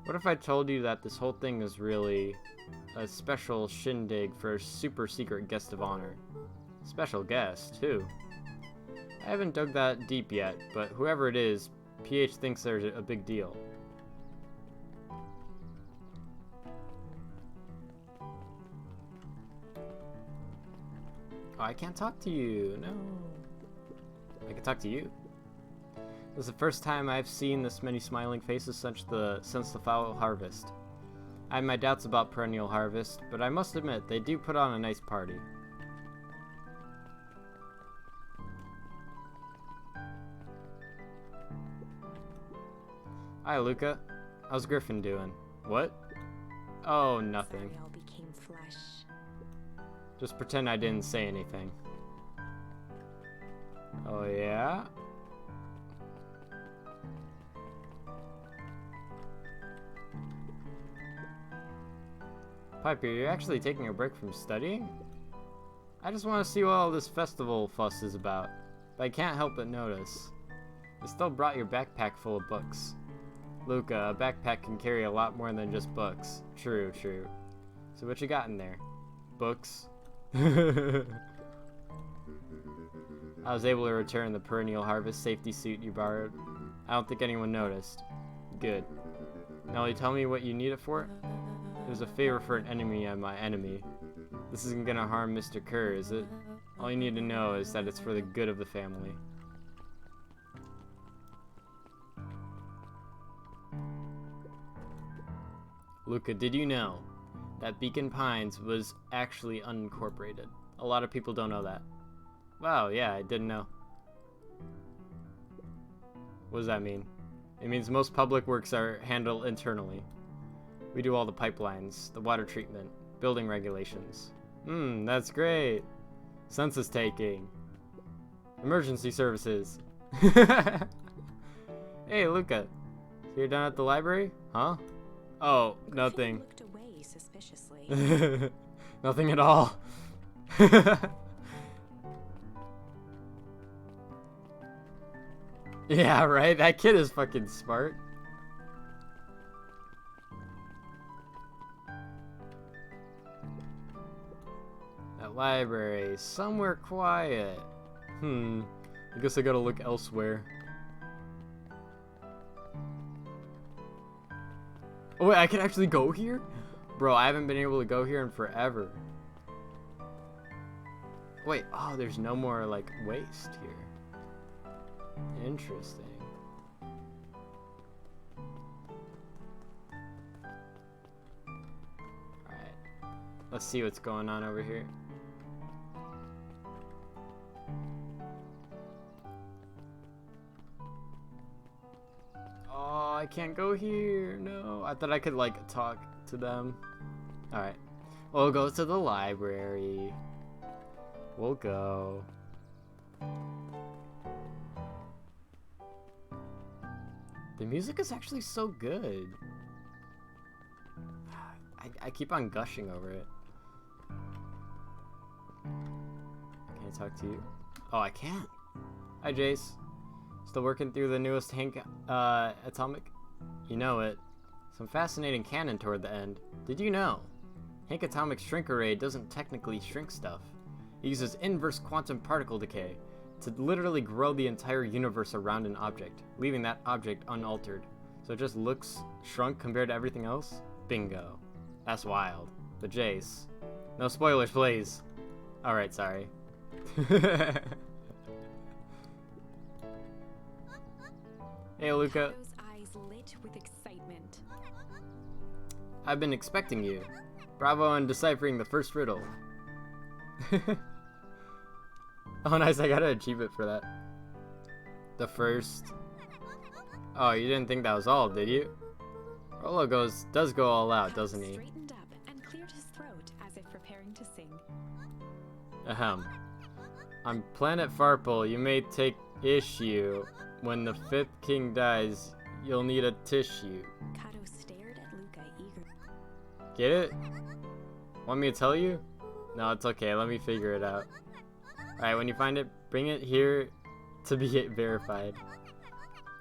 S2: What if I told you that this whole thing is really a special shindig for a super secret guest of honor? Special guest, who? I haven't dug that deep yet, but whoever it is, PH thinks there's a big deal. Oh, I can't talk to you, no. I can talk to you. This is the first time I've seen this many smiling faces since the fall harvest. I have my doubts about Perennial Harvest, but I must admit, they do put on a nice party. Hi, Luca. How's Griffin doing? What? Oh, nothing.
S3: Sorry, all became flesh.
S2: Just pretend I didn't say anything. Oh, yeah? Piper, you're actually taking a break from studying? I just want to see what all this festival fuss is about, but I can't help but notice. You still brought your backpack full of books. Luca, a backpack can carry a lot more than just books. True. So what you got in there? Books? I was able to return the Perennial Harvest safety suit you borrowed. I don't think anyone noticed. Good. Now, will you tell me what you need it for? It was a favor for an enemy of my enemy. This isn't gonna harm Mr. Kerr, is it? All you need to know is that it's for the good of the family. Luca, did you know that Beacon Pines was actually unincorporated? A lot of people don't know that. Wow, yeah, I didn't know. What does that mean? It means most public works are handled internally. We do all the pipelines, the water treatment, building regulations. That's great. Census taking. Emergency services. Hey, Luca. So you're down at the library? Huh? Oh, nothing.
S3: Looked away suspiciously.
S2: Nothing at all. Yeah, right? That kid is fucking smart. That library, somewhere quiet. I guess I gotta look elsewhere. Oh wait, I can actually go here? Bro, I haven't been able to go here in forever. Wait, oh, there's no more, like, waste here. Interesting. Alright. Let's see what's going on over here. Oh, I can't go here. No. I thought I could, like, talk to them. Alright. We'll go to the library. We'll go. The music is actually so good. I keep on gushing over it. Can I talk to you? Oh, I can't. Hi, Jace. Still working through the newest Hank Atomic? You know it. Some fascinating canon toward the end. Did you know? Hank Atomic's shrink array doesn't technically shrink stuff. It uses inverse quantum particle decay to literally grow the entire universe around an object, leaving that object unaltered. So it just looks shrunk compared to everything else? Bingo. That's wild. But Jace. No spoilers, please. Alright, sorry. Hey, Luca.
S3: Those eyes lit with excitement.
S2: I've been expecting you. Bravo on deciphering the first riddle. Oh, nice. I got an achievement for that. The first. Oh, you didn't think that was all, did you? Rolo does go all out, doesn't he?
S3: Straightened up and cleared his throat as if preparing to sing.
S2: Ahem. On planet Farpal, you may take issue. When the fifth king dies, you'll need a tissue.
S3: Kato stared at Luca eagerly.
S2: Get it? Want me to tell you? No, it's okay. Let me figure it out. Alright, when you find it, bring it here to be verified.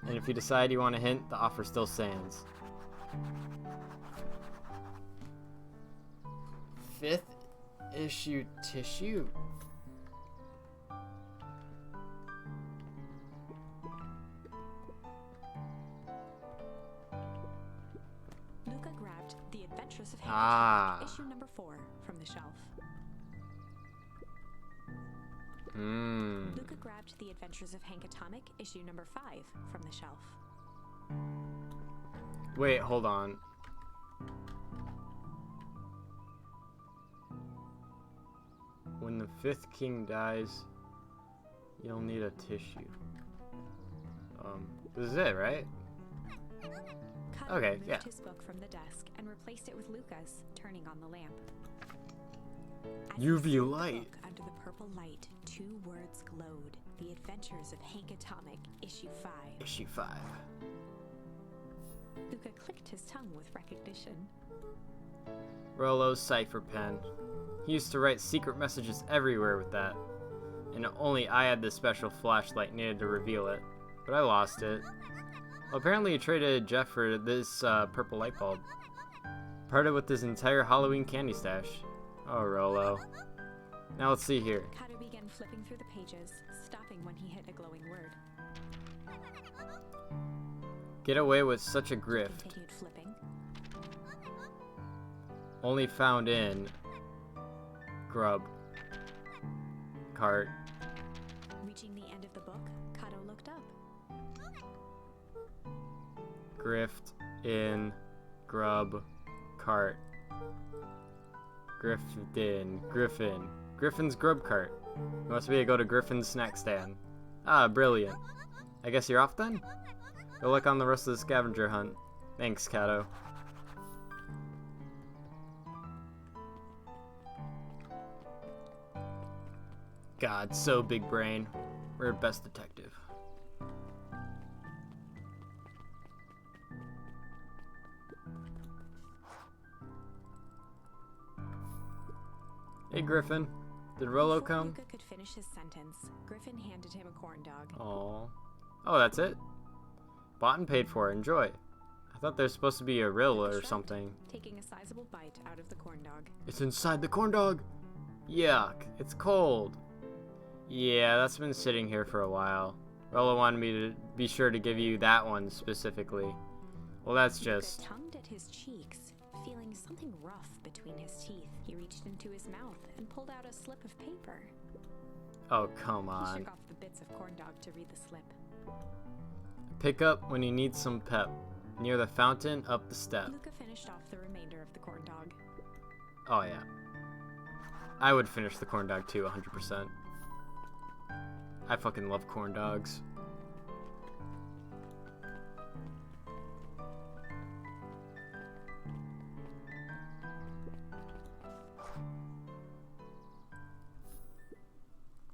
S2: And if you decide you want a hint, the offer still stands. Fifth issue tissue?
S3: Luca grabbed The Adventures of Hank
S2: Ah.
S3: issue number 4 from the shelf. Luca grabbed The Adventures of Hank Atomic, issue number 5 from the shelf.
S2: Wait, hold on. When the fifth king dies, you'll need a tissue. This is it, right?
S3: Kato
S2: Okay,
S3: removed
S2: yeah.
S3: his book from the desk and replaced it with Luca's, turning on the lamp. As
S2: UV
S3: he slid the
S2: light.
S3: book under the purple light, 2 words glowed. The Adventures of Hank Atomic, issue 5.
S2: Issue 5.
S3: Luca clicked his tongue with recognition.
S2: Rolo's cipher pen. He used to write secret messages everywhere with that. And only I had this special flashlight needed to reveal it. But I lost it. Well, apparently he traded Jeff for this purple light bulb. Parted with his entire Halloween candy stash. Oh, Rolo. Now let's see here.
S3: Kato began flipping through the pages, stopping when he hit a glowing word.
S2: Get away with such a
S3: He
S2: grift.
S3: continued flipping.
S2: Only found in grub cart.
S3: Reaching the end of the book, Kato looked up.
S2: Grift in grub cart. Griffin. Griffin's grub cart. Must be a go to Griffin's snack stand. Ah, brilliant. I guess you're off then? Go look on the rest of the scavenger hunt. Thanks, Kato. God, so big brain. We're best detective. Hey, Griffin. Did Rolo
S3: Before
S2: come?
S3: Luca could finish his sentence, Griffin handed him a corn dog.
S2: Aww. Oh, that's it? Bought and paid for. Enjoy. I thought there's supposed to be a rill
S3: Luca
S2: or
S3: shrugged,
S2: something.
S3: taking a sizable bite out of the corn dog.
S2: It's inside the corn dog. Yuck. It's cold. Yeah, that's been sitting here for a while. Rolo wanted me to be sure to give you that one specifically. Well, that's just...
S3: Luca tongued at his cheeks, feeling something rough between his teeth. He reached into his mouth and pulled out a slip of paper.
S2: Oh, come
S3: He
S2: on.
S3: shook off the bits of corn dog to read the slip.
S2: Pick up when you need some pep. Near the fountain, up the step.
S3: Luca finished off the remainder of the corn dog.
S2: Oh, yeah. I would finish the corn dog too, 100%. I fucking love corn dogs.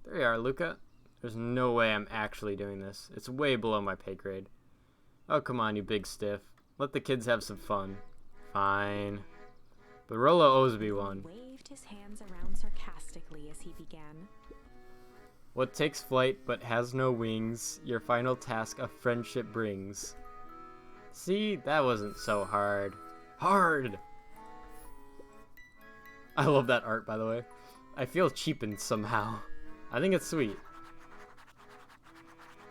S2: There you are, Luca. There's no way I'm actually doing this. It's way below my pay grade. Oh, come on, you big stiff. Let the kids have some fun. Fine. But Rolo owes me one.
S3: Waved his hands around sarcastically as he began.
S2: What takes flight but has no wings, your final task of friendship brings. See, that wasn't so hard. Hard! I love that art, by the way. I feel cheapened somehow. I think it's sweet.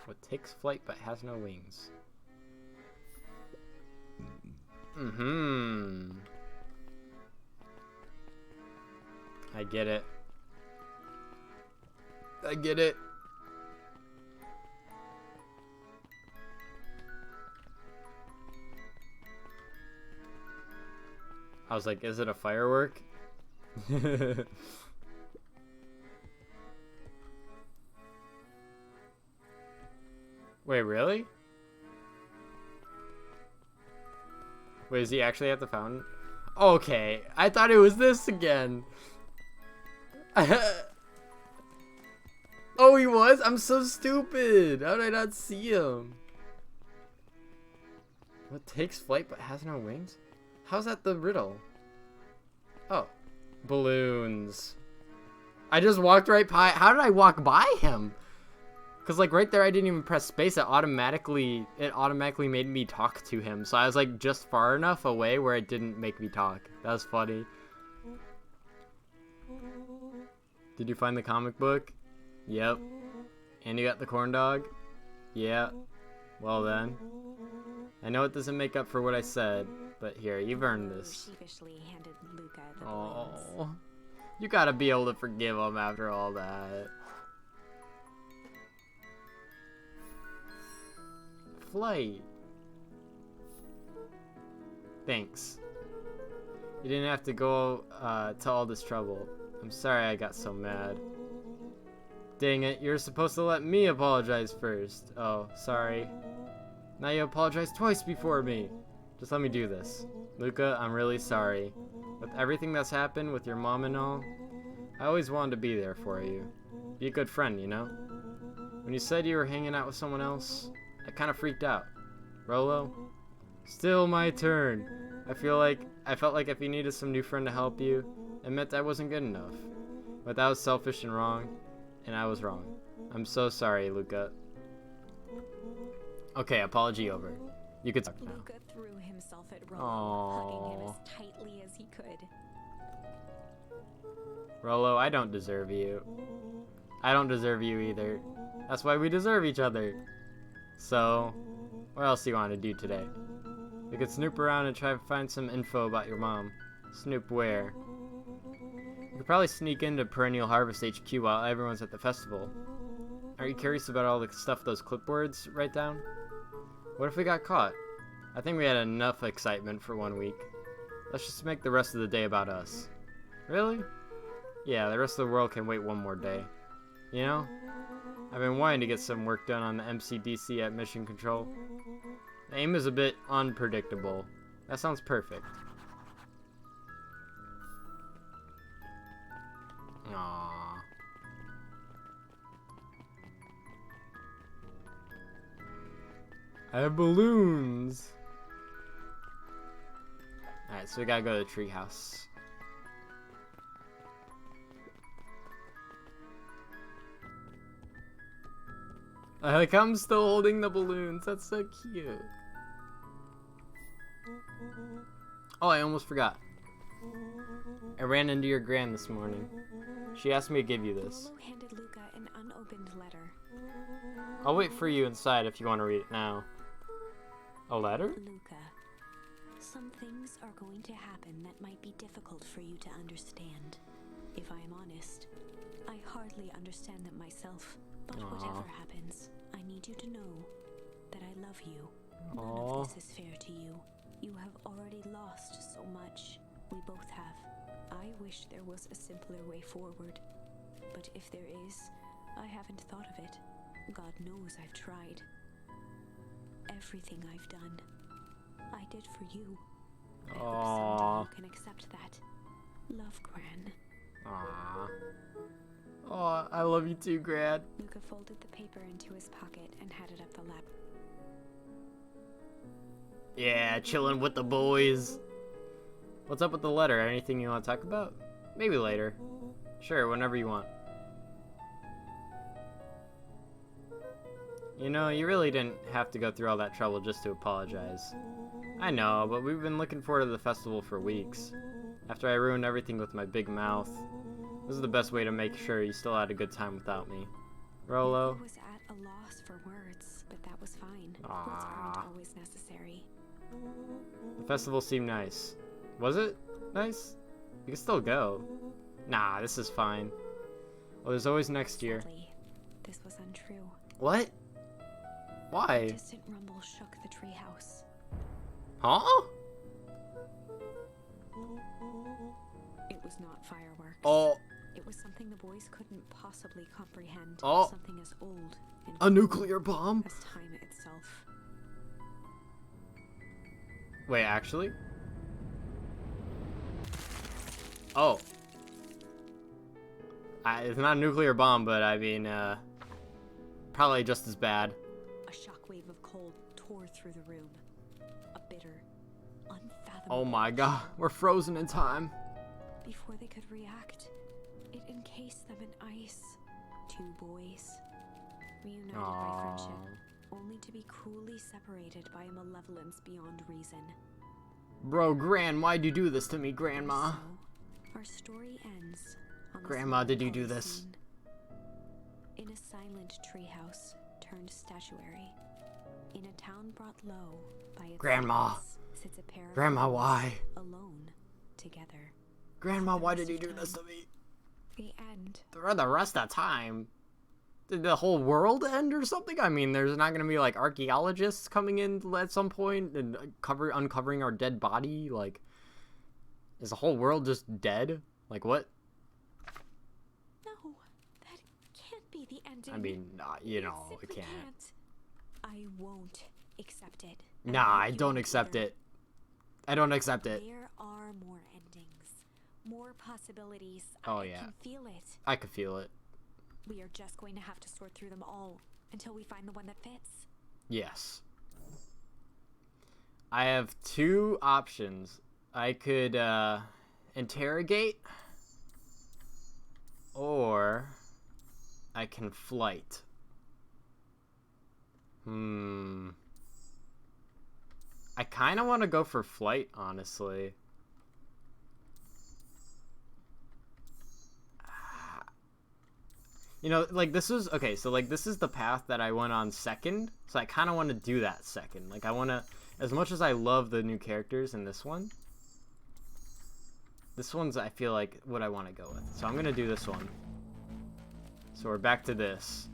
S2: What takes flight but has no wings. Mm-hmm. I get it. I get it. I was like, is it a firework? Wait, really? Wait, is he actually at the fountain? Okay, I thought it was this again. Oh, he was? I'm so stupid. How did I not see him? What takes flight but has no wings? How's that the riddle? Oh, balloons. I just walked right by. How did I walk by him? Because like right there, I didn't even press space. It automatically made me talk to him. So I was like just far enough away where it didn't make me talk. That was funny. Did you find the comic book? Yep. And you got the corn dog? Yeah. Well then. I know it doesn't make up for what I said, but here, you've earned this.
S3: Sheepishly handed Luca the balloons.
S2: Oh. You gotta be able to forgive him after all that. Flight. Thanks. You didn't have to go to all this trouble. I'm sorry I got so mad. Dang it, you're supposed to let me apologize first. Oh, sorry. Now you apologize twice before me. Just let me do this. Luca, I'm really sorry. With everything that's happened with your mom and all, I always wanted to be there for you. Be a good friend, you know? When you said you were hanging out with someone else, I kind of freaked out. Rolo? Still my turn. I felt like if you needed some new friend to help you, it meant I wasn't good enough. But that was selfish and wrong, and I was wrong. I'm so sorry, Luca. Okay, apology over. You could talk now.
S3: Luca threw himself at Rolo, hugging him as tightly as he could.
S2: Rolo, I don't deserve you. I don't deserve you either. That's why we deserve each other. So, What else do you want to do today? We could snoop around and try to find some info about your mom. Snoop where? We could probably sneak into Perennial Harvest HQ while everyone's at the festival. Are you curious about all the stuff those clipboards write down? What if we got caught? I think we had enough excitement for 1 week. Let's just make the rest of the day about us. Really? Yeah, the rest of the world can wait one more day. You know? I've been wanting to get some work done on the MCDC at Mission Control. The aim is a bit unpredictable. That sounds perfect. Aww. I have balloons! Alright, so we gotta go to the treehouse. Like, I'm still holding the balloons. That's so cute. Oh, I almost forgot. I ran into your gran this morning. She asked me to give you this.
S3: Lolo handed Luca an unopened letter.
S2: I'll wait for you inside if you want to read it now. A letter?
S5: Luca, some things are going to happen that might be difficult for you to understand. If I am honest, I hardly understand them myself. But whatever happens, I need you to know that I love you. None of this is fair to you. You have already lost so much. We both have. I wish there was a simpler way forward. But if there is, I haven't thought of it. God knows I've tried. Everything I've done, I did for you. I hope someday you can accept that. Love, Gran.
S2: Aww. Oh, I love you too, Gran.
S3: Luca folded the paper into his pocket and headed up the lap.
S2: Yeah, chilling with the boys. What's up with the letter? Anything you want to talk about? Maybe later. Sure, whenever you want. You know, you really didn't have to go through all that trouble just to apologize. I know, but we've been looking forward to the festival for weeks. After I ruined everything with my big mouth. This is the best way to make sure you still had a good time without me. Rolo?
S3: Luca was at a loss for words, but that was fine. Words aren't always necessary.
S2: The festival seemed nice. Was it nice? You can still go. Nah, this is fine. Well, there's always next year.
S3: Sadly, this was untrue.
S2: What?
S3: A
S2: Why?
S3: distant rumble shook the treehouse.
S2: Huh?
S3: It was not fireworks.
S2: Oh,
S3: It was something the boys couldn't possibly comprehend.
S2: Oh.
S3: Something as old and
S2: a nuclear bomb?
S3: as time itself.
S2: Wait, actually? Oh. It's not a nuclear bomb, but I mean, probably just as bad.
S3: A shockwave of cold tore through the room. A bitter, unfathomable.
S2: Oh my god, we're frozen in time.
S3: Before they could react, it encased them in ice. Two boys, reunited by friendship, only to be cruelly separated by a malevolence beyond reason.
S2: Bro, Gran, why'd you do this to me, Grandma?
S3: So, our story ends on this
S2: Grandma, did you do
S3: melancholy
S2: this?
S3: scene. In a silent treehouse turned statuary, in a town brought low by its
S2: Grandma.
S3: silence, sits a pair of
S2: Grandma,
S3: friends,
S2: why?
S3: alone together.
S2: Grandma, why did you do this to me?
S3: The end.
S2: For the rest of the time? Did the whole world end or something? I mean, there's not gonna be like archaeologists coming in at some point and uncovering our dead body? Like, is the whole world just dead? Like, what?
S3: No, that can't be the ending.
S2: I mean, you
S3: It
S2: know, it
S3: simply
S2: can't.
S3: I won't accept it.
S2: Nah, I don't accept it. I don't accept it.
S3: There are more endings, more possibilities.
S2: Oh,
S3: I
S2: yeah.
S3: can feel it.
S2: I could feel it.
S3: We are just going to have to sort through them all until we find the one that fits.
S2: Yes. I have two options. I could interrogate, or I can flight. I kind of want to go for flight, honestly. You know, like, this is, okay, so, like, this is the path that I went on second, so I kind of want to do that second. Like, I want to, as much as I love the new characters in this one's, I feel like, what I want to go with. So I'm going to do this one. So we're back to this.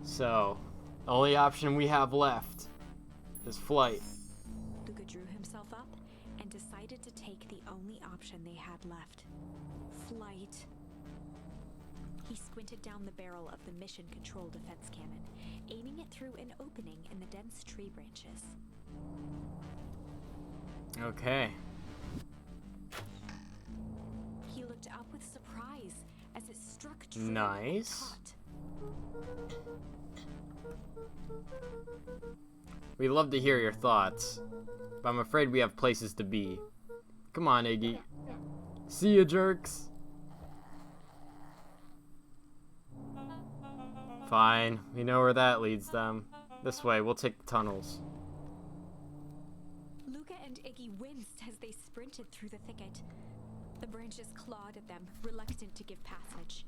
S2: So, the only option we have left is flight.
S5: Luca drew himself up and decided to take the only option they had left. Flight. He squinted down the barrel of the mission control defense cannon, aiming it through an opening in the dense tree branches.
S2: Okay.
S5: He looked up with surprise as it struck true
S2: Nice.
S5: and caught.
S2: We love to hear your thoughts, but I'm afraid we have places to be. Come on, Iggy. See ya, jerks. Fine, we know where that leads them. This way, we'll take the tunnels.
S5: Luca and Iggy winced as they sprinted through the thicket. The branches clawed at them, reluctant to give passage.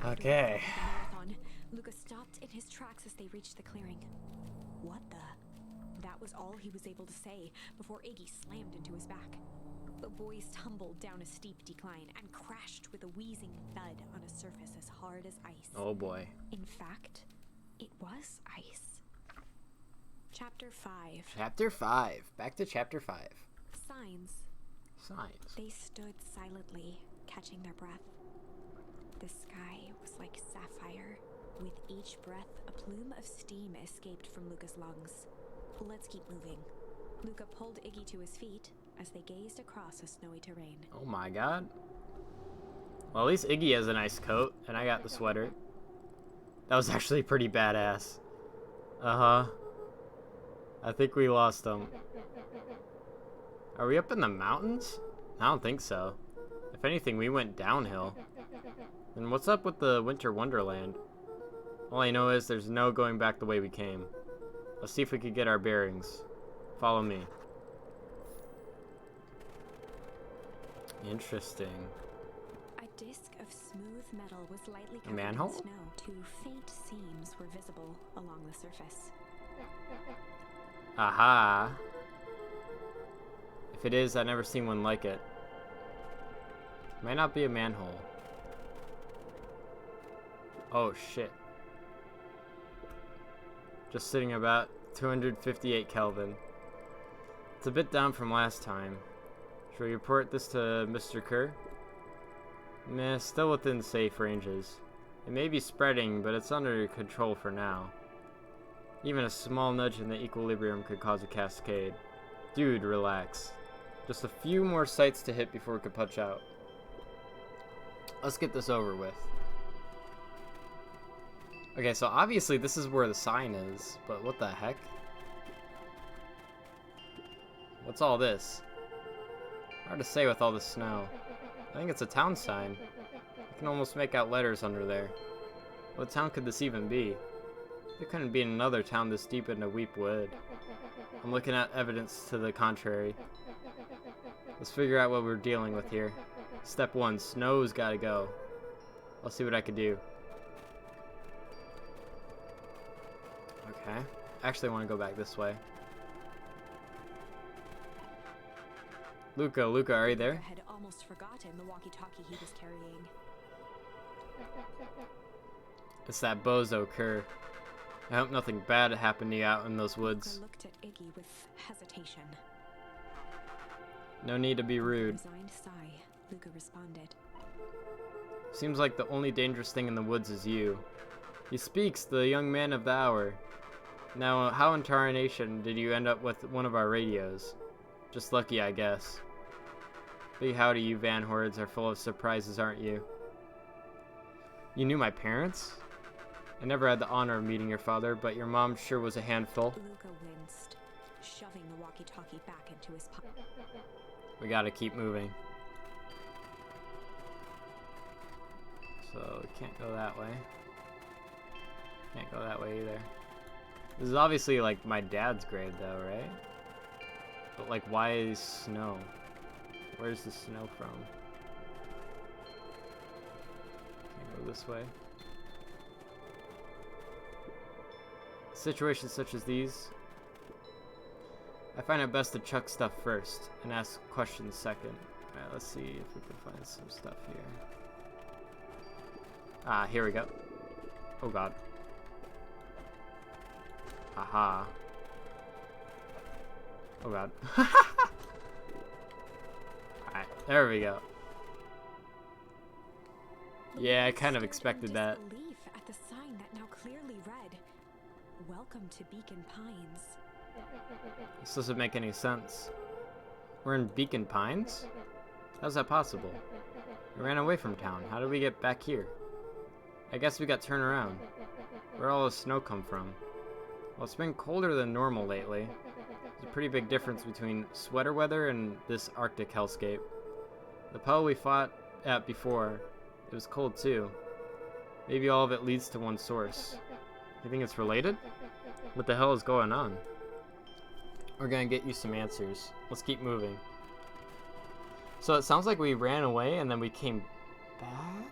S2: Okay.
S5: After the marathon, Luca stopped in his tracks as they reached the clearing. What the? That was all he was able to say before Iggy slammed into his back. The boys tumbled down a steep decline and crashed with a wheezing thud on a surface as hard as ice.
S2: Oh boy.
S5: In fact, it was ice. Chapter 5.
S2: Chapter 5. Back to chapter 5.
S5: Signs.
S2: Signs.
S5: They stood silently, catching their breath. The sky was like sapphire. With each breath, a plume of steam escaped from Luca's lungs. Let's keep moving. Luca pulled Iggy to his feet as they gazed across a snowy terrain.
S2: Oh my god. Well, at least Iggy has a nice coat, and I got the sweater. That was actually pretty badass. Uh-huh. I think we lost him. Are we up in the mountains? I don't think so. If anything, we went downhill. And what's up with the Winter Wonderland? All I know is there's no going back the way we came. Let's see if we could get our bearings. Follow me. Interesting.
S5: A disc of smooth metal was lightly covered
S2: manhole?
S5: in snow. Two faint seams were visible along the surface.
S2: Aha. If it is, I've never seen one like it. Might not be a manhole. Oh shit. Just sitting about 258 Kelvin. It's a bit down from last time. Should we report this to Mr. Kerr? Meh, still within safe ranges. It may be spreading, but it's under control for now. Even a small nudge in the equilibrium could cause a cascade. Dude, relax. Just a few more sites to hit before we could punch out. Let's get this over with. Okay, so obviously this is where the sign is, but what the heck? What's all this? Hard to say with all the snow. I think it's a town sign. I can almost make out letters under there. What town could this even be? There couldn't be another town this deep into Weep Wood. I'm looking at evidence to the contrary. Let's figure out what we're dealing with here. Step 1, snow's gotta go. I'll see what I can do. Okay. I actually want to go back this way. Luca, are you there?
S5: Luca had almost forgotten the walkie-talkie he was carrying.
S2: It's that bozo Kerr. I hope nothing bad happened to you out in those woods.
S5: Luca looked at Iggy with hesitation.
S2: No need to be rude.
S5: With a resigned sigh, Luca responded.
S2: Seems like the only dangerous thing in the woods is you. He speaks, the young man of the hour. Now, how in tarnation did you end up with one of our radios? Just lucky, I guess. Big howdy, you Van Hords are full of surprises, aren't you? You knew my parents? I never had the honor of meeting your father, but your mom sure was a handful.
S5: Luca winced, shoving the walkie-talkie back into his pocket.
S2: We gotta keep moving. So, we can't go that way. Can't go that way either. This is obviously, like, my dad's grave, though, right? But, like, why is snow? Where's the snow from? Go this way. Situations such as these, I find it best to chuck stuff first and ask questions second. Alright, let's see if we can find some stuff here. Ah, here we go. Oh god. Aha. Oh god. Alright, there we go. Yeah, I kind of expected that.
S5: Disbelief at the sign that now clearly read, "Welcome to Beacon Pines."
S2: This doesn't make any sense. We're in Beacon Pines? How's that possible? We ran away from town. How did we get back here? I guess we got turned around. Where'd all the snow come from? Well, it's been colder than normal lately. There's a pretty big difference between sweater weather and this Arctic hellscape. The puddle we fought at before, it was cold too. Maybe all of it leads to one source. You think it's related? What the hell is going on? We're gonna get you some answers. Let's keep moving. So it sounds like we ran away and then we came back?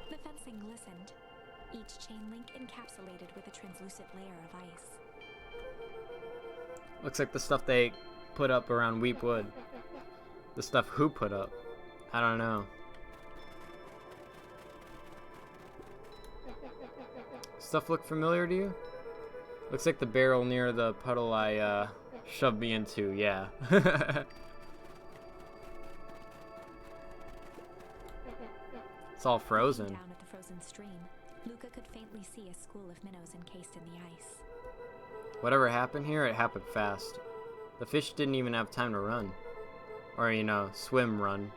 S5: The fencing listened, each chain link encapsulated with a translucent layer of ice.
S2: Looks like the stuff they put up around Weepwood. The stuff who put up? I don't know. Stuff look familiar to you? Looks like the barrel near the puddle I shoved me into, yeah. It's all frozen.
S5: Down at the frozen stream, Luca could faintly see a school of minnows encased in the ice.
S2: Whatever happened here, it happened fast. The fish didn't even have time to run. Or, you know, swim run.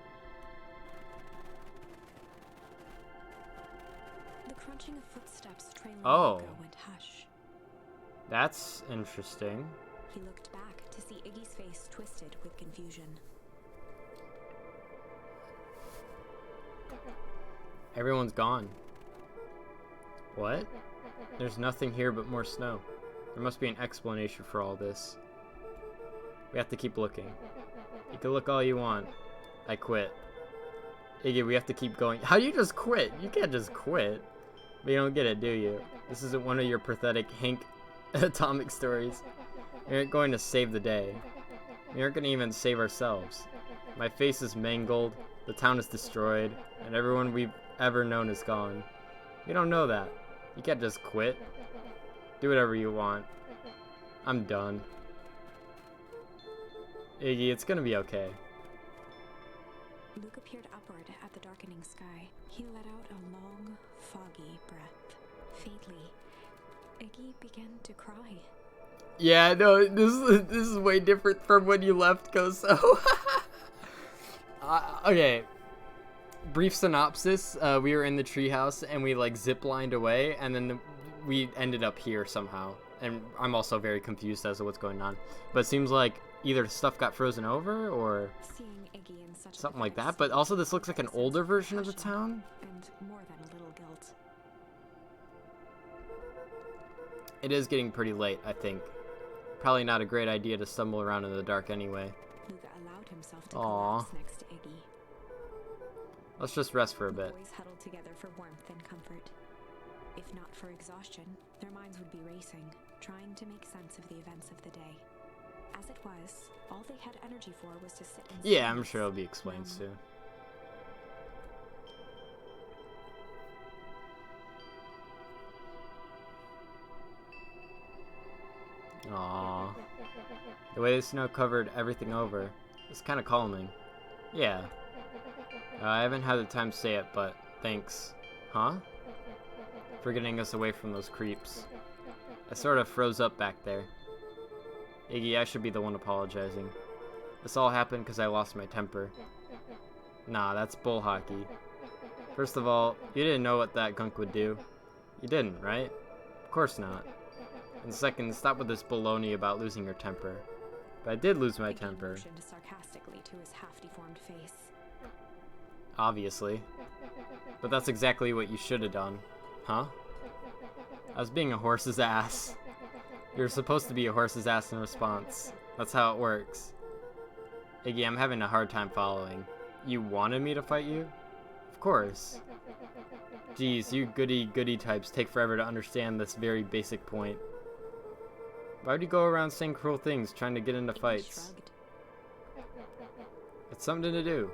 S5: The crunching of footsteps trailing
S2: Oh.
S5: Luca went hush.
S2: That's interesting.
S5: He looked back to see Iggy's face twisted with confusion.
S2: Everyone's gone. What? There's nothing here but more snow. There must be an explanation for all this. We have to keep looking. You can look all you want. I quit. Iggy, we have to keep going. How do you just quit? You can't just quit. But you don't get it, do you? This isn't one of your pathetic Hank atomic stories. We aren't going to save the day. We aren't going to even save ourselves. My face is mangled, the town is destroyed, and everyone we've ever known is gone. You don't know that. You can't just quit. Do whatever you want. I'm done. Iggy, it's gonna be okay.
S5: Luca peered upward at the darkening sky. He let out a long, foggy breath. Faintly, Iggy began to cry.
S2: Yeah, no, this is way different from when you left, Koso. Okay. Brief synopsis, we were in the treehouse and we like zip-lined away and then we ended up here somehow. And I'm also very confused as to what's going on. But it seems like either stuff got frozen over or
S5: Seeing Iggy in such
S2: something like
S5: defense,
S2: that. But also this looks like an
S5: a sense
S2: older
S5: of
S2: version of the
S5: compassion
S2: town.
S5: And more than a little guilt.
S2: It is getting pretty late, I think. Probably not a great idea to stumble around in the dark anyway.
S5: Luca allowed himself to
S2: Aw.
S5: collapse next to Iggy.
S2: Let's just rest for a
S5: The
S2: bit.
S5: boys huddled together for warmth and comfort. If not for exhaustion, their minds would be racing, trying to make sense of the events of the day. As it was, all they had energy for was to sit in
S2: Yeah, I'm
S5: silence,
S2: sure it'll be explained
S5: numb.
S2: soon. Aww. The way the snow covered everything over, it's kind of calming. Yeah. I haven't had the time to say it, but thanks. Huh? For getting us away from those creeps. I sort of froze up back there. Iggy, I should be the one apologizing. This all happened because I lost my temper. Nah, that's bull hockey. First of all, you didn't know what that gunk would do. You didn't, right? Of course not. And second, stop with this baloney about losing your temper. But I did lose my
S5: Iggy
S2: temper.
S5: motioned sarcastically to his half-deformed face.
S2: Obviously. But that's exactly what you should have done. Huh? I was being a horse's ass. You're supposed to be a horse's ass in response. That's how it works. Iggy, I'm having a hard time following. You wanted me to fight you? Of course. Geez, you goody-goody types take forever to understand this very basic point. Why would you go around saying cruel things trying to get into fights? It's something to do.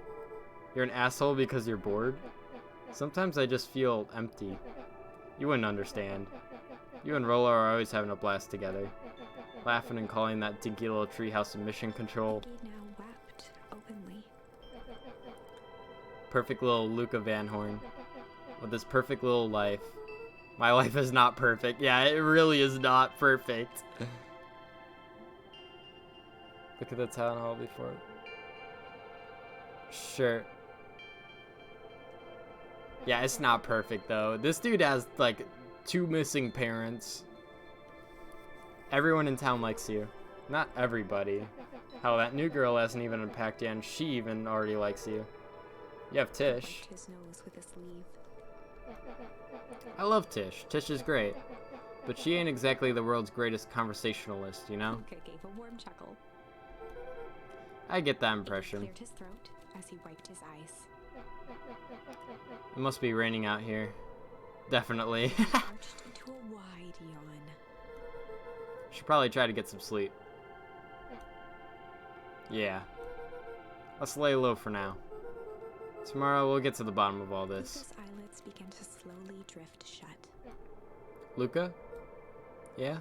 S2: You're an asshole because you're bored? Sometimes I just feel empty. You wouldn't understand. You and Rolo are always having a blast together. Laughing and calling that dinky little treehouse a mission control.
S5: He now wept openly.
S2: Perfect little Luca Van Horn. With his perfect little life. My life is not perfect. Yeah, it really is not perfect. Look at the town hall before. Sure. Yeah, it's not perfect though. This dude has like 2 missing parents. Everyone in town likes you. Not everybody. Hell, that new girl hasn't even unpacked yet and she even already likes you. You have Tish.
S5: His nose with his sleeve.
S2: I love Tish. Tish is great. But she ain't exactly the world's greatest conversationalist, you know?
S5: Luca gave a warm chuckle.
S2: I get that
S5: He
S2: impression.
S5: cleared his throat as he wiped his eyes.
S2: It must be raining out here. Definitely.
S5: He arched into a wide yawn.
S2: Should probably try to get some sleep. Yeah. Let's lay low for now. Tomorrow we'll get to the bottom of all this.
S5: Luca's eyelids began to slowly drift shut.
S2: Luca? Yeah?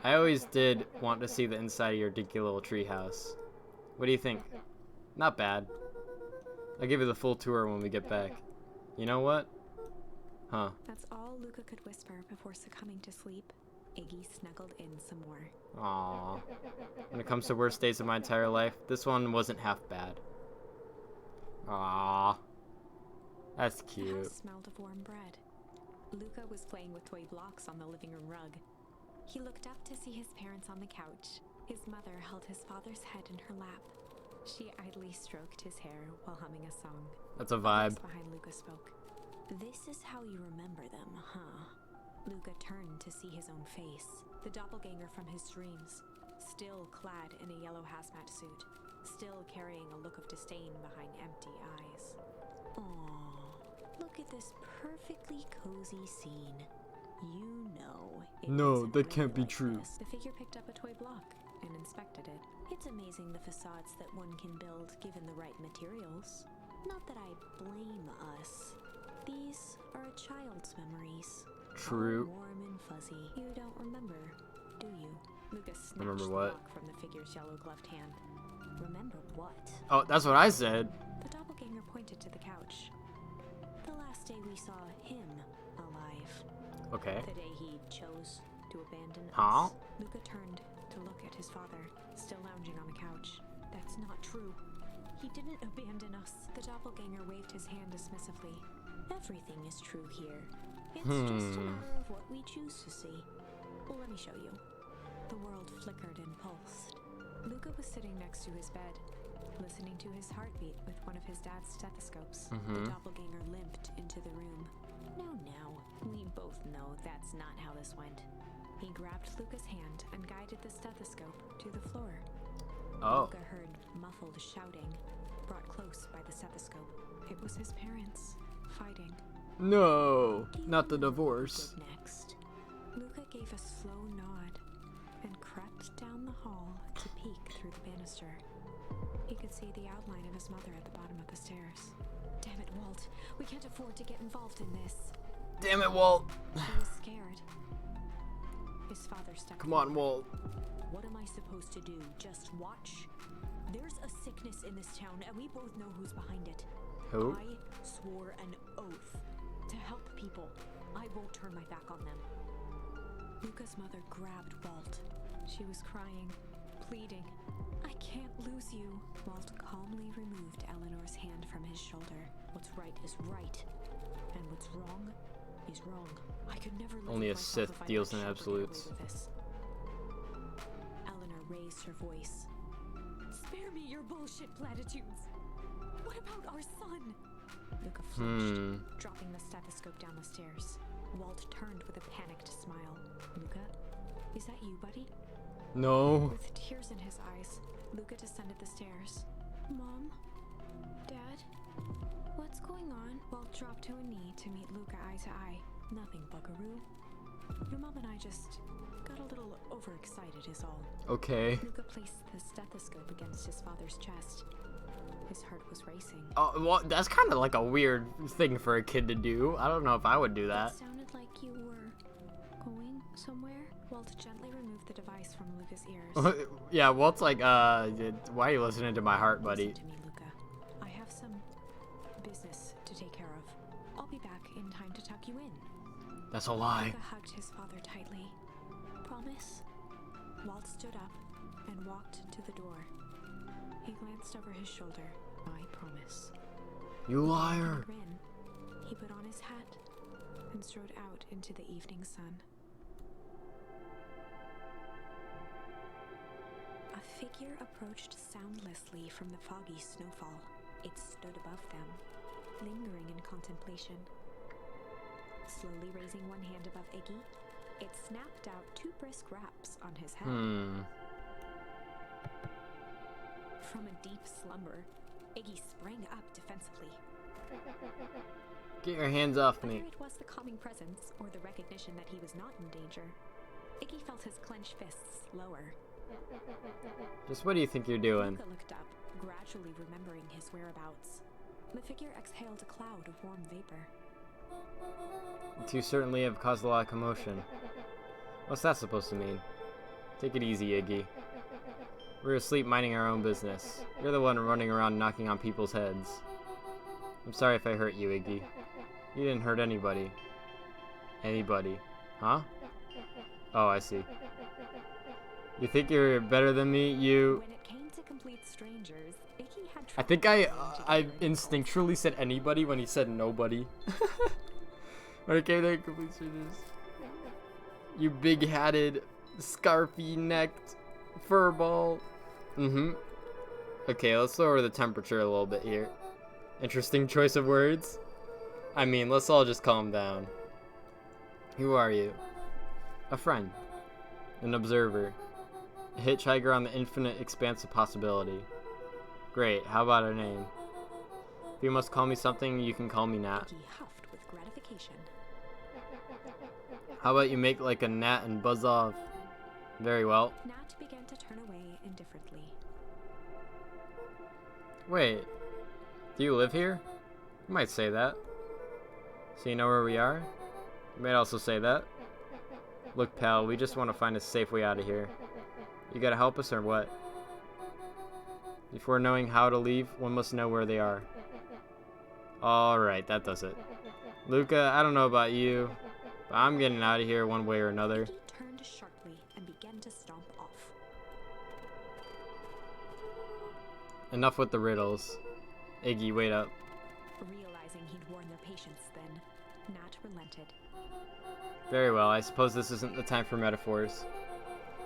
S2: I always did want to see the inside of your dinky little treehouse. What do you think? Not bad. I'll give you the full tour when we get back. You know what? Huh.
S5: That's all Luca could whisper before succumbing to sleep. Iggy snuggled in some more.
S2: Aww. When it comes to worst days of my entire life, this one wasn't half bad. Aww. That's
S5: The
S2: cute.
S5: house smelled of warm bread. Luca was playing with toy blocks on the living room rug. He looked up to see his parents on the couch. His mother held his father's head in her lap. She idly stroked his hair while humming a song.
S2: That's a
S5: The
S2: vibe.
S5: voice behind Luca spoke. This is how you remember them, huh? Luca turned to see his own face. The doppelganger from his dreams. Still clad in a yellow hazmat suit. Still carrying a look of disdain behind empty eyes. Aww. Look at this perfectly cozy scene. You know it
S2: No,
S5: isn't
S2: that can't be
S5: like
S2: true.
S5: this. The figure picked up a toy block and inspected it. It's amazing the facades that one can build given the right materials. Not that I blame us. These are a child's memories.
S2: True.
S5: All warm and fuzzy. You don't remember, do you? Lucas snatched
S2: Remember
S5: the
S2: what?
S5: block from the figure's yellow-gloved hand. Remember what?
S2: Oh, that's what I said.
S5: The doppelganger pointed to the couch. The last day we saw him alive.
S2: Okay.
S5: The day he chose to abandon
S2: Huh?
S5: us. Luca turned to look at his father, still lounging on the couch. That's not true. He didn't abandon us. The doppelganger waved his hand dismissively. Everything is true here. It's just a matter of what we choose to see. Well, let me show you. The world flickered and pulsed. Luca was sitting next to his bed, listening to his heartbeat with one of his dad's stethoscopes. The doppelganger limped into the room. No. We both know that's not how this went. He grabbed Luca's hand and guided the stethoscope to the floor.
S2: Oh.
S5: Luca heard muffled shouting, brought close by the stethoscope. It was his parents, fighting.
S2: No,
S5: Do you
S2: not the
S5: know what he
S2: divorce.
S5: did next? Luca gave a slow nod and crept down the hall to peek through the banister. He could see the outline of his mother at the bottom of the stairs. Damn it, Walt. We can't afford to get involved in this.
S2: Damn it, Walt.
S5: He was scared. His father stepped
S2: Come on,
S5: forward.
S2: Walt.
S5: What am I supposed to do? Just watch? There's a sickness in this town, and we both know who's behind it.
S2: Who?
S5: I swore an oath to help people. I won't turn my back on them. Luca's mother grabbed Walt. She was crying, pleading. I can't lose you. Walt calmly removed Eleanor's hand from his shoulder. What's right is right, and what's wrong is wrong. I could never live
S2: Only
S5: with
S2: a
S5: myself
S2: Sith
S5: if I
S2: deals
S5: let
S2: in
S5: Shepard get away
S2: absolutes.
S5: with this. Eleanor raised her voice. Spare me your bullshit platitudes. What about our son? Luca flushed, dropping the stethoscope down the stairs. Walt turned with a panicked smile. Luca, is that you, buddy?
S2: No.
S5: With tears in his eyes, Luca descended the stairs. Mom?
S3: What's going on? Walt dropped to a knee to meet Luca eye to eye. Nothing, buckaroo. Your mom and I just got a little overexcited is all.
S2: Okay.
S3: Luca placed the stethoscope against his father's chest. His heart was racing.
S2: Oh, well, that's kind of like a weird thing for a kid to do. I don't know if I would do that.
S3: It sounded like you were going somewhere. Walt gently removed the device from Luca's ears.
S2: Yeah, Walt's like, why are you listening to my heart, buddy?
S3: Listen to me, Luca. I have some business to take care of. I'll be back in time to tuck you in.
S2: That's a lie.
S3: Luca hugged his father tightly. Promise? Walt stood up and walked to the door. He glanced over his shoulder. I promise.
S2: You liar.
S3: With a grin, he put on his hat and strode out into the evening sun. A figure approached soundlessly from the foggy snowfall. It stood above them, lingering in contemplation. Slowly raising one hand above Iggy, it snapped out 2 brisk raps on his head. From a deep slumber, Iggy sprang up defensively.
S2: Get your hands off me.
S3: Whether it was the calming presence or the recognition that he was not in danger, Iggy felt his clenched fists lower.
S2: Just what do you think you're doing?
S3: Luca looked up, gradually remembering his whereabouts. The figure exhaled a cloud of warm vapor.
S2: You two certainly have caused a lot of commotion. What's that supposed to mean? Take it easy, Iggy. We're asleep minding our own business. You're the one running around knocking on people's heads. I'm sorry if I hurt you, Iggy. You didn't hurt anybody. Anybody. Huh? Oh, I see. You think you're better than me? You...
S3: When it came to complete strangers, Iggy had
S2: I think I instinctually said anybody when he said nobody. When it came to complete strangers. You big-hatted, scarfy-necked furball. Okay, let's lower the temperature a little bit here. Interesting choice of words. I mean, let's all just calm down. Who are you? A friend. An observer. A hitchhiker on the infinite expanse of possibility. Great, how about a name? If you must call me something, you can call me Nat.
S3: Iggy huffed with gratification.
S2: How about you make like a gnat and buzz off? Very well.
S3: Nat began to turn away indifferently.
S2: Wait, do you live here? You might say that. So you know where we are? You might also say that. Look, pal, we just want to find a safe way out of here. You gotta help us or what? Before knowing how to leave, one must know where they are. Alright, that does it. Luca, I don't know about you, but I'm getting out of here one way or another.
S3: Iggy turned sharply and began to stomp off.
S2: Enough with the riddles. Iggy, wait up.
S3: Realizing he'd worn their patience then, Nat relented.
S2: Very well, I suppose this isn't the time for metaphors.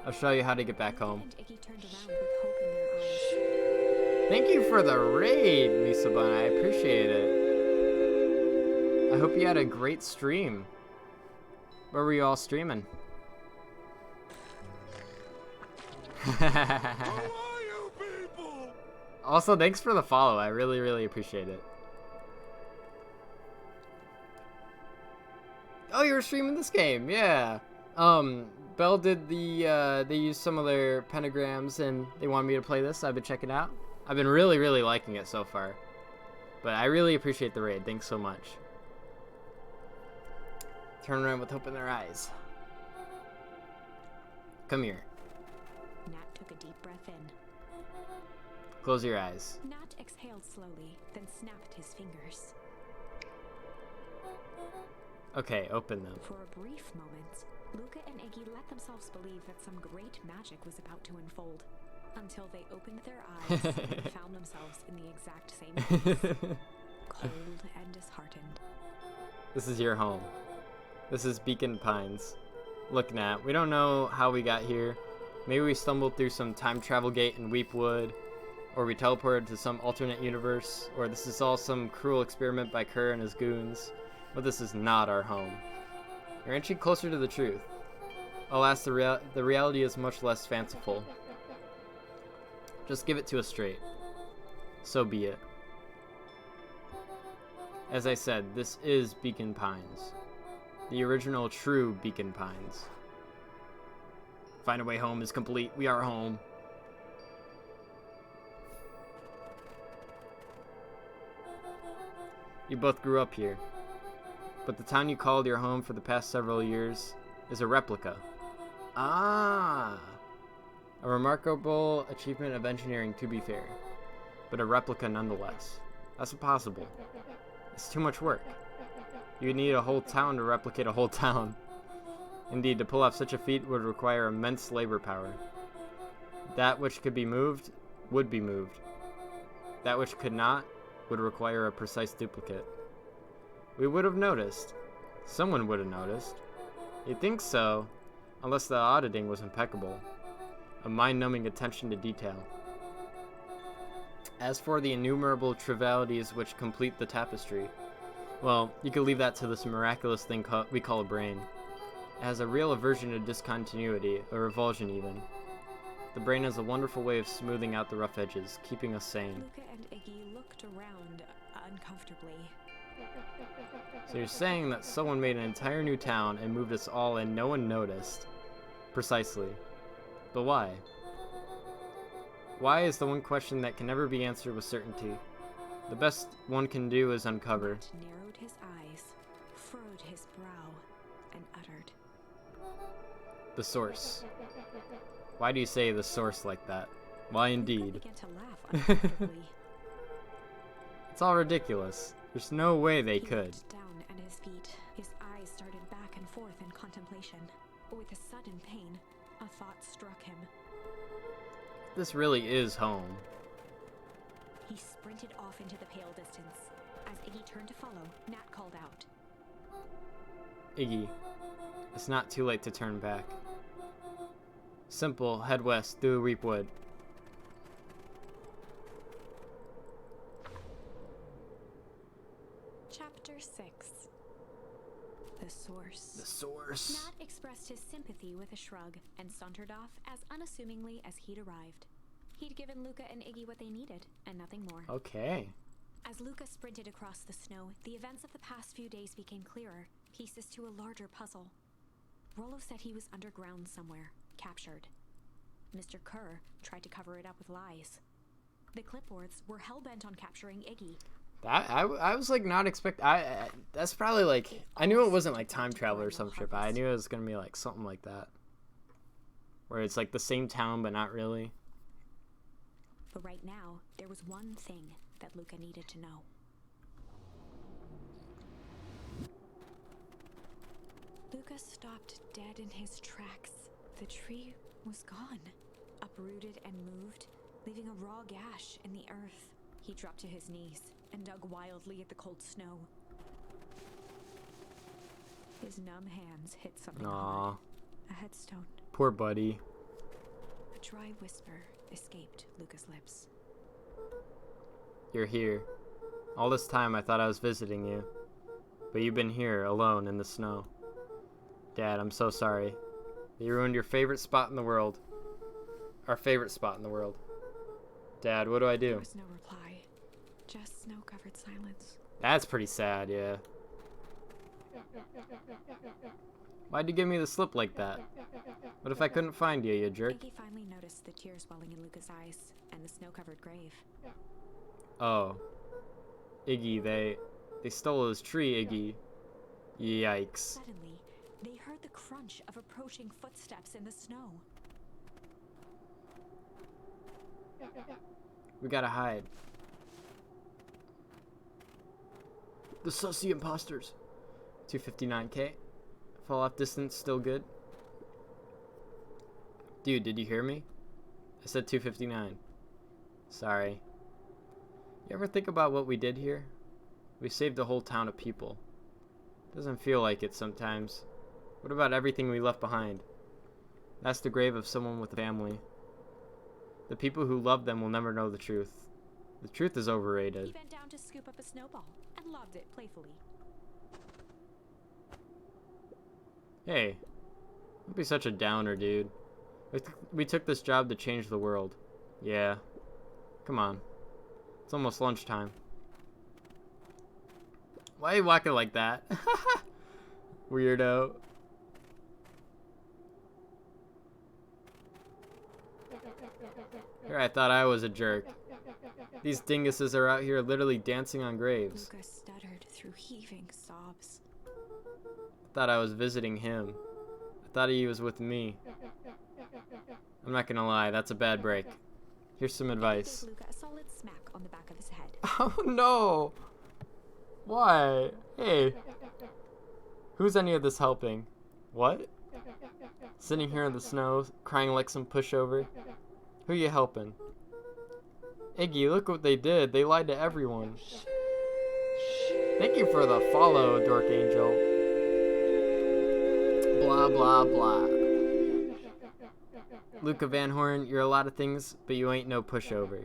S2: I'll show you how to get back home.
S3: And Iggy turned around with hope in their eyes.
S2: Thank you for the raid, Misabun. I appreciate it. I hope you had a great stream. Where were you all streaming? Also, thanks for the follow. I really, really appreciate it. Oh, you were streaming this game, yeah. Bell did the, they used some of their pentagrams and they wanted me to play this. I've been checking it out. I've been really, really liking it so far. But I really appreciate the raid. Thanks so much. Turn around with hope in their eyes. Come here.
S3: Nat took a deep breath in.
S2: Close your eyes.
S3: Nat exhaled slowly, then snapped his fingers.
S2: Okay, open them.
S3: For a brief moment, Luca and Iggy let themselves believe that some great magic was about to unfold, until they opened their eyes and found themselves in the exact same place, cold and disheartened.
S2: This is your home. This is Beacon Pines. Look, Nat, we don't know how we got here. Maybe we stumbled through some time travel gate in Weepwood, or we teleported to some alternate universe, or this is all some cruel experiment by Kerr and his goons. But this is not our home. You're inching closer to the truth. Alas, the reality is much less fanciful. Just give it to us straight. So be it. As I said, this is Beacon Pines. The original true Beacon Pines. Find a way home is complete. We are home. You both grew up here. But the town you called your home for the past several years is a replica. Ah! A remarkable achievement of engineering, to be fair. But a replica nonetheless. That's impossible. It's too much work. You'd need a whole town to replicate a whole town. Indeed, to pull off such a feat would require immense labor power. That which could be moved would be moved. That which could not would require a precise duplicate. We would have noticed. Someone would have noticed. You'd think so, unless the auditing was impeccable. A mind-numbing attention to detail. As for the innumerable trivialities which complete the tapestry, well, you could leave that to this miraculous thing we call a brain. It has a real aversion to discontinuity, a revulsion even. The brain has a wonderful way of smoothing out the rough edges, keeping us sane.
S5: Luca and Iggy looked around uncomfortably.
S2: So you're saying that someone made an entire new town and moved us all and no one noticed? Precisely. But why? Why is the one question that can never be answered with certainty. The best one can do is uncover.
S5: Matt narrowed his eyes, furrowed his brow, and uttered,
S2: The source. Why do you say the source like that? Why
S5: Luca
S2: indeed?
S5: began to laugh uncomfortably.
S2: It's all ridiculous. There's no way they
S5: He
S2: could.
S5: looked down at his feet. His eyes started back and forth in contemplation. With a sudden pain, a thought struck him.
S2: This really is home.
S5: He sprinted off into the pale distance. As Iggy turned to follow, Nat called out,
S2: Iggy, it's not too late to turn back. Simple, head west through Reapwood.
S5: Chapter 6. The Source.
S2: The source.
S5: Nat expressed his sympathy with a shrug and sauntered off as unassumingly as he'd arrived. He'd given Luca and Iggy what they needed, and nothing more.
S2: Okay.
S5: As Luca sprinted across the snow, the events of the past few days became clearer, pieces to a larger puzzle. Rollo said he was underground somewhere, captured. Mr. Kerr tried to cover it up with lies. The clipboards were hell-bent on capturing Iggy.
S2: That I was like not expect. That's probably like I knew it wasn't like time travel or some shit, but I knew it was gonna be like something like that, where it's like the same town but not really.
S5: But right now, there was one thing that Luca needed to know. Luca stopped dead in his tracks. The tree was gone, uprooted and moved, leaving a raw gash in the earth. He dropped to his knees and dug wildly at the cold snow. His numb hands hit something hard.
S2: Aw,
S5: A headstone.
S2: poor buddy.
S5: A dry whisper escaped Luca's lips.
S2: You're here. All this time I thought I was visiting you, but you've been here alone in the snow. Dad, I'm so sorry. You ruined your favorite spot in the world. Our favorite spot in the world. Dad, what do I
S3: There
S2: do?
S3: was no reply, just snow-covered silence.
S2: That's pretty sad, yeah. Why'd you give me the slip like that? What if I couldn't find you, you jerk?
S5: Iggy finally noticed the tears welling in Luca's eyes and the snow-covered grave.
S2: Oh. Iggy, they stole his tree, Iggy. Yikes.
S5: Suddenly, they heard the crunch of approaching footsteps in the snow.
S2: We gotta hide. The sussy imposters. 259k. Fall off distance still good. Dude, did you hear me? I said 259. Sorry. You ever think about what we did here? We saved a whole town of people. Doesn't feel like it sometimes. What about everything we left behind? That's the grave of someone with a family. The people who love them will never know the truth. The truth is
S5: He
S2: overrated.
S5: bent down to scoop up a snowball and lobbed it playfully.
S2: Hey, don't be such a downer, dude. We took this job to change the world. Yeah. Come on. It's almost lunchtime. Why are you walking like that? Weirdo. Here I thought I was a jerk. These dinguses are out here literally dancing on graves.
S5: Luca stuttered through heaving sobs.
S2: I thought I was visiting him. I thought he was with me. I'm not gonna lie, that's a bad break. Here's some advice.
S3: Gave Luca a solid smack on the back of his head.
S2: Oh no! Why? Hey. Who's any of this helping? What? Sitting here in the snow, crying like some pushover? Who you helping? Iggy, look what they did. They lied to everyone. Thank you for the follow, Dork Angel. Blah, blah, blah. Luca Van Horn, you're a lot of things, but you ain't no pushover.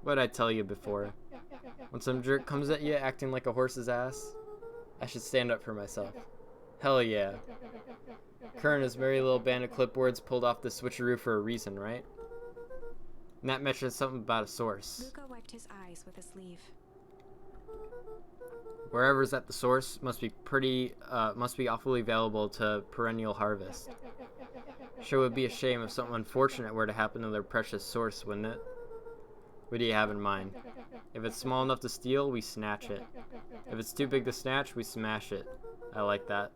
S2: What'd I tell you before? When some jerk comes at you acting like a horse's ass, I should stand up for myself. Hell yeah. Kerr and his merry little band of clipboards pulled off the switcheroo for a reason, right? And that mentioned something about a source.
S5: Luca wiped his eyes with a sleeve.
S2: Wherever's at the source must be awfully valuable to perennial harvest. Sure would be a shame if something unfortunate were to happen to their precious source, wouldn't it? What do you have in mind? If it's small enough to steal, we snatch it. If it's too big to snatch, we smash it. I like that.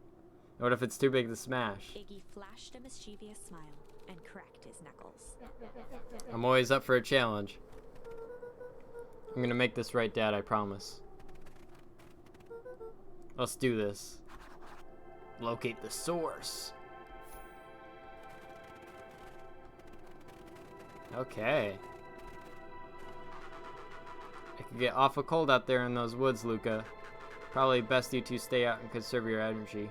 S2: What if it's too big to smash?
S5: Iggy flashed a mischievous smile and cracked his knuckles.
S2: I'm always up for a challenge. I'm gonna make this right, Dad, I promise. Let's do this. Locate the source. Okay. It could get awful cold out there in those woods, Luca. Probably best you two stay out and conserve your energy.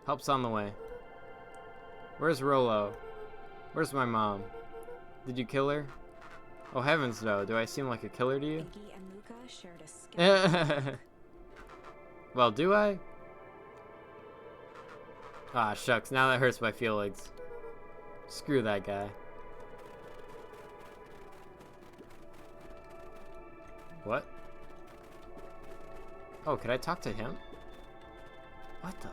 S2: Help's on the way. Where's Rollo? Where's my mom? Did you kill her? Oh heavens no, do I seem like a killer to you?
S5: Iggy and Luca shared a skeleton.
S2: Well, do I? Ah, shucks, now that hurts my feelings. Screw that guy. What? Oh, could I talk to him? What the?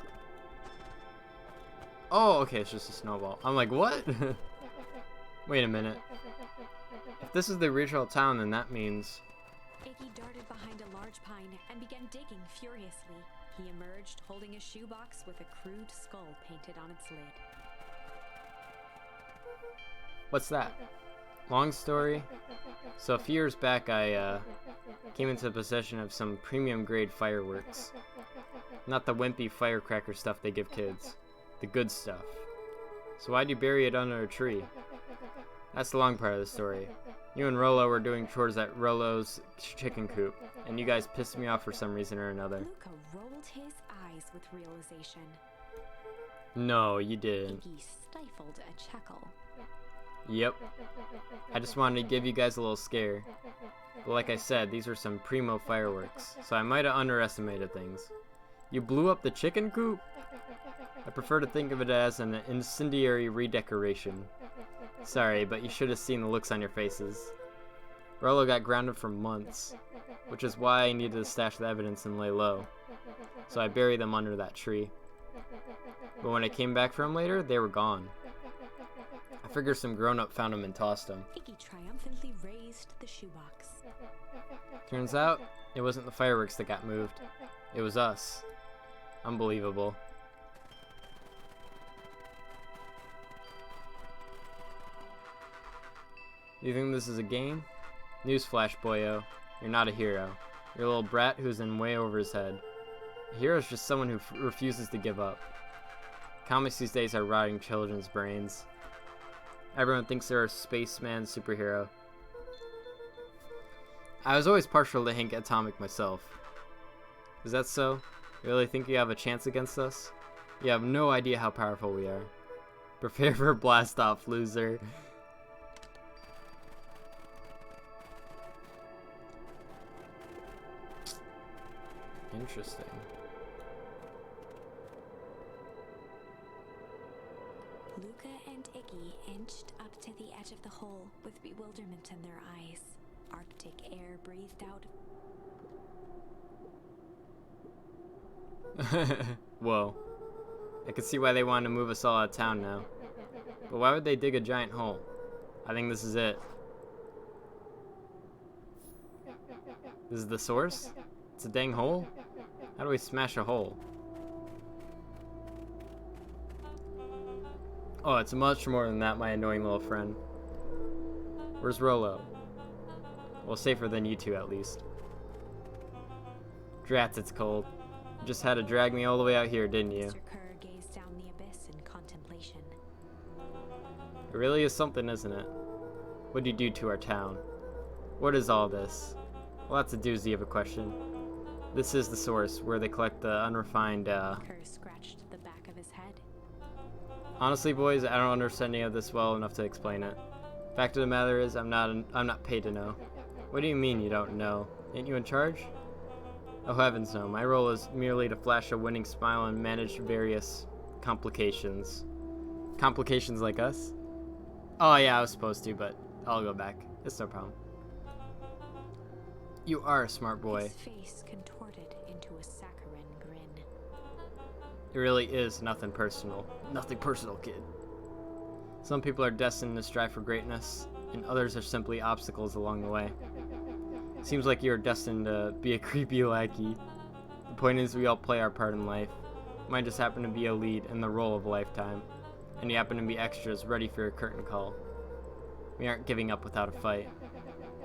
S2: Oh, okay, it's just a snowball. I'm like, what? Wait a minute. If this is the original town, then that means...
S5: Iggy darted behind a large pine and began digging furiously. He emerged holding a shoebox with a crude skull painted on its lid.
S2: What's that? Long story. So a few years back, I came into possession of some premium grade fireworks. Not the wimpy firecracker stuff they give kids. The good stuff. So why'd you bury it under a tree? That's the long part of the story. You and Rollo were doing chores at Rollo's chicken coop, and you guys pissed me off for some reason or another.
S5: Luca rolled his eyes with realization.
S2: No, you didn't.
S5: Iggy stifled a chuckle.
S2: Yep. I just wanted to give you guys a little scare. But like I said, these were some primo fireworks, so I might have underestimated things. You blew up the chicken coop? I prefer to think of it as an incendiary redecoration. Sorry, but you should have seen the looks on your faces. Rollo got grounded for months, which is why I needed to stash the evidence and lay low. So I buried them under that tree. But when I came back for them later, they were gone. I figure some grown-up found them and tossed them.
S5: Iggy triumphantly raised the shoebox.
S2: Turns out, it wasn't the fireworks that got moved. It was us. Unbelievable. You think this is a game? Newsflash, boyo. You're not a hero. You're a little brat who's in way over his head. A hero is just someone who refuses to give up. Comics these days are rotting children's brains. Everyone thinks they're a spaceman superhero. I was always partial to Hank Atomic myself. Is that so? You really think you have a chance against us? You have no idea how powerful we are. Prepare for a blast off, loser. Interesting.
S5: Luca and Iggy inched up to the edge of the hole with bewilderment in their eyes. Arctic air breathed out.
S2: Whoa. I can see why they wanted to move us all out of town now. But why would they dig a giant hole? I think this is it. This is the source? It's a dang hole? How do we smash a hole? Oh, it's much more than that, my annoying little friend. Where's Rolo? Well, safer than you two, at least. Drats, it's cold. You just had to drag me all the way out here, didn't you?
S5: Mr. Kerr gazed down the abyss in contemplation.
S2: It really is something, isn't it? What do you do to our town? What is all this? Well, that's a doozy of a question. This is the source, where they collect the unrefined,
S5: Kerr scratched the back of his head.
S2: Honestly, boys, I don't understand any of this well enough to explain it. Fact of the matter is, I'm not paid to know. What do you mean you don't know? Ain't you in charge? Oh heavens no, my role is merely to flash a winning smile and manage various complications. Complications like us? Oh yeah, I was supposed to, but I'll go back. It's no problem. You are a smart boy.
S5: His face contorted into a saccharine grin.
S2: It really is nothing personal. Nothing personal, kid. Some people are destined to strive for greatness, and others are simply obstacles along the way. Seems like you're destined to be a creepy lackey. The point is, we all play our part in life. Mine just happened to be a lead in the role of a lifetime, and you happen to be extras ready for a curtain call. We aren't giving up without a fight.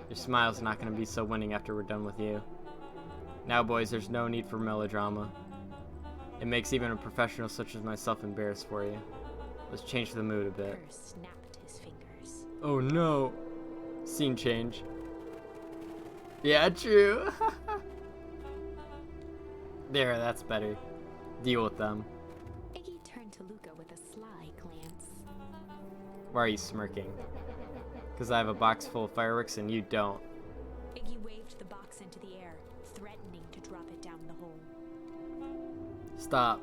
S2: Your smile's not going to be so winning after we're done with you. Now, boys, there's no need for melodrama. It makes even a professional such as myself embarrassed for you. Let's change the mood a bit.
S5: Kerr snapped his fingers.
S2: Oh no! Scene change. Yeah, true. There, that's better. Deal with them.
S5: Iggy turned to Luca with a sly glance.
S2: Why are you smirking? Because I have a box full of fireworks and you don't.
S5: Iggy waved the box into the air, threatening to drop it down the hole.
S2: Stop.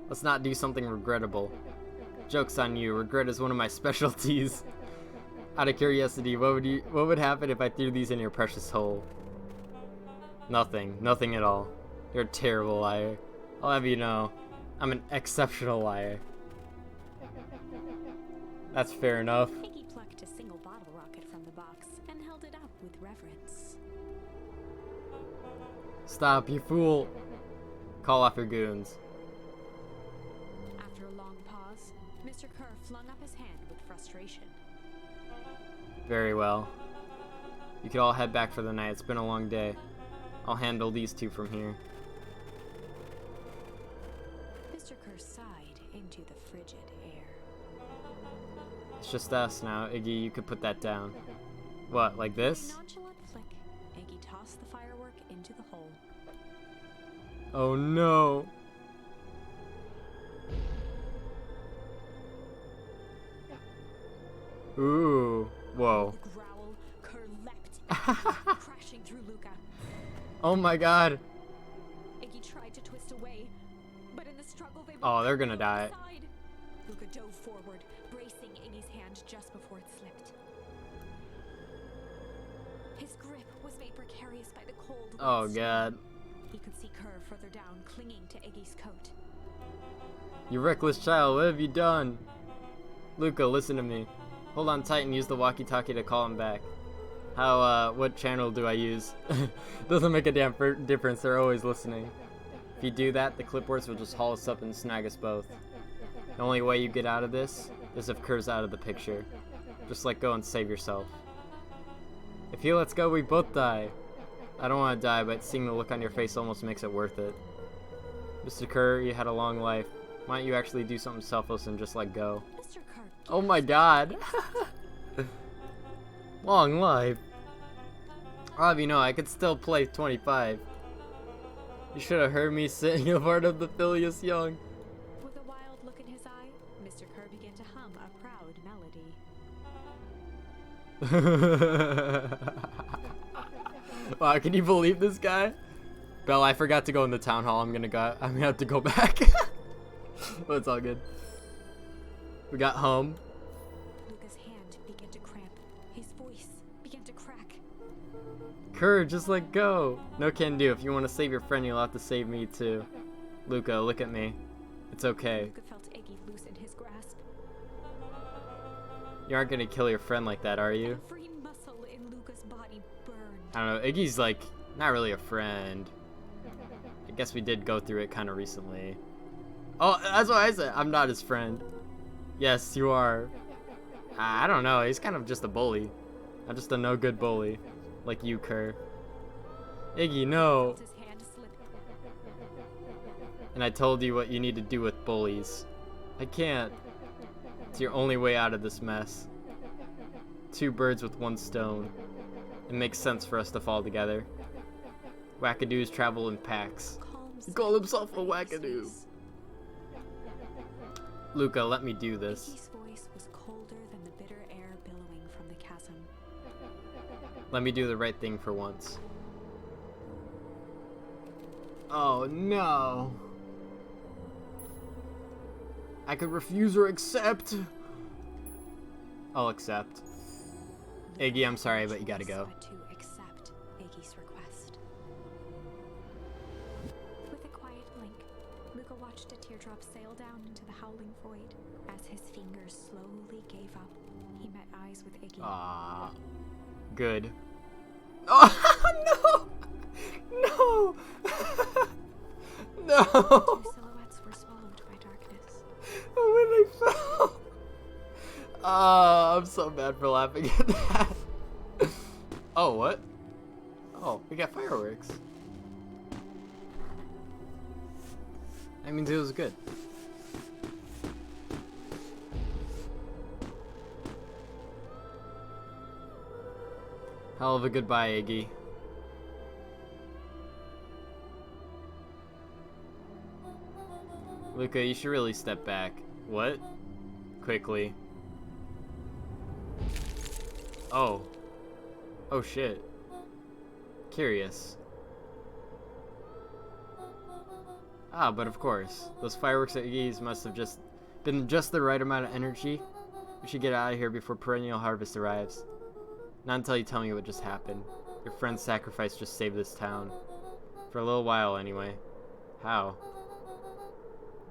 S2: Let's not do something regrettable. Joke's on you, regret is one of my specialties. Out of curiosity, what would happen if I threw these in your precious hole? Nothing. Nothing at all. You're a terrible liar. I'll have you know, I'm an exceptional liar. That's fair enough.
S5: Iggy plucked a single bottle rocket from the box and held it up with reverence.
S2: Stop, you fool. Call off your goons.
S5: After a long pause, Mr. Kerr flung up his hand with frustration.
S2: Very well. You could all head back for the night. It's been a long day. I'll handle these two from here.
S5: Mr. Kerr sighed into the frigid air.
S2: It's just us now. Iggy, you could put that down. What, like this?
S5: With a nonchalant flick, Iggy tossed the firework into the hole.
S2: Oh no. Ooh. Whoa.
S5: The growl, Kerr leapt, crashing through Luca.
S2: Oh my god.
S3: Iggy tried to twist away, but in the struggle they
S2: Oh, they're
S3: both
S2: gonna
S3: fell
S2: die.
S3: aside. Luca dove forward, bracing Iggy's hand just before it slipped. His grip was made precarious by the cold.
S2: Oh
S3: wet
S2: god.
S3: stone. He could see Kerr further down, clinging to Iggy's coat.
S2: You reckless child, what have you done? Luca, listen to me. Hold on tight and use the walkie-talkie to call him back. What channel do I use? Doesn't make a damn difference, they're always listening. If you do that, the clipboards will just haul us up and snag us both. The only way you get out of this is if Kerr's out of the picture. Just let go and save yourself. If he lets go, we both die. I don't want to die, but seeing the look on your face almost makes it worth it. Mr. Kerr, you had a long life. Why don't you actually do something selfless and just let go?
S5: Mr. Kerr.
S2: Oh my god. Long life. I'll have you know, I could still play 25. You should have heard me sing a part of the Phileas Young.
S5: With a wild look in his eye, Mr. Kerr began to hum a proud melody.
S2: Wow, can you believe this guy? Belle, I forgot to go in the town hall. I'm gonna have to go back. But it's all good. We got home.
S5: Luca's hand began to cramp. His voice began to crack.
S2: Kerr, just let go. No can do. If you want to save your friend, you'll have to save me too. Luca, look at me. It's okay.
S3: Luca felt Iggy loosen his grasp.
S2: You aren't gonna kill your friend like that, are you?
S3: Every muscle in Luca's body burned.
S2: I don't know. Iggy's like not really a friend. I guess we did go through it kind of recently. Oh, that's what I said. I'm not his friend. Yes, you are. I don't know. He's kind of just a bully. I'm just a no good bully. Like you, Kerr. Iggy, no.
S3: His hand slip.
S2: And I told you what you need to do with bullies. I can't. It's your only way out of this mess. Two birds with one stone. It makes sense for us to fall together. Wackadoos travel in packs. He called himself a wackadoo. Luca, let me do this.
S5: Iggy's voice was colder than the bitter air billowing from the chasm.
S2: Let me do the right thing for once. Oh no. I could refuse or accept. I'll accept. Iggy, I'm sorry, but you gotta go.
S5: To accept Iggy's request.
S3: With a quiet blink, Luca watched a teardrop sail down into the howling void.
S5: As his fingers slowly gave up,
S3: He met eyes with Iggy.
S2: Ah, good. Oh no! No! No!
S3: Two silhouettes were swallowed by darkness.
S2: When they fell. I'm so mad for laughing at that. Oh, what? Oh, we got fireworks. That means it was good. Hell of a goodbye, Iggy. Luca, you should really step back. What? Quickly. Oh. Oh shit. Curious. Ah, but of course. Those fireworks at Iggy's must have just been just the right amount of energy. We should get out of here before perennial harvest arrives. Not until you tell me what just happened. Your friend's sacrifice just saved this town. For a little while, anyway. How?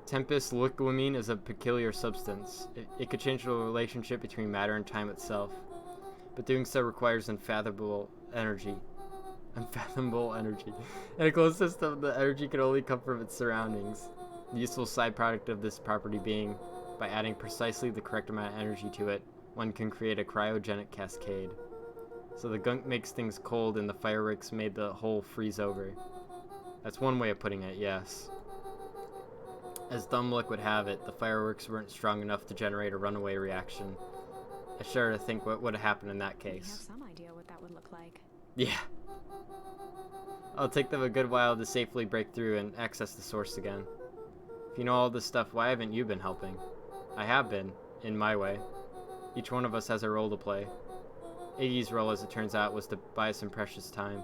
S2: Tempest liquamine is a peculiar substance. It could change the relationship between matter and time itself. But doing so requires unfathomable energy. Unfathomable energy. In a closed system, the energy can only come from its surroundings. The useful side product of this property being, by adding precisely the correct amount of energy to it, one can create a cryogenic cascade. So the gunk makes things cold and the fireworks made the whole freeze over. That's one way of putting it, yes. As dumb luck would have it, the fireworks weren't strong enough to generate a runaway reaction. I shudder to think what would have happened in that
S3: We have
S2: case.
S3: some idea what that would look like.
S2: Yeah. It'll take them a good while to safely break through and access the source again. If you know all this stuff, why haven't you been helping? I have been, in my way. Each one of us has a role to play. Iggy's role, as it turns out, was to buy some precious time.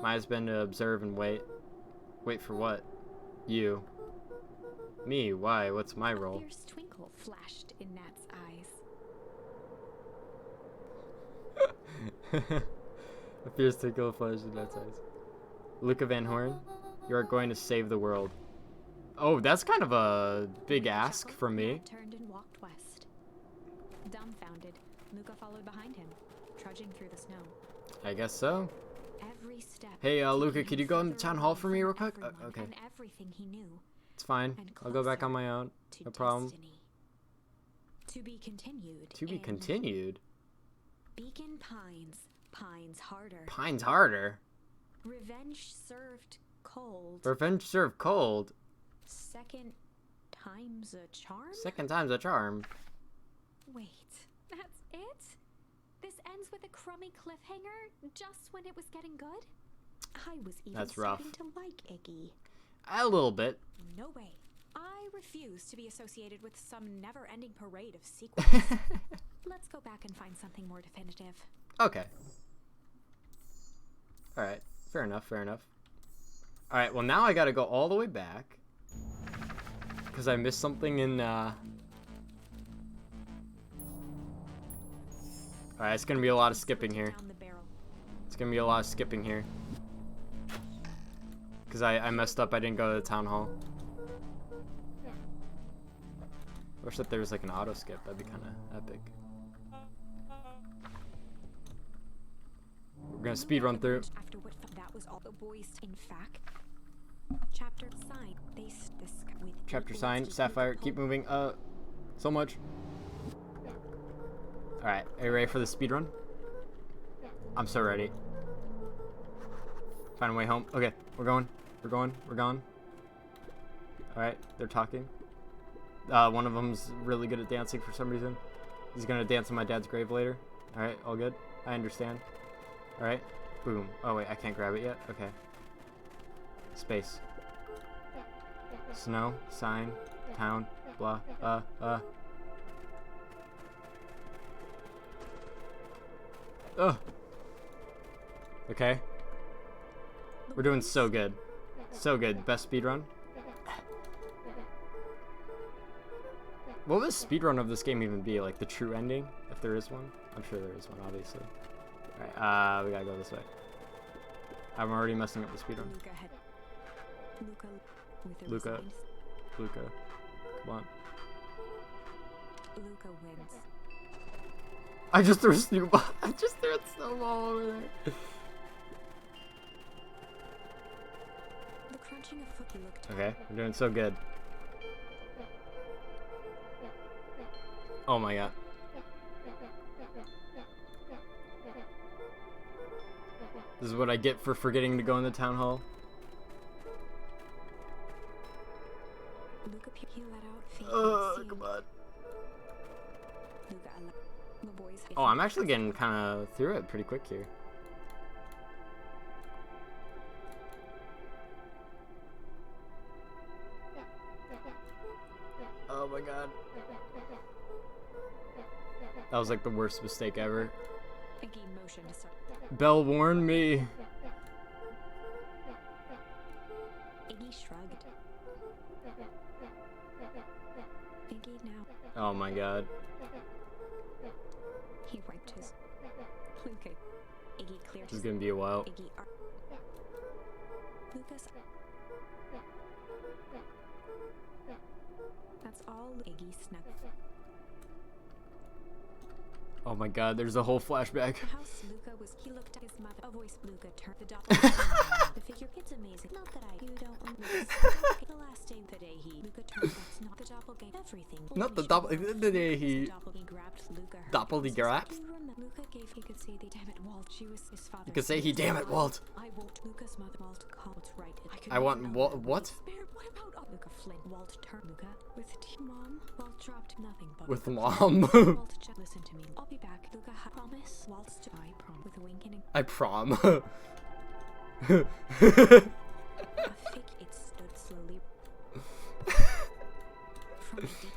S2: Mine has been to observe and wait. Wait for what? You. Me, why? What's my role?
S3: A fierce twinkle flashed in Nat's eyes.
S2: A fierce twinkle flashed in Nat's eyes. Luca Van Horn, you are going to save the world. Oh, that's kind of a big ask
S3: Chuckled,
S2: from me.
S3: Nat turned and walked west. Dumbfounded, Luca followed behind him, trudging through the snow.
S2: I guess so.
S3: Every step.
S2: Hey, Luca,
S3: taking
S2: could
S3: him
S2: you go into
S3: further
S2: town hall
S3: away
S2: for me
S3: from
S2: real quick?
S3: everyone
S2: Okay.
S3: And everything he knew.
S2: It's fine.
S3: And
S2: I'll go back
S3: closer
S2: on my own.
S3: to
S2: No problem.
S3: destiny. To be continued.
S2: To be
S3: in
S2: continued.
S5: Beacon Pines. Pines harder.
S2: Pines harder.
S5: Revenge served cold.
S2: Revenge served cold.
S5: Second time's a charm?
S2: Second time's a charm.
S3: Wait, that's it? This ends with a crummy cliffhanger just when it was getting good?
S5: I was even
S2: That's rough.
S5: starting to like Iggy.
S2: A little bit.
S3: No way.
S5: I refuse to be associated with some never-ending parade of sequels.
S3: Let's go back and find something more definitive.
S2: Okay. Alright. Fair enough, fair enough. Alright, well now I gotta go all the way back. Because I missed something in, Alright, it's gonna be a lot of skipping here.
S3: Down the barrel.
S2: It's gonna be a lot of skipping here. Because I messed up. I didn't go to the town hall. Wish that there was like an auto skip. That'd be kind of epic. We're gonna speed run through.
S3: After what that was all the boys, in fact. Chapter sign.
S2: Chapter sign. Sapphire. Keep moving. So much. All right. Are you ready for the speed run? I'm so ready. Find a way home. Okay, we're going. We're going. We're gone. All right. They're talking. One of them's really good at dancing for some reason. He's gonna dance on my dad's grave later. All right. All good. I understand. All right. Boom. Oh wait, I can't grab it yet. Okay. Space. Snow. Sign. Town. Blah. Okay. We're doing so good. So good. Best speedrun. What would the speedrun of this game even be? Like the true ending? If there is one? I'm sure there is one, obviously. Alright, we gotta go this way. I'm already messing up the speedrun. Luca. Come on.
S3: Luca wins.
S2: I just threw a snowball. I just threw a snowball over there.
S5: The crunching of foot looked.
S2: Okay, we're doing so good. Oh my god. This is what I get for forgetting to go in the town hall.
S5: Luca, he let out
S2: Come on.
S5: Luca, the boys.
S2: Oh, I'm actually getting kind of through it pretty quick here. Oh my god. That was like the worst mistake ever. Belle warned me.
S5: Iggy shrugged. Iggy now.
S2: Oh my god.
S5: He wiped his. Luca. Iggy cleared
S2: This is gonna be a while.
S5: Iggy. Lucas. That's all Iggy snuck.
S2: Oh my god, there's a whole flashback.
S5: The house Luca was. He looked at his mother. A voice Luca turned the doppelganger. The figure. It's amazing. Not that you don't want this. The last day the day Luca turned. That's not the doppelganger. Everything.
S2: Not the the day he
S5: grabbed Luca.
S2: doppelganger.
S5: Luca gave. He could say the damn it, Walt. She was his father.
S2: You could say he damn it, Walt.
S5: I won't. Lucas mother. Walt called right.
S2: I want what?
S5: What about Luca Flynn? Walt turned Luca with mom. Walt dropped nothing but
S2: With mom.
S5: Walt just listen to me. I'll be back. Luca, promise. Walt's to I prom with a wink and
S2: I prom.
S5: a fake. It stood slowly. From the deep.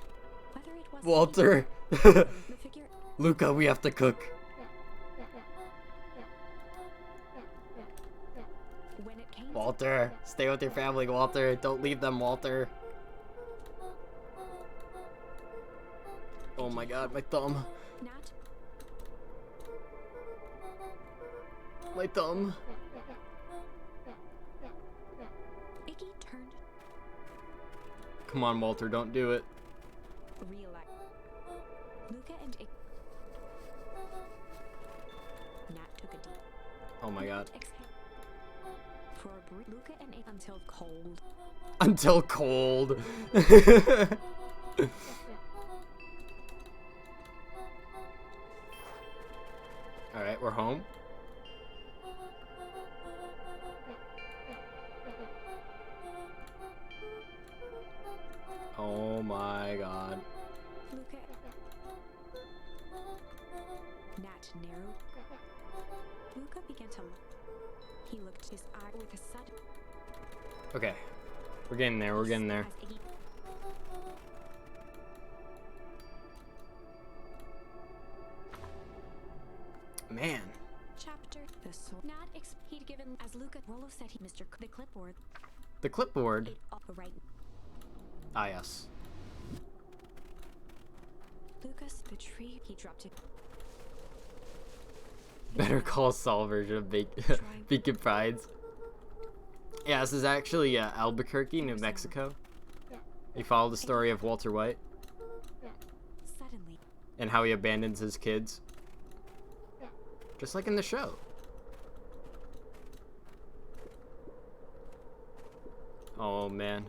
S5: Whether it was
S2: Walter.
S5: the figure.
S2: Luca, we have to cook.
S5: When it came.
S2: Walter, stay with your family, Walter. Don't leave them, Walter. Oh my god, my thumb.
S5: Nat.
S2: My thumb.
S5: Iggy turned.
S2: Come on, Walter, don't do it.
S5: Relax. Luca and Iggy. Nat took a deep.
S2: Oh my god.
S5: Exhale. For a brief. Luca and Iggy until cold.
S2: Until cold. Alright, we're home. Oh my god.
S5: Luca. Nat narrowed. Luca began to look. He looked his eye with a sudden.
S2: Okay. We're getting there, we're getting there.
S5: As Iggy.
S2: Man.
S5: Chapter the sword. Nat he'd given as Luca Rolo said he Mr. The clipboard.
S2: The clipboard.
S5: It all right.
S2: Ah, yes.
S5: Lucas the tree he dropped it.
S2: Better Call Saul version of Bacon Prides. Yeah, this is actually Albuquerque, New Mexico. You follow the story of Walter White
S5: Suddenly,
S2: and how he abandons his kids. Just like in the show. Oh, man.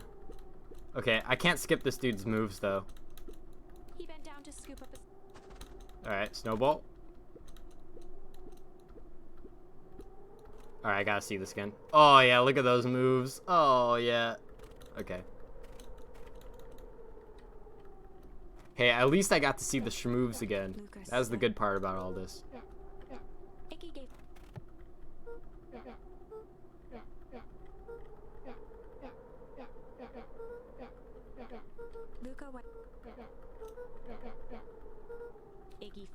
S2: Okay, I can't skip this dude's moves, though.
S3: He bent down to scoop up a...
S2: Alright, snowball. Alright, I gotta see this again. Oh, yeah, look at those moves. Oh, yeah. Okay. Hey, at least I got to see the schmoves again. That was the good part about all this.
S5: Iggy gave Luca what? Iggy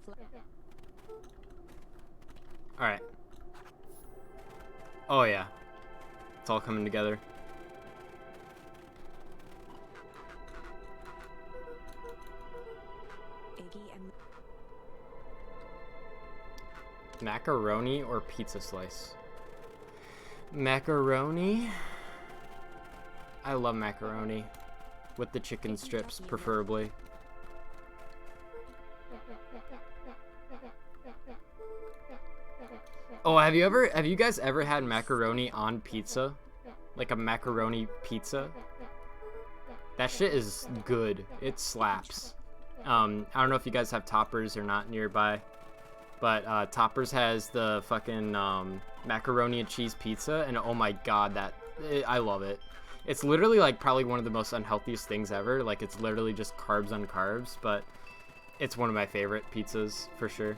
S2: Alright. Oh, yeah. It's all coming together.
S5: Iggy and
S2: Macaroni or pizza slice? Macaroni? I love macaroni. With the chicken strips, preferably. Oh, have you guys ever had macaroni on pizza? Like a macaroni pizza? That shit is good. It slaps. I don't know if you guys have Toppers or not nearby, but Toppers has the fucking macaroni and cheese pizza, and oh my god, I love it. It's literally like probably one of the most unhealthiest things ever. Like, it's literally just carbs on carbs, but it's one of my favorite pizzas for sure.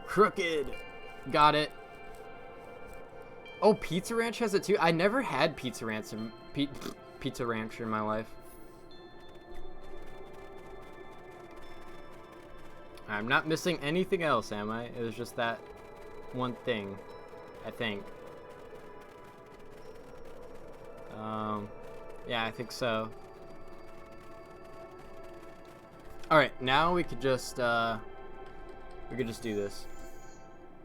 S2: Crooked. Got it. Oh, Pizza Ranch has it too. I never had Pizza Ranch in my life. I'm not missing anything else, am I? It was just that one thing, I think. Yeah, I think so. All right, now we could just do this.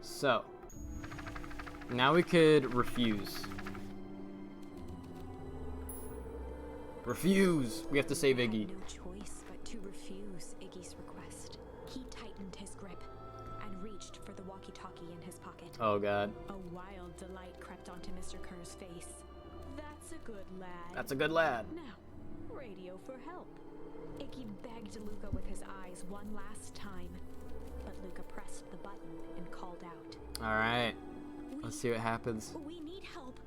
S2: So now we could refuse. Refuse. We have to save Iggy.
S5: no choice but to refuse Iggy's request. He tightened his grip and reached for the walkie-talkie in his pocket.
S2: Oh god.
S5: A wild delight crept onto Mr. Kerr's face. That's a good lad.
S2: That's a good lad.
S5: Now, radio for help. Iggy begged Luca with his eyes one last time, but Luca pressed the button and called out.
S2: All right. Let's see what happens.
S5: We need help.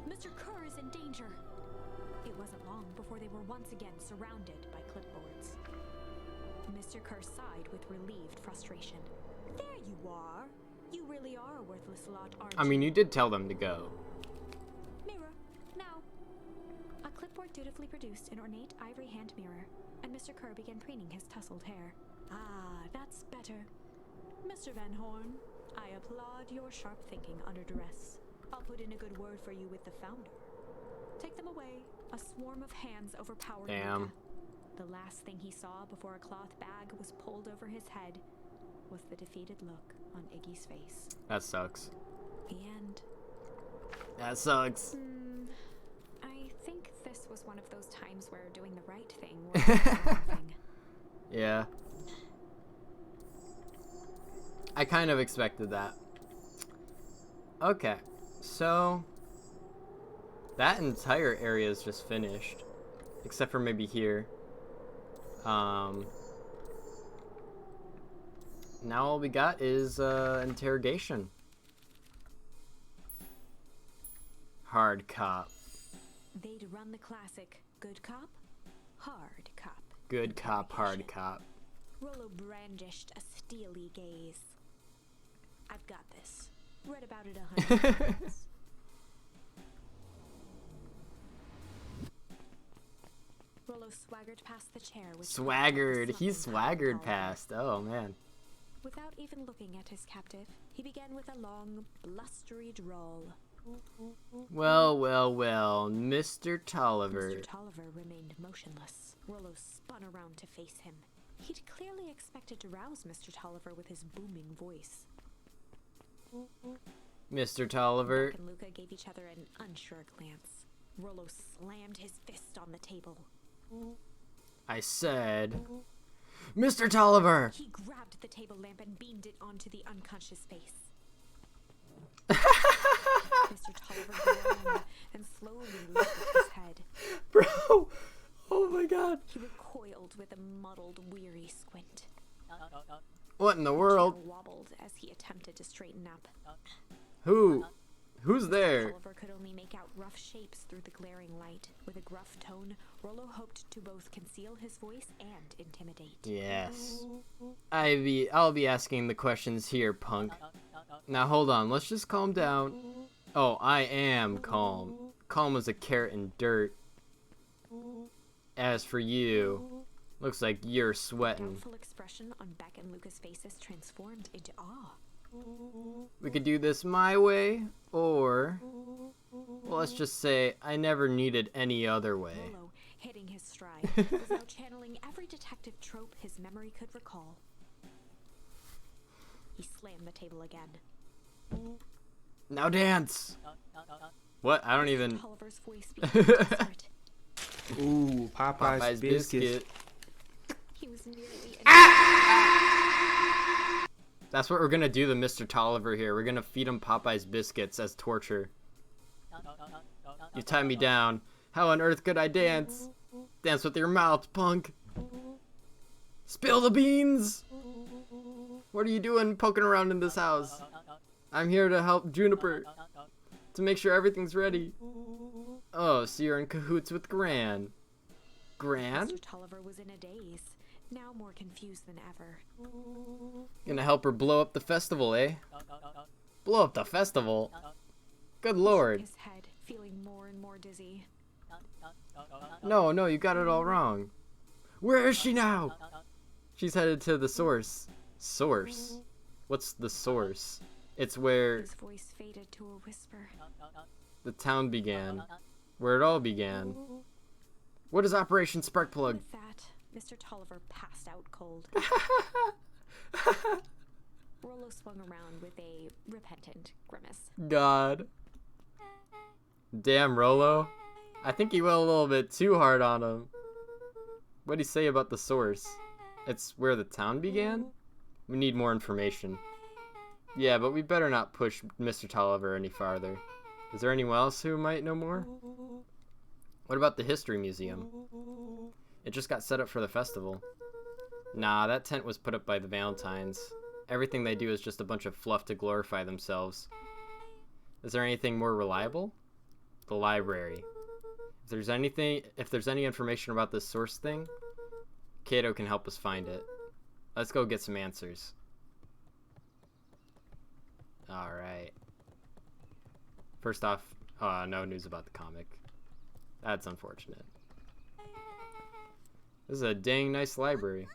S5: Mr. Kerr is in danger. It wasn't long before they were once again surrounded by clipboards. Mr. Kerr sighed with relieved frustration. There you are. You really are a worthless lot, aren't you?
S2: I mean, you did tell them to go.
S5: Mirror, now. A clipboard dutifully produced an ornate ivory hand mirror, and Mr. Kerr began preening his tousled hair. Ah, that's better. Mr. Van Horn, I applaud your sharp thinking under duress. I'll put in a good word for you with the founder. Take them away. A swarm of hands overpowered
S2: Damn.
S5: Luca. The last thing he saw before a cloth bag was pulled over his head was the defeated look on Iggy's face.
S2: That sucks.
S5: The end.
S2: That sucks.
S3: I think this was one of those times where doing the right thing was the wrong thing.
S2: Yeah. I kind of expected that. Okay. So that entire area is just finished, except for maybe here. Now all we got is interrogation. Hard cop.
S5: They'd run the classic good cop, hard cop.
S2: Good cop, hard cop.
S5: Rollo brandished a steely gaze. I've got this. Read about it 100 times. Rollo swaggered past the chair with
S2: Swaggered. He
S5: slumping
S2: swaggered
S5: collar.
S2: past. Oh man.
S5: Without even looking at his captive, he began with a long, blustery drawl.
S2: Well, well, well, Mr. Tolliver.
S5: Mr. Tolliver remained motionless. Rollo spun around to face him. He'd clearly expected to rouse Mr. Tolliver with his booming voice.
S2: Mr. Tolliver.
S5: Buck and Luca gave each other an unsure glance. Rollo slammed his fist on the table.
S2: I said, Mr. Tolliver!
S5: He grabbed the table lamp and beamed it onto the unconscious face. Mr. Tolliver groaned and slowly lifted his head.
S2: Bro! Oh my god.
S5: He recoiled with a muddled, weary squint.
S2: What in the world?
S5: Kale wobbled as he attempted to straighten up.
S2: Who's there?
S5: Tolliver could only make out rough shapes through the glaring light. With a gruff tone, Rollo hoped to both conceal his voice and intimidate.
S2: Yes. I'll be asking the questions here, punk. Now hold on, let's just calm down. Oh, I am calm. Calm as a carrot in dirt. As for you, looks like you're
S5: The
S2: sweating.
S5: doubtful expression on Beck and Luca's faces transformed into awe.
S2: We could do this my way, or well, let's just say I never needed any other way.
S5: Rollo, hitting his stride, was now channeling every detective trope his memory could recall. He slammed the table again.
S2: Now dance! What? I don't even...
S5: Tolliver's voice became desperate.
S6: Ooh, Popeye's biscuit.
S5: He was nearly
S2: That's what we're gonna do to Mr. Tolliver here. We're gonna feed him Popeye's biscuits as torture. You tie me down. How on earth could I dance? Dance with your mouth, punk. Spill the beans! What are you doing poking around in this house? I'm here to help Juniper. To make sure everything's ready. Oh, so you're in cahoots with Gran. Gran?
S5: Mr. Tolliver was in a daze, now more confused than ever.
S2: Gonna help her blow up the festival, eh? Blow up the festival? Good lord.
S5: His head, feeling more and more dizzy.
S2: No, you got it all wrong. Where is she now? She's headed to the source. Source? What's the source? It's where
S5: His voice faded to a whisper.
S2: the town began. Where it all began. What is Operation Sparkplug?
S5: With that, Mr. Tolliver passed out cold. Rollo swung around with a repentant grimace.
S2: God. Damn, Rollo. I think you went a little bit too hard on him. What'd he say about the source? It's where the town began? We need more information. Yeah, but we better not push Mr. Tolliver any farther. Is there anyone else who might know more? What about the History Museum? It just got set up for the festival. Nah, that tent was put up by the Valentines. Everything they do is just a bunch of fluff to glorify themselves. Is there anything more reliable? The library. If there's any information about this source thing, Kato can help us find it. Let's go get some answers. Alright. First off, no news about the comic. That's unfortunate. This is a dang nice library.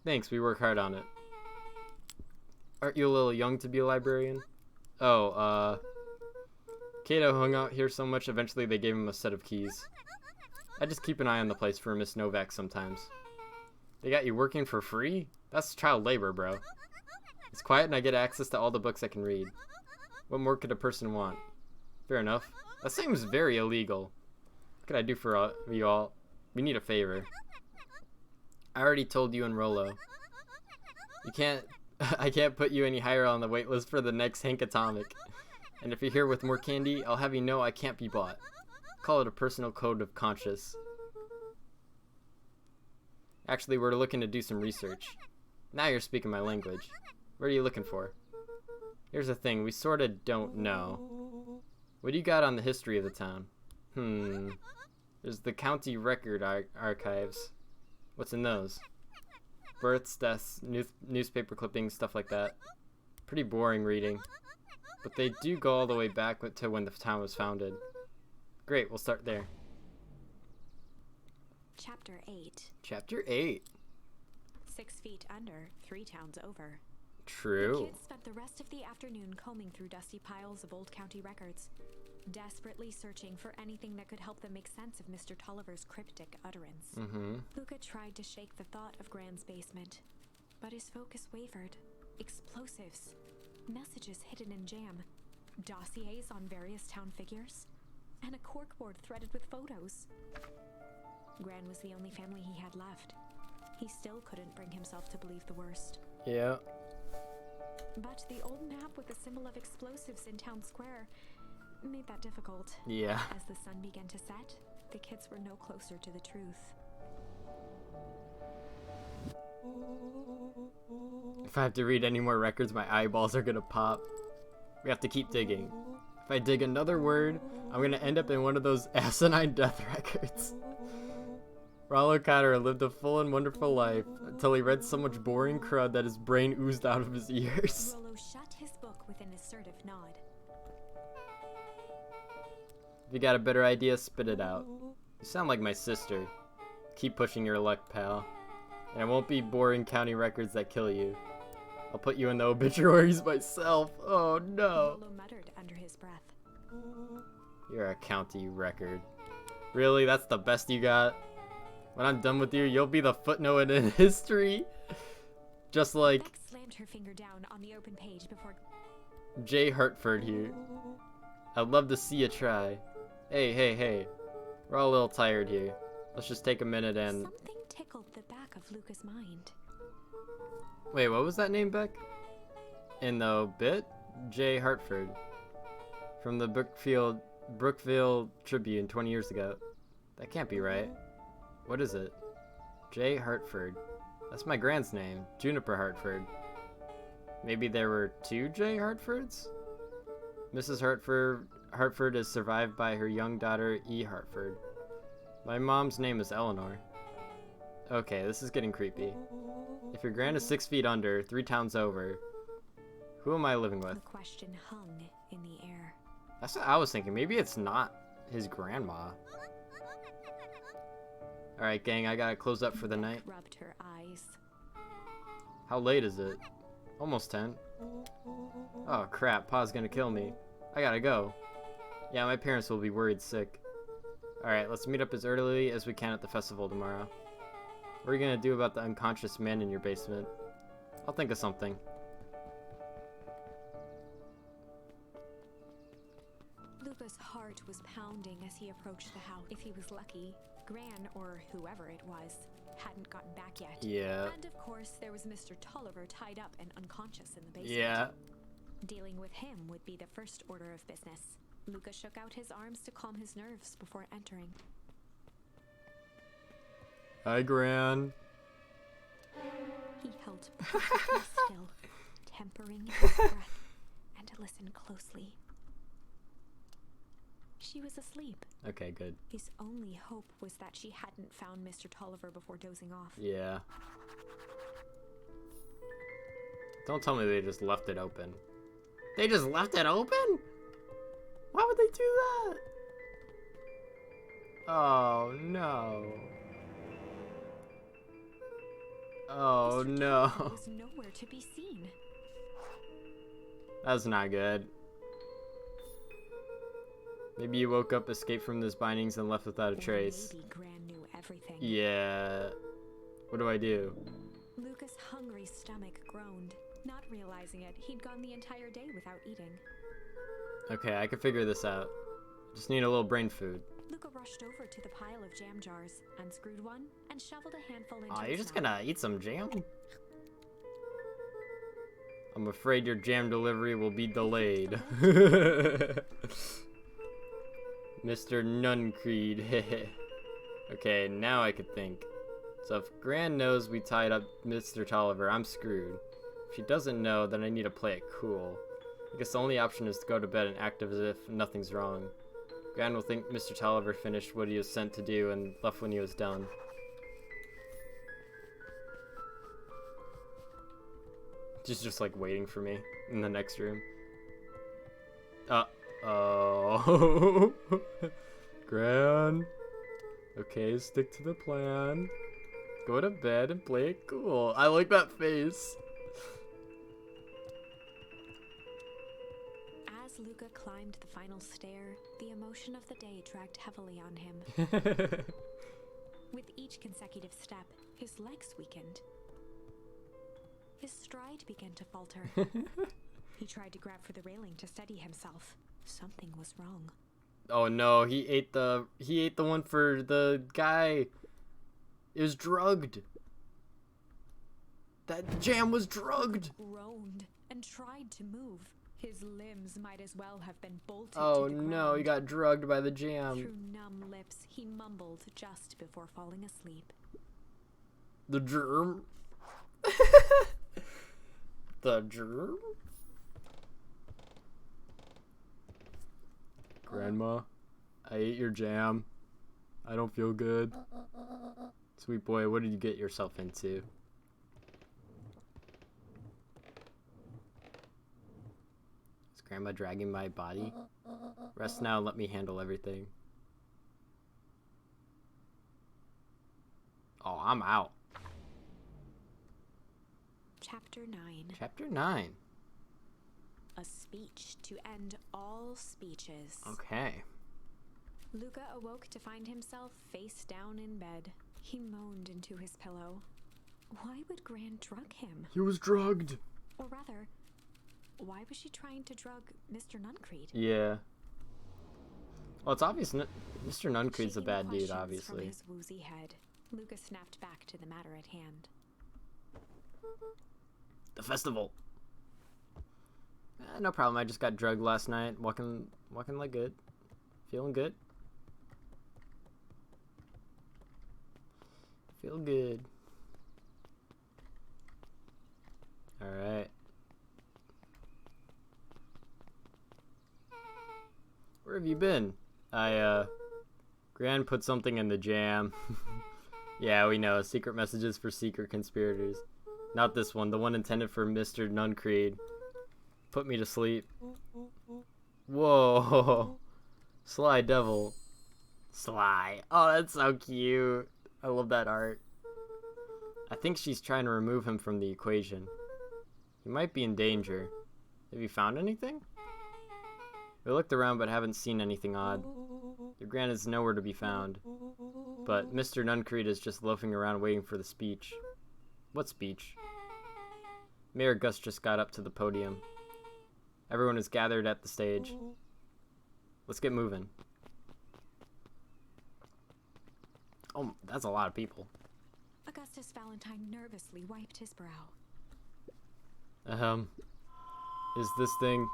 S2: Thanks, we work hard on it. Aren't you a little young to be a librarian? Oh, Kato hung out here so much, eventually they gave him a set of keys. I just keep an eye on the place for Miss Novak sometimes. They got you working for free? That's child labor, bro. It's quiet and I get access to all the books I can read. What more could a person want? Fair enough. That seems very illegal. What can I do for you all? We need a favor. I already told you and Rollo. I can't put you any higher on the wait list for the next Hank Atomic. And if you're here with more candy, I'll have you know I can't be bought. Call it a personal code of conscience. Actually, we're looking to do some research. Now you're speaking my language. What are you looking for? Here's the thing, we sorta don't know. What do you got on the history of the town? There's the county record archives. What's in those? Births, deaths, newspaper clippings, stuff like that. Pretty boring reading. But they do go all the way back to when the town was founded. Great, we'll start there.
S5: Chapter 8.
S2: Chapter 8.
S5: 6 feet under, 3 towns over. The
S2: True.
S5: kids spent the rest of the afternoon combing through dusty piles of old county records, desperately searching for anything that could help them make sense of Mr. Tolliver's cryptic utterance. Luca tried to shake the thought of Gran's basement, but his focus wavered. Explosives.
S3: messages hidden in jam, dossiers on various town figures, and a corkboard threaded with photos. Gran was the only family he had left. He still couldn't bring himself to believe the worst.
S2: Yeah.
S3: But the old map with the symbol of explosives in town square made that difficult.
S2: Yeah.
S3: As the sun began to set, the kids were no closer to the truth.
S2: If I have to read any more records, my eyeballs are gonna pop. We have to keep digging. If I dig another word, I'm gonna end up in one of those asinine death records. Rollo Cotter lived a full and wonderful life until he read so much boring crud that his brain oozed out of his ears.
S3: Rollo shut his book with an assertive nod.
S2: If you got a better idea, spit it out. You sound like my sister. Keep pushing your luck, pal. And it won't be boring county records that kill you. I'll put you in the obituaries myself. Oh no.
S3: Rollo muttered under his breath.
S2: You're a county record. Really? That's the best you got? When I'm done with you, you'll be the footnote in history. Just like
S3: Beck slammed her finger down on the open page before
S2: J. Hartford here. I'd love to see you try. Hey. We're all a little tired here. Let's just take a minute and...
S3: something tickled the back of Luca's mind.
S2: Wait, what was that name, Beck? In the bit? J. Hartford. From the Brookville Tribune 20 years ago. That can't be right. What is it? J. Hartford. That's my grand's name. Juniper Hartford. Maybe there were two J. Hartfords? Mrs. Hartford is survived by her young daughter, E. Hartford. My mom's name is Eleanor. Okay, this is getting creepy. If your grand is 6 feet under, 3 towns over, who am I living with?
S3: The question hung in the air.
S2: That's what I was thinking. Maybe it's not his grandma. Alright, gang, I gotta close up for the night.
S3: Rubbed her eyes.
S2: How late is it? Almost 10. Oh crap, Pa's gonna kill me. I gotta go. Yeah, my parents will be worried sick. Alright, let's meet up as early as we can at the festival tomorrow. What are you gonna do about the unconscious man in your basement? I'll think of something.
S3: Luca's heart was pounding as he approached the house. If he was lucky, Gran, or whoever it was, hadn't gotten back yet.
S2: Yeah.
S3: And of course, there was Mr. Tolliver tied up and unconscious in the basement.
S2: Yeah.
S3: Dealing with him would be the first order of business. Luca shook out his arms to calm his nerves before entering.
S2: Hi, Gran.
S3: He held perfectly still, tempering his breath, and listened closely. She was asleep.
S2: Okay, good.
S3: His only hope was that she hadn't found Mr. Tolliver before dozing off.
S2: Yeah. Don't tell me they just left it open. They just left it open? Why would they do that? Oh, no. Oh,
S3: Mr.
S2: no.
S3: Tolliver was nowhere to be seen.
S2: That's not good. Maybe you woke up, escaped from those bindings, and left without a trace.
S3: Maybe Gran knew everything.
S2: Yeah. What do I do?
S3: Luca's hungry stomach groaned. Not realizing it, he'd gone the entire day without eating.
S2: Okay, I can figure this out. Just need a little brain food.
S3: Luca rushed over to the pile of jam jars, unscrewed one, and shoveled a handful into
S2: Aw,
S3: his
S2: you're just
S3: mouth.
S2: gonna eat some jam? I'm afraid your jam delivery will be delayed. Mr. Nuncreed. Okay, now I could think. So if Gran knows we tied up Mr. Tolliver, I'm screwed. If she doesn't know, then I need to play it cool. I guess the only option is to go to bed and act as if nothing's wrong. Gran will think Mr. Tolliver finished what he was sent to do and left when he was done. She's just like waiting for me in the next room. Oh. Gran. Okay, stick to the plan. Go to bed and play it cool. I like that face.
S3: As Luca climbed the final stair, the emotion of the day dragged heavily on him. With each consecutive step, his legs weakened. His stride began to falter. He tried to grab for the railing to steady himself. Something was wrong.
S2: Oh no, he ate the one for the guy. It was drugged. That jam was drugged.
S3: Groaned and tried to move. His limbs might as well have been bolted
S2: Oh
S3: to the
S2: no,
S3: ground.
S2: he got drugged by the jam.
S3: Through numb lips, he mumbled just before falling asleep.
S2: The germ. The germ. Grandma, I ate your jam. I don't feel good. Sweet boy, what did you get yourself into? Is Grandma dragging my body? Rest now and let me handle everything. Oh, I'm out.
S3: Chapter 9.
S2: Chapter 9.
S3: A speech to end all speeches.
S2: Okay.
S3: Luca awoke to find himself face down in bed. He moaned into his pillow. Why would Gran drug him?
S2: He was drugged.
S3: Or rather, why was she trying to drug Mr. Nuncreed?
S2: Yeah. Well, it's obvious Mr. Nuncreed's a
S3: Shaking
S2: bad dude,
S3: questions
S2: obviously.
S3: From his woozy head, Luca snapped back to the matter at hand.
S2: The festival. No problem. I just got drugged last night. Walking like good. Feeling good. Feel good. Alright. Where have you been? Gran put something in the jam. Yeah, we know. Secret messages for secret conspirators. Not this one. The one intended for Mr. Nuncreed. Put me to sleep. Whoa. Sly devil. Sly. Oh, that's so cute. I love that art. I think she's trying to remove him from the equation. He might be in danger. Have you found anything? We looked around but haven't seen anything odd. Your Gran is nowhere to be found. But Mr. Nuncreed is just loafing around waiting for the speech. What speech? Mayor Gus just got up to the podium. Everyone is gathered at the stage. Let's get moving. Oh, that's a lot of people.
S3: Augustus Valentine nervously wiped his brow.
S2: Is this thing...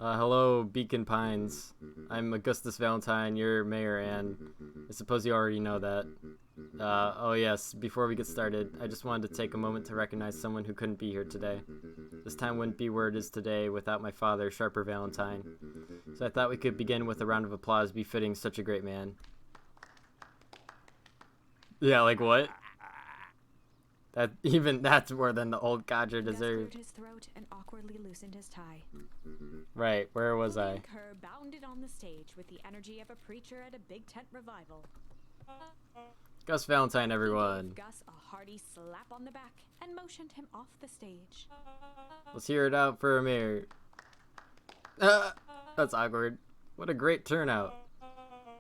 S2: hello, Beacon Pines. I'm Augustus Valentine, your mayor, and I suppose you already know that. Oh yes, before we get started, I just wanted to take a moment to recognize someone who couldn't be here today. This time wouldn't be where it is today without my father, Sharper Valentine. So I thought we could begin with a round of applause befitting such a great man. Yeah, like what? That's more than the old codger deserved.
S3: Gus cleared his throat and awkwardly loosened his tie.
S2: Right, where was I?
S3: Kerr bounded on the stage with the energy of a preacher at a big tent revival.
S2: Gus Valentine, everyone.
S3: He gave Gus a hearty slap on the back and motioned him off the stage.
S2: Let's hear it out for a mayor. That's awkward. What a great turnout.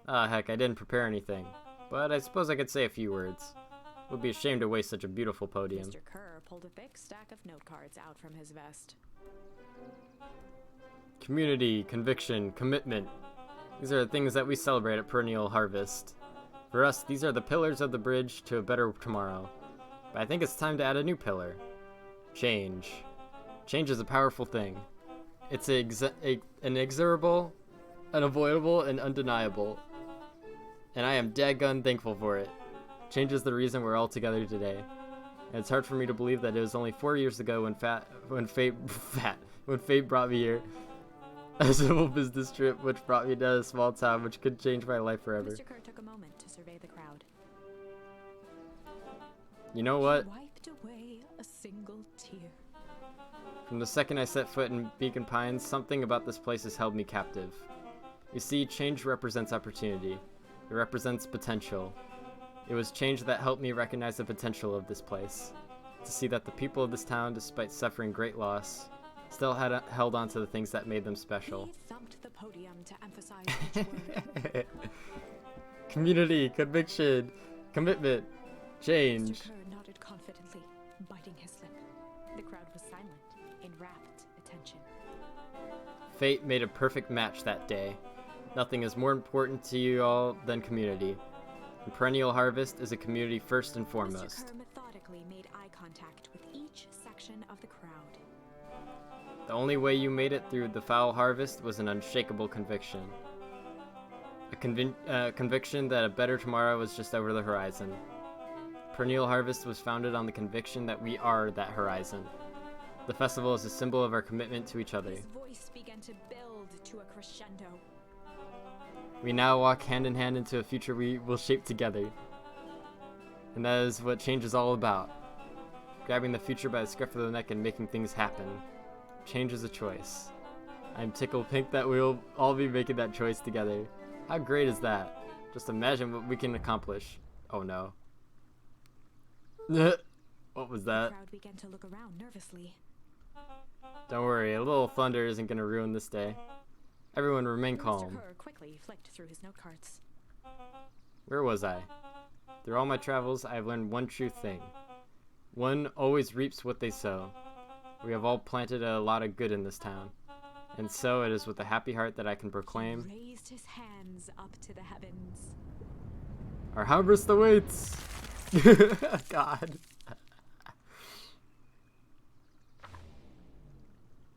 S2: Ah, heck, I didn't prepare anything. But I suppose I could say a few words. Would be ashamed to waste such a beautiful podium.
S3: Mr. Kerr pulled a thick stack of note cards out from his vest.
S2: Community, conviction, commitment. These are the things that we celebrate at Perennial Harvest. For us, these are the pillars of the bridge to a better tomorrow. But I think it's time to add a new pillar. Change. Change is a powerful thing. It's inexorable, unavoidable, and undeniable. And I am daggone thankful for it. Change is the reason we're all together today. And it's hard for me to believe that it was only 4 years ago when fate brought me here. A simple business trip which brought me to a small town which could change my life forever.
S3: Mr. Kerr took a moment to survey the crowd.
S2: You know what?
S3: He wiped away a single tear.
S2: From the second I set foot in Beacon Pines, something about this place has held me captive. You see, change represents opportunity. It represents potential. It was change that helped me recognize the potential of this place. To see that the people of this town, despite suffering great loss, still had held on to the things that made them special.
S3: He thumped the podium to emphasize each word.
S2: Community, conviction, commitment, change.
S3: Mr. Kerr nodded confidently, biting his lip. The crowd was silent, enwrapt.
S2: Fate made a perfect match that day. Nothing is more important to you all than community. And Perennial Harvest is a community first and foremost.
S3: Mr. Kerr methodically made eye contact with each section of the crowd.
S2: The only way you made it through the foul harvest was an unshakable conviction. A conviction that a better tomorrow was just over the horizon. Perennial Harvest was founded on the conviction that we are that horizon. The festival is a symbol of our commitment to each other.
S3: His voice began to build to a crescendo.
S2: We now walk hand in hand into a future we will shape together. And that is what change is all about. Grabbing the future by the scruff of the neck and making things happen. Change is a choice. I'm tickled pink that we'll all be making that choice together. How great is that? Just imagine what we can accomplish. Oh no. What was that?
S3: The crowd began to look around nervously.
S2: Don't worry, a little thunder isn't gonna ruin this day. Everyone remain calm.
S3: Mr. Kerr quickly flicked through his note cards.
S2: Where was I? Through all my travels, I have learned one true thing. One always reaps what they sow. We have all planted a lot of good in this town. And so it is with a happy heart that I can proclaim,
S3: He raised his hands up to the heavens.
S2: our harvest awaits! God.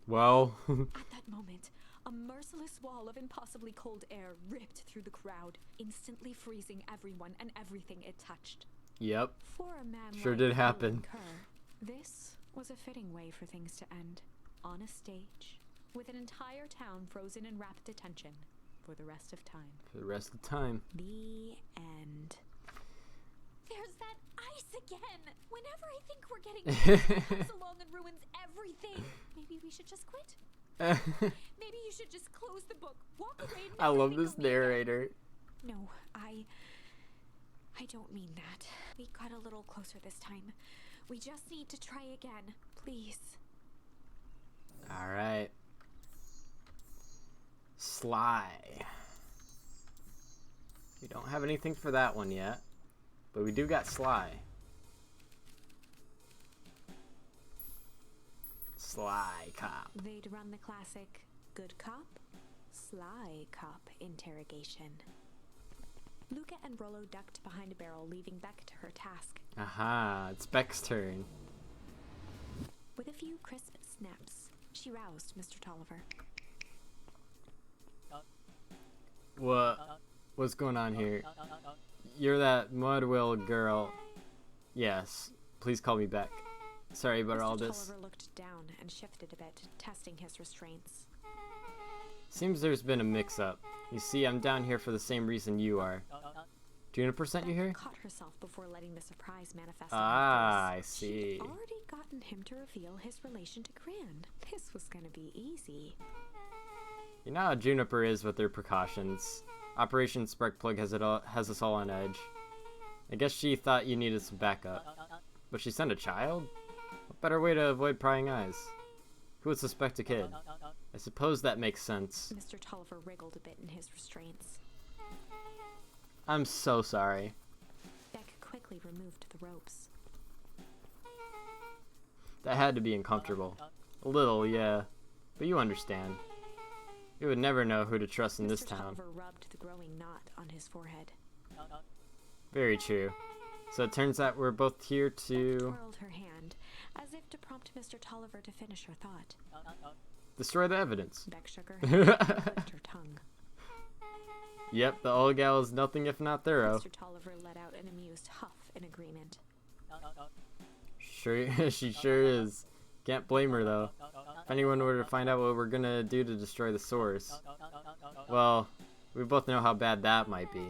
S2: Well,
S3: At that moment, a merciless wall of impossibly cold air ripped through the crowd, instantly freezing everyone and everything it touched.
S2: yep.
S3: For a man
S2: Sure
S3: like
S2: did
S3: Roland
S2: happen.
S3: Kerr, this was a fitting way for things to end. On a stage, with an entire town frozen in rapt attention for the rest of time.
S2: For the rest of the time.
S3: The end.
S1: There's that ice again! Whenever I think we're getting it comes along and ruins everything. Maybe we should just quit? Maybe you should just close the book, walk away and
S2: I
S1: never
S2: love
S1: think
S2: this
S1: of me again.
S2: narrator.
S3: No, I don't mean that. We got a little closer this time. We just need to try again, please.
S2: Alright. Sly. We don't have anything for that one yet. But we do got Sly. Sly cop.
S3: They'd run the classic good cop, sly cop interrogation. Luca and Rollo ducked behind a barrel, leaving Beck to her task.
S2: Aha, it's Beck's turn.
S3: With a few crisp snaps, she roused Mr. Tolliver.
S2: What's going on here? You're that Mudwell girl. Yes, please call me Beck. Sorry about all
S3: Mr.
S2: this.
S3: Tolliver looked down and shifted a bit, testing his restraints.
S2: Seems there's been a mix-up. You see, I'm down here for the same reason you are. Juniper sent you here?
S3: Caught herself before letting the surprise manifest.
S2: Ah,
S3: on her
S2: I
S3: face.
S2: see.
S3: She'd already gotten him to reveal his relation to Gran. This was gonna be easy.
S2: You know how Juniper is with their precautions. Operation Sparkplug has us all on edge. I guess she thought you needed some backup. But she sent a child? What better way to avoid prying eyes? Who would suspect a kid? I suppose that makes sense.
S3: Mr. Tolliver wriggled a bit in his restraints.
S2: I'm so sorry.
S3: Beck quickly removed the ropes.
S2: That had to be uncomfortable. A little, yeah. But you understand. You would never know who to trust in this
S3: Mr.
S2: town.
S3: Tolliver rubbed the growing knot on his forehead.
S2: Very true. So it turns out we're both here
S3: Beck
S2: to
S3: twirled her hand, as if to prompt Mr. Tolliver to finish her thought.
S2: destroy the evidence.
S3: Beck shook her head and licked her tongue.
S2: Yep, the old gal is nothing if not thorough.
S3: Mr. Tolliver let out an amused huff in agreement.
S2: Sure, she sure is. Can't blame her though. If anyone were to find out what we're gonna do to destroy the source, well, we both know how bad that might be.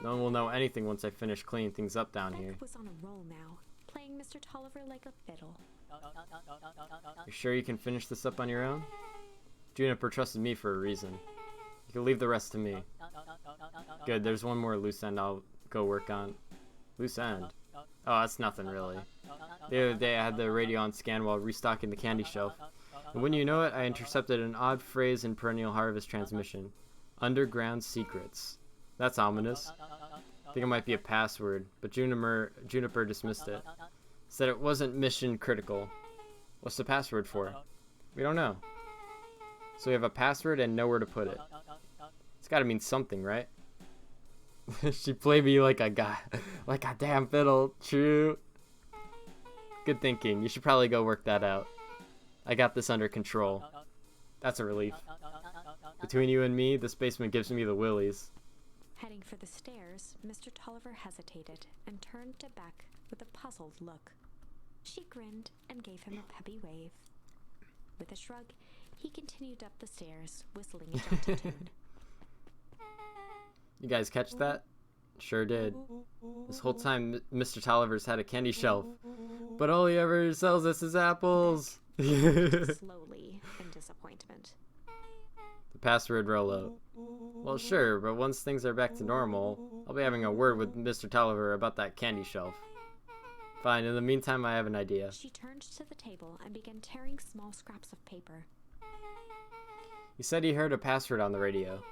S2: No one will know anything once I finish cleaning things up down here.
S3: Beck was on a roll now, playing Mr. Tolliver like a fiddle.
S2: You sure you can finish this up on your own? Juniper trusted me for a reason. You can leave the rest to me. Good, there's one more loose end I'll go work on. Loose end? Oh, that's nothing really. The other day I had the radio on scan while restocking the candy shelf. And when you know it, I intercepted an odd phrase in Perennial Harvest transmission. Underground secrets. That's ominous. I think it might be a password, but Juniper dismissed it. Said it wasn't mission critical. What's the password for? We don't know. So we have a password and nowhere to put it. It's gotta mean something, right? She played me like a guy, like a damn fiddle. True. Good thinking. You should probably go work that out. I got this under control. That's a relief. Between you and me, this basement gives me the willies.
S5: Heading for the stairs, Mr. Tolliver hesitated and turned to Beck with a puzzled look. She grinned and gave him a peppy wave. With a shrug, he continued up the stairs, whistling a gentle tune.
S2: You guys catch that? Sure did. This whole time, Mr. Tolliver's had a candy shelf, but all he ever sells us is apples.
S5: Slowly in disappointment.
S2: The password Rolo. Well, sure, but once things are back to normal, I'll be having a word with Mr. Tolliver about that candy shelf. Fine, in the meantime, I have an idea.
S5: She turned to the table and began tearing small scraps of paper.
S2: He said he heard a password on the radio.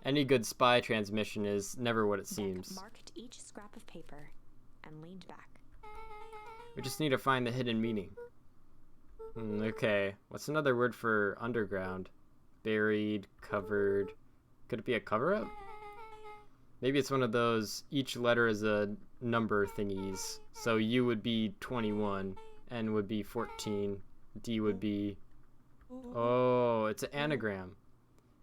S2: Any good spy transmission is never what it seems.
S5: Beck marked each scrap of paper and leaned back.
S2: We just need to find the hidden meaning. Okay, what's another word for underground? Buried, covered. Could it be a cover-up? Maybe it's one of those each letter is a number thingies. So U would be 21, N would be 14, D would be... Oh, it's an anagram.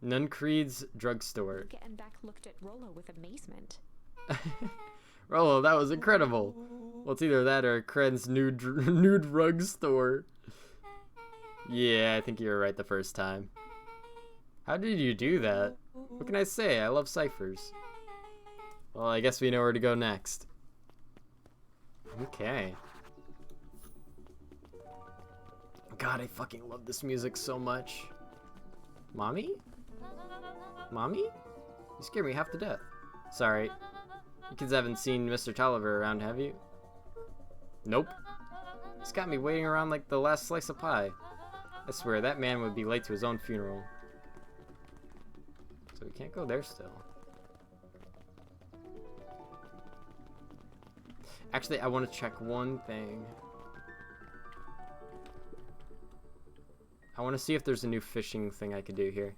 S2: Nuncreed's drugstore.
S5: And Beck looked at Rolo with amazement.
S2: Rolo, that was incredible. Well, it's either that or Kren's new drugstore. Yeah, I think you were right the first time. How did you do that? What can I say? I love ciphers. Well, I guess we know where to go next. Okay. God, I fucking love this music so much. Mommy? Mommy? You scared me half to death. Sorry. You kids haven't seen Mr. Tolliver around, have you? Nope. He's got me waiting around like the last slice of pie. I swear, that man would be late to his own funeral. So we can't go there still. Actually, I want to check one thing. I want to see if there's a new fishing thing I could do here.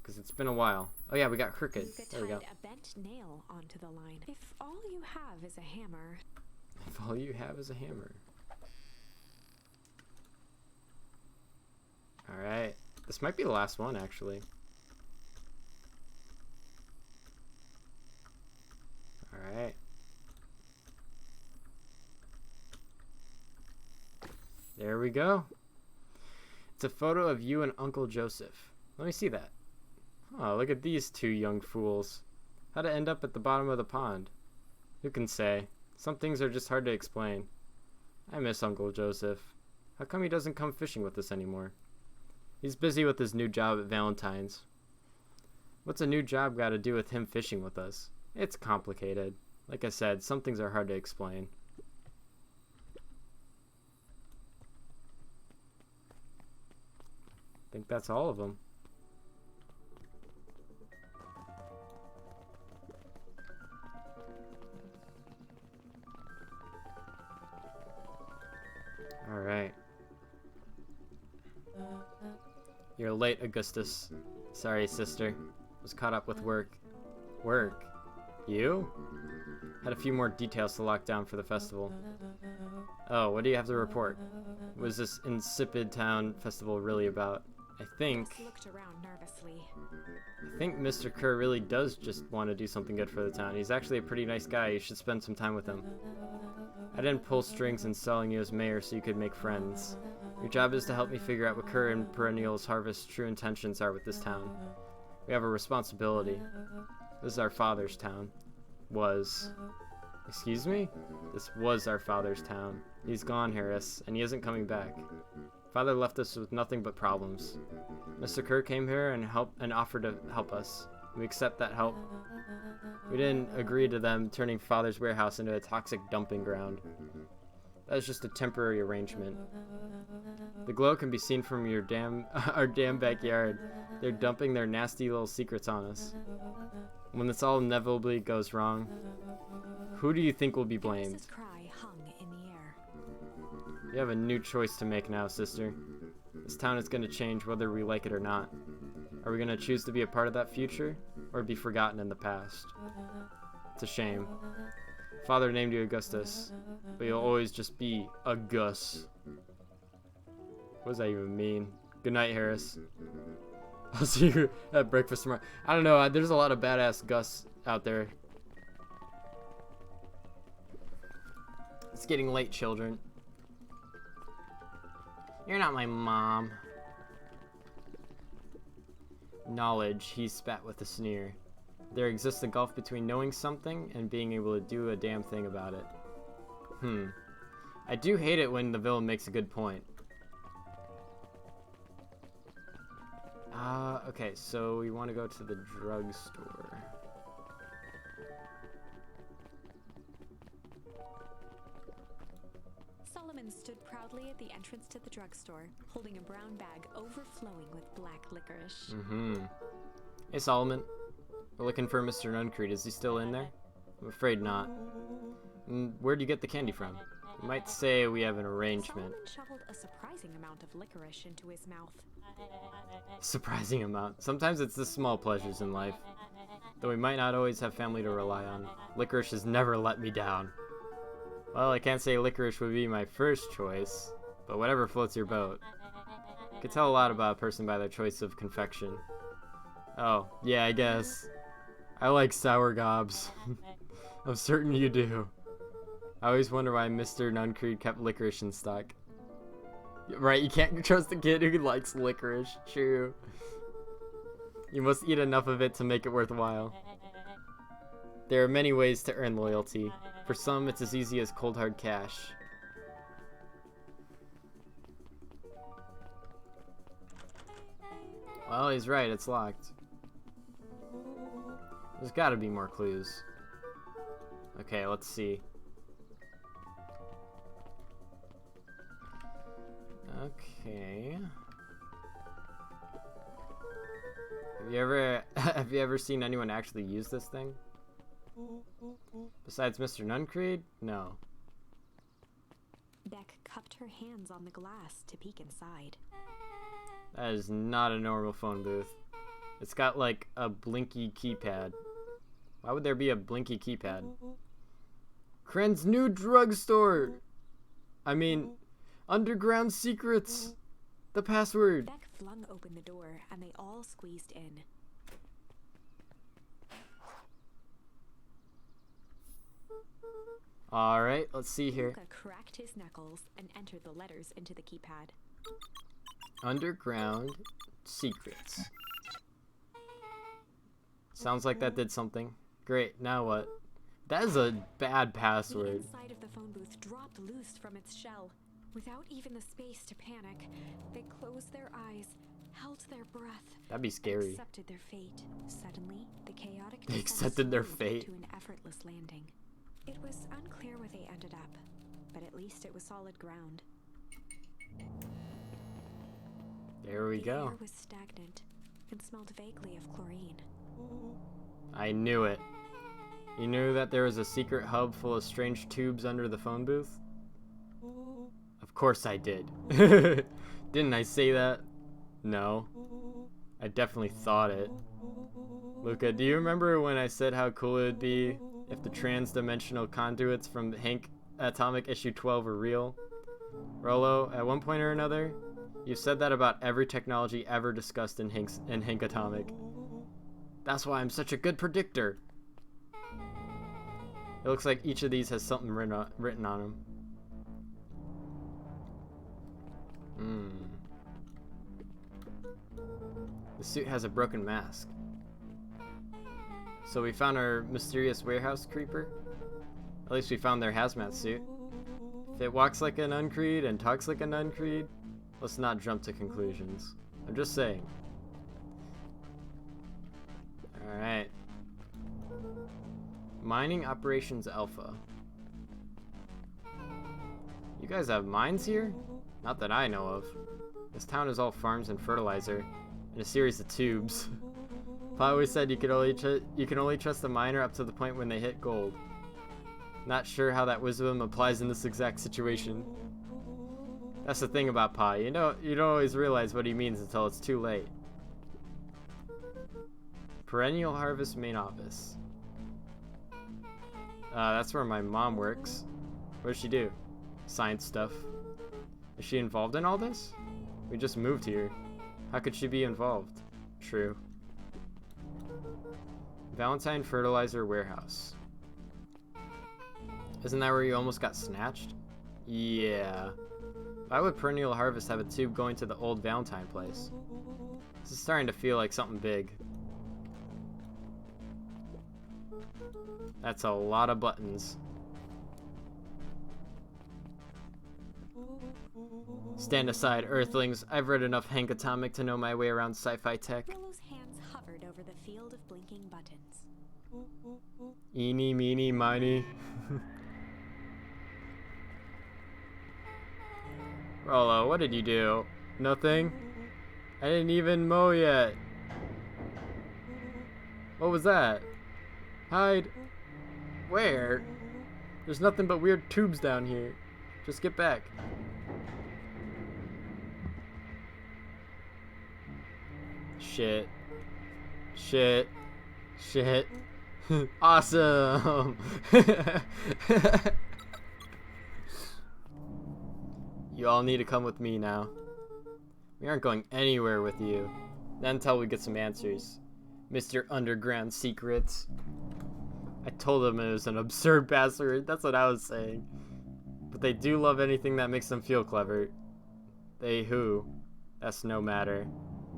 S2: Because it's been a while. Oh yeah, we got crooked. There we go.
S5: A bent nail onto the line. If all you have is a hammer.
S2: If all you have is a hammer. Alright. This might be the last one, actually. Alright. There we go. It's a photo of you and Uncle Joseph. Let me see that. Oh, look at these two young fools. How'd it end up at the bottom of the pond? Who can say? Some things are just hard to explain. I miss Uncle Joseph. How come he doesn't come fishing with us anymore? He's busy with his new job at Valentine's. What's a new job got to do with him fishing with us? It's complicated. Like I said, some things are hard to explain. I think that's all of them. Alright. You're late, Augustus. Sorry, sister. Was caught up with work. Work? You? Had a few more details to lock down for the festival. Oh, what do you have to report? What was this insipid town festival really about? I think Mr. Kerr really does just want to do something good for the town. He's actually a pretty nice guy. You should spend some time with him. I didn't pull strings installing you as mayor so you could make friends. Your job is to help me figure out what Kerr and Perennial's Harvest's true intentions are with this town. We have a responsibility. This is our father's town. Was. Excuse me? This was our father's town. He's gone, Harris, and he isn't coming back. Father left us with nothing but problems. Mr. Kerr came here and offered to help us. We accept that help. We didn't agree to them turning Father's warehouse into a toxic dumping ground. That was just a temporary arrangement. The glow can be seen from your our damn backyard. They're dumping their nasty little secrets on us. When this all inevitably goes wrong, who do you think will be blamed?
S5: Harris's cry hung in the air.
S2: You have a new choice to make now, sister. This town is going to change whether we like it or not. Are we going to choose to be a part of that future, or be forgotten in the past? It's a shame. Father named you Augustus, but you'll always just be a Gus. What does that even mean? Good night, Harris. I'll see you at breakfast tomorrow. I don't know, there's a lot of badass Gus out there. It's getting late, children. You're not my mom. Knowledge, he spat with a sneer. There exists a gulf between knowing something and being able to do a damn thing about it. I do hate it when the villain makes a good point. Okay, so we want to go to the drugstore.
S5: Solomon stood proudly at the entrance to the drugstore, holding a brown bag overflowing with black licorice.
S2: Hey, Solomon. We're looking for Mr. Nuncreed. Is he still in there? I'm afraid not. Where'd you get the candy from? You might say we have an arrangement.
S5: Solomon shoveled a surprising amount of licorice into his mouth.
S2: Surprising amount. Sometimes it's the small pleasures in life. Though we might not always have family to rely on, licorice has never let me down. Well, I can't say licorice would be my first choice, but whatever floats your boat. You can tell a lot about a person by their choice of confection. Oh, yeah, I guess. I like sour gobs. I'm certain you do. I always wonder why Mr. Nuncreed kept licorice in stock. Right, you can't trust a kid who likes licorice. True. You must eat enough of it to make it worthwhile. There are many ways to earn loyalty. For some, it's as easy as cold hard cash. Well, he's right, it's locked. There's gotta be more clues. Okay, let's see. Okay. Have you ever seen anyone actually use this thing? Besides Mr. Nuncreed? No.
S5: Beck cupped her hands on the glass to peek inside.
S2: That is not a normal phone booth. It's got like a blinky keypad. Why would there be a blinky keypad? Kren's new drugstore! I mean, underground secrets! The password!
S5: Beck flung open the door and they all squeezed in.
S2: Alright, let's see here.
S5: Luca cracked his knuckles and entered the letters into the keypad.
S2: Underground secrets. Sounds like that did something. Great, now what? That is a bad password.
S5: The inside of the phone booth dropped loose from its shell. Without even the space to panic, they closed their eyes, held their breath.
S2: That'd be scary.
S5: Accepted their fate. Suddenly, the chaotic
S2: They
S5: descent
S2: accepted their
S5: slowed
S2: fate.
S5: to an effortless landing. It was unclear where they ended up, but at least it was solid ground.
S2: There we
S5: The
S2: go.
S5: air was stagnant and smelled vaguely of chlorine.
S2: I knew it. You knew that there was a secret hub full of strange tubes under the phone booth? Of course I did. Didn't I say that? No. I definitely thought it. Luca, do you remember when I said how cool it would be if the trans-dimensional conduits from Hank Atomic issue 12 were real? Rolo, at one point or another, you said that about every technology ever discussed in Hank Atomic. That's why I'm such a good predictor. It looks like each of these has something written on them. The suit has a broken mask. So we found our mysterious warehouse creeper. At least we found their hazmat suit. If it walks like an Nuncreed and talks like a Nuncreed, let's not jump to conclusions. I'm just saying. Alright. Mining Operations Alpha. You guys have mines here? Not that I know of. This town is all farms and fertilizer, and a series of tubes. Pa always said you can only trust a miner up to the point when they hit gold. Not sure how that wisdom applies in this exact situation. That's the thing about Pa. You don't always realize what he means until it's too late. Perennial Harvest main office. That's where my mom works. What does she do? Science stuff. Is she involved in all this? We just moved here. How could she be involved? True. Valentine Fertilizer Warehouse. Isn't that where you almost got snatched? Yeah. Why would Perennial Harvest have a tube going to the old Valentine place? This is starting to feel like something big. That's a lot of buttons. Stand aside, Earthlings. I've read enough Hank Atomic to know my way around sci-fi tech.
S5: Willow's hands hovered over the field of blinking buttons.
S2: Eeny, meeny, miny. Rollo, what did you do? Nothing? I didn't even mow yet. What was that? Hide. Where? There's nothing but weird tubes down here. Just get back. Shit. Shit. Shit. Awesome! You all need to come with me now. We aren't going anywhere with you. Not until we get some answers. Mr. Underground Secrets. I told them it was an absurd password. That's what I was saying. But they do love anything that makes them feel clever. They who? That's no matter.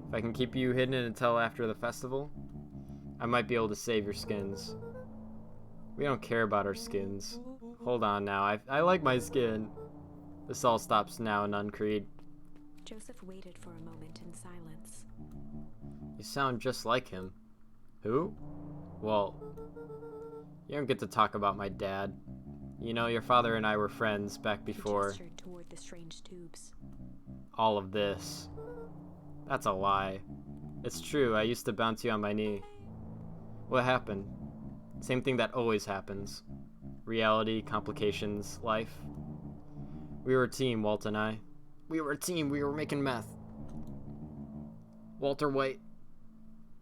S2: If I can keep you hidden until after the festival, I might be able to save your skins. We don't care about our skins. Hold on now. I like my skin. This all stops now, Nuncreed.
S5: Joseph waited for a moment in silence.
S2: You sound just like him. Who? Well, you don't get to talk about my dad. You know, your father and I were friends back before
S5: He gestured toward the strange tubes.
S2: all of this. That's a lie. It's true, I used to bounce you on my knee. What happened? Same thing that always happens. Reality, complications, life. We were a team, Walt and I. We were a team, we were making meth. Walter White,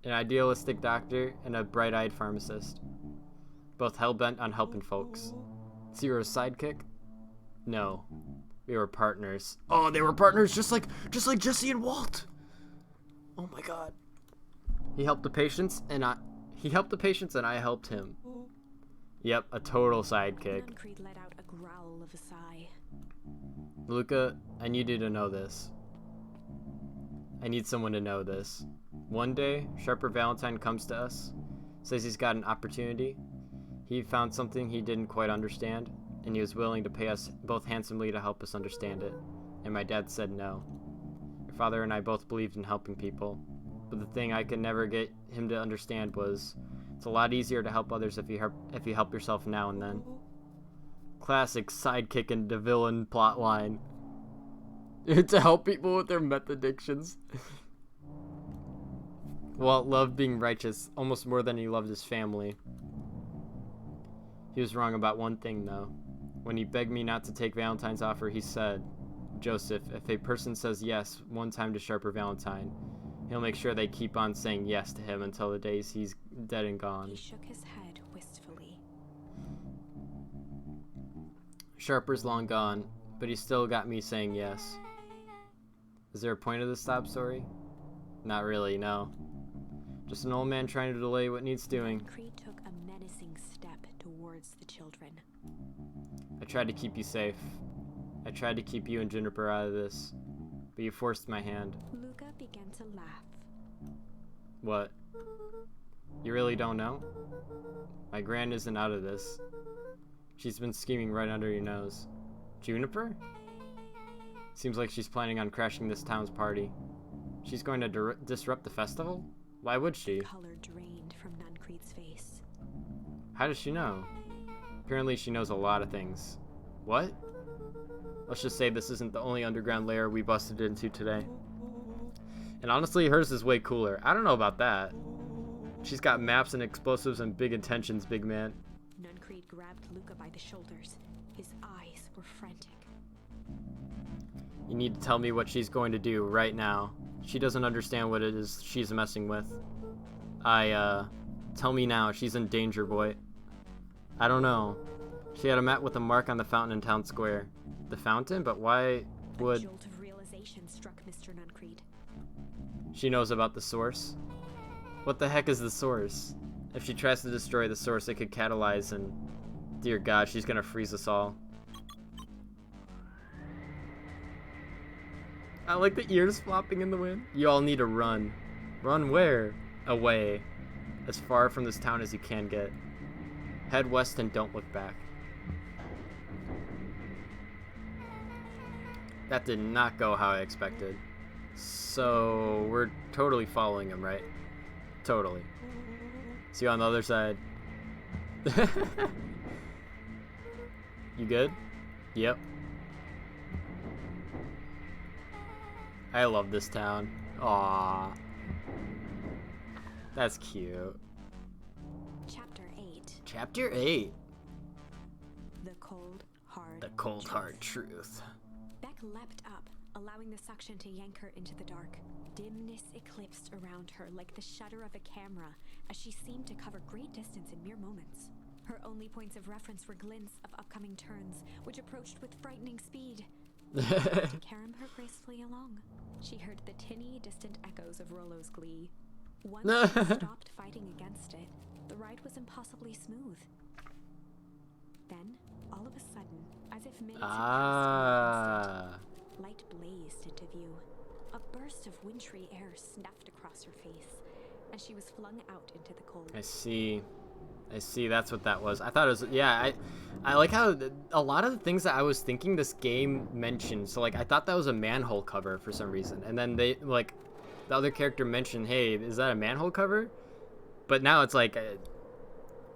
S2: an idealistic doctor and a bright-eyed pharmacist. Both hell-bent on helping folks. So you were a sidekick? No. We were partners. Oh, they were partners just like Jesse and Walt! Oh my god. He helped the patients and I helped him. Yep, a total sidekick.
S5: Nuncreed let out a growl of a sigh.
S2: Luca, I need you to know this. I need someone to know this. One day, Sharper Valentine comes to us, says he's got an opportunity. He found something he didn't quite understand, and he was willing to pay us both handsomely to help us understand it. And my dad said no. Your father and I both believed in helping people, but the thing I could never get him to understand was it's a lot easier to help others if you help yourself now and then. Classic sidekick and villain plotline. To help people with their meth addictions. Walt loved being righteous almost more than he loved his family. He was wrong about one thing, though. When he begged me not to take Valentine's offer, he said, Joseph, if a person says yes one time to Sharper Valentine, he'll make sure they keep on saying yes to him until the days he's dead and gone.
S5: He shook his head wistfully.
S2: Sharper's long gone, but he still got me saying yes. Is there a point of this sob story? Not really, no. Just an old man trying to delay what needs doing.
S5: Nuncreed took a menacing step towards the children.
S2: I tried to keep you safe. I tried to keep you and Juniper out of this, but you forced my hand.
S5: Luca began to laugh.
S2: What? You really don't know? My gran isn't out of this. She's been scheming right under your nose. Juniper? Seems like she's planning on crashing this town's party. She's going to disrupt the festival? Why would she?
S5: Color drained from Nuncreed's face.
S2: How does she know? Apparently she knows a lot of things. What? Let's just say this isn't the only underground lair we busted into today. And honestly, hers is way cooler. I don't know about that. She's got maps and explosives and big intentions, big man.
S5: Nuncreed grabbed Luca by the shoulders. His eyes were frantic.
S2: You need to tell me what she's going to do right now. She doesn't understand what it is she's messing with. Tell me now. She's in danger, boy. I don't know. She had a mat with a mark on the fountain in town square. The fountain? But why would...
S5: A jolt of realization struck Mr. Nuncreed.
S2: She knows about the source? What the heck is the source? If she tries to destroy the source, it could catalyze and... Dear God, she's gonna freeze us all. I like the ears flopping in the wind. You all need to run. Run where? Away. As far from this town as you can get. Head west and don't look back. That did not go how I expected. So, we're totally following him, right? Totally. See you on the other side. You good? Yep. I love this town. Aww. That's cute.
S5: Chapter 8.
S2: Chapter 8.
S5: The cold, hard
S2: truth.
S5: Beck leapt up, allowing the suction to yank her into the dark. Dimness eclipsed around her like the shutter of a camera, as she seemed to cover great distance in mere moments. Her only points of reference were glints of upcoming turns, which approached with frightening speed. To carom her gracefully along. She heard the tinny, distant echoes of Rollo's glee. Once she stopped fighting against it, the ride was impossibly smooth. Then, all of a sudden, as if minutes had passed in an instant, light blazed into view. A burst of wintry air snuffed across her face, and she was flung out into the cold.
S2: I see, that's what that was. I thought it was, yeah, I like how a lot of the things that I was thinking this game mentioned, so like I thought that was a manhole cover for some reason, and then they, like, the other character mentioned, hey, is that a manhole cover? But now it's like,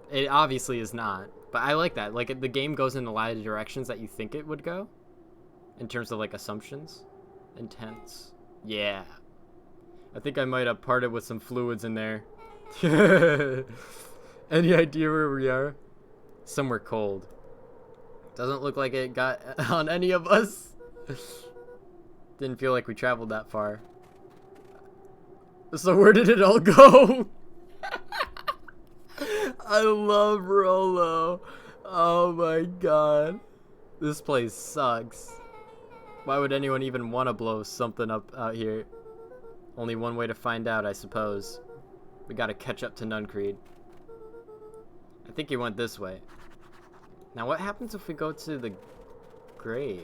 S2: it obviously is not, but I like that, like the game goes in a lot of directions that you think it would go, in terms of like assumptions. Intense. Yeah. I think I might have parted with some fluids in there. Any idea where we are? Somewhere cold. Doesn't look like it got on any of us. Didn't feel like we traveled that far. So where did it all go? I love Rollo. Oh my god. This place sucks. Why would anyone even want to blow something up out here? Only one way to find out, I suppose. We gotta catch up to Nuncreed. I think he went this way. Now what happens if we go to the grave?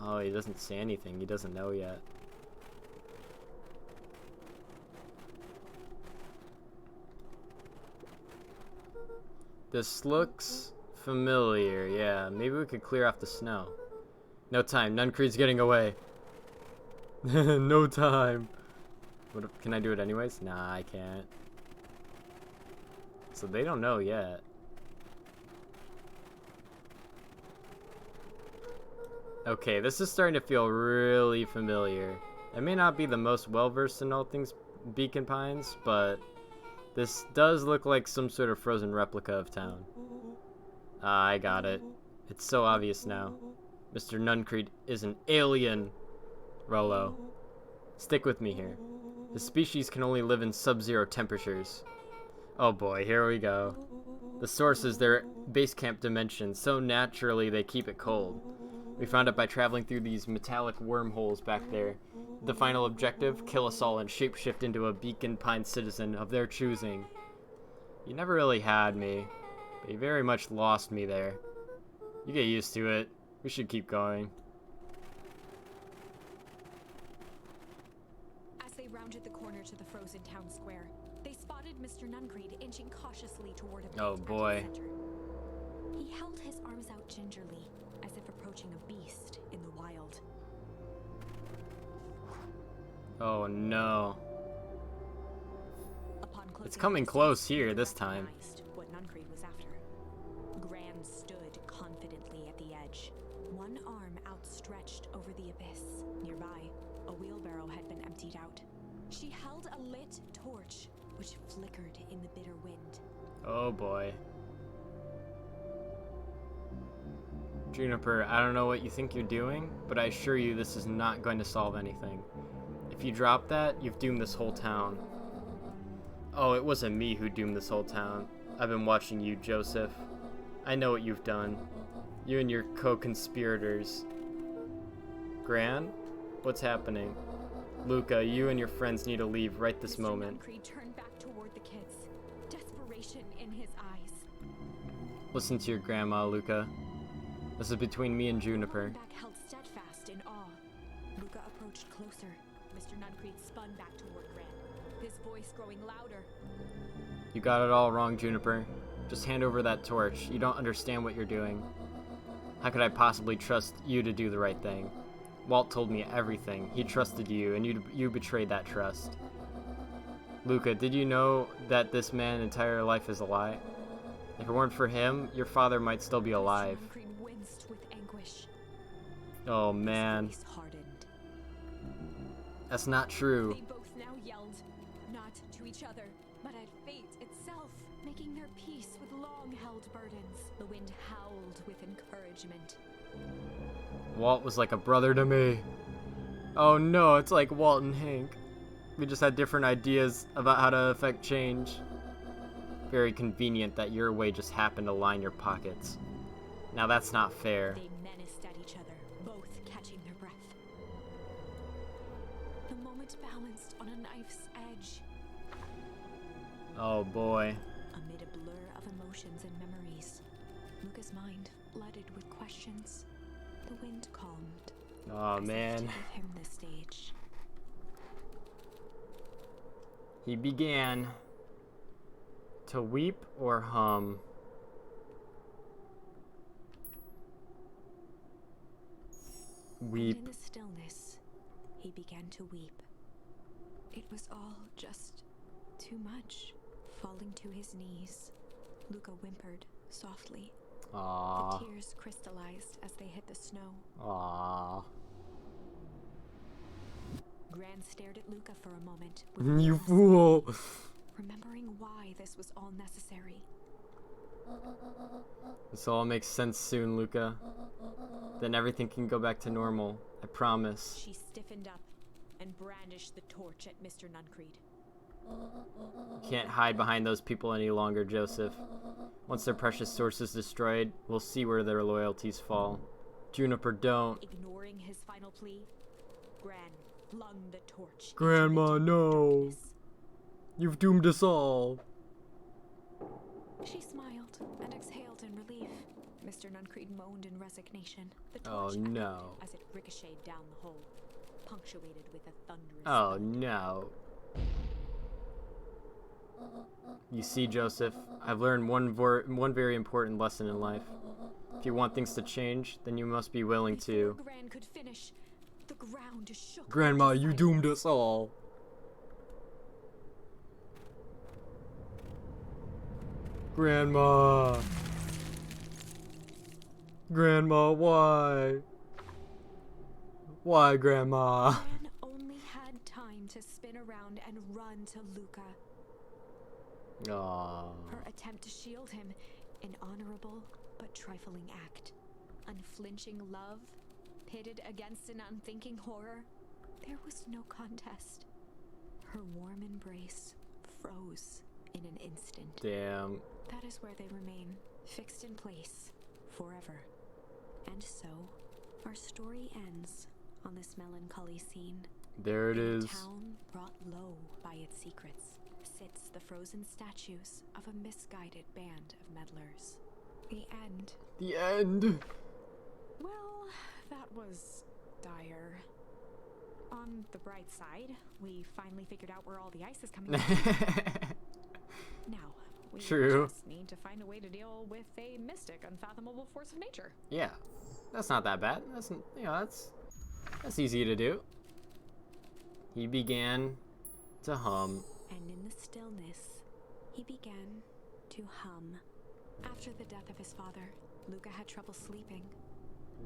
S2: Oh, he doesn't say anything. He doesn't know yet. This looks familiar. Yeah, maybe we could clear off the snow. No time. Nuncreed's getting away. No time. What if, can I do it anyways? Nah, I can't. So they don't know yet. Okay, this is starting to feel really familiar. I may not be the most well-versed in all things Beacon Pines, but this does look like some sort of frozen replica of town. Ah, I got it. It's so obvious now. Mr. Nuncreed is an alien, Rollo. Stick with me here. The species can only live in sub-zero temperatures. Oh boy, here we go. The source is their base camp dimension, so naturally they keep it cold. We found it by traveling through these metallic wormholes back there. The final objective, kill us all and shapeshift into a Beacon Pine citizen of their choosing. You never really had me, but you very much lost me there. You get used to it. We should keep going.
S3: As they rounded the corner to the frozen town square, they spotted Mr. Nuncreed inching cautiously toward a
S2: Oh boy.
S3: center. He held his arms out gingerly, as if approaching a beast in the wild.
S2: Oh no.
S5: Upon
S2: It's
S5: closing
S2: coming
S5: distance,
S2: close here
S5: they
S2: this time.
S5: recognized what Nuncreed was after. Gran stood confidently at the edge, one arm outstretched over the abyss. Nearby, a wheelbarrow had been emptied out.
S3: She held a lit torch,
S5: which flickered in the bitter wind.
S2: Oh boy. Juniper, I don't know what you think you're doing, but I assure you this is not going to solve anything. If you drop that, you've doomed this whole town. Oh, it wasn't me who doomed this whole town. I've been watching you, Joseph. I know what you've done. You and your co-conspirators. Gran? What's happening? Luca, you and your friends need to leave right this moment.
S3: Mr. Nuncreed turned back toward the kids, desperation in his eyes.
S2: Listen to your grandma, Luca. This is between me and Juniper.
S3: Back held steadfast in awe.
S5: Luca approached closer.
S3: Mr. Nuncreed spun back toward Gran, his voice growing louder.
S2: You got it all wrong, Juniper. Just hand over that torch. You don't understand what you're doing. How could I possibly trust you to do the right thing? Walt told me everything. He trusted you, and you betrayed that trust. Luca, did you know that this man's entire life is a lie? If it weren't for him, your father might still be alive.
S3: Mr. Nuncreed winced with anguish.
S2: Oh, man.
S5: His face hardened.
S2: That's not true.
S3: They both now yelled, not to each other, but at fate itself, making their peace with long-held burdens. The wind howled with encouragement.
S2: Walt was like a brother to me. Oh no, it's like Walt and Hank. We just had different ideas about how to affect change. Very convenient that your way just happened to line your pockets. Now that's not fair.
S5: They menaced at each other, both catching their breath. The moment balanced on a knife's edge.
S2: Oh boy.
S5: Amid a blur of emotions and memories, Luca's mind flooded with questions. The wind calmed.
S2: Oh
S5: as if
S2: man.
S5: to give him the stage.
S2: He began to weep or hum. Weep.
S5: And in the stillness, he began to weep. It was all just too much. Falling to his knees, Luca whimpered softly.
S2: Aww.
S5: The tears crystallized as they hit the snow.
S2: Aww.
S5: Gran stared at Luca for a moment. with
S2: You
S5: gasp,
S2: fool.
S5: remembering why this was all necessary.
S2: This all makes sense soon, Luca. Then everything can go back to normal. I promise.
S3: She stiffened up and brandished the torch at Mr. Nuncreed.
S2: You can't hide behind those people any longer, Joseph. Once their precious source is destroyed, we'll see where their loyalties fall. Juniper, don't.
S3: Ignoring his final plea, Gran flung the torch. into
S2: Grandma,
S3: the deep
S2: no.
S3: darkness.
S2: You've doomed us all.
S5: She smiled and exhaled in relief. Mr. Nuncreed moaned in resignation. The
S2: Oh,
S5: torch
S2: no.
S3: As it ricocheted down the hole, punctuated with a thunderous
S2: Oh,
S3: thud.
S2: no. You see, Joseph, I've learned one very important lesson in life. If you want things to change, then you must be willing to.
S3: Before Gran could finish, the ground shook.
S2: Grandma,
S3: into
S2: you doomed
S3: silence.
S2: us all. Grandma. Grandma, why? Why, Grandma?
S5: Gran only had time to spin around and run to Luca.
S2: Aww.
S5: Her attempt to shield him, an honorable but trifling act.
S3: Unflinching love, pitted against an unthinking horror.
S5: There was no contest. Her warm embrace froze in an instant.
S2: Damn.
S5: That is where they remain, fixed in place, forever. And so, our story ends on this melancholy scene.
S2: There it
S5: In
S2: is.
S5: a town brought low by its secrets sits the frozen statues of a misguided band of meddlers. The end.
S2: The end.
S3: Well, that was dire. On the bright side, we finally figured out where all the ice is coming from. Now, we
S2: True.
S3: just need to find a way to deal with a mystic, unfathomable force of nature.
S2: Yeah, that's not that bad. That's easy to do. He began to hum.
S5: And in the stillness, he began to hum. After the death of his father, Luca had trouble sleeping.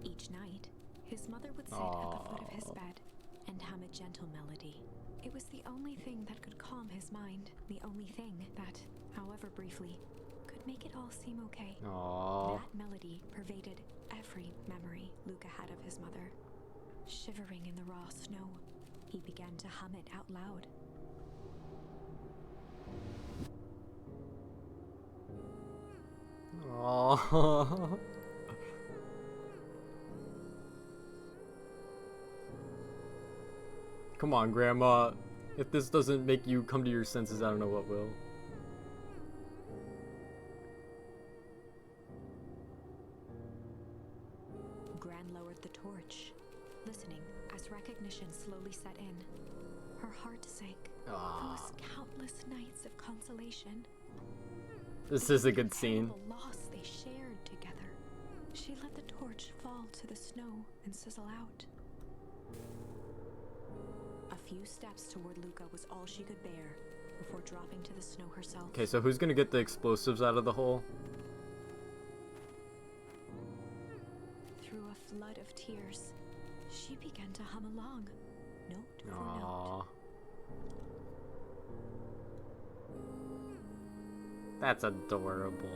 S5: Each night, his mother would sit at the foot of his bed and hum a gentle melody. It was the only thing that could calm his mind, the only thing that, however briefly, could make it all seem okay.
S2: Aww.
S5: That melody pervaded every memory Luca had of his mother. Shivering in the raw snow, he began to hum it out loud.
S2: Aww. Come on, Grandma. If this doesn't make you come to your senses, I don't know what will.
S5: Gran lowered the torch, listening as recognition slowly set in. Her heart sank. Those countless nights of consolation.
S2: This is a good scene.
S5: The loss they shared together. She let the torch fall to the snow and sizzle out. A few steps toward Luca was all she could bear before dropping to the snow herself.
S2: Okay, so who's gonna get the explosives out of the hole?
S5: Through a flood of tears, she began to hum along, note for note.
S2: That's adorable.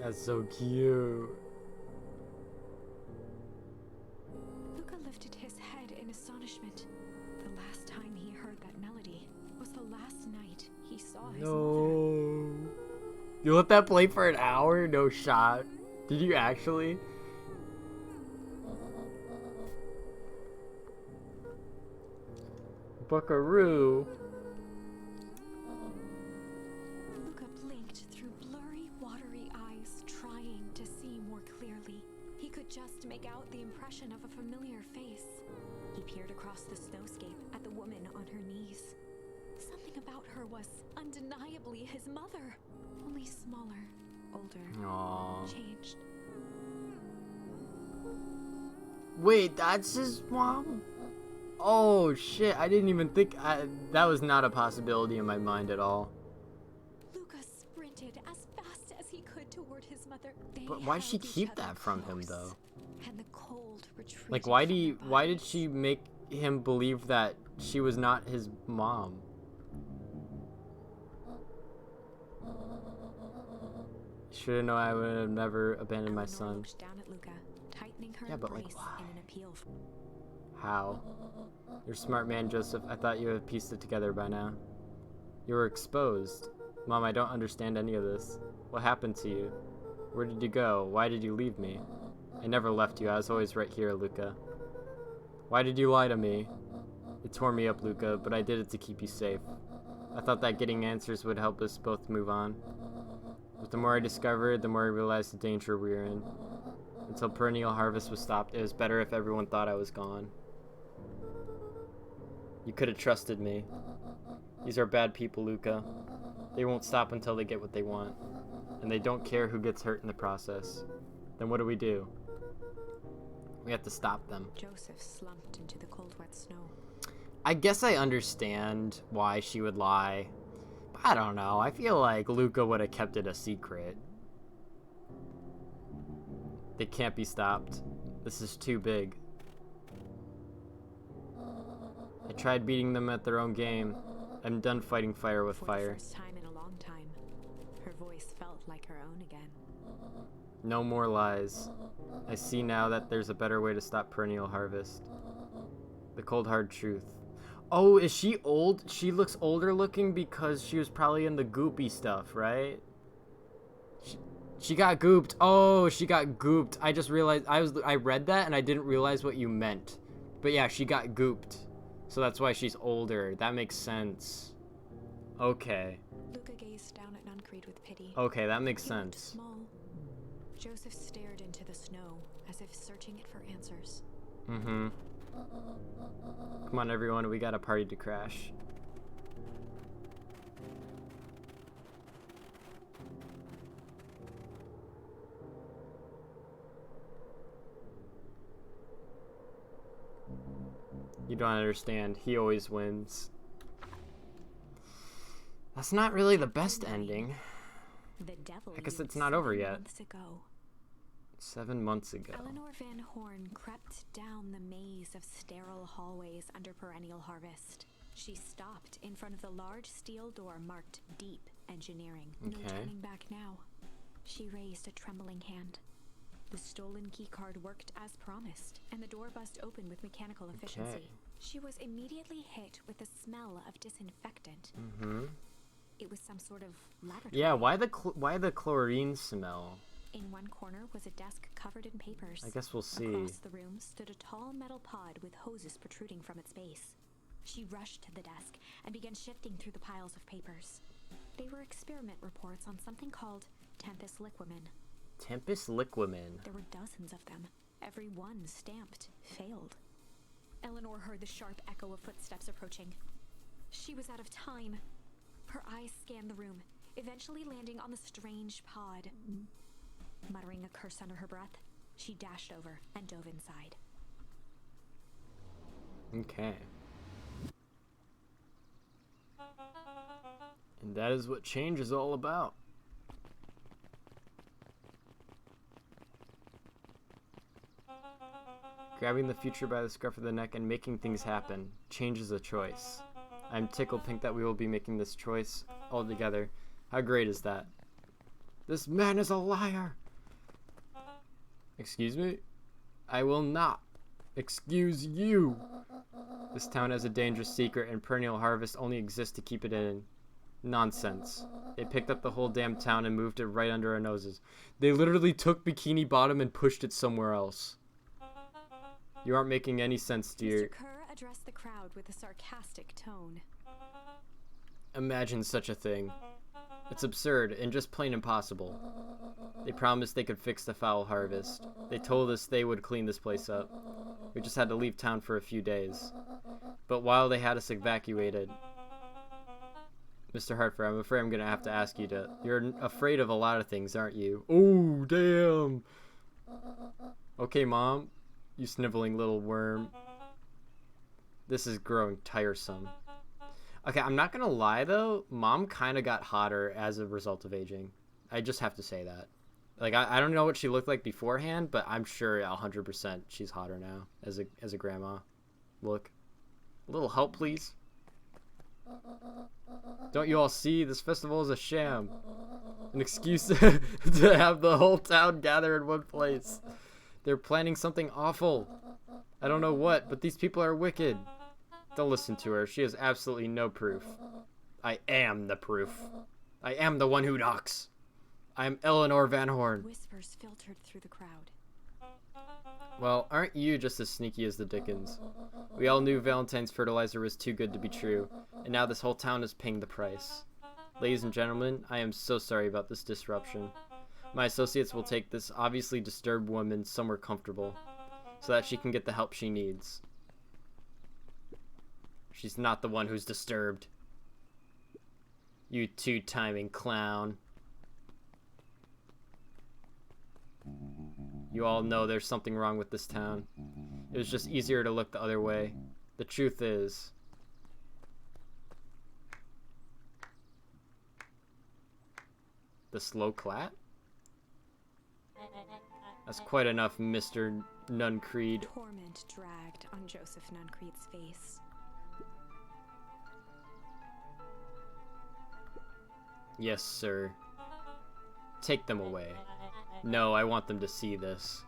S2: That's so cute.
S5: Luca lifted his head in astonishment. The last time he heard that melody was the last night he saw his mother.
S2: No. You let that play for an hour? No shot. Did you actually? Buckaroo.
S5: Luca blinked through blurry, watery eyes, trying to see more clearly. He could just make out the impression of a familiar face. He peered across the snowscape at the woman on her knees. Something about her was undeniably his mother, only smaller, older,
S2: Aww.
S5: changed.
S2: Wait, that's his mom? Oh shit, I didn't even think that was not a possibility in my mind at all.
S5: Luca sprinted as fast as he could toward his mother.
S2: But why'd she keep that from him though?
S5: And the cold retreated
S2: Like
S5: from their
S2: why did
S5: bodies.
S2: she make him believe that she was not his mom? Should have known I would have never abandoned my
S5: Eleanor
S2: son.
S5: looked down at Luca, tightening her
S2: Yeah, but, like,
S5: embrace
S2: why?
S5: in an appeal.
S2: How? You're a smart man, Joseph. I thought you had pieced it together by now. You were exposed. Mom, I don't understand any of this. What happened to you? Where did you go? Why did you leave me? I never left you. I was always right here, Luca. Why did you lie to me? It tore me up, Luca, but I did it to keep you safe. I thought that getting answers would help us both move on. But the more I discovered, the more I realized the danger we were in. Until perennial harvest was stopped, it was better if everyone thought I was gone. You could have trusted me. These are bad people, Luca. They won't stop until they get what they want. And they don't care who gets hurt in the process. Then what do? We have to stop them.
S5: Joseph slumped into the cold, wet snow.
S2: I guess I understand why she would lie. But I don't know. I feel like Luca would have kept it a secret. They can't be stopped. This is too big. I tried beating them at their own game. I'm done fighting fire with
S5: For
S2: fire.
S5: the first time in a long time, her voice felt like her own again.
S2: No more lies. I see now that there's a better way to stop perennial harvest. The cold hard truth. Oh, is she old? She looks older looking because she was probably in the goopy stuff, right? She got gooped. Oh, she got gooped. I just realized I read that and I didn't realize what you meant. But yeah, she got gooped. So that's why she's older. That makes sense. Okay.
S5: Luca gazed down at Nuncreed with pity.
S2: Okay, that makes
S5: He looked
S2: sense.
S5: small. Joseph stared into the snow as if searching it for answers.
S2: Mm-hmm. Come on, everyone. We got a party to crash. You don't understand. He always wins. That's not really the best ending.
S5: The devil
S2: I guess
S5: used
S2: it's not over
S5: 7
S2: yet.
S5: months ago.
S2: 7 months ago.
S5: Eleanor Van Horn crept down the maze of sterile hallways under perennial harvest. She stopped in front of the large steel door marked Deep Engineering. No turning back now. She raised a trembling hand. The stolen keycard worked as promised, and the door bust open with mechanical efficiency. She was immediately hit with the smell of disinfectant. It was some sort of laboratory.
S2: Yeah, why the chlorine smell?
S5: In one corner was a desk covered in papers.
S2: I guess we'll see.
S5: Across the room stood a tall metal pod with hoses protruding from its base. She rushed to the desk and began shifting through the piles of papers. They were experiment reports on something called Tempus Liquamen.
S2: Tempus Liquamen.
S5: There were dozens of them. Every one stamped failed. Eleanor heard the sharp echo of footsteps approaching. She was out of time. Her eyes scanned the room, eventually landing on the strange pod. Muttering a curse under her breath, she dashed over and dove inside.
S2: Okay. And that is what change is all about. Grabbing the future by the scruff of the neck and making things happen. Change is a choice. I'm tickled pink that we will be making this choice all together. How great is that? This man is a liar! Excuse me? I will not excuse you! This town has a dangerous secret and perennial harvest only exists to keep it in. Nonsense. They picked up the whole damn town and moved it right under our noses. They literally took Bikini Bottom and pushed it somewhere else. You aren't making any sense, dear.
S5: Mr. Kerr addressed the crowd with a sarcastic tone.
S2: Imagine such a thing. It's absurd and just plain impossible. They promised they could fix the foul harvest. They told us they would clean this place up. We just had to leave town for a few days. But while they had us evacuated... Mr. Hartford, I'm afraid I'm gonna have to ask you to... You're afraid of a lot of things, aren't you? Oh, damn! Okay, Mom. You sniveling little worm. This is growing tiresome. Okay, I'm not gonna lie though, Mom kind of got hotter as a result of aging. I just have to say that. Like, I don't know what she looked like beforehand, but I'm sure 100% she's hotter now as a grandma. Look. A little help, please. Don't you all see? This festival is a sham. An excuse to have the whole town gather in one place. They're planning something awful. I don't know what, but these people are wicked. Don't listen to her. She has absolutely no proof. I am the proof. I am the one who knocks. I am Eleanor Van Horn.
S5: Whispers filtered through the crowd.
S2: Well, aren't you just as sneaky as the Dickens? We all knew Valentine's fertilizer was too good to be true, and now this whole town is paying the price. Ladies and gentlemen, I am so sorry about this disruption. My associates will take this obviously disturbed woman somewhere comfortable, so that she can get the help she needs. She's not the one who's disturbed. You two-timing clown. You all know there's something wrong with this town. It was just easier to look the other way. The truth is... The slow clap? That's quite enough, Mr. Nuncreed.
S5: Torment dragged on Joseph Nuncreed's face.
S2: Yes, sir. Take them away. No, I want them to see this.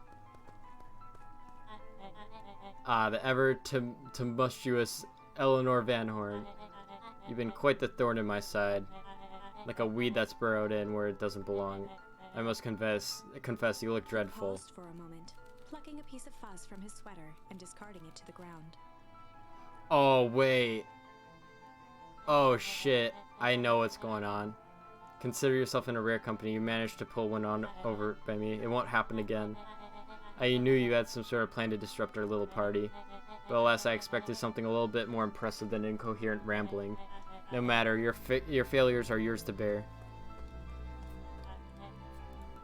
S2: Ah, the ever-tempestuous Eleanor Van Horn. You've been quite the thorn in my side. Like a weed that's burrowed in where it doesn't belong. I must confess you look dreadful.
S5: He paused for a moment, plucking a piece of fuzz from his sweater and discarding it to the ground.
S2: Oh, wait. Oh, shit. I know what's going on. Consider yourself in a rare company. You managed to pull one on over by me. It won't happen again. I knew you had some sort of plan to disrupt our little party. But alas, I expected something a little bit more impressive than incoherent rambling. No matter, your failures are yours to bear.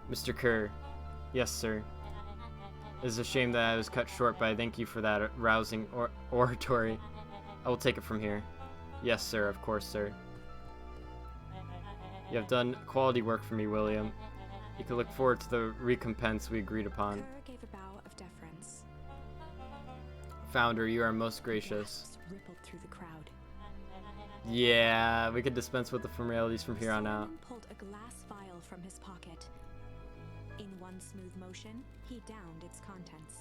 S2: Mr. Kerr. Yes, sir. It is a shame that I was cut short, but I thank you for that rousing oratory. I will take it from here. Yes, sir. Of course, sir. You have done quality work for me, William. You can look forward to the recompense we agreed upon.
S3: Kerr gave a bow of deference.
S2: Founder, you are most gracious.
S5: Laughs rippled through the crowd.
S2: Yeah, we could dispense with the formalities from here on out.
S5: Solomon pulled a glass vial from his pocket. In one smooth motion, he downed its contents.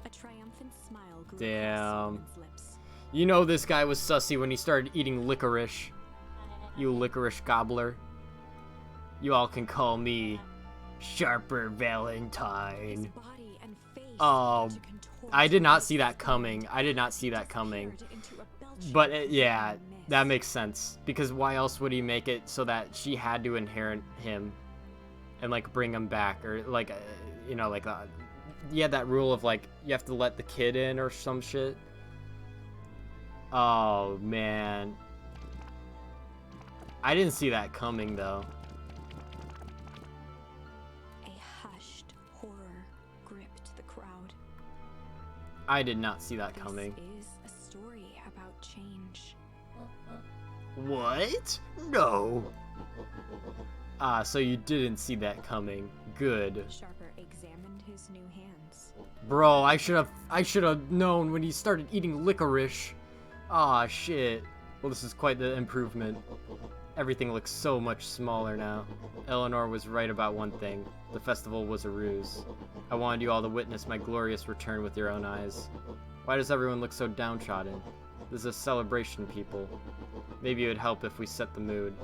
S5: A triumphant smile grew across Solomon's lips.
S2: You know this guy was sussy when he started eating licorice. You licorice gobbler. You all can call me Sharper Valentine.
S5: His body and face
S2: Oh,
S5: began to contort
S2: I did not
S5: as
S2: see
S5: his
S2: that coming.
S5: body
S2: I did not see that coming.
S5: disappeared into a belching
S2: But yeah,
S5: mist.
S2: that makes sense. Because why else would he make it so that she had to inherit him and like bring him back, or like you know, like you had that rule of like you have to let the kid in or some shit. Oh man, I didn't see that coming though.
S5: A hushed horror gripped the crowd.
S2: I did not see that coming.
S5: This is a story about change.
S2: What? No. Ah, so you didn't see that coming. Good.
S5: Sharper examined his new hands.
S2: Bro, I should have known when he started eating licorice. Ah, shit. Well, this is quite the improvement. Everything looks so much smaller now. Eleanor was right about one thing. The festival was a ruse. I wanted you all to witness my glorious return with your own eyes. Why does everyone look so downtrodden? This is a celebration, people. Maybe it would help if we set the mood.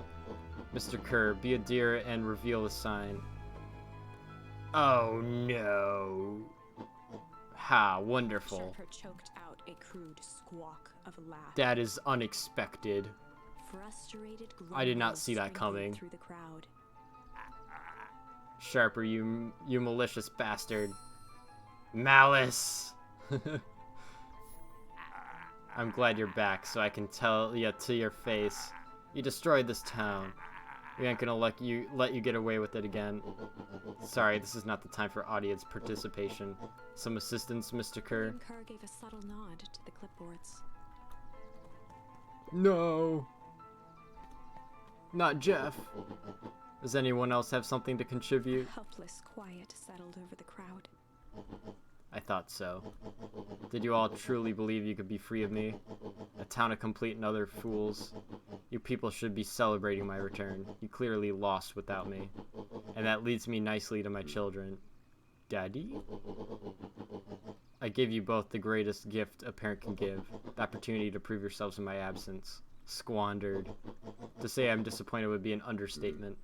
S2: Mr. Kerr, be a dear and reveal the sign. Oh no. Ha, wonderful.
S5: Sharper choked out a crude squawk of laughter.
S2: That is unexpected.
S5: Frustrated
S2: I did not
S5: grumbles
S2: see that
S5: sprinkled
S2: coming.
S5: through the crowd.
S2: Sharper, you malicious bastard. Malice! I'm glad you're back, so I can tell ya to your face. You destroyed this town. We ain't gonna let you get away with it again. Sorry, this is not the time for audience participation. Some assistance, Mr. Kerr?
S5: William Kerr gave a subtle nod to the clipboards.
S2: No! Not Jeff. Does anyone else have something to contribute?
S5: Helpless quiet settled over the crowd.
S2: I thought so. Did you all truly believe you could be free of me? A town of complete and utter fools. You people should be celebrating my return. You clearly lost without me. And that leads me nicely to my children. Daddy? I give you both the greatest gift a parent can give. The opportunity to prove yourselves in my absence. Squandered. To say I'm disappointed would be an understatement.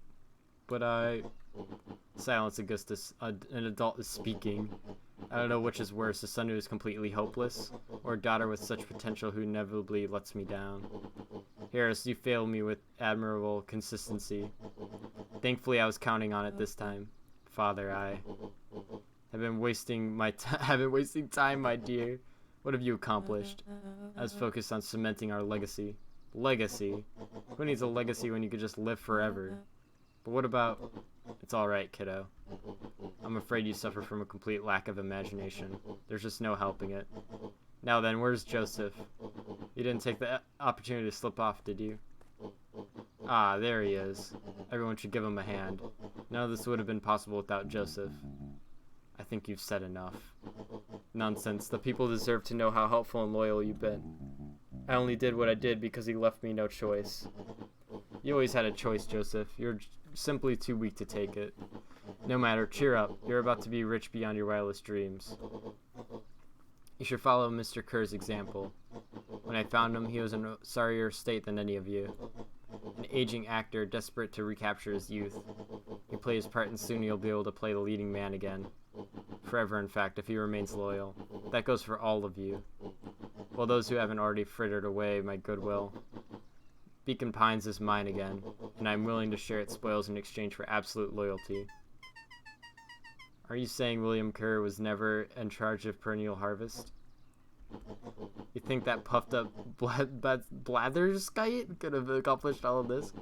S2: But Silence, Augustus. An adult is speaking. I don't know which is worse, a son who is completely hopeless, or a daughter with such potential who inevitably lets me down. Harris, you failed me with admirable consistency. Thankfully, I was counting on it this time. Father, I have been wasting time, my dear. What have you accomplished? I was focused on cementing our legacy. Legacy? Who needs a legacy when you could just live forever? But what about... It's alright, kiddo. I'm afraid you suffer from a complete lack of imagination. There's just no helping it. Now then, where's Joseph? You didn't take the opportunity to slip off, did you? Ah, there he is. Everyone should give him a hand. None of this would have been possible without Joseph. I think you've said enough. Nonsense. The people deserve to know how helpful and loyal you've been. I only did what I did because he left me no choice. You always had a choice, Joseph. You're simply too weak to take it. No matter, cheer up. You're about to be rich beyond your wildest dreams. You should follow Mr. Kerr's example. When I found him, he was in a sorrier state than any of you. An aging actor desperate to recapture his youth. He played his part and soon he'll be able to play the leading man again. Forever, in fact, if he remains loyal. That goes for all of you. Well, those who haven't already frittered away my goodwill. Beacon Pines is mine again, and I'm willing to share its spoils in exchange for absolute loyalty. Are you saying William Kerr was never in charge of perennial harvest? You think that puffed up blatherskite could have accomplished all of this?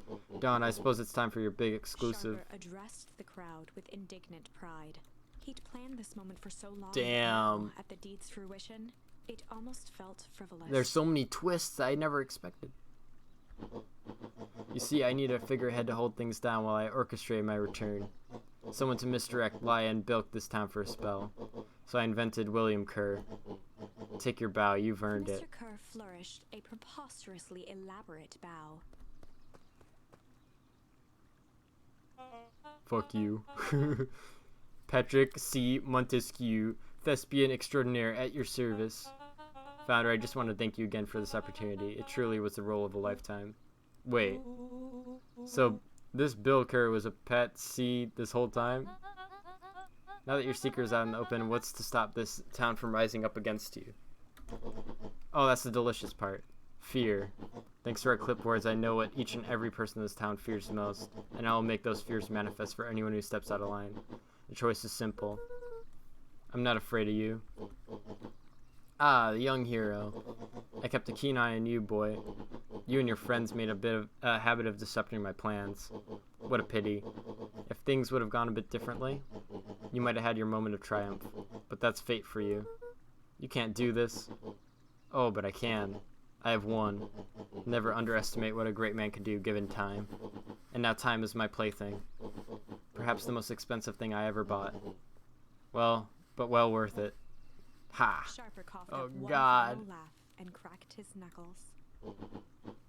S2: Dawn, I suppose it's time for your big exclusive.
S5: Sharper addressed the crowd with indignant pride. He'd planned this moment for so long.
S2: Damn.
S5: At the deed's fruition, it almost felt frivolous.
S2: There's so many twists I never expected. You see, I need a figurehead to hold things down while I orchestrate my return. Someone to misdirect, lie, and bilk this town for a spell. So I invented William Kerr. Take your bow, you've earned it.
S5: Mr. Kerr flourished a preposterously elaborate bow.
S2: Fuck you. Patrick C. Montesquieu, thespian extraordinaire at your service. Founder, I just want to thank you again for this opportunity. It truly was the role of a lifetime. Wait. So, this Bill Kerr was a pet C this whole time? Now that your secret's out in the open, what's to stop this town from rising up against you? Oh, that's the delicious part. Fear. Thanks to our clipboards, I know what each and every person in this town fears the most, and I will make those fears manifest for anyone who steps out of line. The choice is simple. I'm not afraid of you. Ah, the young hero. I kept a keen eye on you, boy. You and your friends made a bit of a habit of disrupting my plans. What a pity. If things would have gone a bit differently, you might have had your moment of triumph. But that's fate for you. You can't do this. Oh, but I can. I have won. Never underestimate what a great man can do given time. And now time is my plaything. Perhaps the most expensive thing I ever bought. Well, but well worth it. Ha!
S5: Sharper coughed
S2: Oh,
S5: up one
S2: God.
S5: final laugh and cracked his knuckles.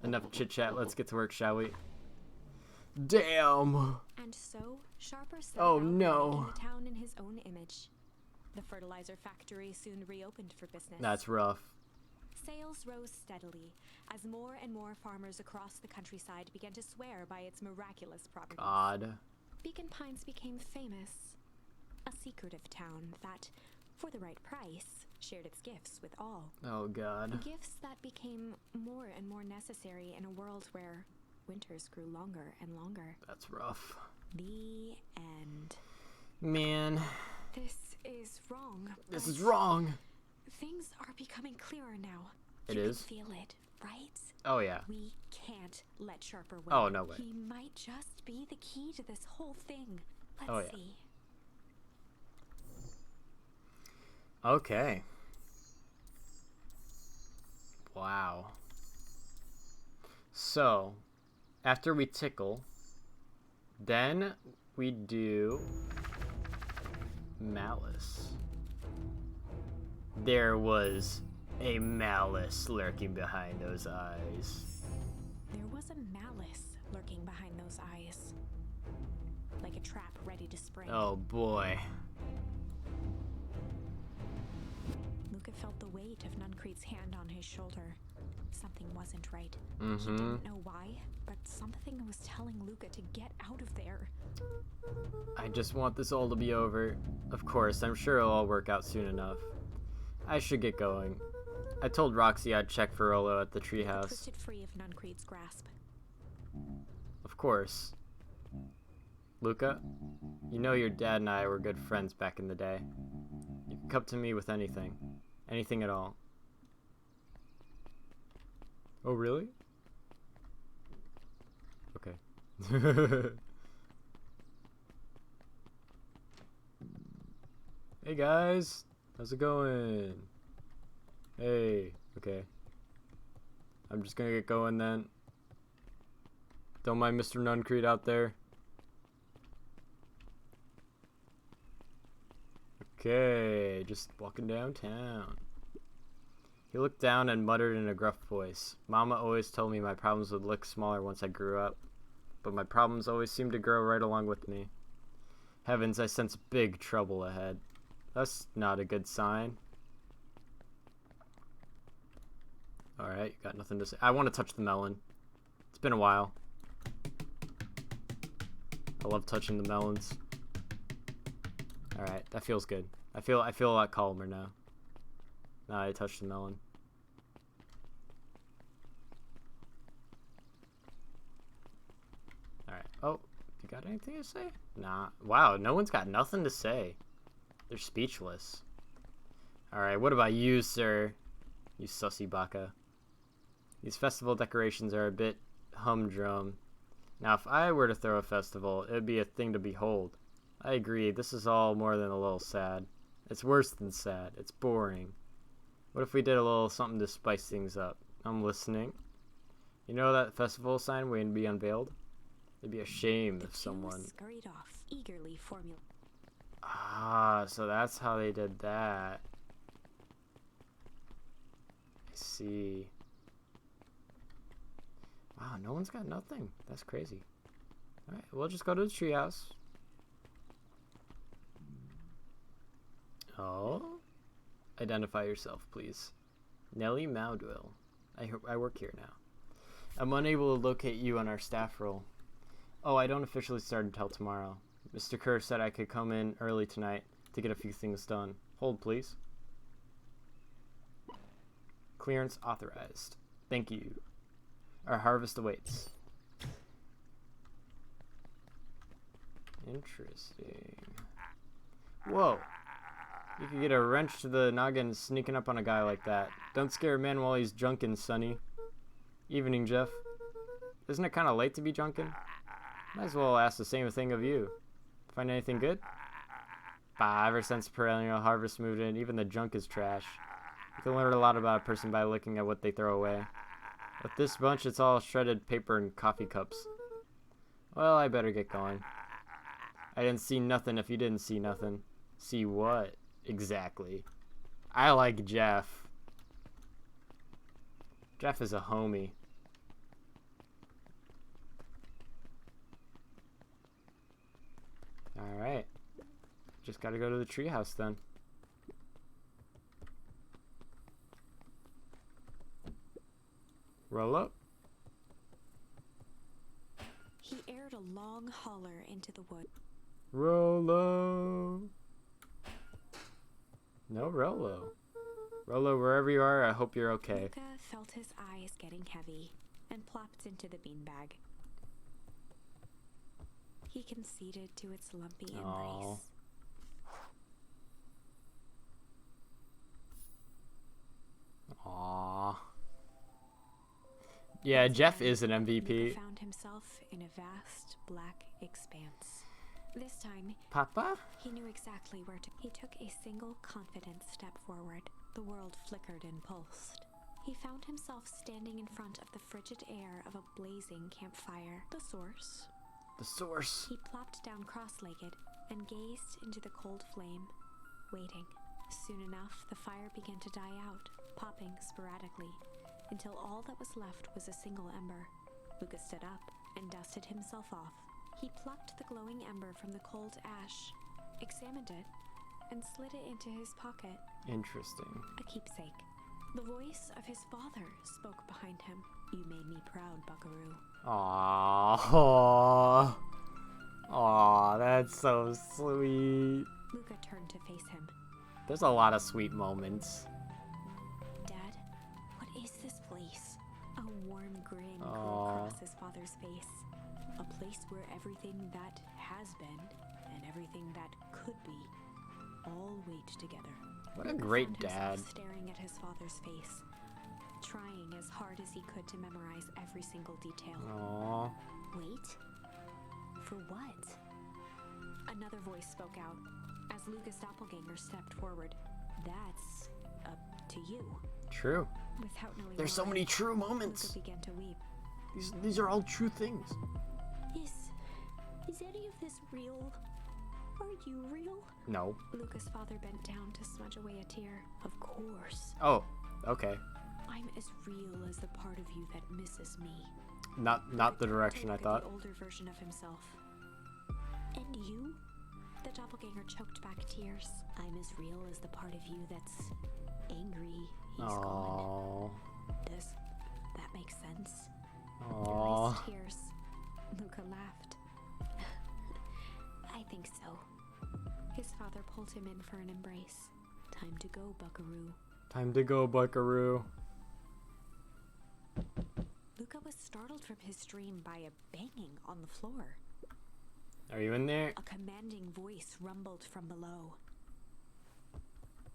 S2: Enough chit-chat, let's get to work, shall we? Damn!
S5: And so, Sharper set
S2: Oh,
S5: out
S2: no.
S5: in the town in his own image. The fertilizer factory soon reopened for business.
S2: That's rough.
S5: Sales rose steadily as more and more farmers across the countryside began to swear by its miraculous properties.
S2: God.
S5: Beacon Pines became famous, a secretive town that, for the right price, shared its gifts with all.
S2: Oh, God.
S5: Gifts that became more and more necessary in a world where winters grew longer and longer.
S2: That's rough.
S5: The end.
S2: Man,
S5: This is wrong.
S2: this
S5: but
S2: is wrong.
S5: Things are becoming clearer now.
S2: It
S5: You can
S2: is?
S5: feel it, right?
S2: Oh, yeah.
S5: We can't let Sharper win.
S2: Oh, no way.
S5: He might just be the key to this whole thing. Let's
S2: Oh, yeah.
S5: see.
S2: Okay. Wow. So, after we tickle, then we do malice. There was a malice lurking behind those eyes.
S5: There was a malice lurking behind those eyes. Like a trap ready to spring.
S2: Oh boy.
S5: Luca felt the weight of Nuncrete's hand on his shoulder. Something wasn't right. He
S2: Mm-hmm.
S5: didn't know why, but something was telling Luca to get out of there.
S2: I just want this all to be over. Of course, I'm sure it'll all work out soon enough. I should get going. I told Roxy I'd check for Rolo at the treehouse.
S5: Twisted free of Nuncrete's grasp.
S2: Of course. Luca, you know your dad and I were good friends back in the day. You can come to me with anything. Anything at all. Oh, really? Okay. Hey guys, how's it going? Hey, okay. I'm just gonna get going then. Don't mind Mr. Nuncrete out there. Okay, just walking downtown. He looked down and muttered in a gruff voice. Mama always told me my problems would look smaller once I grew up, but my problems always seemed to grow right along with me. Heavens, I sense big trouble ahead. That's not a good sign. Alright, got nothing to say. I want to touch the melon. It's been a while. I love touching the melons. Alright, that feels good. I feel a lot calmer now. Now I touched the melon. Alright. Oh, you got anything to say? Nah. Wow, no one's got nothing to say. They're speechless. Alright, what about you, sir? You sussy baka. These festival decorations are a bit humdrum. Now, if I were to throw a festival, it would be a thing to behold. I agree, this is all more than a little sad. It's worse than sad. It's boring. What if we did a little something to spice things up? I'm listening. You know that festival sign waiting to be unveiled? It'd be a shame if
S5: Two
S2: someone...
S5: scurried off, eagerly formulating.
S2: Ah, so that's how they did that. I see. Wow, no one's got nothing. That's crazy. Alright, we'll just go to the treehouse. Oh? Identify yourself, please. Nellie Maudwell. I work here now. I'm unable to locate you on our staff roll. Oh, I don't officially start until tomorrow. Mr. Kerr said I could come in early tonight to get a few things done. Hold, please. Clearance authorized. Thank you. Our harvest awaits. Interesting. Whoa. You could get a wrench to the noggin sneaking up on a guy like that. Don't scare a man while he's drunken, Sonny. Evening, Jeff. Isn't it kind of late to be drunken? Might as well ask the same thing of you. Find anything good? Bah, ever since perennial harvest moved in, even the junk is trash. You can learn a lot about a person by looking at what they throw away. With this bunch, it's all shredded paper and coffee cups. Well, I better get going. I didn't see nothing if you didn't see nothing. See what? Exactly. I like Jeff. Jeff is a homie. Alright. Just gotta go to the treehouse then. Roll up.
S5: He aired a long holler into the wood.
S2: Rolo. No Rolo. Rolo, wherever you are, I hope you're okay.
S5: Luca felt his eyes getting heavy and plopped into the beanbag. He conceded to its lumpy embrace.
S2: Aww. Yeah, Jeff is an MVP.
S5: Luca found himself in a vast black expanse. This time,
S2: Papa?
S5: he knew exactly where to. He took a single confident step forward. The world flickered and pulsed. He found himself standing in front of the frigid air of a blazing campfire. The source.
S2: The source.
S5: He plopped down cross-legged and gazed into the cold flame, waiting. Soon enough, the fire began to die out, popping sporadically, until all that was left was a single ember. Luca stood up and dusted himself off. He plucked the glowing ember from the cold ash, examined it, and slid it into his pocket.
S2: Interesting.
S5: A keepsake. The voice of his father spoke behind him. You made me proud, Buckaroo.
S2: Aww. Aww, that's so sweet.
S5: Luca turned to face him.
S2: There's a lot of sweet moments.
S5: Dad, what is this place? A warm grin grew across his father's face. A place where everything that has been and everything that could be all wait together.
S2: What a great
S5: found
S2: dad.
S5: himself staring at his father's face, trying as hard as he could to memorize every single detail.
S2: Aww.
S5: Wait? For what? Another voice spoke out as Luca's doppelganger stepped forward. That's up to you.
S2: True.
S5: Without knowing
S2: There's so
S5: why,
S2: many true moments.
S5: Luca began to weep.
S2: These are all true things.
S5: Is any of this real? Are you real?
S2: No.
S5: Luca's father bent down to smudge away a tear. Of course.
S2: Oh, okay.
S5: I'm as real as the part of you that misses me.
S2: Not the direction I thought.
S5: The older version of himself. And you? The doppelganger choked back tears. I'm as real as the part of you that's angry he's gone. Does that make sense?
S2: Aww.
S5: Erased tears. Luca laughed. I think so. His father pulled him in for an embrace. Time to go, Buckaroo.
S2: Time to go, Buckaroo.
S5: Luca was startled from his dream by a banging on the floor.
S2: Are you in there?
S5: A commanding voice rumbled from below.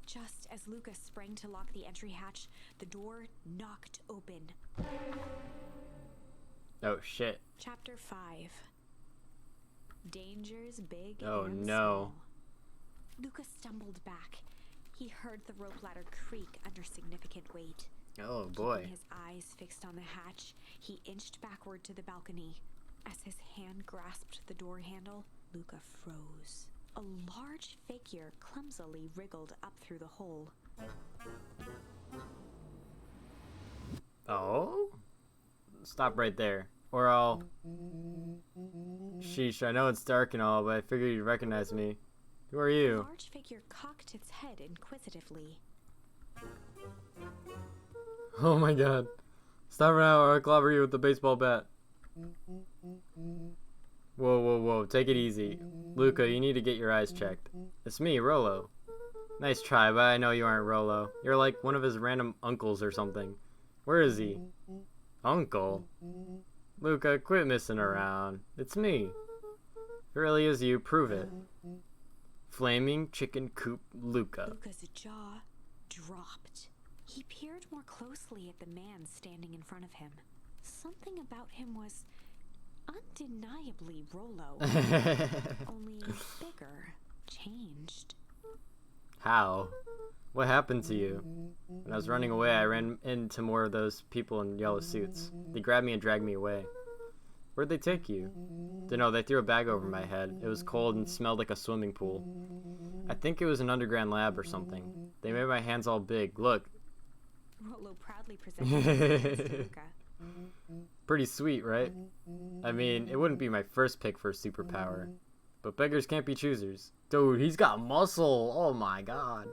S5: Just as Luca sprang to lock the entry hatch, the door knocked open.
S2: Oh, shit.
S5: Chapter 5. Dangers big
S2: Oh,
S5: and
S2: no.
S5: small. Luca stumbled back. He heard the rope ladder creak under significant weight.
S2: Oh boy.
S5: Keeping his eyes fixed on the hatch, he inched backward to the balcony. As his hand grasped the door handle, Luca froze. A large figure clumsily wriggled up through the hole.
S2: Oh? Stop right there. Or I'll... Sheesh, I know it's dark and all, but I figured you'd recognize me. Who are
S5: The
S2: you?
S5: large figure cocked its head inquisitively.
S2: Oh my god. Stop now or I'll clobber you with the baseball bat. Whoa, whoa, whoa. Take it easy. Luca, you need to get your eyes checked. It's me, Rollo. Nice try, but I know you aren't Rollo. You're like one of his random uncles or something. Where is he? Uncle? Luca, quit messing around. It's me. If it really is you, prove it. Flaming Chicken Coop Luca.
S5: Luca's jaw dropped. He peered more closely at the man standing in front of him. Something about him was undeniably Rollo. Only bigger, changed.
S2: How? What happened to you? When I was running away, I ran into more of those people in yellow suits. They grabbed me and dragged me away. Where'd they take you? Dunno, they threw a bag over my head. It was cold and smelled like a swimming pool. I think it was an underground lab or something. They made my hands all big. Look.
S5: Rollo proudly presented his hands to Luca.
S2: Pretty sweet, right? I mean, it wouldn't be my first pick for a superpower. But beggars can't be choosers. Dude, he's got muscle. Oh my god.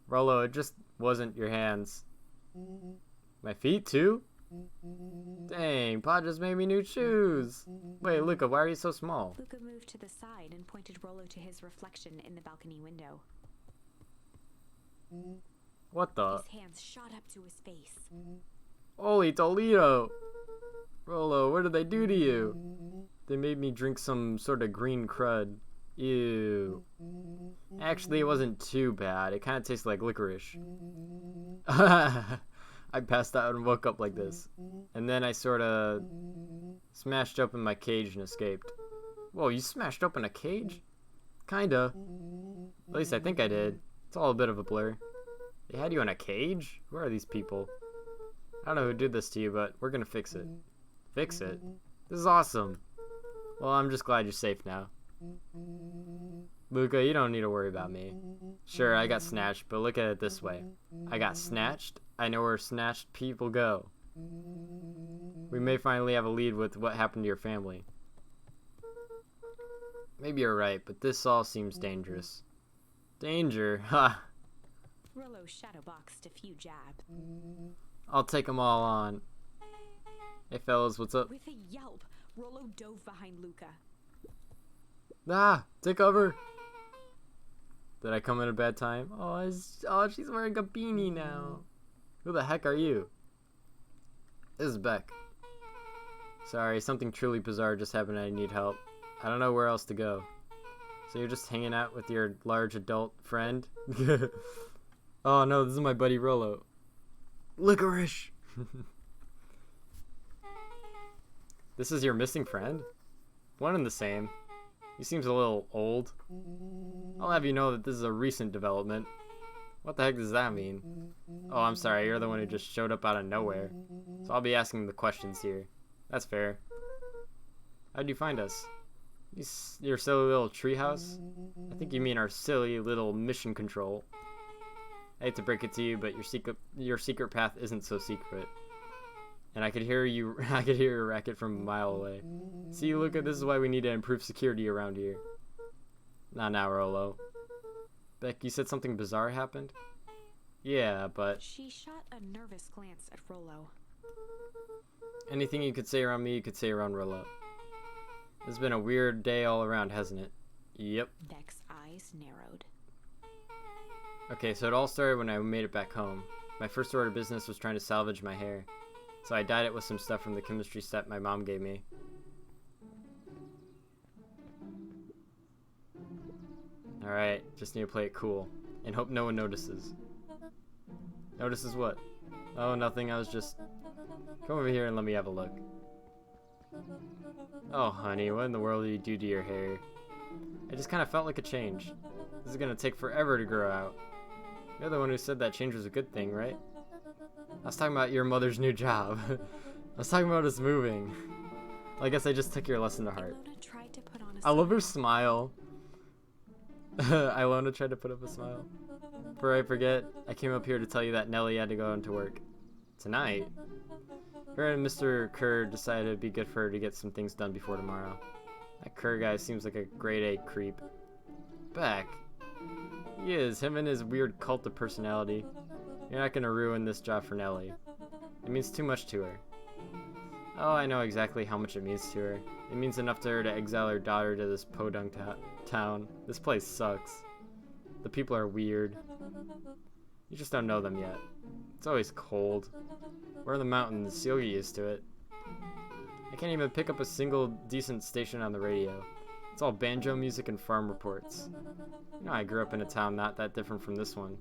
S2: Rollo, it just wasn't your hands. My feet too? Dang, Pa just made me new shoes. Wait, Luca, why are you so small?
S5: Luca moved to the side and pointed Rollo to his reflection in the balcony window.
S2: What the?
S5: His hands shot up to his face.
S2: Holy Toledo! Rollo, what did they do to you? They made me drink some sort of green crud. Ew. Actually, it wasn't too bad. It kind of tasted like licorice. I passed out and woke up like this. And then I sort of smashed open my cage and escaped. Whoa, you smashed open a cage? Kinda. At least I think I did. It's all a bit of a blur. They had you in a cage? Who are these people? I don't know who did this to you, but we're gonna fix it. Fix it? This is awesome. Well, I'm just glad you're safe now. Luca, you don't need to worry about me. Sure, I got snatched, but look at it this way. I got snatched. I know where snatched people go. We may finally have a lead with what happened to your family. Maybe you're right, but this all seems dangerous. Danger? Ha!
S5: Rollo shadowboxed a few jab.
S2: I'll take them all on. Hey fellas, what's up?
S5: With a yelp, Rollo dove behind Luca.
S2: Ah! Take cover! Did I come at a bad time? Oh, she's wearing a beanie now. Who the heck are you? This is Beck. Sorry, something truly bizarre just happened and I need help. I don't know where else to go. So you're just hanging out with your large adult friend? Oh no, this is my buddy Rollo. Licorice! This is your missing friend? One and the same. He seems a little old. I'll have you know that this is a recent development. What the heck does that mean? Oh, I'm sorry, you're the one who just showed up out of nowhere. So I'll be asking the questions here. That's fair. How'd you find us? Your silly little treehouse? I think you mean our silly little mission control. I hate to break it to you, but your secret path isn't so secret. And I could hear your racket from a mile away. See, Luca, this is why we need to improve security around here. Not now, Rollo. Beck, you said something bizarre happened? Yeah, but...
S5: She shot a nervous glance at Rollo.
S2: Anything you could say around me, you could say around Rollo. It's been a weird day all around, hasn't it? Yep.
S5: Beck's eyes narrowed.
S2: Okay, so it all started when I made it back home. My first order of business was trying to salvage my hair. So I dyed it with some stuff from the chemistry set my mom gave me. Alright, just need to play it cool. And hope no one notices. Notices what? Oh, nothing, I was just... Come over here and let me have a look. Oh, honey, what in the world did you do to your hair? I just kind of felt like a change. This is gonna take forever to grow out. You're the one who said that change was a good thing, right? I was talking about your mother's new job. I was talking about us moving. Well, I guess I just took your lesson to heart.
S5: Ilona tried to put on a
S2: I love her smile. Ilona tried to put up a smile. Before I forget, I came up here to tell you that Nellie had to go into work. Tonight? Her and Mr. Kerr decided it'd be good for her to get some things done before tomorrow. That Kerr guy seems like a grade A creep. Beck. He is, him and his weird cult of personality. You're not gonna ruin this job for Nellie. It means too much to her. Oh, I know exactly how much it means to her. It means enough to her to exile her daughter to this podunk town. This place sucks. The people are weird. You just don't know them yet. It's always cold. We're in the mountains, you'll get used to it. I can't even pick up a single decent station on the radio. It's all banjo music and farm reports. You know, I grew up in a town not that different from this one.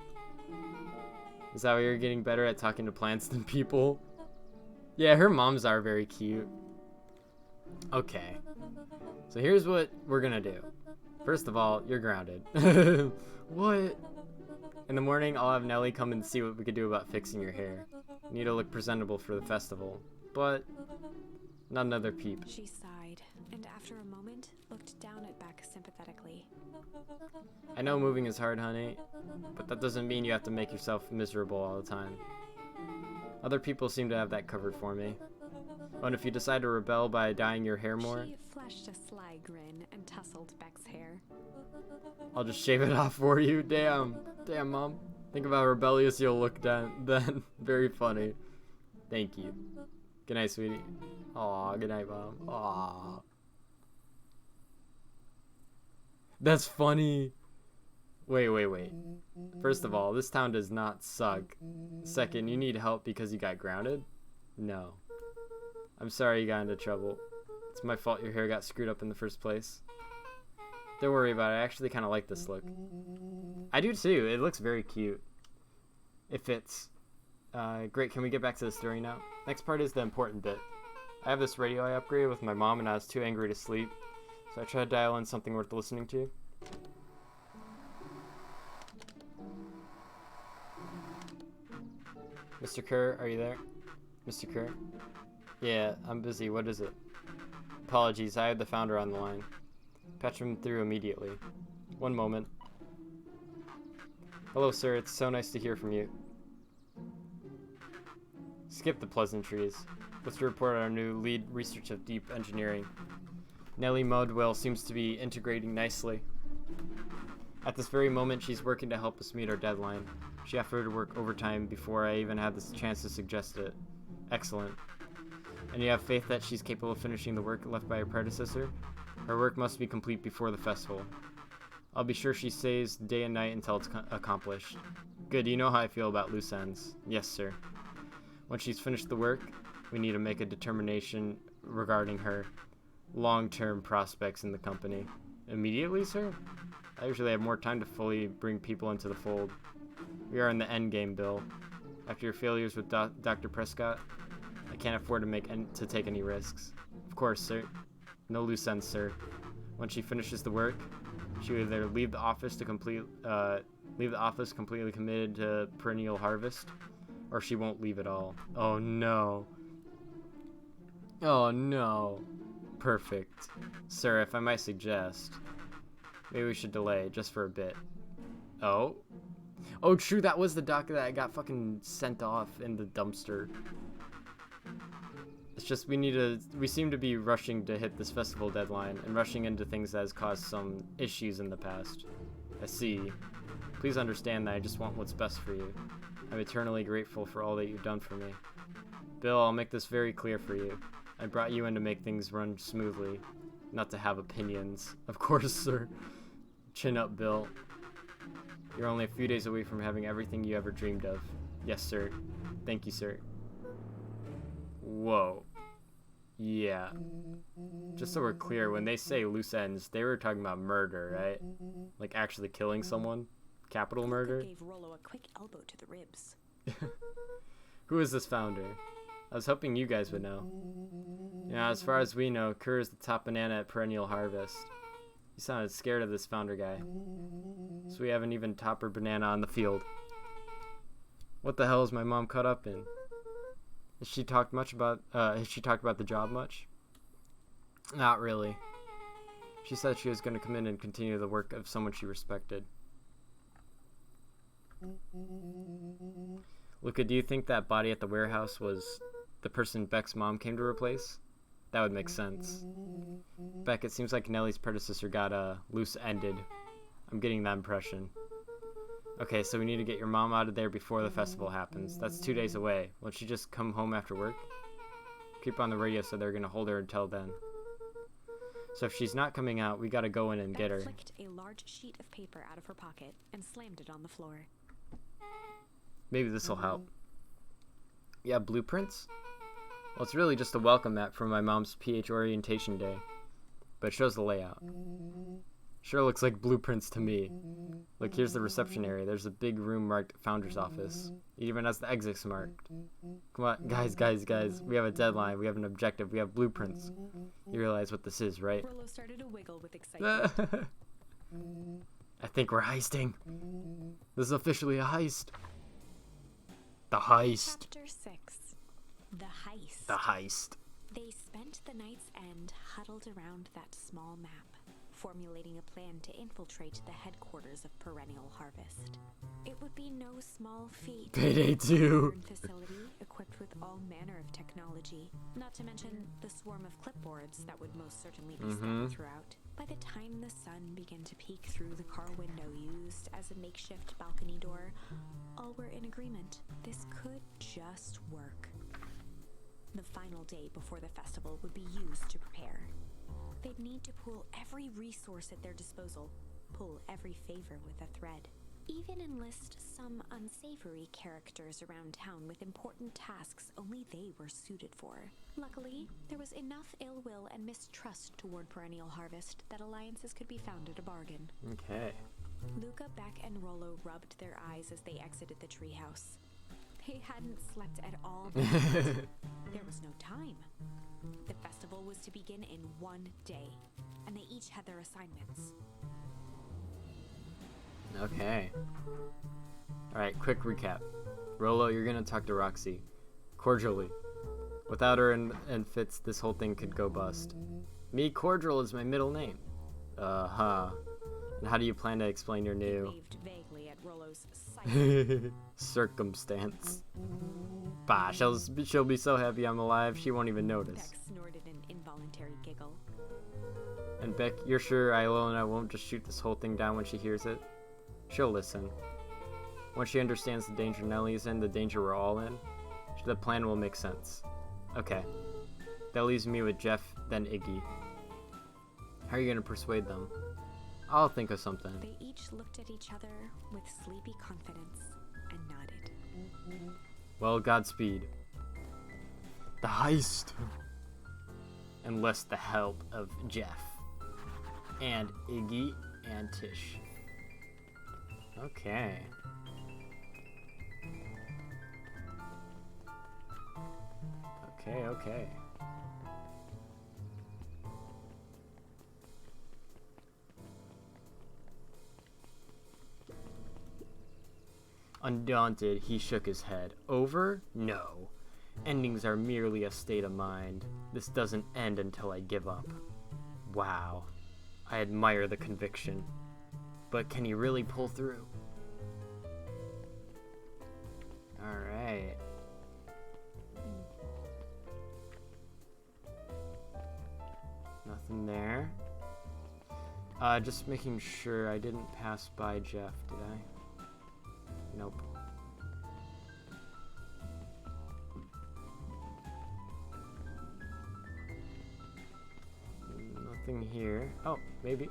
S2: Is that why you're getting better at talking to plants than people? Yeah, her moms are very cute. Okay. So here's what we're gonna do. First of all, you're grounded. What? In the morning, I'll have Nellie come and see what we could do about fixing your hair. You need to look presentable for the festival. But not another peep.
S5: She sighed, and after a moment, looked down at Beck sympathetically.
S2: I know moving is hard, honey, but that doesn't mean you have to make yourself miserable all the time. Other people seem to have that covered for me. Oh, and if you decide to rebel by dyeing your hair more,
S5: She flashed a sly grin and tousled Beck's hair.
S2: I'll just shave it off for you. Damn, Mom. Think of how rebellious you'll look then. Very funny. Thank you. Good night, sweetie. Aw, good night, Mom. Aw. That's funny. Wait. First of all, this town does not suck. Second, you need help because you got grounded? No. I'm sorry you got into trouble. It's my fault your hair got screwed up in the first place. Don't worry about it. I actually kind of like this look. I do too. It looks very cute. It fits. Great. Can we get back to the story now? Next part is the important bit. I have this radio I upgraded with my mom and I was too angry to sleep. So I tried to dial in something worth listening to. Mr. Kerr, are you there? Mr. Kerr? Yeah, I'm busy. What is it? Apologies, I had the founder on the line. Patch him through immediately. One moment. Hello, sir. It's so nice to hear from you. Skip the pleasantries. Let's report on our new lead research of deep engineering. Nellie Modwell seems to be integrating nicely. At this very moment, she's working to help us meet our deadline. She offered to work overtime before I even had the chance to suggest it. Excellent. And you have faith that she's capable of finishing the work left by her predecessor? Her work must be complete before the festival. I'll be sure she stays day and night until it's accomplished. Good, you know how I feel about loose ends. Yes, sir. When she's finished the work, we need to make a determination regarding her long-term prospects in the company. Immediately, sir? I usually have more time to fully bring people into the fold. We are in the end game, Bill. After your failures with Dr. Prescott, I can't afford to take any risks. Of course, sir. No loose ends, sir. When she finishes the work, she will either leave the office completely committed to perennial harvest, or she won't leave at all. Oh no. Oh no. Perfect. Sir, if I might suggest, maybe we should delay just for a bit. Oh? Oh, true, that was the doctor that got fucking sent off in the dumpster. It's just we seem to be rushing to hit this festival deadline and rushing into things that has caused some issues in the past. I see. Please understand that I just want what's best for you. I'm eternally grateful for all that you've done for me. Bill, I'll make this very clear for you. I brought you in to make things run smoothly, not to have opinions. Of course, sir. Chin up, Bill. You're only a few days away from having everything you ever dreamed of. Yes, sir. Thank you, sir. Whoa. Yeah. Just so we're clear, when they say loose ends, they were talking about murder, right? Like actually killing someone? Capital murder?
S5: Gave Rollo a quick elbow to the ribs.
S2: Who is this founder? I was hoping you guys would know. Yeah, as far as we know, Kerr is the top banana at perennial harvest. You sounded scared of this founder guy. So we have an even topper banana on the field. What the hell is my mom caught up in? Has she talked about the job much? Not really. She said she was going to come in and continue the work of someone she respected. Luca, do you think that body at the warehouse was the person Beck's mom came to replace? That would make sense. Beck, it seems like Nellie's predecessor got loose-ended. I'm getting that impression. Okay, so we need to get your mom out of there before the festival happens. That's 2 days away. Won't she just come home after work? Keep on the radio so they're gonna hold her until then. So if she's not coming out, we gotta go in and get her.
S5: Beck flicked a large sheet of paper out of her pocket and slammed it on the floor.
S2: Maybe this'll help. Yeah, blueprints? Well, it's really just a welcome mat from my mom's PH orientation day, but it shows the layout. Sure looks like blueprints to me. Look, here's the reception area. There's a big room marked Founder's Office. It even has the exits marked. Come on, guys. We have a deadline. We have an objective. We have blueprints. You realize what this is, right?
S5: Rollo started to wiggle with excitement.
S2: I think we're heisting. This is officially a heist. The heist.
S5: Chapter 6. The Heist.
S2: The heist.
S5: They spent the night's end huddled around that small map, formulating a plan to infiltrate the headquarters of Perennial Harvest. It would be no small feat.
S2: Payday 2.
S5: Facility equipped with all manner of technology, not to mention the swarm of clipboards that would most certainly be scattered throughout. By the time the sun began to peek through the car window used as a makeshift balcony door, all were in agreement. This could just work. The final day before the festival would be used to prepare. They'd need to pool every resource at their disposal, pull every favor with a thread. Even enlist some unsavory characters around town with important tasks only they were suited for. Luckily, there was enough ill will and mistrust toward Perennial Harvest that alliances could be found at a bargain.
S2: Okay.
S5: Luca, Beck, and Rollo rubbed their eyes as they exited the treehouse. They hadn't slept at all. There was no time. The festival was to begin in 1 day, and they each had their assignments.
S2: Okay. Alright, quick recap. Rollo, you're gonna talk to Roxy. Cordially. Without her and Fitz, this whole thing could go bust. Me, Cordial is my middle name. Uh-huh. And how do you plan to explain your new...
S5: Waved vaguely at Rollo's sight.
S2: circumstance? Bah, she'll be so happy I'm alive, she won't even notice.
S5: Beck snorted an involuntary giggle.
S2: And Beck, you're sure Ilona won't just shoot this whole thing down when she hears it? She'll listen. Once she understands the danger Nellie's in, the danger we're all in, the plan will make sense. Okay. That leaves me with Jeff, then Iggy. How are you gonna persuade them? I'll think of something.
S5: They each looked at each other with sleepy confidence and nodded.
S2: Well, Godspeed. The heist. Enlist the help of Jeff. And Iggy and Tish. Okay. Okay. Undaunted, he shook his head. Over? No. Endings are merely a state of mind. This doesn't end until I give up. Wow. I admire the conviction. But can he really pull through? Alright. Nothing there. Just making sure I didn't pass by Jeff, did I? Nope. Nothing here. Oh, maybe.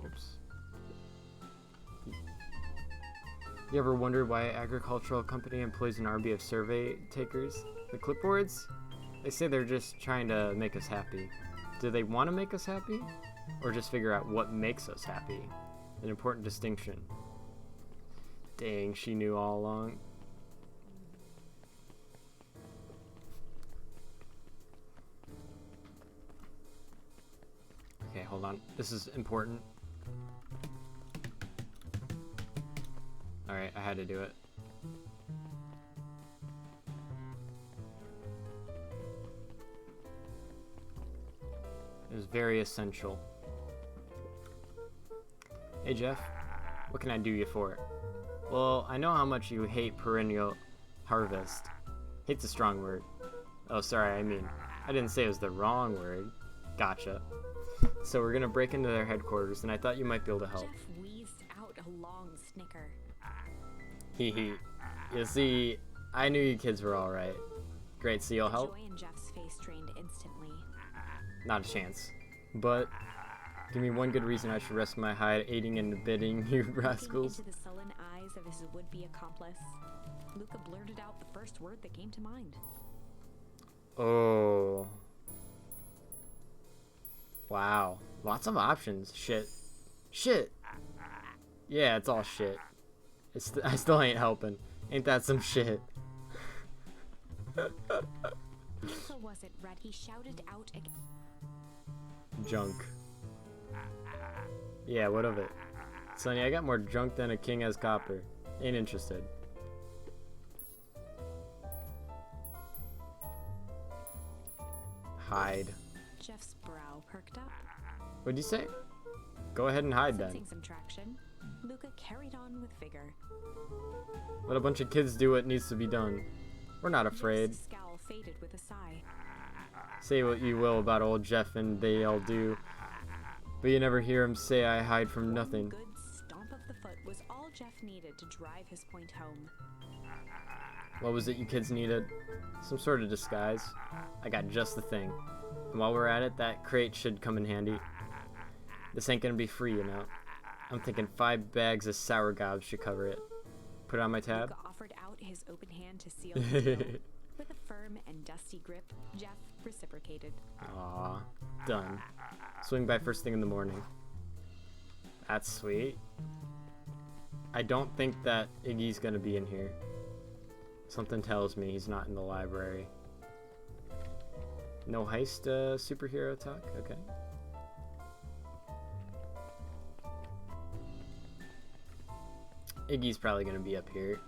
S2: Oops. You ever wondered why an agricultural company employs an army of survey takers? The clipboards? They say they're just trying to make us happy. Do they want to make us happy? Or just figure out what makes us happy? An important distinction. Dang, she knew all along. Okay, hold on. This is important. Alright, I had to do it. very essential. Hey Jeff, what can I do you for? Well, I know how much you hate perennial harvest. Hate's a strong word. Oh, sorry, I didn't say it was the wrong word. Gotcha. So we're gonna break into their headquarters, and I thought you might be able to help.
S5: Jeff wheezed out a long snicker.
S2: Hee hee. You see, I knew you kids were alright. Great, so you'll help?
S5: Joy in Jeff's face drained instantly.
S2: Not a chance. But give me one good reason I should rest my hide aiding and abetting you rascals.
S5: Looking into the sullen eyes of his would-be accomplice, Luca blurted out the first word that came to mind.
S2: Oh. Wow. Lots of options. Shit. Shit! Yeah, it's all shit. I still ain't helping. Ain't that some shit?
S5: Luca wasn't ready. He shouted out again.
S2: Junk. Yeah, what of it? Sonny, I got more junk than a king has copper. Ain't interested. Hide.
S5: Jeff's brow perked up.
S2: What'd you say? Go ahead and hide then.
S5: Sensing some traction, Luca carried on with vigor.
S2: Let a bunch of kids do what needs to be done. We're not afraid.
S5: Jeff's scowl faded with a sigh.
S2: Say what you will about old Jeff and they all do, but you never hear him say I hide from nothing.
S5: One good stomp of the foot was all Jeff needed to drive his point home.
S2: What was it you kids needed? Some sort of disguise. I got just the thing. And while we're at it, that crate should come in handy. This ain't gonna be free, you know. I'm thinking 5 bags of sour gobs should cover it. Put it on my tab.
S5: Luca offered out his open hand to seal the deal. With a firm and dusty grip, Jeff reciprocated.
S2: Aw, done. Swing by first thing in the morning. That's sweet. I don't think that Iggy's gonna be in here. Something tells me he's not in the library. No heist superhero talk? Okay. Iggy's probably gonna be up here.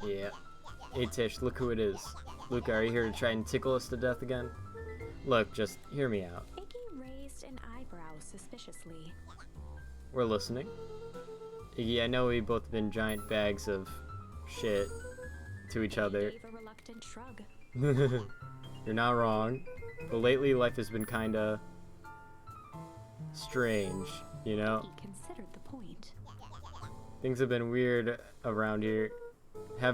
S2: Yeah. Hey Tish, look who it is. Luca, are you here to try and tickle us to death again? Look, just hear me out.
S5: Iggy raised an eyebrow suspiciously.
S2: We're listening. Iggy, I know we've both been giant bags of shit to each other.
S5: He gave a reluctant shrug.
S2: You're not wrong. But lately life has been kinda strange, you know?
S5: He considered the point.
S2: Things have been weird around here. So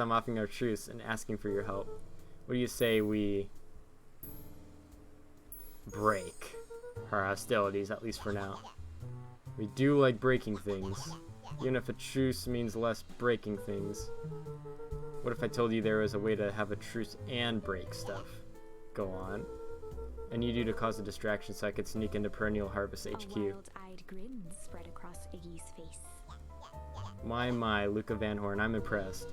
S2: I'm offering our truce and asking for your help. What do you say we break our hostilities, at least for now? We do like breaking things, even if a truce means less breaking things. What if I told you there was a way to have a truce and break stuff? Go on. I need you to cause a distraction so I could sneak into Perennial Harvest HQ.
S5: A wild-eyed grin spread across Iggy's face.
S2: My, Luca Van Horn, I'm impressed.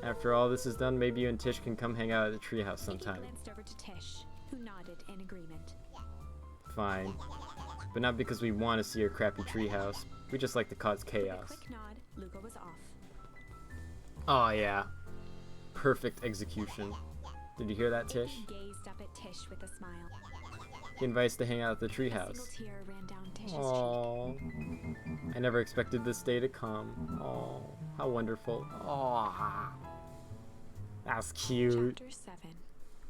S2: After all this is done, maybe you and Tish can come hang out at the treehouse sometime.
S5: Iggy glanced over to Tish, who nodded in agreement.
S2: Fine. But not because we want to see your crappy treehouse. We just like to cause chaos.
S5: With a quick nod, Luca was off.
S2: Oh yeah. Perfect execution. Did you hear that, Tish?
S5: Iggy gazed up at Tish with a smile.
S2: He invites us to hang out at the
S5: A single
S2: treehouse.
S5: tear ran down Tish's cheek.
S2: Aww. I never expected this day to come. Aww. How wonderful. Aww. That's cute.
S5: Chapter 7.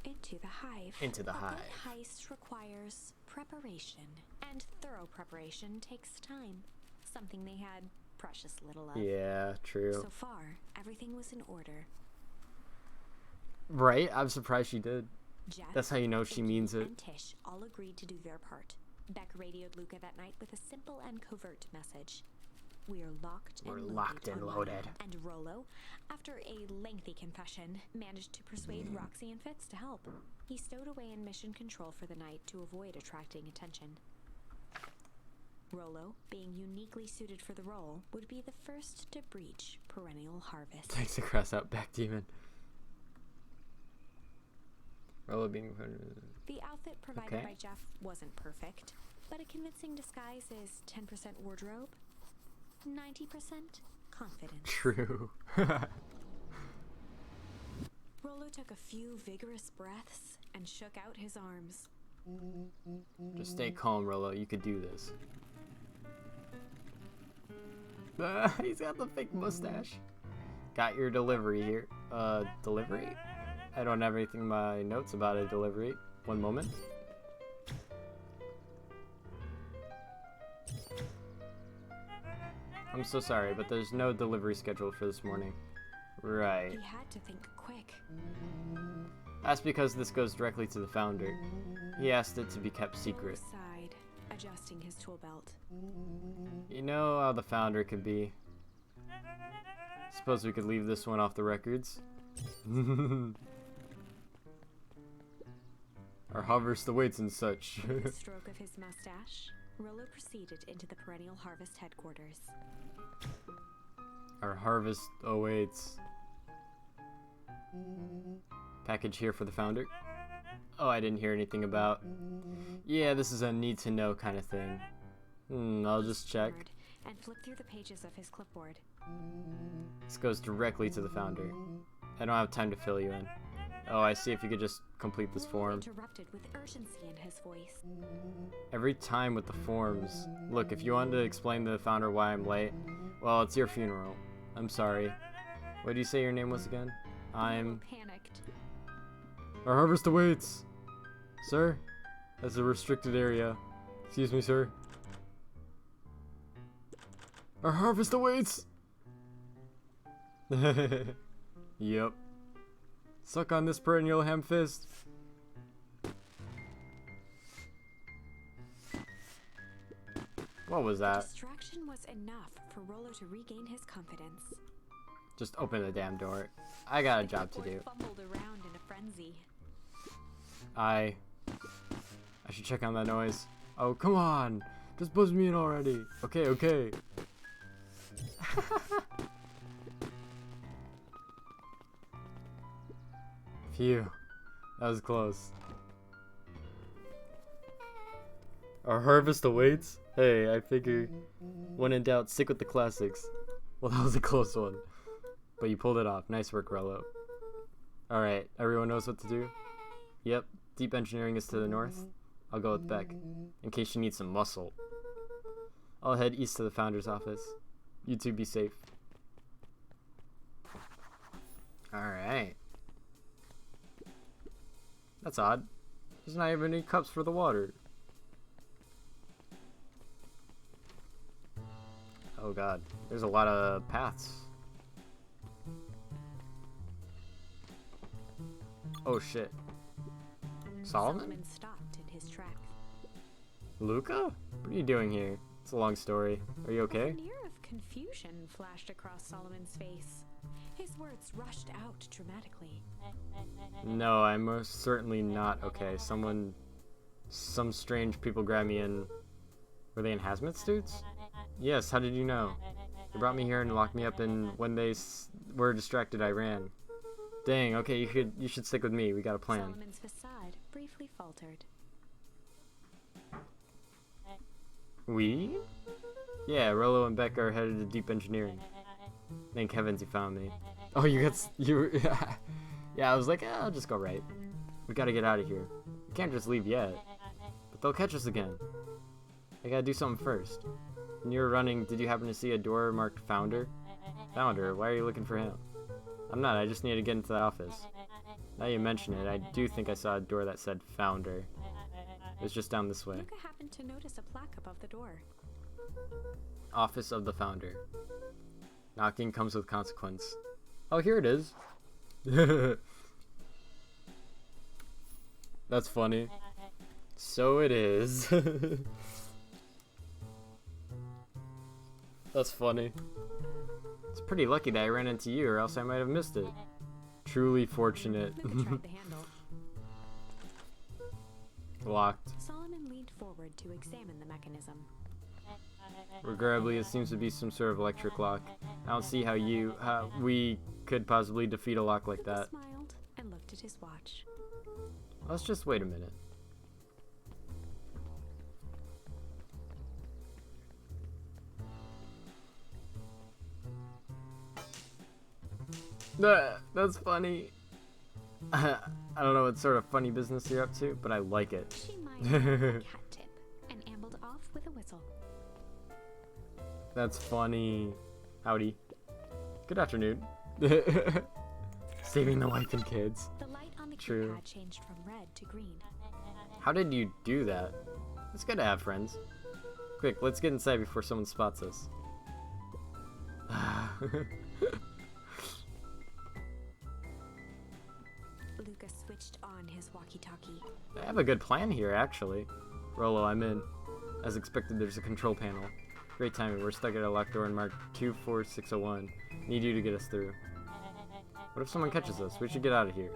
S5: Into the Hive.
S2: Into the
S5: A
S2: Hive.
S5: good heist requires preparation, and thorough preparation takes time. Something they had precious little of.
S2: Yeah, true.
S5: So far, everything was in order.
S2: Right? I'm surprised she did.
S5: Jeff,
S2: That's how you know she
S5: Iggy,
S2: means it.
S5: and Tish all agreed to do their part. Beck radioed Luca that night with a simple and covert message. We're locked and loaded. And Rollo, after a lengthy confession, managed to persuade Roxy and Fitz to help. He stowed away in mission control for the night to avoid attracting attention. Rollo, being uniquely suited for the role, would be the first to breach Perennial Harvest.
S2: Thanks to cross out back demon. Rollo being...
S5: The outfit provided
S2: Okay.
S5: by Jeff wasn't perfect, but a convincing disguise is 10% wardrobe, 90% confidence.
S2: True.
S5: Rollo took a few vigorous breaths and shook out his arms.
S2: Just stay calm, Rollo. You could do this. He's got the fake mustache. Got your delivery here. Delivery? I don't have anything in my notes about a delivery. One moment. I'm so sorry, but there's no delivery scheduled for this morning. Right.
S5: He had to think quick.
S2: That's because this goes directly to the founder. He asked it to be kept secret.
S5: Rollo sighed, adjusting his tool belt.
S2: You know how the founder can be. Suppose we could leave this one off the records. Our harvest awaits and such.
S5: With a stroke of his mustache, Rollo proceeded into the Perennial Harvest headquarters.
S2: Our harvest awaits. Package here for the founder. Oh, I didn't hear anything about. Yeah, this is a need to know kind of thing. I'll just check.
S5: And flip through the pages of his clipboard.
S2: This goes directly to the founder. I don't have time to fill you in. Oh, I see. If you could just complete this form.
S5: Interrupted with urgency in his voice.
S2: Every time with the forms. Look, if you want to explain to the founder why I'm late, well, it's your funeral. I'm sorry. What did you say your name was again? I'm...
S5: Panicked.
S2: Our harvest awaits! Sir? That's a restricted area. Excuse me, sir. Our harvest awaits! Yep. Suck on this perennial ham fist. What was that?
S5: Distraction was enough for Rollo to regain his confidence.
S2: Just open the damn door. I got a job to do.
S5: Fumbled around in a frenzy.
S2: I should check on that noise. Oh, come on! Just buzz me in already. Okay, okay. Phew. That was close. Our harvest awaits? Hey, I figure when in doubt, stick with the classics. Well, that was a close one. But you pulled it off. Nice work, Rollo. Alright, everyone knows what to do? Yep, deep engineering is to the north. I'll go with Beck, in case you need some muscle. I'll head east to the founder's office. You two be safe. Alright. That's odd. There's not even any cups for the water. Oh god, there's a lot of paths. Oh shit. Solomon?
S5: Stopped in his tracks.
S2: Luca? What are you doing here? It's a long story. Are you okay?
S5: A sneer of confusion flashed across Solomon's face. His words rushed out dramatically.
S2: No, I'm most certainly not okay. Some strange people grabbed me in. Were they in hazmat suits? Yes, how did you know? They brought me here and locked me up, and when they were distracted, I ran. Dang, okay, you should stick with me. We got a plan.
S5: Solomon's facade briefly faltered.
S2: We? Yeah, Rollo and Beck are headed to deep engineering. Thank heavens you found me. Oh, yeah, I was like, I'll just go right. We gotta get out of here. We can't just leave yet. But they'll catch us again. I gotta do something first. When you were running, did you happen to see a door marked Founder? Founder? Why are you looking for him? I'm not, I just need to get into the office. Now you mention it, I do think I saw a door that said Founder. It was just down this way.
S5: Luca happened to notice a plaque above the door.
S2: Office of the Founder. Knocking comes with consequence. Oh, here it is. That's funny. So it is. That's funny. It's pretty lucky that I ran into you, or else I might have missed it. Truly fortunate.
S5: Luca tried the handle.
S2: Locked.
S5: Solomon leaned forward to examine the mechanism.
S2: Regrettably, it seems to be some sort of electric lock. I don't see how we could possibly defeat a lock like
S5: Luca
S2: that.
S5: smiled and looked at his watch.
S2: Let's just wait a minute. That's funny. I don't know what sort of funny business you're up to, but I like it.
S3: She might have a cat tip and ambled off with a whistle.
S2: That's funny. Howdy. Good afternoon. Saving the wife and kids.
S5: The light on the
S2: True.
S5: keypad changed from red to green.
S2: How did you do that? It's good to have friends. Quick, let's get inside before someone spots us.
S5: Luca switched on his walkie-talkie.
S2: I have a good plan here, actually. Rolo, I'm in. As expected, there's a control panel. Great timing. We're stuck at a locked door marked 24601. Need you to get us through. What if someone catches us? We should get out of here.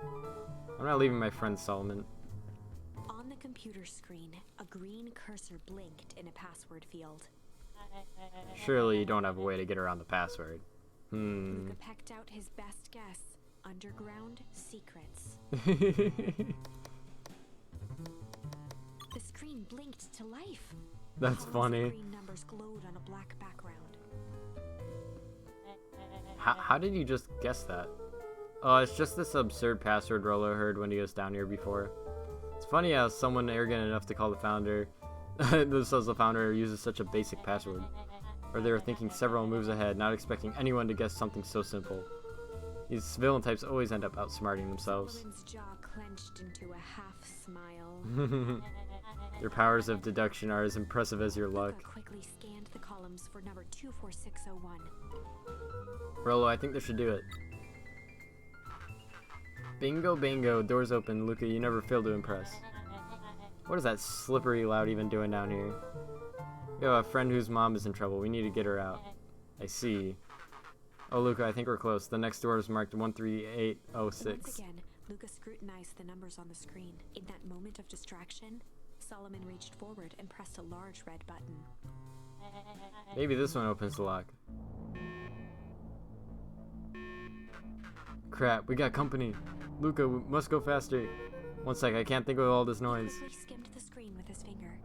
S2: I'm not leaving my friend Solomon.
S5: On the computer screen, a green cursor blinked in a password field.
S2: Surely you don't have a way to get around the password.
S5: Luca pecked out his best guess. Underground secrets. The screen blinked to life.
S2: That's
S5: Columns of
S2: funny.
S5: green numbers glowed on a black background.
S2: How did you just guess that? Oh, it's just this absurd password Rolo heard when he was down here before. It's funny how someone arrogant enough to call the founder, themselves the founder, uses such a basic password. Or they were thinking several moves ahead, not expecting anyone to guess something so simple. These villain types always end up outsmarting themselves.
S5: Solomon's jaw clenched into a half smile.
S2: Their powers of deduction are as impressive as your luck.
S5: Luca quickly scanned the columns for number 24601.
S2: Rolo, I think this should do it. Bingo, bingo, doors open. Luca, you never fail to impress. What is that slippery loud even doing down here? We have a friend whose mom is in trouble. We need to get her out. I see. Oh, Luca, I think we're close. The next door is marked 13806.
S5: Once again, Luca scrutinized the numbers on the screen. In that moment of distraction, Solomon reached forward and pressed a large red button.
S2: Maybe this one opens the lock. Crap, we got company. Luca, we must go faster. One sec, I can't think of all this noise.
S5: Quickly skimmed the screen with his finger.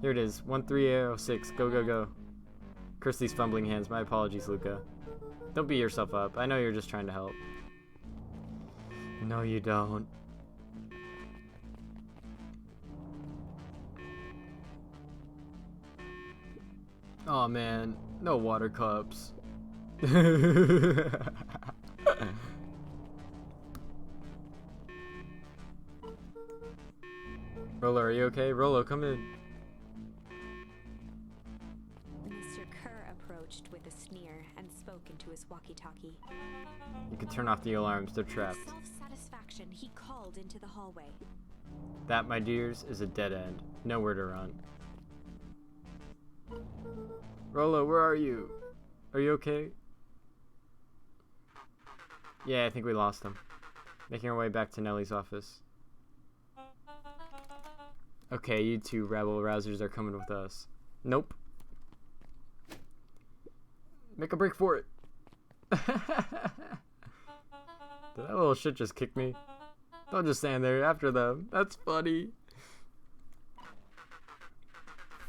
S2: Here it is, 13806. Go, go, go. Curse these fumbling hands. My apologies, Luca. Don't beat yourself up. I know you're just trying to help. No, you don't. Oh man, no water cups. Rolo, are you okay? Rolo, come in.
S5: Mr. Kerr approached with a sneer and spoke into his walkie-talkie.
S2: You can turn off the alarms. They're
S5: With
S2: trapped.
S5: self-satisfaction, he called into the hallway.
S2: That, my dears, is a dead end. Nowhere to run. Rolo, where are you? Are you okay? Yeah, I think we lost him. Making our way back to Nellie's office. Okay, you two rabble-rousers are coming with us. Nope. Make a break for it. Did that little shit just kick me? Don't just stand there after them. That's funny.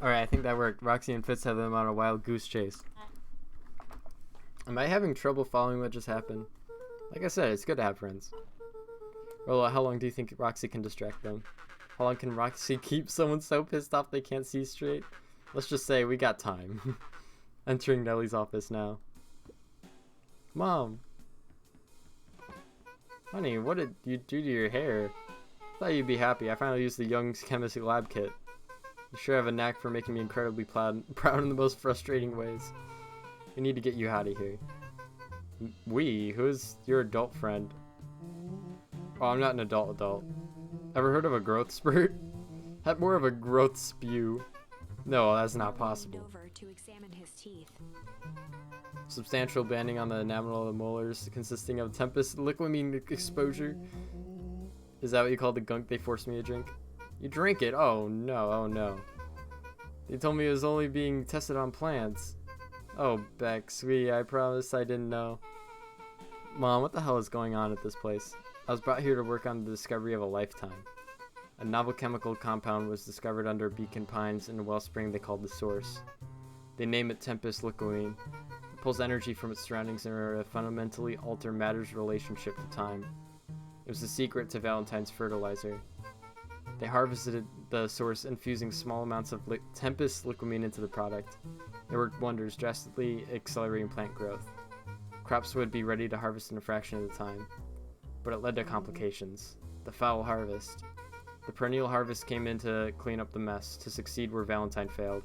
S2: Alright, I think that worked. Roxy and Fitz have them on a wild goose chase. Am I having trouble following what just happened? Like I said, it's good to have friends. Rolo, how long do you think Roxy can distract them? How long can Roxy keep someone so pissed off they can't see straight? Let's just say we got time. Entering Nellie's office now. Mom. Honey, what did you do to your hair? Thought you'd be happy. I finally used the Young's Chemistry Lab kit. You sure have a knack for making me incredibly proud in the most frustrating ways. We need to get you out of here. We? Who's your adult friend? Oh, I'm not an adult. Ever heard of a growth spurt? Had more of a growth spew. No, that's not possible.
S5: Leaned over to examine his teeth.
S2: Substantial banding on the enamel of the molars consisting of tempest liquamine exposure. Is that what you call the gunk they forced me to drink? You drink it? Oh no, oh no. They told me it was only being tested on plants. Oh, Beck, sweetie, I promise I didn't know. Mom, what the hell is going on at this place? I was brought here to work on the discovery of a lifetime. A novel chemical compound was discovered under Beacon Pines in a wellspring they called the Source. They name it Tempest Liquamine. It pulls energy from its surroundings in order to fundamentally alter matter's relationship to time. It was the secret to Valentine's fertilizer. They harvested the source, infusing small amounts of Tempest liquamine into the product. It worked wonders, drastically accelerating plant growth. Crops would be ready to harvest in a fraction of the time. But it led to complications. The foul harvest. The perennial harvest came in to clean up the mess, to succeed where Valentine failed.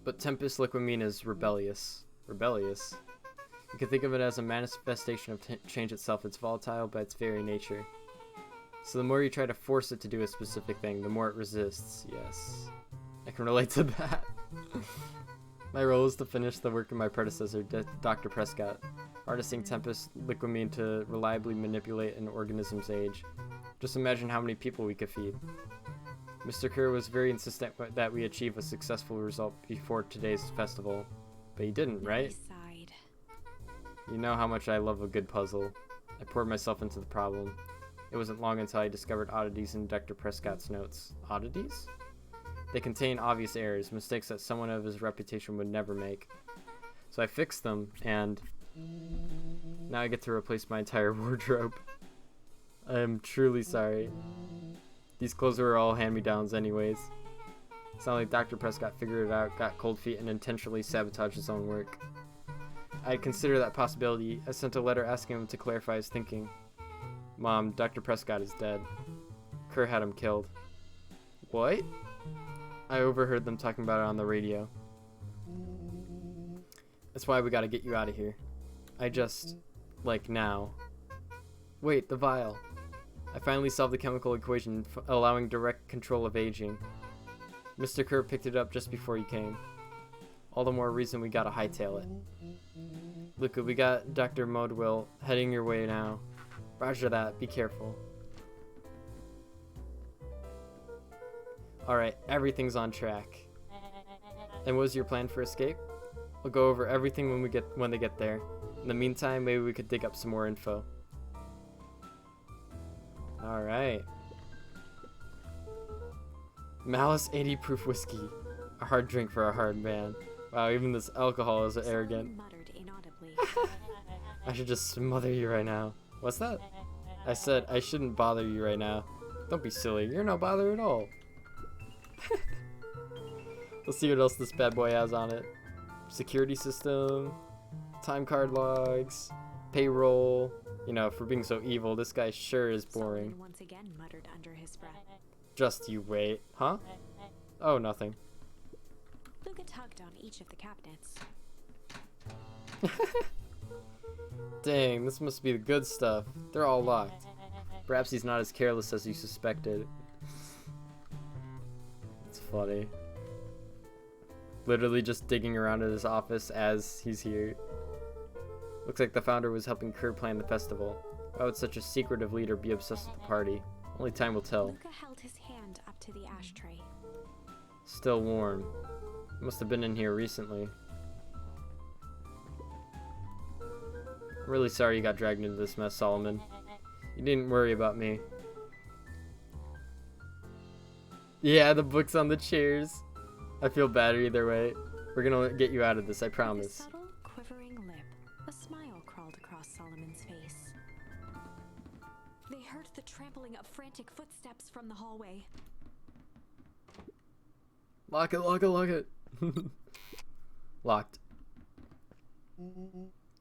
S2: But Tempest liquamine is rebellious. Rebellious? You can think of it as a manifestation of change itself. It's volatile by its very nature. So the more you try to force it to do a specific thing, the more it resists. Yes. I can relate to that. My role is to finish the work of my predecessor, Dr. Prescott, harnessing Tempest liquamine to reliably manipulate an organism's age. Just imagine how many people we could feed. Mr. Kerr was very insistent that we achieve a successful result before today's festival. But he didn't, right? You know how much I love a good puzzle. I poured myself into the problem. It wasn't long until I discovered oddities in Dr. Prescott's notes. Oddities? They contain obvious errors, mistakes that someone of his reputation would never make. So I fixed them, and now I get to replace my entire wardrobe. I am truly sorry. These clothes were all hand-me-downs anyways. It's not like Dr. Prescott figured it out, got cold feet, and intentionally sabotaged his own work. I had considered that possibility. I sent a letter asking him to clarify his thinking. Mom, Dr. Prescott is dead. Kerr had him killed. What? I overheard them talking about it on the radio. That's why we gotta get you out of here. I just... like now. Wait, the vial. I finally solved the chemical equation allowing direct control of aging. Mr. Kerr picked it up just before you came. All the more reason we gotta hightail it. Luca, we got Dr. Modwell heading your way now. Roger that, be careful. Alright, everything's on track. And what was your plan for escape? We'll go over everything when they get there. In the meantime, maybe we could dig up some more info. Alright. Malice 80 proof whiskey. A hard drink for a hard man. Wow, even this alcohol is arrogant.
S5: Muttered inaudibly.
S2: I should just smother you right now. What's that? I said I shouldn't bother you right now. Don't be silly. You're no bother at all. Let's see what else this bad boy has on it. Security system. Time card logs. Payroll. You know, for being so evil, this guy sure is boring.
S5: Solomon once again muttered under his breath.
S2: Just you wait. Huh? Oh, nothing.
S5: Luca tugged on each of the cabinets.
S2: Dang, this must be the good stuff. They're all locked. Perhaps he's not as careless as you suspected. It's funny. Literally just digging around in his office as he's here. Looks like the founder was helping Kerr plan the festival. Why would such a secretive leader be obsessed with the party? Only time will tell.
S5: Luca held his hand up to the ashtray.
S2: Still warm. Must have been in here recently. I'm really sorry you got dragged into this mess, Solomon. You didn't worry about me. Yeah, the books on the chairs. I feel bad either way. We're gonna get you out of this, I promise.
S5: With a subtle, quivering lip, a smile crawled across Solomon's face. They heard the trampling of frantic footsteps from the hallway.
S2: Lock it, lock it, lock it. Locked.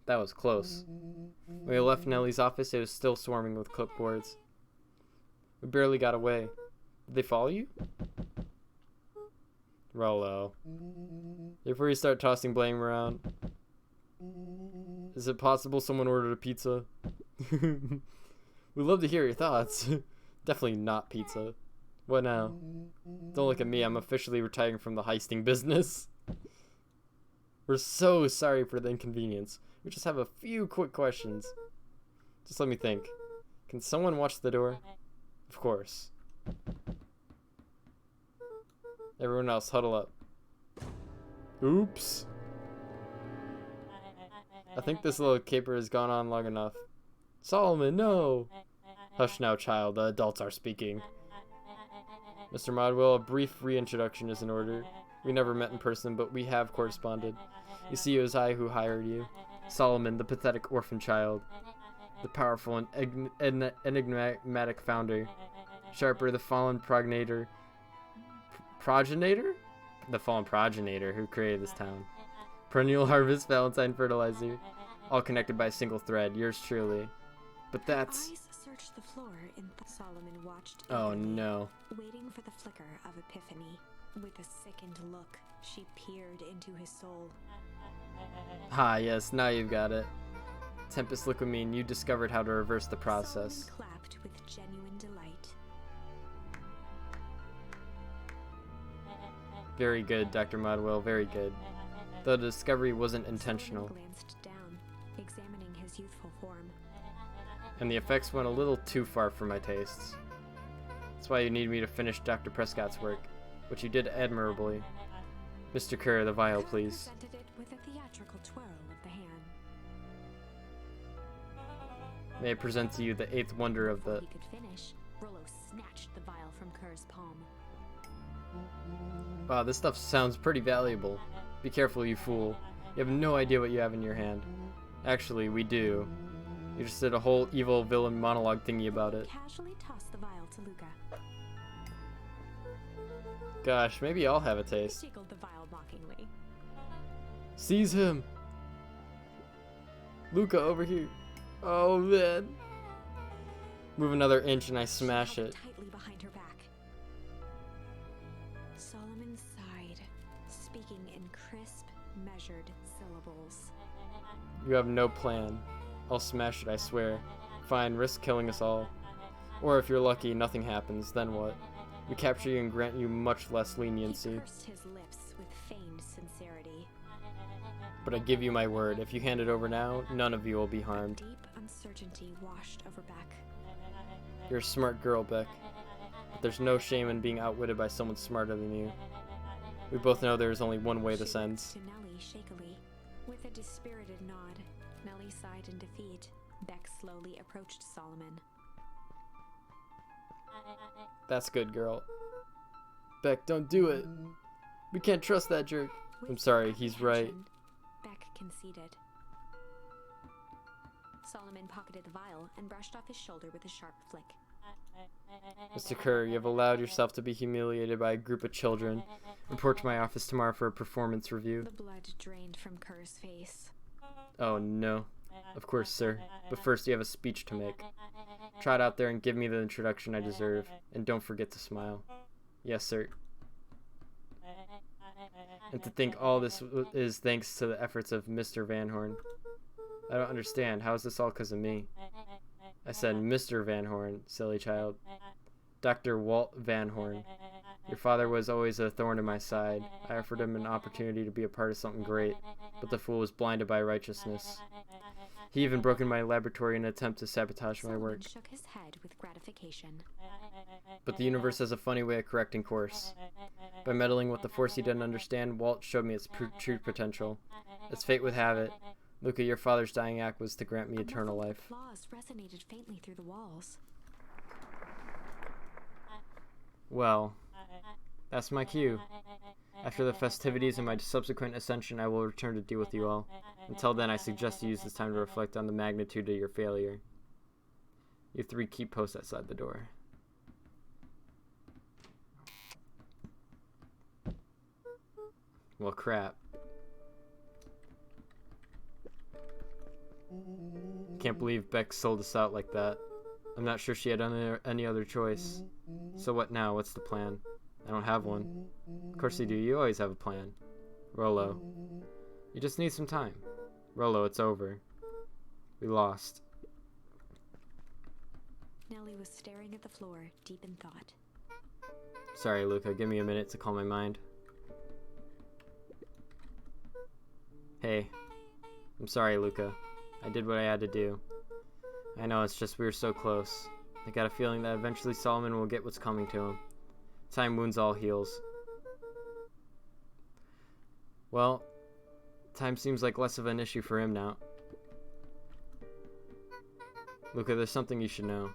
S2: That was close. When we left Nellie's office, it was still swarming with clipboards. We barely got away. Did they follow you? Rollo. Before you start tossing blame around. Is it possible someone ordered a pizza? We'd love to hear your thoughts. Definitely not pizza. What now? Don't look at me, I'm officially retiring from the heisting business. We're so sorry for the inconvenience. We just have a few quick questions. Just let me think. Can someone watch the door? Of course. Everyone else, huddle up. Oops. I think this little caper has gone on long enough. Solomon, no! Hush now, child. The adults are speaking. Mr. Modwell, a brief reintroduction is in order. We never met in person, but we have corresponded. You see, it was I who hired you. Solomon, the pathetic orphan child. The powerful and enigmatic founder. Sharper, the fallen progenitor. Progenitor? The fallen progenitor who created this town. Perennial harvest, Valentine fertilizer. All connected by a single thread. Yours truly. But that's...
S5: Eyes searched the floor and Solomon watched
S2: Oh
S5: eagerly,
S2: no.
S5: waiting for the flicker of epiphany. With a sickened look, she peered into his soul.
S2: Ah, yes, now you've got it. Tempest, look with me, and you discovered how to reverse the process.
S5: Solomon clapped with genuine delight.
S2: Very good, Dr. Modwell, very good. Though the discovery wasn't intentional.
S5: Solomon glanced down, examining his youthful form.
S2: And the effects went a little too far for my tastes. That's why you need me to finish Dr. Prescott's work, which you did admirably. Mr. Kerr, the vial,
S5: Kerr
S2: please.
S5: presented it with a theatrical twirl of the hand.
S2: May I present to you the eighth wonder of
S5: Before
S2: the...
S5: he could finish, Rollo snatched the vial from Kerr's palm.
S2: Wow, this stuff sounds pretty valuable. Be careful, you fool. You have no idea what you have in your hand. Actually, we do. You just did a whole evil villain monologue thingy about it.
S5: Casually tossed the vial to Luca.
S2: Gosh, maybe I'll have a
S5: He
S2: taste.
S5: jiggled the vial mockingly.
S2: Seize him! Luca, over here. Oh, man. Move another inch and I smash
S5: She held
S2: it.
S5: tightly behind her back. Solomon sighed, speaking in crisp, measured syllables.
S2: You have no plan. I'll smash it, I swear. Fine, risk killing us all. Or if you're lucky, nothing happens, then what? We capture you and grant you much less
S5: He
S2: leniency.
S5: pursed his lips with feigned sincerity.
S2: But I give you my word, if you hand it over now, none of you will be harmed.
S5: Deep uncertainty washed over Beck.
S2: You're a smart girl, Beck. But there's no shame in being outwitted by someone smarter than you. We both know there is only one way this
S5: She looked
S2: ends.
S5: to Nellie shakily. With a dispirited nod, Nellie sighed in defeat. Beck slowly approached Solomon.
S2: That's good, girl. Beck, don't do it. We can't trust that jerk.
S5: With
S2: I'm sorry, he's right.
S5: apprehension, Beck conceded. Solomon pocketed the vial and brushed off his shoulder with a sharp flick.
S2: Mr. Kerr, you have allowed yourself to be humiliated by a group of children. Report to my office tomorrow for a performance review.
S5: The blood drained from Kerr's face.
S2: Oh no. Of course, sir. But first you have a speech to make. Trot out there and give me the introduction I deserve. And don't forget to smile. Yes, sir. And to think all this is thanks to the efforts of Mr. Van Horn. I don't understand. How is this all because of me? I said Mr. Van Horn, silly child. Dr. Walt Van Horn. Your father was always a thorn in my side. I offered him an opportunity to be a part of something great, but the fool was blinded by righteousness. He even broke in my laboratory in an attempt to sabotage my
S5: Solomon
S2: work.
S5: shook his head with gratification.
S2: But the universe has a funny way of correcting course. By meddling with the force he didn't understand, Walt showed me its true potential. As fate would have it, Luca, your father's dying act was to grant me eternal life.
S5: Applause resonated faintly through the walls.
S2: Well, that's my cue. After the festivities and my subsequent ascension, I will return to deal with you all. Until then, I suggest you use this time to reflect on the magnitude of your failure. You three keep post outside the door. Well, crap. Can't believe Beck sold us out like that. I'm not sure she had any other choice. So what now? What's the plan? I don't have one. Of course you do. You always have a plan. Rollo. You just need some time. Rollo, it's over. We lost.
S5: Nellie was staring at the floor, deep in thought.
S2: Sorry, Luca. Give me a minute to calm my mind. Hey. I'm sorry, Luca. I did what I had to do. I know, it's just we were so close. I got a feeling that eventually Solomon will get what's coming to him. Time wounds all heals. Well, time seems like less of an issue for him now. Luca, there's something you should know.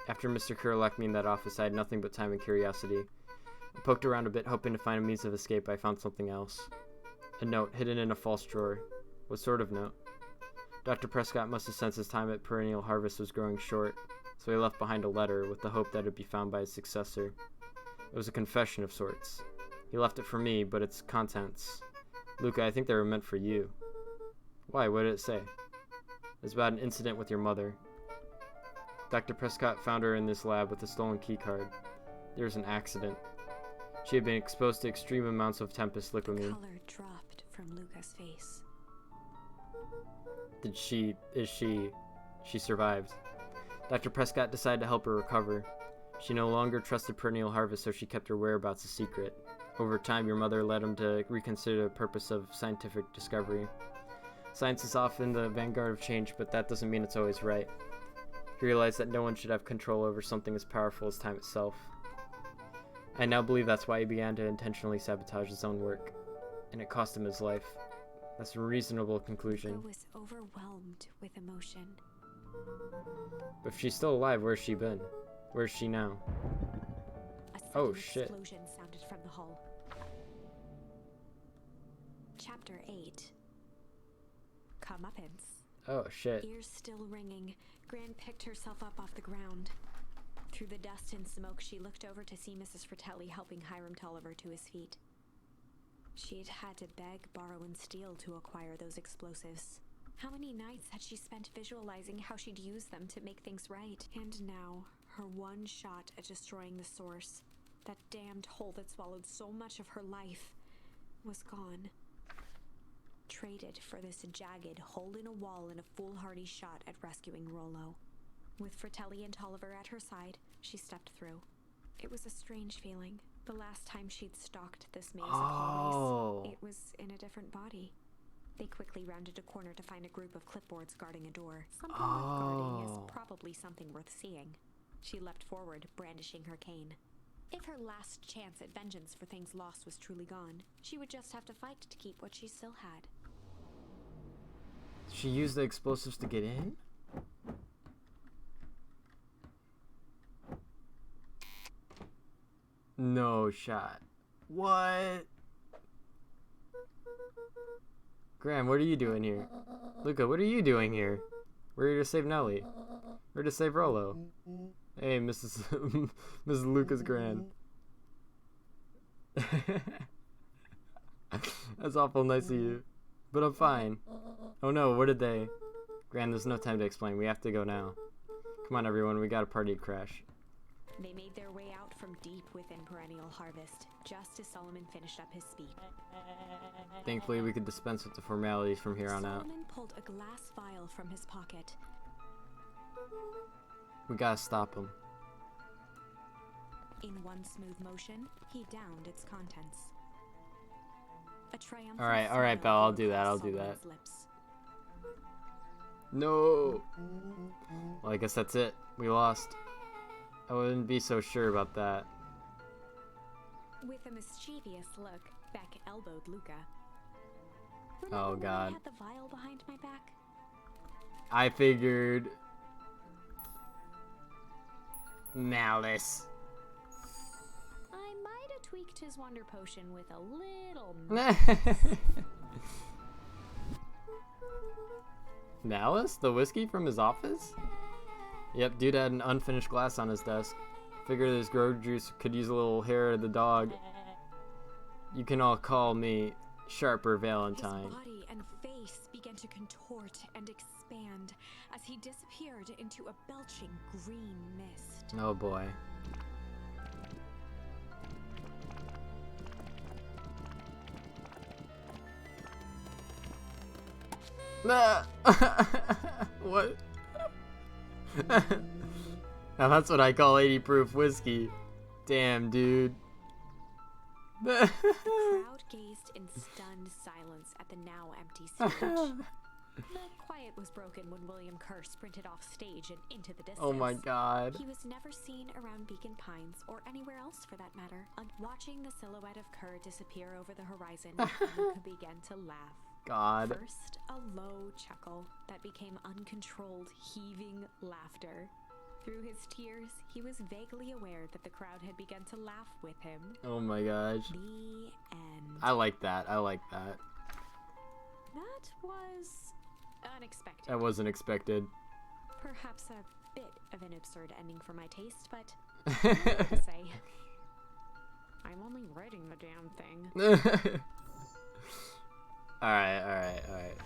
S2: After Mr. Kerr locked me in that office, I had nothing but time and curiosity. I poked around a bit, hoping to find a means of escape, but I found something else. A note hidden in a false drawer. What sort of note? Dr. Prescott must have sensed his time at Perennial Harvest was growing short, so he left behind a letter with the hope that it would be found by his successor. It was a confession of sorts. He left it for me, but its contents... Luca, I think they were meant for you. Why? What did it say? It was about an incident with your mother. Dr. Prescott found her in this lab with a stolen keycard. There was an accident. She had been exposed to extreme amounts of Tempest liquamine.
S5: The color dropped from Luca's face.
S2: She survived. Dr. Prescott decided to help her recover. She no longer trusted Perennial Harvest, so she kept her whereabouts a secret. Over time, your mother led him to reconsider the purpose of scientific discovery. Science is often the vanguard of change, but that doesn't mean it's always right. He realized that no one should have control over something as powerful as time itself. I now believe that's why he began to intentionally sabotage his own work, and it cost him his life. That's a reasonable conclusion.
S5: Luca was overwhelmed with emotion.
S2: But if she's still alive, where's she been? Where's she now?
S5: A sudden
S2: Oh, shit.
S5: explosion sounded from the hull. Chapter 8. Comeuppance.
S2: Oh, shit.
S5: Ears still ringing, Gran picked herself up off the ground. Through the dust and smoke, she looked over to see Mrs. Fratelli helping Hiram Tolliver to his feet. She'd had to beg, borrow, and steal to acquire those explosives. How many nights had she spent visualizing how she'd use them to make things right? And now, her one shot at destroying the source, that damned hole that swallowed so much of her life, was gone. Traded for this jagged hole in a wall and a foolhardy shot at rescuing Rollo. With Fratelli and Tolliver at her side, she stepped through. It was a strange feeling. The last time she'd stalked this maze of hallways, it was in a different body. They quickly rounded a corner to find a group of clipboards guarding a door. Something worth guarding is probably something worth seeing. She leapt forward, brandishing her cane. If her last chance at vengeance for things lost was truly gone, she would just have to fight to keep what she still had.
S2: She used the explosives to get in? No shot. What? Graham, what are you doing here? Luca, what are you doing here? We're here to save Nellie. We're here to save Rollo. Hey, Mrs. Mrs. Lucas Gran. That's awful nice of you. But I'm fine. Oh no, what did they... Gran, there's no time to explain. We have to go now. Come on, everyone. We got a party to crash.
S5: They made their way out from deep within Perennial Harvest, just as Solomon finished up his speech.
S2: Thankfully, we could dispense with the formalities from here on out.
S5: Solomon pulled a glass vial from his pocket.
S2: We gotta stop him.
S5: In one smooth motion, he downed its contents. A triumphant
S2: Alright, Belle, I'll do that, I'll do that.
S5: Lips.
S2: No! Well, I guess that's it. We lost. I wouldn't be so sure about that.
S5: With a mischievous look, Beck elbowed Luca.
S2: Oh, God.
S5: I had the vial behind my back?
S2: I figured... Malice.
S5: I might have tweaked his wonder potion with a little...
S2: Malice? The whiskey from his office? Yep, dude had an unfinished glass on his desk. Figured his grow juice could use a little hair of the dog. You can all call me Sharper Valentine.
S5: His body and face began to contort and expand as he disappeared into a belching green mist.
S2: Oh boy. What? Now that's what I call 80 proof whiskey. Damn, dude.
S5: The crowd gazed in stunned silence at the now empty stage. The quiet was broken when William Kerr sprinted off stage and into the distance.
S2: Oh my god.
S5: He was never seen around Beacon Pines or anywhere else for that matter. Watching the silhouette of Kerr disappear over the horizon, Luca began to laugh.
S2: God.
S5: First, a low chuckle that became uncontrolled, heaving laughter. Through his tears, he was vaguely aware that the crowd had begun to laugh with him.
S2: Oh my gosh.
S5: The end.
S2: I like that. I like that.
S5: That was
S3: Unexpected.
S2: That wasn't expected.
S3: Perhaps a bit of an absurd ending for my taste, but what to say. I'm only writing the damn thing.
S2: Alright.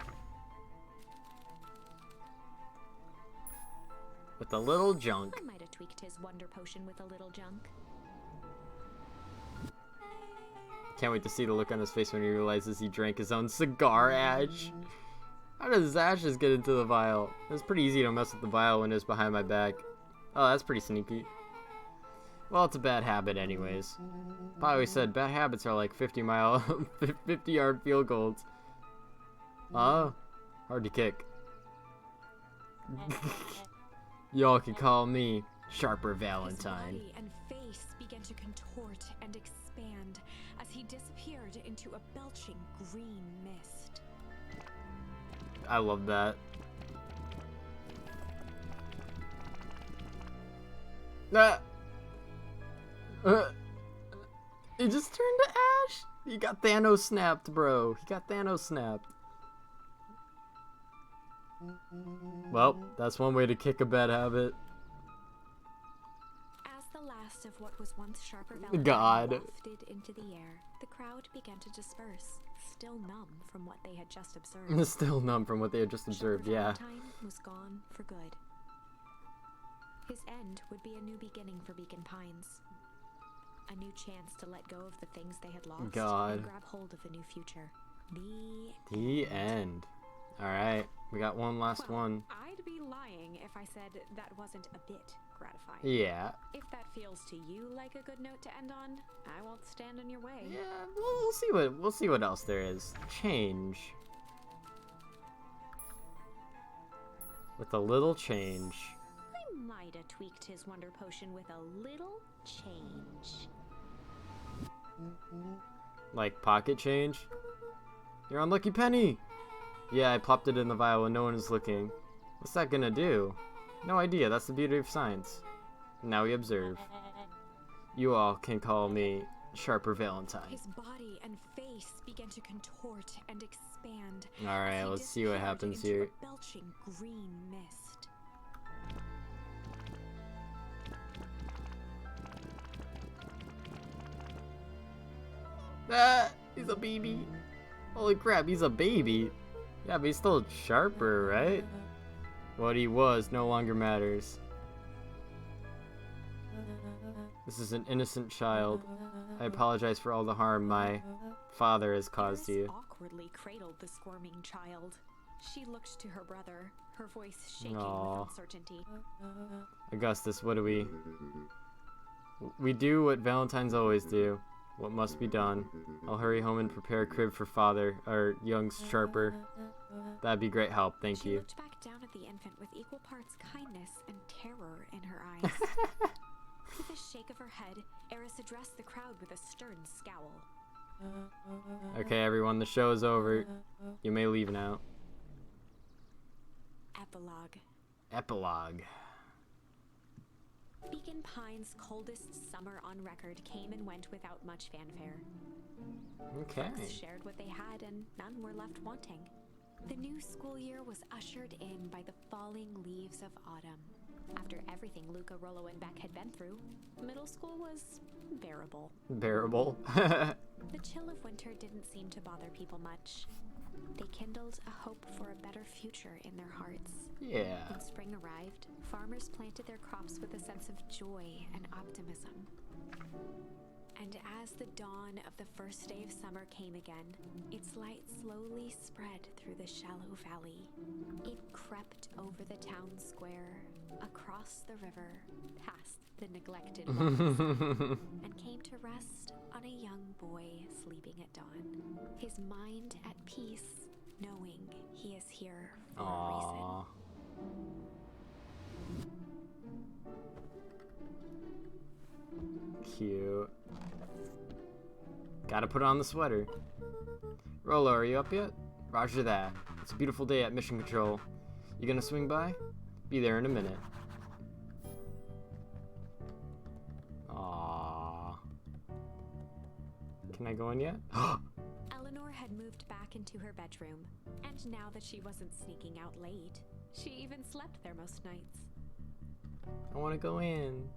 S2: With a little junk.
S3: I might have tweaked his wonder potion with a little junk.
S2: Can't wait to see the look on his face when he realizes he drank his own cigar ash. How does his ashes get into the vial? It's pretty easy to mess with the vial when it's behind my back. Oh, that's pretty sneaky. Well, it's a bad habit anyways. I always said bad habits are like 50-yard field goals. Oh, hard to kick. Y'all can call me Sharper Valentine.
S3: His body and face began to contort and expand as he disappeared into a belching green mist.
S2: I love that. He just turned to ash. He got Thanos snapped, bro. He got Thanos snapped. Well, that's one way to kick a bad habit.
S5: As the last of what was once Sharper Valentine wafted into the air, the crowd began to disperse, still numb from what they had just observed.
S2: Still numb from what they had just observed,
S5: Sharper
S2: yeah.
S5: Valentine was gone for good. His end would be a new beginning for Beacon Pines. A new chance to let go of the things they had lost and grab hold of a new future.
S2: The end. Alright, we got one last one.
S3: I'd be lying if I said that wasn't a bit gratifying.
S2: Yeah.
S3: If that feels to you like a good note to end on, I won't stand in your way.
S2: Yeah, we'll see what else there is. Change. With a little change.
S5: I might have tweaked his wonder potion with a little change.
S2: Like pocket change? Your unlucky penny! Yeah, I plopped it in the vial when no one is looking. What's that gonna do? No idea, that's the beauty of science. Now we observe. You all can call me Sharper Valentine.
S3: His body and face began to contort and expand.
S2: Alright, let's see what happens here.
S3: A belching green mist.
S2: Ah, he's a baby. Holy crap, he's a baby. Yeah, but he's still Sharper, right? What he was no longer matters. This is an innocent child. I apologize for all the harm my father has caused you.
S3: Awkwardly cradled the squirming child. She looked to her brother, her voice shaking
S2: Aww.
S3: with uncertainty.
S2: Augustus, what do we... We do what Valentines always do. What must be done. I'll hurry home and prepare a crib for father, or young Sharper. That'd be great help, thank
S3: She
S2: you.
S3: looked back down at the infant with equal parts kindness and terror in her eyes. With a shake of her head, Eris addressed the crowd with a stern scowl.
S2: Okay, everyone, the show is over. You may leave now.
S5: Epilogue.
S2: Epilogue.
S5: Beacon Pines' coldest summer on record came and went without much fanfare.
S2: Okay.
S5: Friends shared what they had and none were left wanting. The new school year was ushered in by the falling leaves of autumn. After everything Luca, Rollo, and Beck had been through, middle school was bearable.
S2: Bearable.
S5: The chill of winter didn't seem to bother people much. They kindled a hope for a better future in their hearts.
S2: Yeah.
S5: When spring arrived, farmers planted their crops with a sense of joy and optimism. And as the dawn of the first day of summer came again, its light slowly spread through the shallow valley. It crept over the town square, across the river, past the neglected wells, and came to rest on a young boy sleeping at dawn. His mind at peace, knowing he is here for a reason.
S2: Aww. Cute. Gotta put on the sweater. Rollo, are you up yet? Roger that. It's a beautiful day at Mission Control. You gonna swing by? Be there in a minute. Aww. Can I go in yet?
S5: Eleanor
S3: had moved back into her bedroom, and now that she wasn't sneaking out late, she even slept there most nights.
S2: I want to go in.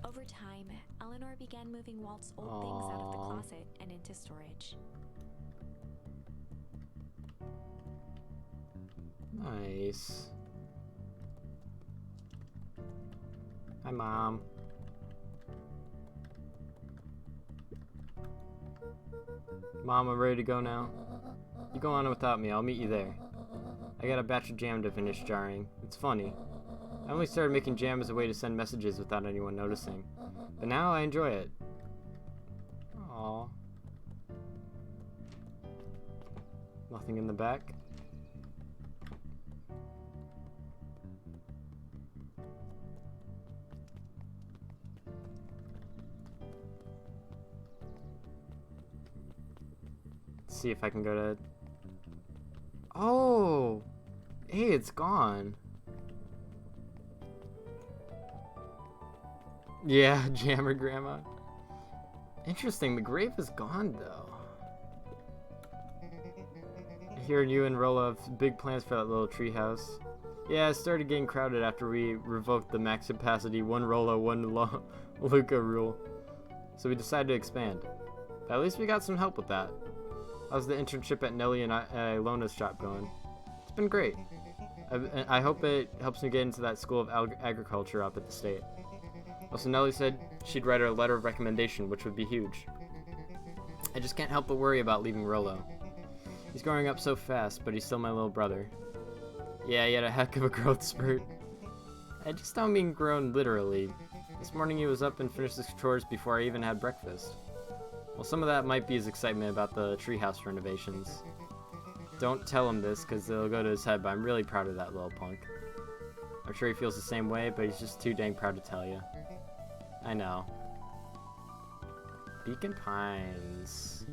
S5: Over time, Eleanor began moving Walt's old things out of the closet and into storage.
S2: Nice. Hi, Mom. Mom, I'm ready to go now. You go on without me, I'll meet you there. I got a batch of jam to finish jarring. It's funny. I only started making jam as a way to send messages without anyone noticing. But now I enjoy it. Aww. Nothing in the back? Let's see if I can go to... Oh! Hey, it's gone. Yeah, Jammer Grandma. Interesting, the grave is gone though. I hear you and Rolla have big plans for that little treehouse. Yeah, it started getting crowded after we revoked the max capacity, one Rolla, one Luca rule. So we decided to expand. But at least we got some help with that. How's the internship at Nellie and Ilona's shop going? It's been great. I hope it helps me get into that school of agriculture up at the state. Also, Nellie said she'd write her a letter of recommendation, which would be huge. I just can't help but worry about leaving Rollo. He's growing up so fast, but he's still my little brother. Yeah, he had a heck of a growth spurt. I just don't mean grown literally. This morning he was up and finished his chores before I even had breakfast. Well, some of that might be his excitement about the treehouse renovations. Don't tell him this, because it'll go to his head, but I'm really proud of that little punk. I'm sure he feels the same way, but he's just too dang proud to tell you. I know. Beacon Pines.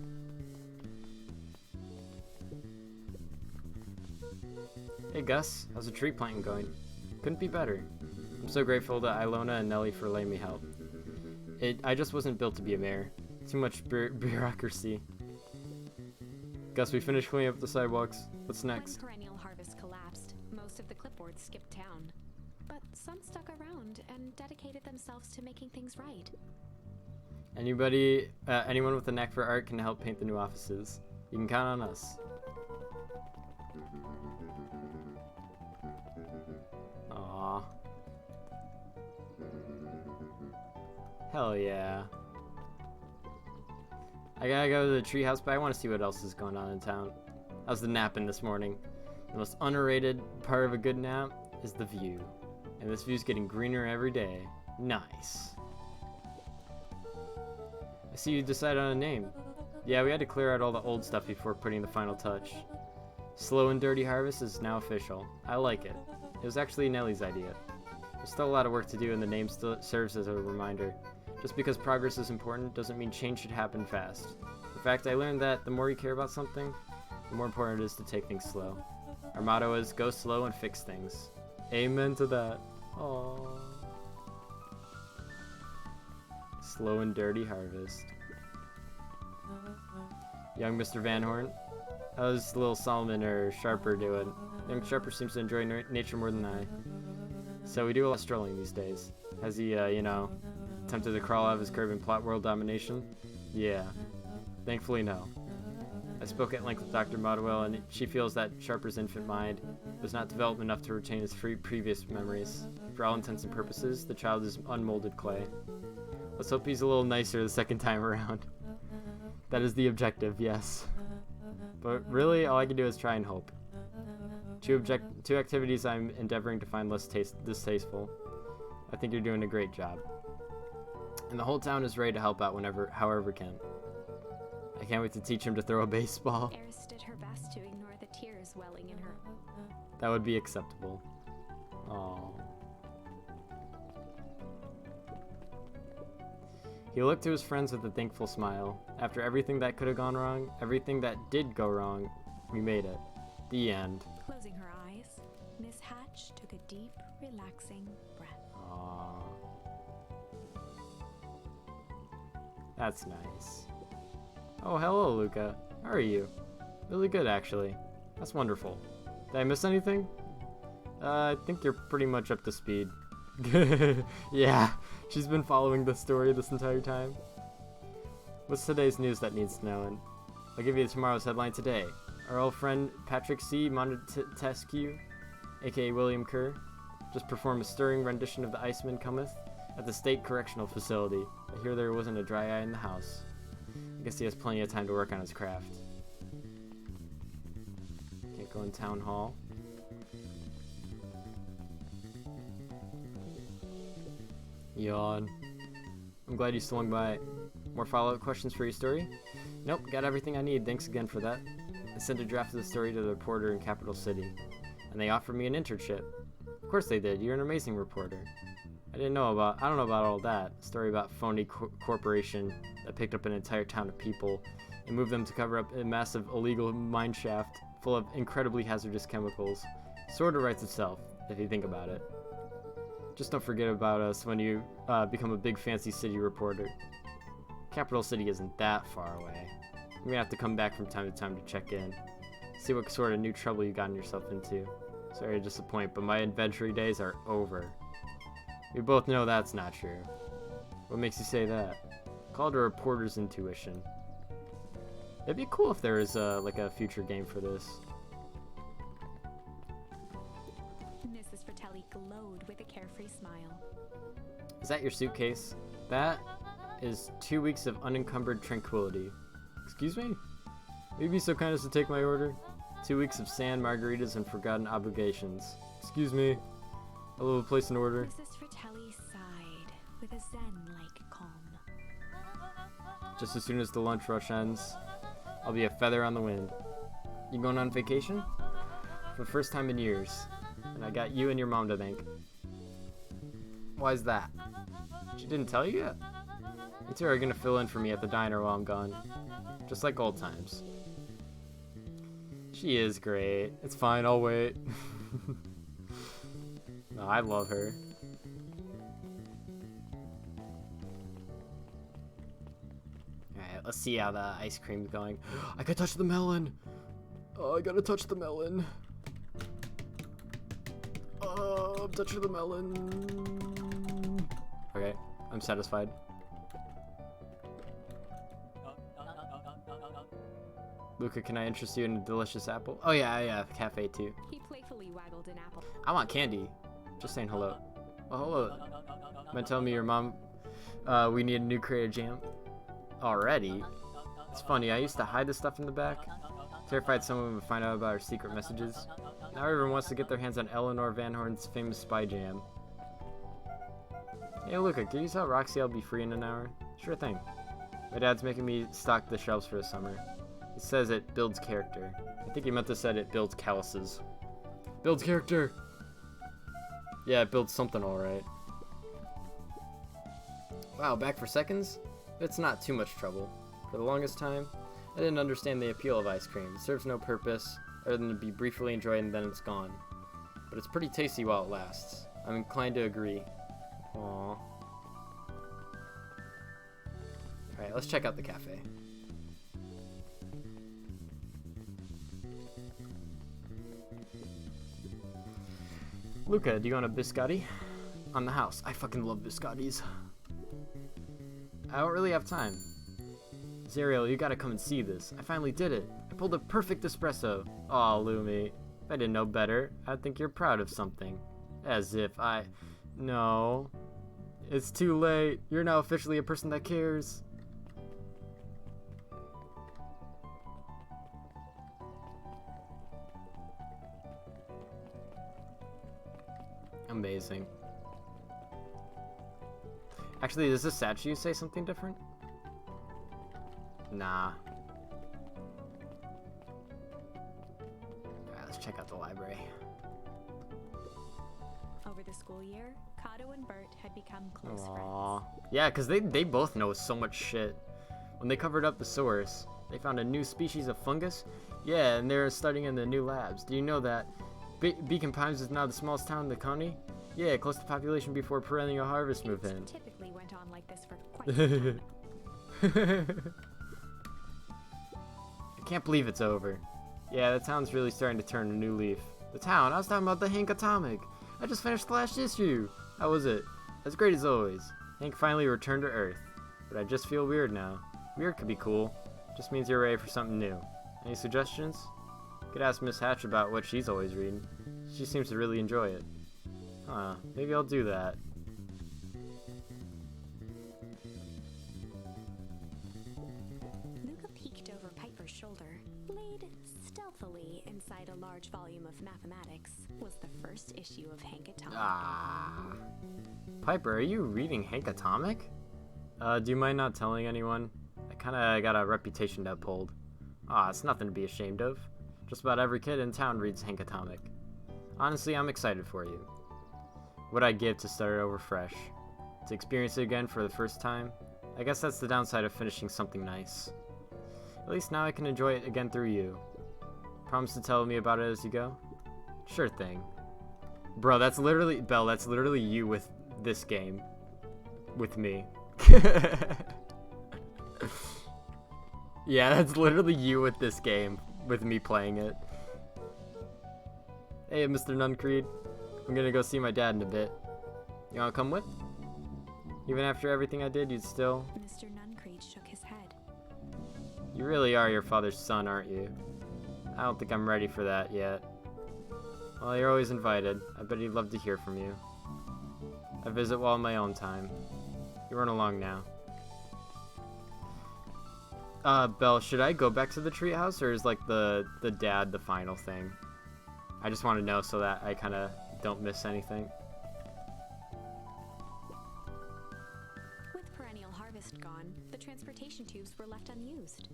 S2: Hey Gus, how's the tree planting going? Couldn't be better. I'm so grateful to Ilona and Nellie for letting me help. I just wasn't built to be a mayor. Too much bureaucracy. Gus, we finished cleaning up the sidewalks. What's next?
S3: When perennial harvest collapsed, most of the clipboards skipped town. But some stuck around and dedicated themselves to making things right.
S2: Anyone with a knack for art can help paint the new offices. You can count on us. Aww. Hell yeah. I gotta go to the treehouse, but I want to see what else is going on in town. How's the napping this morning? The most underrated part of a good nap is the view. And this view's getting greener every day. Nice. I see you decided on a name. Yeah, we had to clear out all the old stuff before putting the final touch. Slow and Dirty Harvest is now official. I like it. It was actually Nellie's idea. There's still a lot of work to do and the name still serves as a reminder. Just because progress is important doesn't mean change should happen fast. In fact, I learned that the more you care about something, the more important it is to take things slow. Our motto is go slow and fix things. Amen to that. Aww. Slow and Dirty Harvest. Young Mr. Van Horn. How's little Solomon or Sharper doing? Young Sharper seems to enjoy nature more than I. So we do a lot of strolling these days. Has he, attempted to crawl out of his curve and plot world domination? Yeah. Thankfully, no. I spoke at length with Dr. Modwell, and she feels that Sharper's infant mind was not developed enough to retain his previous memories. For all intents and purposes, the child is unmolded clay. Let's hope he's a little nicer the second time around. That is the objective, yes. But really, all I can do is try and hope. Two activities I'm endeavoring to find less distasteful. I think you're doing a great job. And the whole town is ready to help out however can. I can't wait to teach him to throw a baseball.
S3: Eris did her best to ignore the tears welling in her.
S2: That would be acceptable. Aww. He looked to his friends with a thankful smile. After everything that could have gone wrong, everything that did go wrong, we made it. The end.
S5: Closing her eyes, Miss Hatch took a deep, relaxing breath.
S2: Aww. That's nice. Oh, hello, Luca. How are you? Really good, actually. That's wonderful. Did I miss anything? I think you're pretty much up to speed. Yeah, she's been following the story this entire time. What's today's news that needs knowing? I'll give you tomorrow's headline today. Our old friend Patrick C. Montesquieu, aka William Kerr, just performed a stirring rendition of The Iceman Cometh at the State Correctional Facility. I hear there wasn't a dry eye in the house. I guess he has plenty of time to work on his craft. Can't go in town hall. Yawn. I'm glad you swung by. More follow-up questions for your story? Nope, got everything I need. Thanks again for that. I sent a draft of the story to the reporter in Capital City, and they offered me an internship. Of course they did. You're an amazing reporter. I don't know about all that. A story about phony corporation that picked up an entire town of people and moved them to cover up a massive illegal mine shaft full of incredibly hazardous chemicals. Sort of writes itself, if you think about it. Just don't forget about us when you become a big fancy city reporter. Capital City isn't that far away. I'm gonna have to come back from time to time to check in. See what sort of new trouble you've gotten yourself into. Sorry to disappoint, but my adventure days are over. We both know that's not true. What makes you say that? Call it a reporter's intuition. It'd be cool if there was like a future game for this.
S3: Mrs. Fratelli glowed with a carefree smile.
S2: Is that your suitcase? That is 2 weeks of unencumbered tranquility. Excuse me? Will you be so kind as to take my order? 2 weeks of sand, margaritas, and forgotten obligations. Excuse me? I will place an order.
S5: Mrs. Fratelli sighed with a zen-like calm.
S2: Just as soon as the lunch rush ends, I'll be a feather on the wind. You going on vacation? For the first time in years. And I got you and your mom to thank. Why's that? She didn't tell you yet? You two are gonna fill in for me at the diner while I'm gone. Just like old times. She is great. It's fine, I'll wait. No, I love her. Alright, let's see how the ice cream's going. I can touch the melon! Oh, I gotta touch the melon. Oh, I'm touching the melon. Okay, I'm satisfied. Luca, can I interest you in a delicious apple? Oh yeah, cafe too.
S3: He playfully waggled an apple.
S2: I want candy. Just saying hello. Oh, hello. Might tell me your mom, we need a new crate of jam. Already? It's funny, I used to hide this stuff in the back. Terrified someone would find out about our secret messages. Now everyone wants to get their hands on Eleanor Van Horn's famous spy jam. Hey Luca, can you tell Roxy I'll be free in an hour? Sure thing. My dad's making me stock the shelves for the summer. It says it builds character. I think he meant to say it builds calluses. Builds character! Yeah, it builds something alright. Wow, back for seconds? It's not too much trouble. For the longest time, I didn't understand the appeal of ice cream. It serves no purpose other than to be briefly enjoyed and then it's gone. But it's pretty tasty while it lasts. I'm inclined to agree. Aww. Alright, let's check out the cafe. Luca, do you want a biscotti? On the house. I fucking love biscottis. I don't really have time. Zariel, you gotta come and see this. I finally did it. I pulled a perfect espresso. Aw, Lumi. If I didn't know better, I'd think you're proud of something. As if I... No. It's too late. You're now officially a person that cares. Amazing. Actually, does this statue say something different? Nah. Alright, let's check out the library.
S3: Over the school year, Kato and Bert had become close
S2: Aww.
S3: friends.
S2: Yeah, because they both know so much shit. When they covered up the source, they found a new species of fungus. Yeah, and they're studying in the new labs. Do you know that Beacon Pines is now the smallest town in the county? Yeah, close to population before perennial harvest moved in.
S3: Typically went on like this for quite some time.
S2: Can't believe it's over. Yeah, the town's really starting to turn a new leaf. The town? I was talking about the Hank Atomic. I just finished the last issue. How was it? As great as always. Hank finally returned to Earth. But I just feel weird now. Weird could be cool. Just means you're ready for something new. Any suggestions? Could ask Miss Hatch about what she's always reading. She seems to really enjoy it. Huh, maybe I'll do that.
S5: Luca peeked over Piper's shoulder. Laid stealthily inside a large volume of mathematics was the first issue of Hank Atomic.
S2: Ah. Piper, are you reading Hank Atomic? Do you mind not telling anyone? I kinda got a reputation to uphold. It's nothing to be ashamed of. Just about every kid in town reads Hank Atomic. Honestly, I'm excited for you. What'd I give to start it over fresh? To experience it again for the first time? I guess that's the downside of finishing something nice. At least now I can enjoy it again through you. Promise to tell me about it as you go? Sure thing. Bro, that's literally, Belle, that's literally you with this game. With me. Yeah, that's literally you with this game. With me playing it. Hey, Mr. Nuncreed. I'm gonna go see my dad in a bit. You wanna come with? Even after everything I did, you'd still...
S5: Mr. Nuncreed shook his head.
S2: You really are your father's son, aren't you? I don't think I'm ready for that yet. Well, you're always invited. I bet he'd love to hear from you. I visit while on my own time. You run along now. Belle, should I go back to the treehouse, or is like the dad the final thing? I just want to know so that I kind of don't miss anything.
S5: With perennial harvest gone, the transportation tubes were left unused.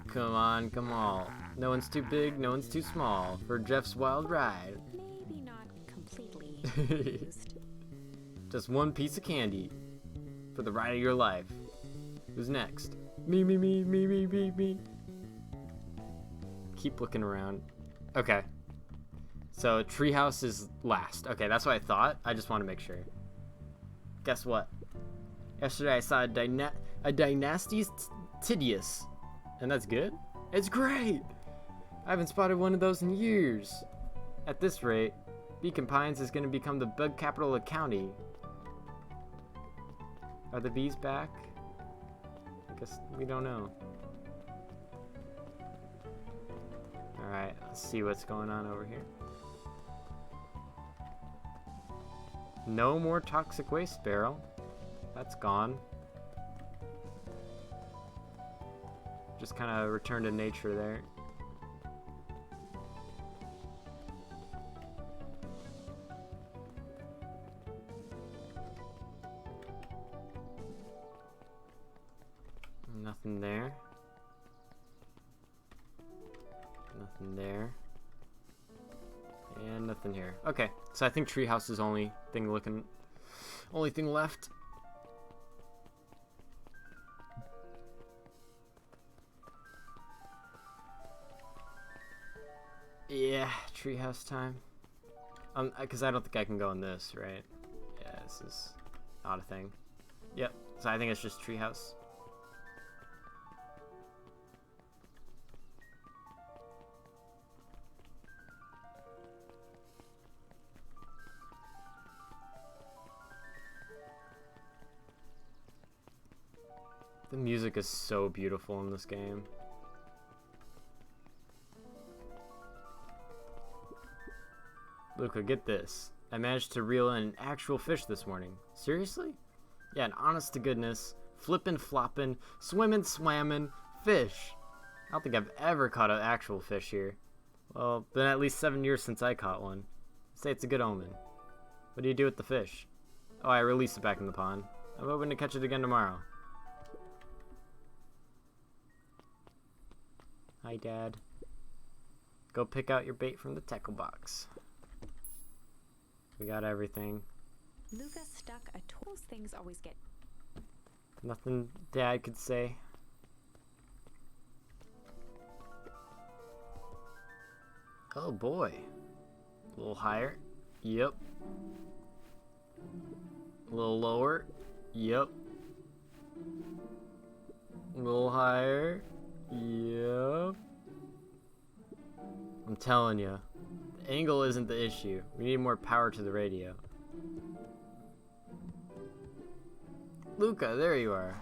S2: Come on, come on. No one's too big, no one's too small for Jeff's wild ride.
S5: Maybe not completely used.
S2: Just one piece of candy for the ride of your life. Who's next? Me, me, me, me, me, me, me. Keep looking around. Okay. So, treehouse is last. Okay, that's what I thought. I just want to make sure. Guess what? Yesterday I saw a Dynasties Tidius. And that's good? It's great! I haven't spotted one of those in years. At this rate, Beacon Pines is going to become the bug capital of the county. Are the bees back? I guess we don't know. Alright, let's see what's going on over here. No more toxic waste barrel. That's gone. Just kind of return to nature there. Nothing there. Nothing there. And nothing here. Okay, so I think treehouse is only thing left. Yeah, treehouse time. Because I don't think I can go in this, right? Yeah, this is not a thing. Yep, so I think it's just treehouse. The music is so beautiful in this game. Luca, get this. I managed to reel in an actual fish this morning. Seriously? Yeah, an honest to goodness, flippin' floppin', swimmin' swammin' fish. I don't think I've ever caught an actual fish here. Well, been at least 7 years since I caught one. I'd say it's a good omen. What do you do with the fish? Oh, I release it back in the pond. I'm hoping to catch it again tomorrow. Hi, Dad. Go pick out your bait from the tackle box. We got everything.
S5: Luca stuck a those things always get.
S2: Nothing Dad could say. Oh boy. A little higher. Yep. A little lower. Yep. A little higher. Yep. I'm telling you, the angle isn't the issue. We need more power to the radio. Luca, there you are.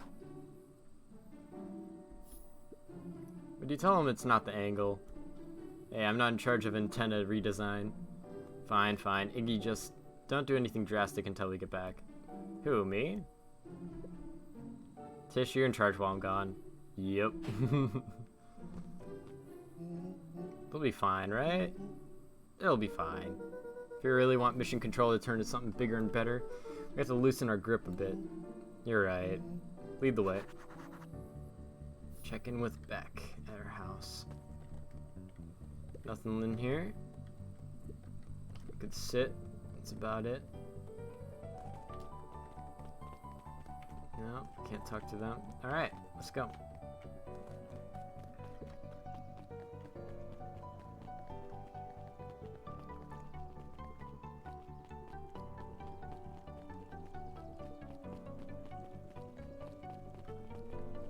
S2: Would you tell him it's not the angle? Hey, I'm not in charge of antenna redesign. Fine, fine. Iggy, just don't do anything drastic until we get back. Who, me? Tish, you're in charge while I'm gone. Yep. They'll be fine, right? It'll be fine. If you really want mission control to turn to something bigger and better, we have to loosen our grip a bit. You're right. Lead the way. Check in with Beck at her house. Nothing in here. We could sit. That's about it. No, can't talk to them. Alright, let's go.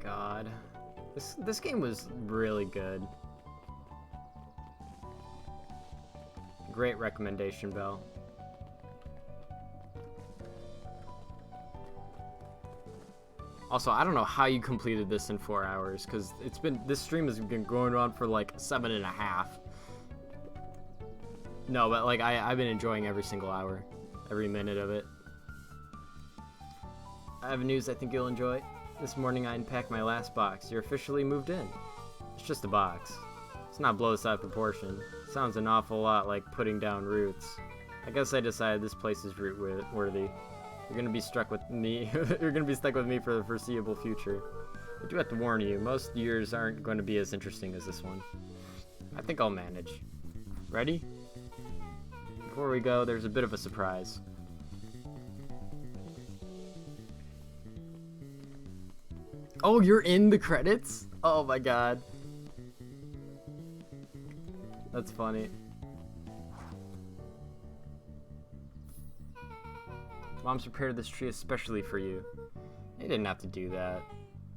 S2: God. This game was really good. Great recommendation, Belle. Also, I don't know how you completed this in 4 hours, because this stream has been going on for like 7.5. No, but like I've been enjoying every single hour, every minute of it. I have news I think you'll enjoy. This morning I unpacked my last box. You're officially moved in. It's just a box. It's not blow this out of proportion. Sounds an awful lot like putting down roots. I guess I decided this place is root worthy. You're gonna be stuck with me. You're gonna be stuck with me for the foreseeable future. I do have to warn you, most years aren't going to be as interesting as this one. I think I'll manage. Ready? Before we go, there's a bit of a surprise. Oh, you're in the credits? Oh my god. That's funny. Mom's prepared this tree especially for you. They didn't have to do that.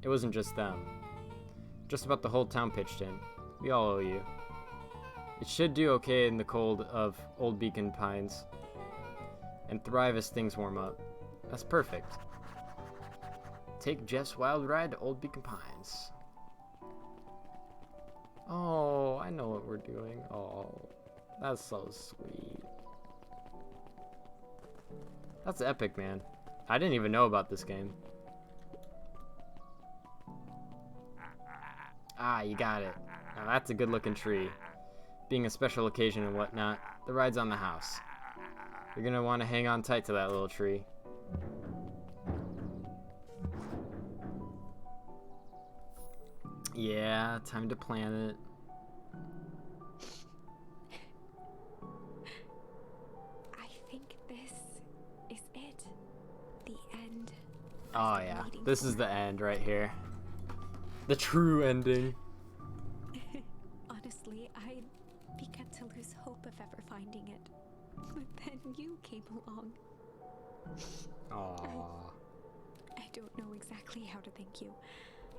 S2: It wasn't just them. Just about the whole town pitched in. We all owe you. It should do okay in the cold of Old Beacon Pines and thrive as things warm up. That's perfect. Take Jeff's wild ride to Old Beacon Pines. Oh, I know what we're doing. Oh, that's so sweet. That's epic, man. I didn't even know about this game. Ah, you got it. Now that's a good looking tree. Being a special occasion and whatnot, the ride's on the house. You're gonna want to hang on tight to that little tree. Yeah, time to plant it.
S3: I think this is it. The end.
S2: Oh yeah, this is the end right here. The true ending.
S5: Honestly, I began to lose hope of ever finding it. But then you came along.
S2: Aww.
S5: I don't know exactly how to thank you.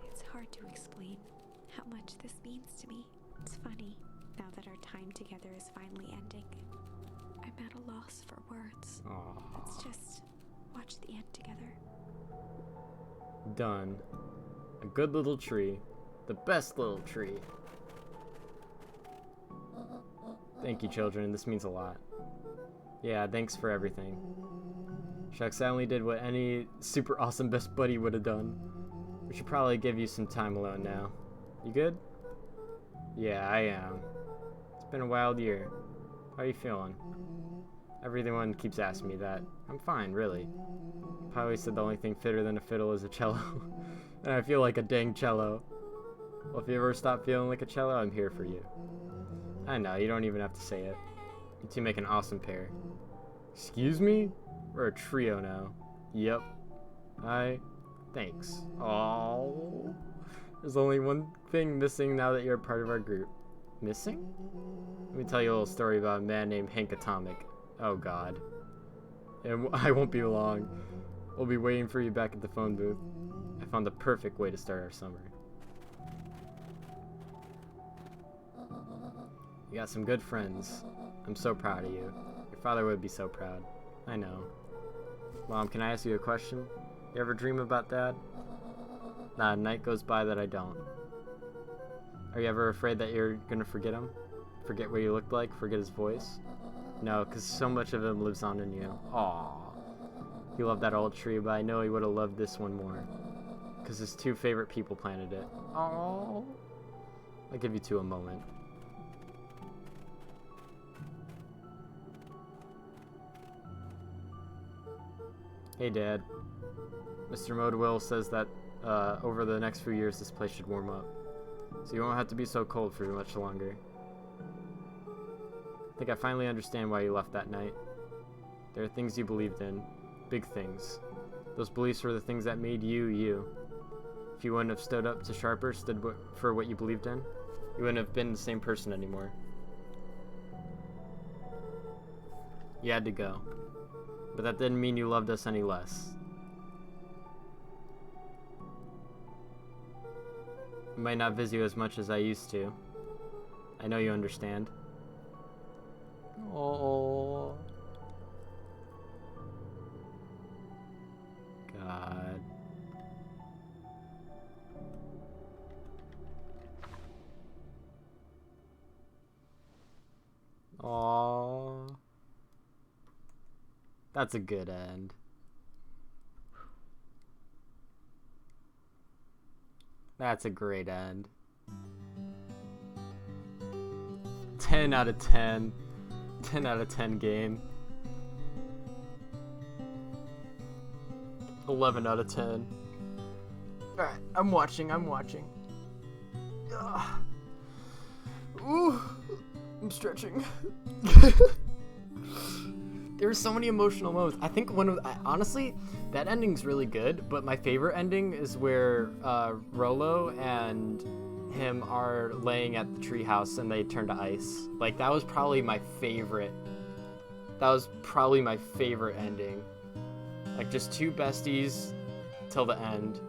S5: It's hard to explain how much this means to me. It's funny, now that our time together is finally ending. I'm at a loss for words.
S2: Aww.
S5: Let's just watch the end together.
S2: Done. A good little tree. The best little tree. Thank you, children. This means a lot. Yeah, thanks for everything. Shucks, I only did what any super awesome best buddy would have done. We should probably give you some time alone now. You good? Yeah, I am. It's been a wild year. How are you feeling? Everyone keeps asking me that. I'm fine, really. I always said the only thing fitter than a fiddle is a cello. And I feel like a dang cello. Well, if you ever stop feeling like a cello, I'm here for you. I know, you don't even have to say it. You two make an awesome pair. Excuse me? We're a trio now. Yep. Thanks. Oh, there's only one thing missing now that you're a part of our group. Missing? Let me tell you a little story about a man named Hank Atomic. Oh god. And I won't be long. We'll be waiting for you back at the phone booth. I found the perfect way to start our summer. You got some good friends. I'm so proud of you. Your father would be so proud. I know. Mom, can I ask you a question? You ever dream about Dad? Not a night goes by that I don't. Are you ever afraid that you're gonna forget him? Forget what he looked like? Forget his voice? No, because so much of him lives on in you. Aww. He loved that old tree, but I know he would have loved this one more. Because his two favorite people planted it. Aww. I'll give you two a moment. Hey Dad. Mr. Modewell says that over the next few years this place should warm up. So you won't have to be so cold for much longer. I think I finally understand why you left that night. There are things you believed in. Big things. Those beliefs were the things that made you, you. If you wouldn't have stood up to Sharper, stood for what you believed in, you wouldn't have been the same person anymore. You had to go. But that didn't mean you loved us any less. I might not visit you as much as I used to. I know you understand. Oh. God. Aww. That's a good end. That's a great end. 10 out of 10. 10 out of 10 game. 11 out of 10. Alright, I'm watching. Ugh. Ooh, I'm stretching. There were so many emotional moments. I think honestly, that ending's really good, but my favorite ending is where Rolo and him are laying at the treehouse and they turn to ice. Like, that was probably my favorite. That was probably my favorite ending. Like, just two besties till the end.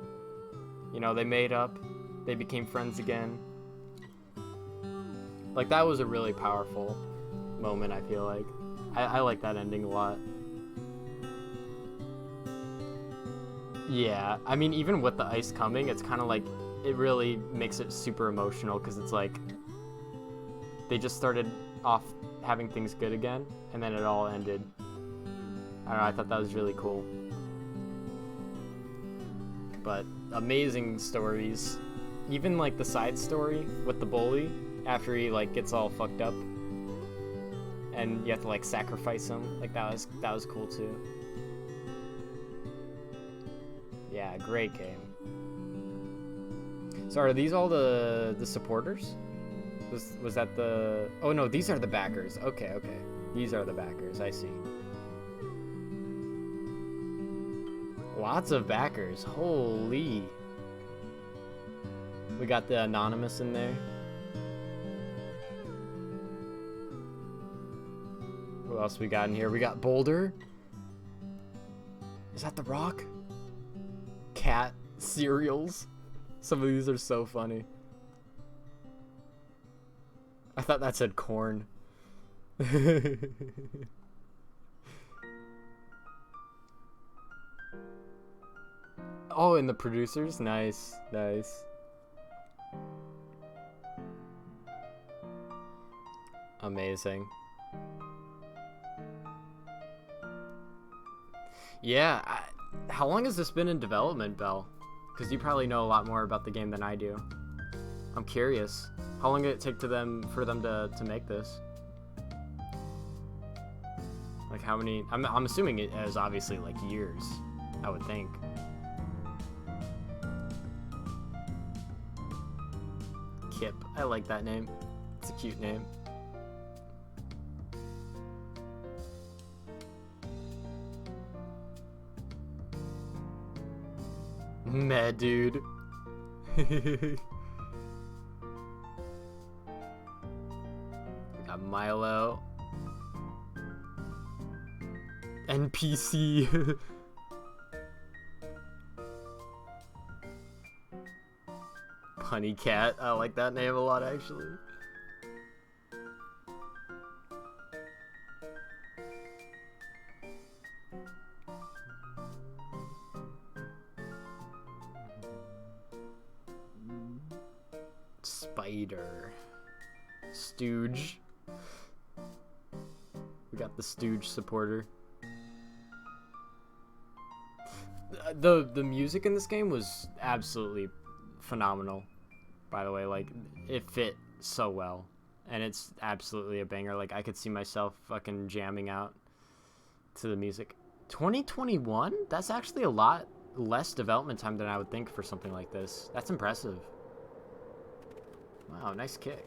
S2: You know, they made up. They became friends again. Like, that was a really powerful moment, I feel like. I like that ending a lot. Yeah, I mean, even with the ice coming, it's kind of like, it really makes it super emotional, because it's like, they just started off having things good again, and then it all ended. I don't know, I thought that was really cool. But amazing stories. Even like the side story with the bully, after he like gets all fucked up, and you have to like sacrifice him. Like that was cool too. Yeah, great game. So are these all the supporters? Was that the... Oh no, these are the backers. Okay. These are the backers, I see. Lots of backers, holy. We got the anonymous in there. Who else we got in here? We got Boulder. Is that The Rock? Cat cereals. Some of these are so funny. I thought that said corn. Oh, and the producers? Nice. Amazing. Yeah, how long has this been in development, Belle? Because you probably know a lot more about the game than I do. I'm curious. How long did it take for them to make this? Like how many... I'm assuming it is obviously like years, I would think. Kip. I like that name. It's a cute name. Meh, dude. We got Milo. NPC. Punny Cat. I like that name a lot, actually. Spider. Stooge. We got the Stooge supporter. The music in this game was absolutely phenomenal, by the way. Like, it fit so well, and it's absolutely a banger. Like, I could see myself fucking jamming out to the music. 2021? That's actually a lot less development time than I would think for something like this. That's impressive. Wow, nice kick.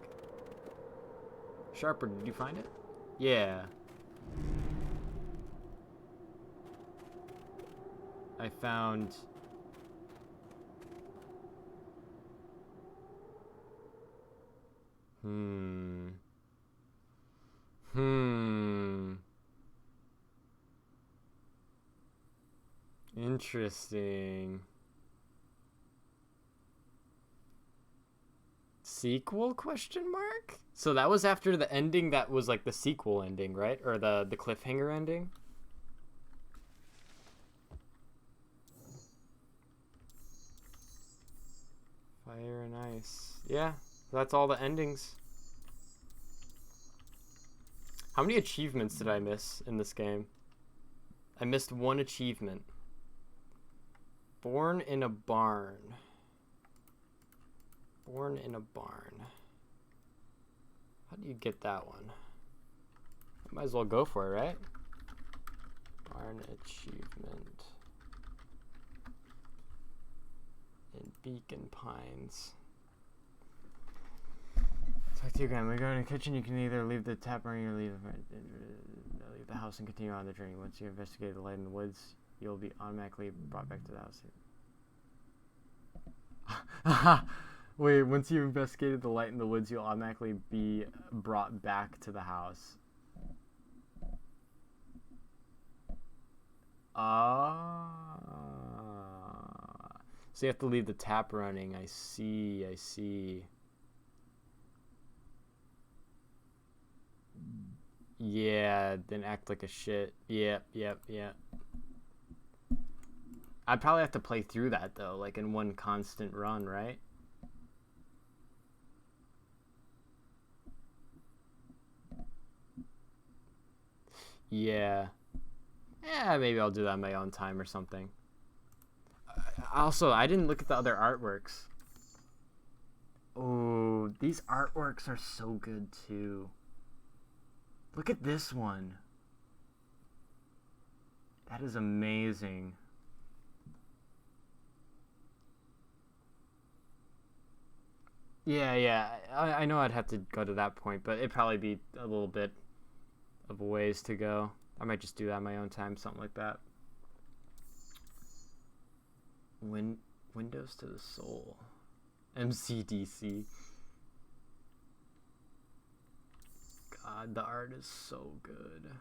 S2: Sharper, did you find it? Yeah. I found... Interesting. Sequel question mark? So that was after the ending that was like the sequel ending, right? Or the cliffhanger ending? Fire and ice. Yeah, that's all the endings. How many achievements did I miss in this game? I missed one achievement. Born in a barn. Born in a barn. How do you get that one? I might as well go for it, right? Barn achievement. In Beacon Pines. Talk to you again. When you go in the kitchen, you can either leave the tap running or leave the house and continue on the journey. Once you investigate the light in the woods, you'll be automatically brought back to the house. Wait, once you've investigated the light in the woods, you'll automatically be brought back to the house. So you have to leave the tap running. I see, I see. Yeah, then act like a shit. Yep. I'd probably have to play through that, though, like in one constant run, right? Yeah. Yeah, maybe I'll do that on my own time or something. Also, I didn't look at the other artworks. Oh, these artworks are so good, too. Look at this one. That is amazing. Yeah. I know I'd have to go to that point, but it'd probably be a little bit of a ways to go. I might just do that on my own time, something like that. Windows to the Soul. MCDC. God, the art is so good.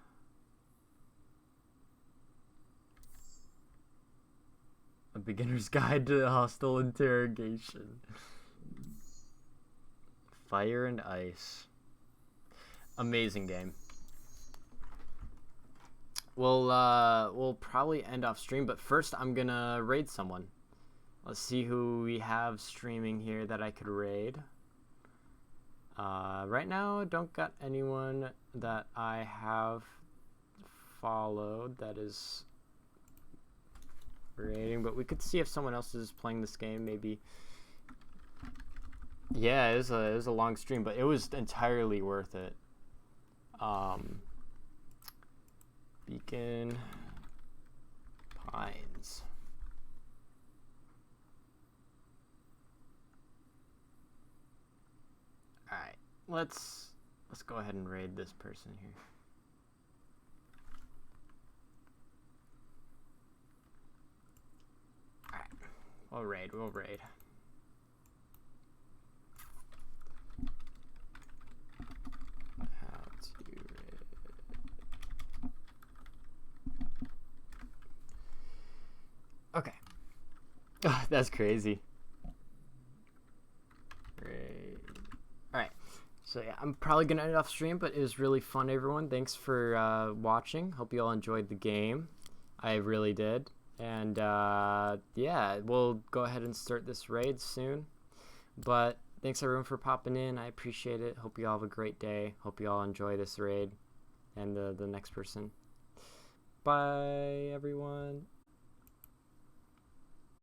S2: A Beginner's Guide to Hostile Interrogation. Fire and Ice. Amazing game. We'll probably end off stream, but first I'm gonna raid someone. Let's see who we have streaming here that I could raid. Right now, don't got anyone that I have followed that is raiding, but we could see if someone else is playing this game, maybe. Yeah, it was a long stream, but it was entirely worth it. Beacon Pines. All right, let's go ahead and raid this person here. All right, we'll raid. How to raid? Okay. Oh, that's crazy. Raid. Alright. So yeah, I'm probably gonna end off stream, but it was really fun, everyone. Thanks for watching. Hope you all enjoyed the game. I really did. And yeah, we'll go ahead and start this raid soon. But thanks everyone for popping in. I appreciate it. Hope you all have a great day. Hope you all enjoy this raid and the next person. Bye, everyone.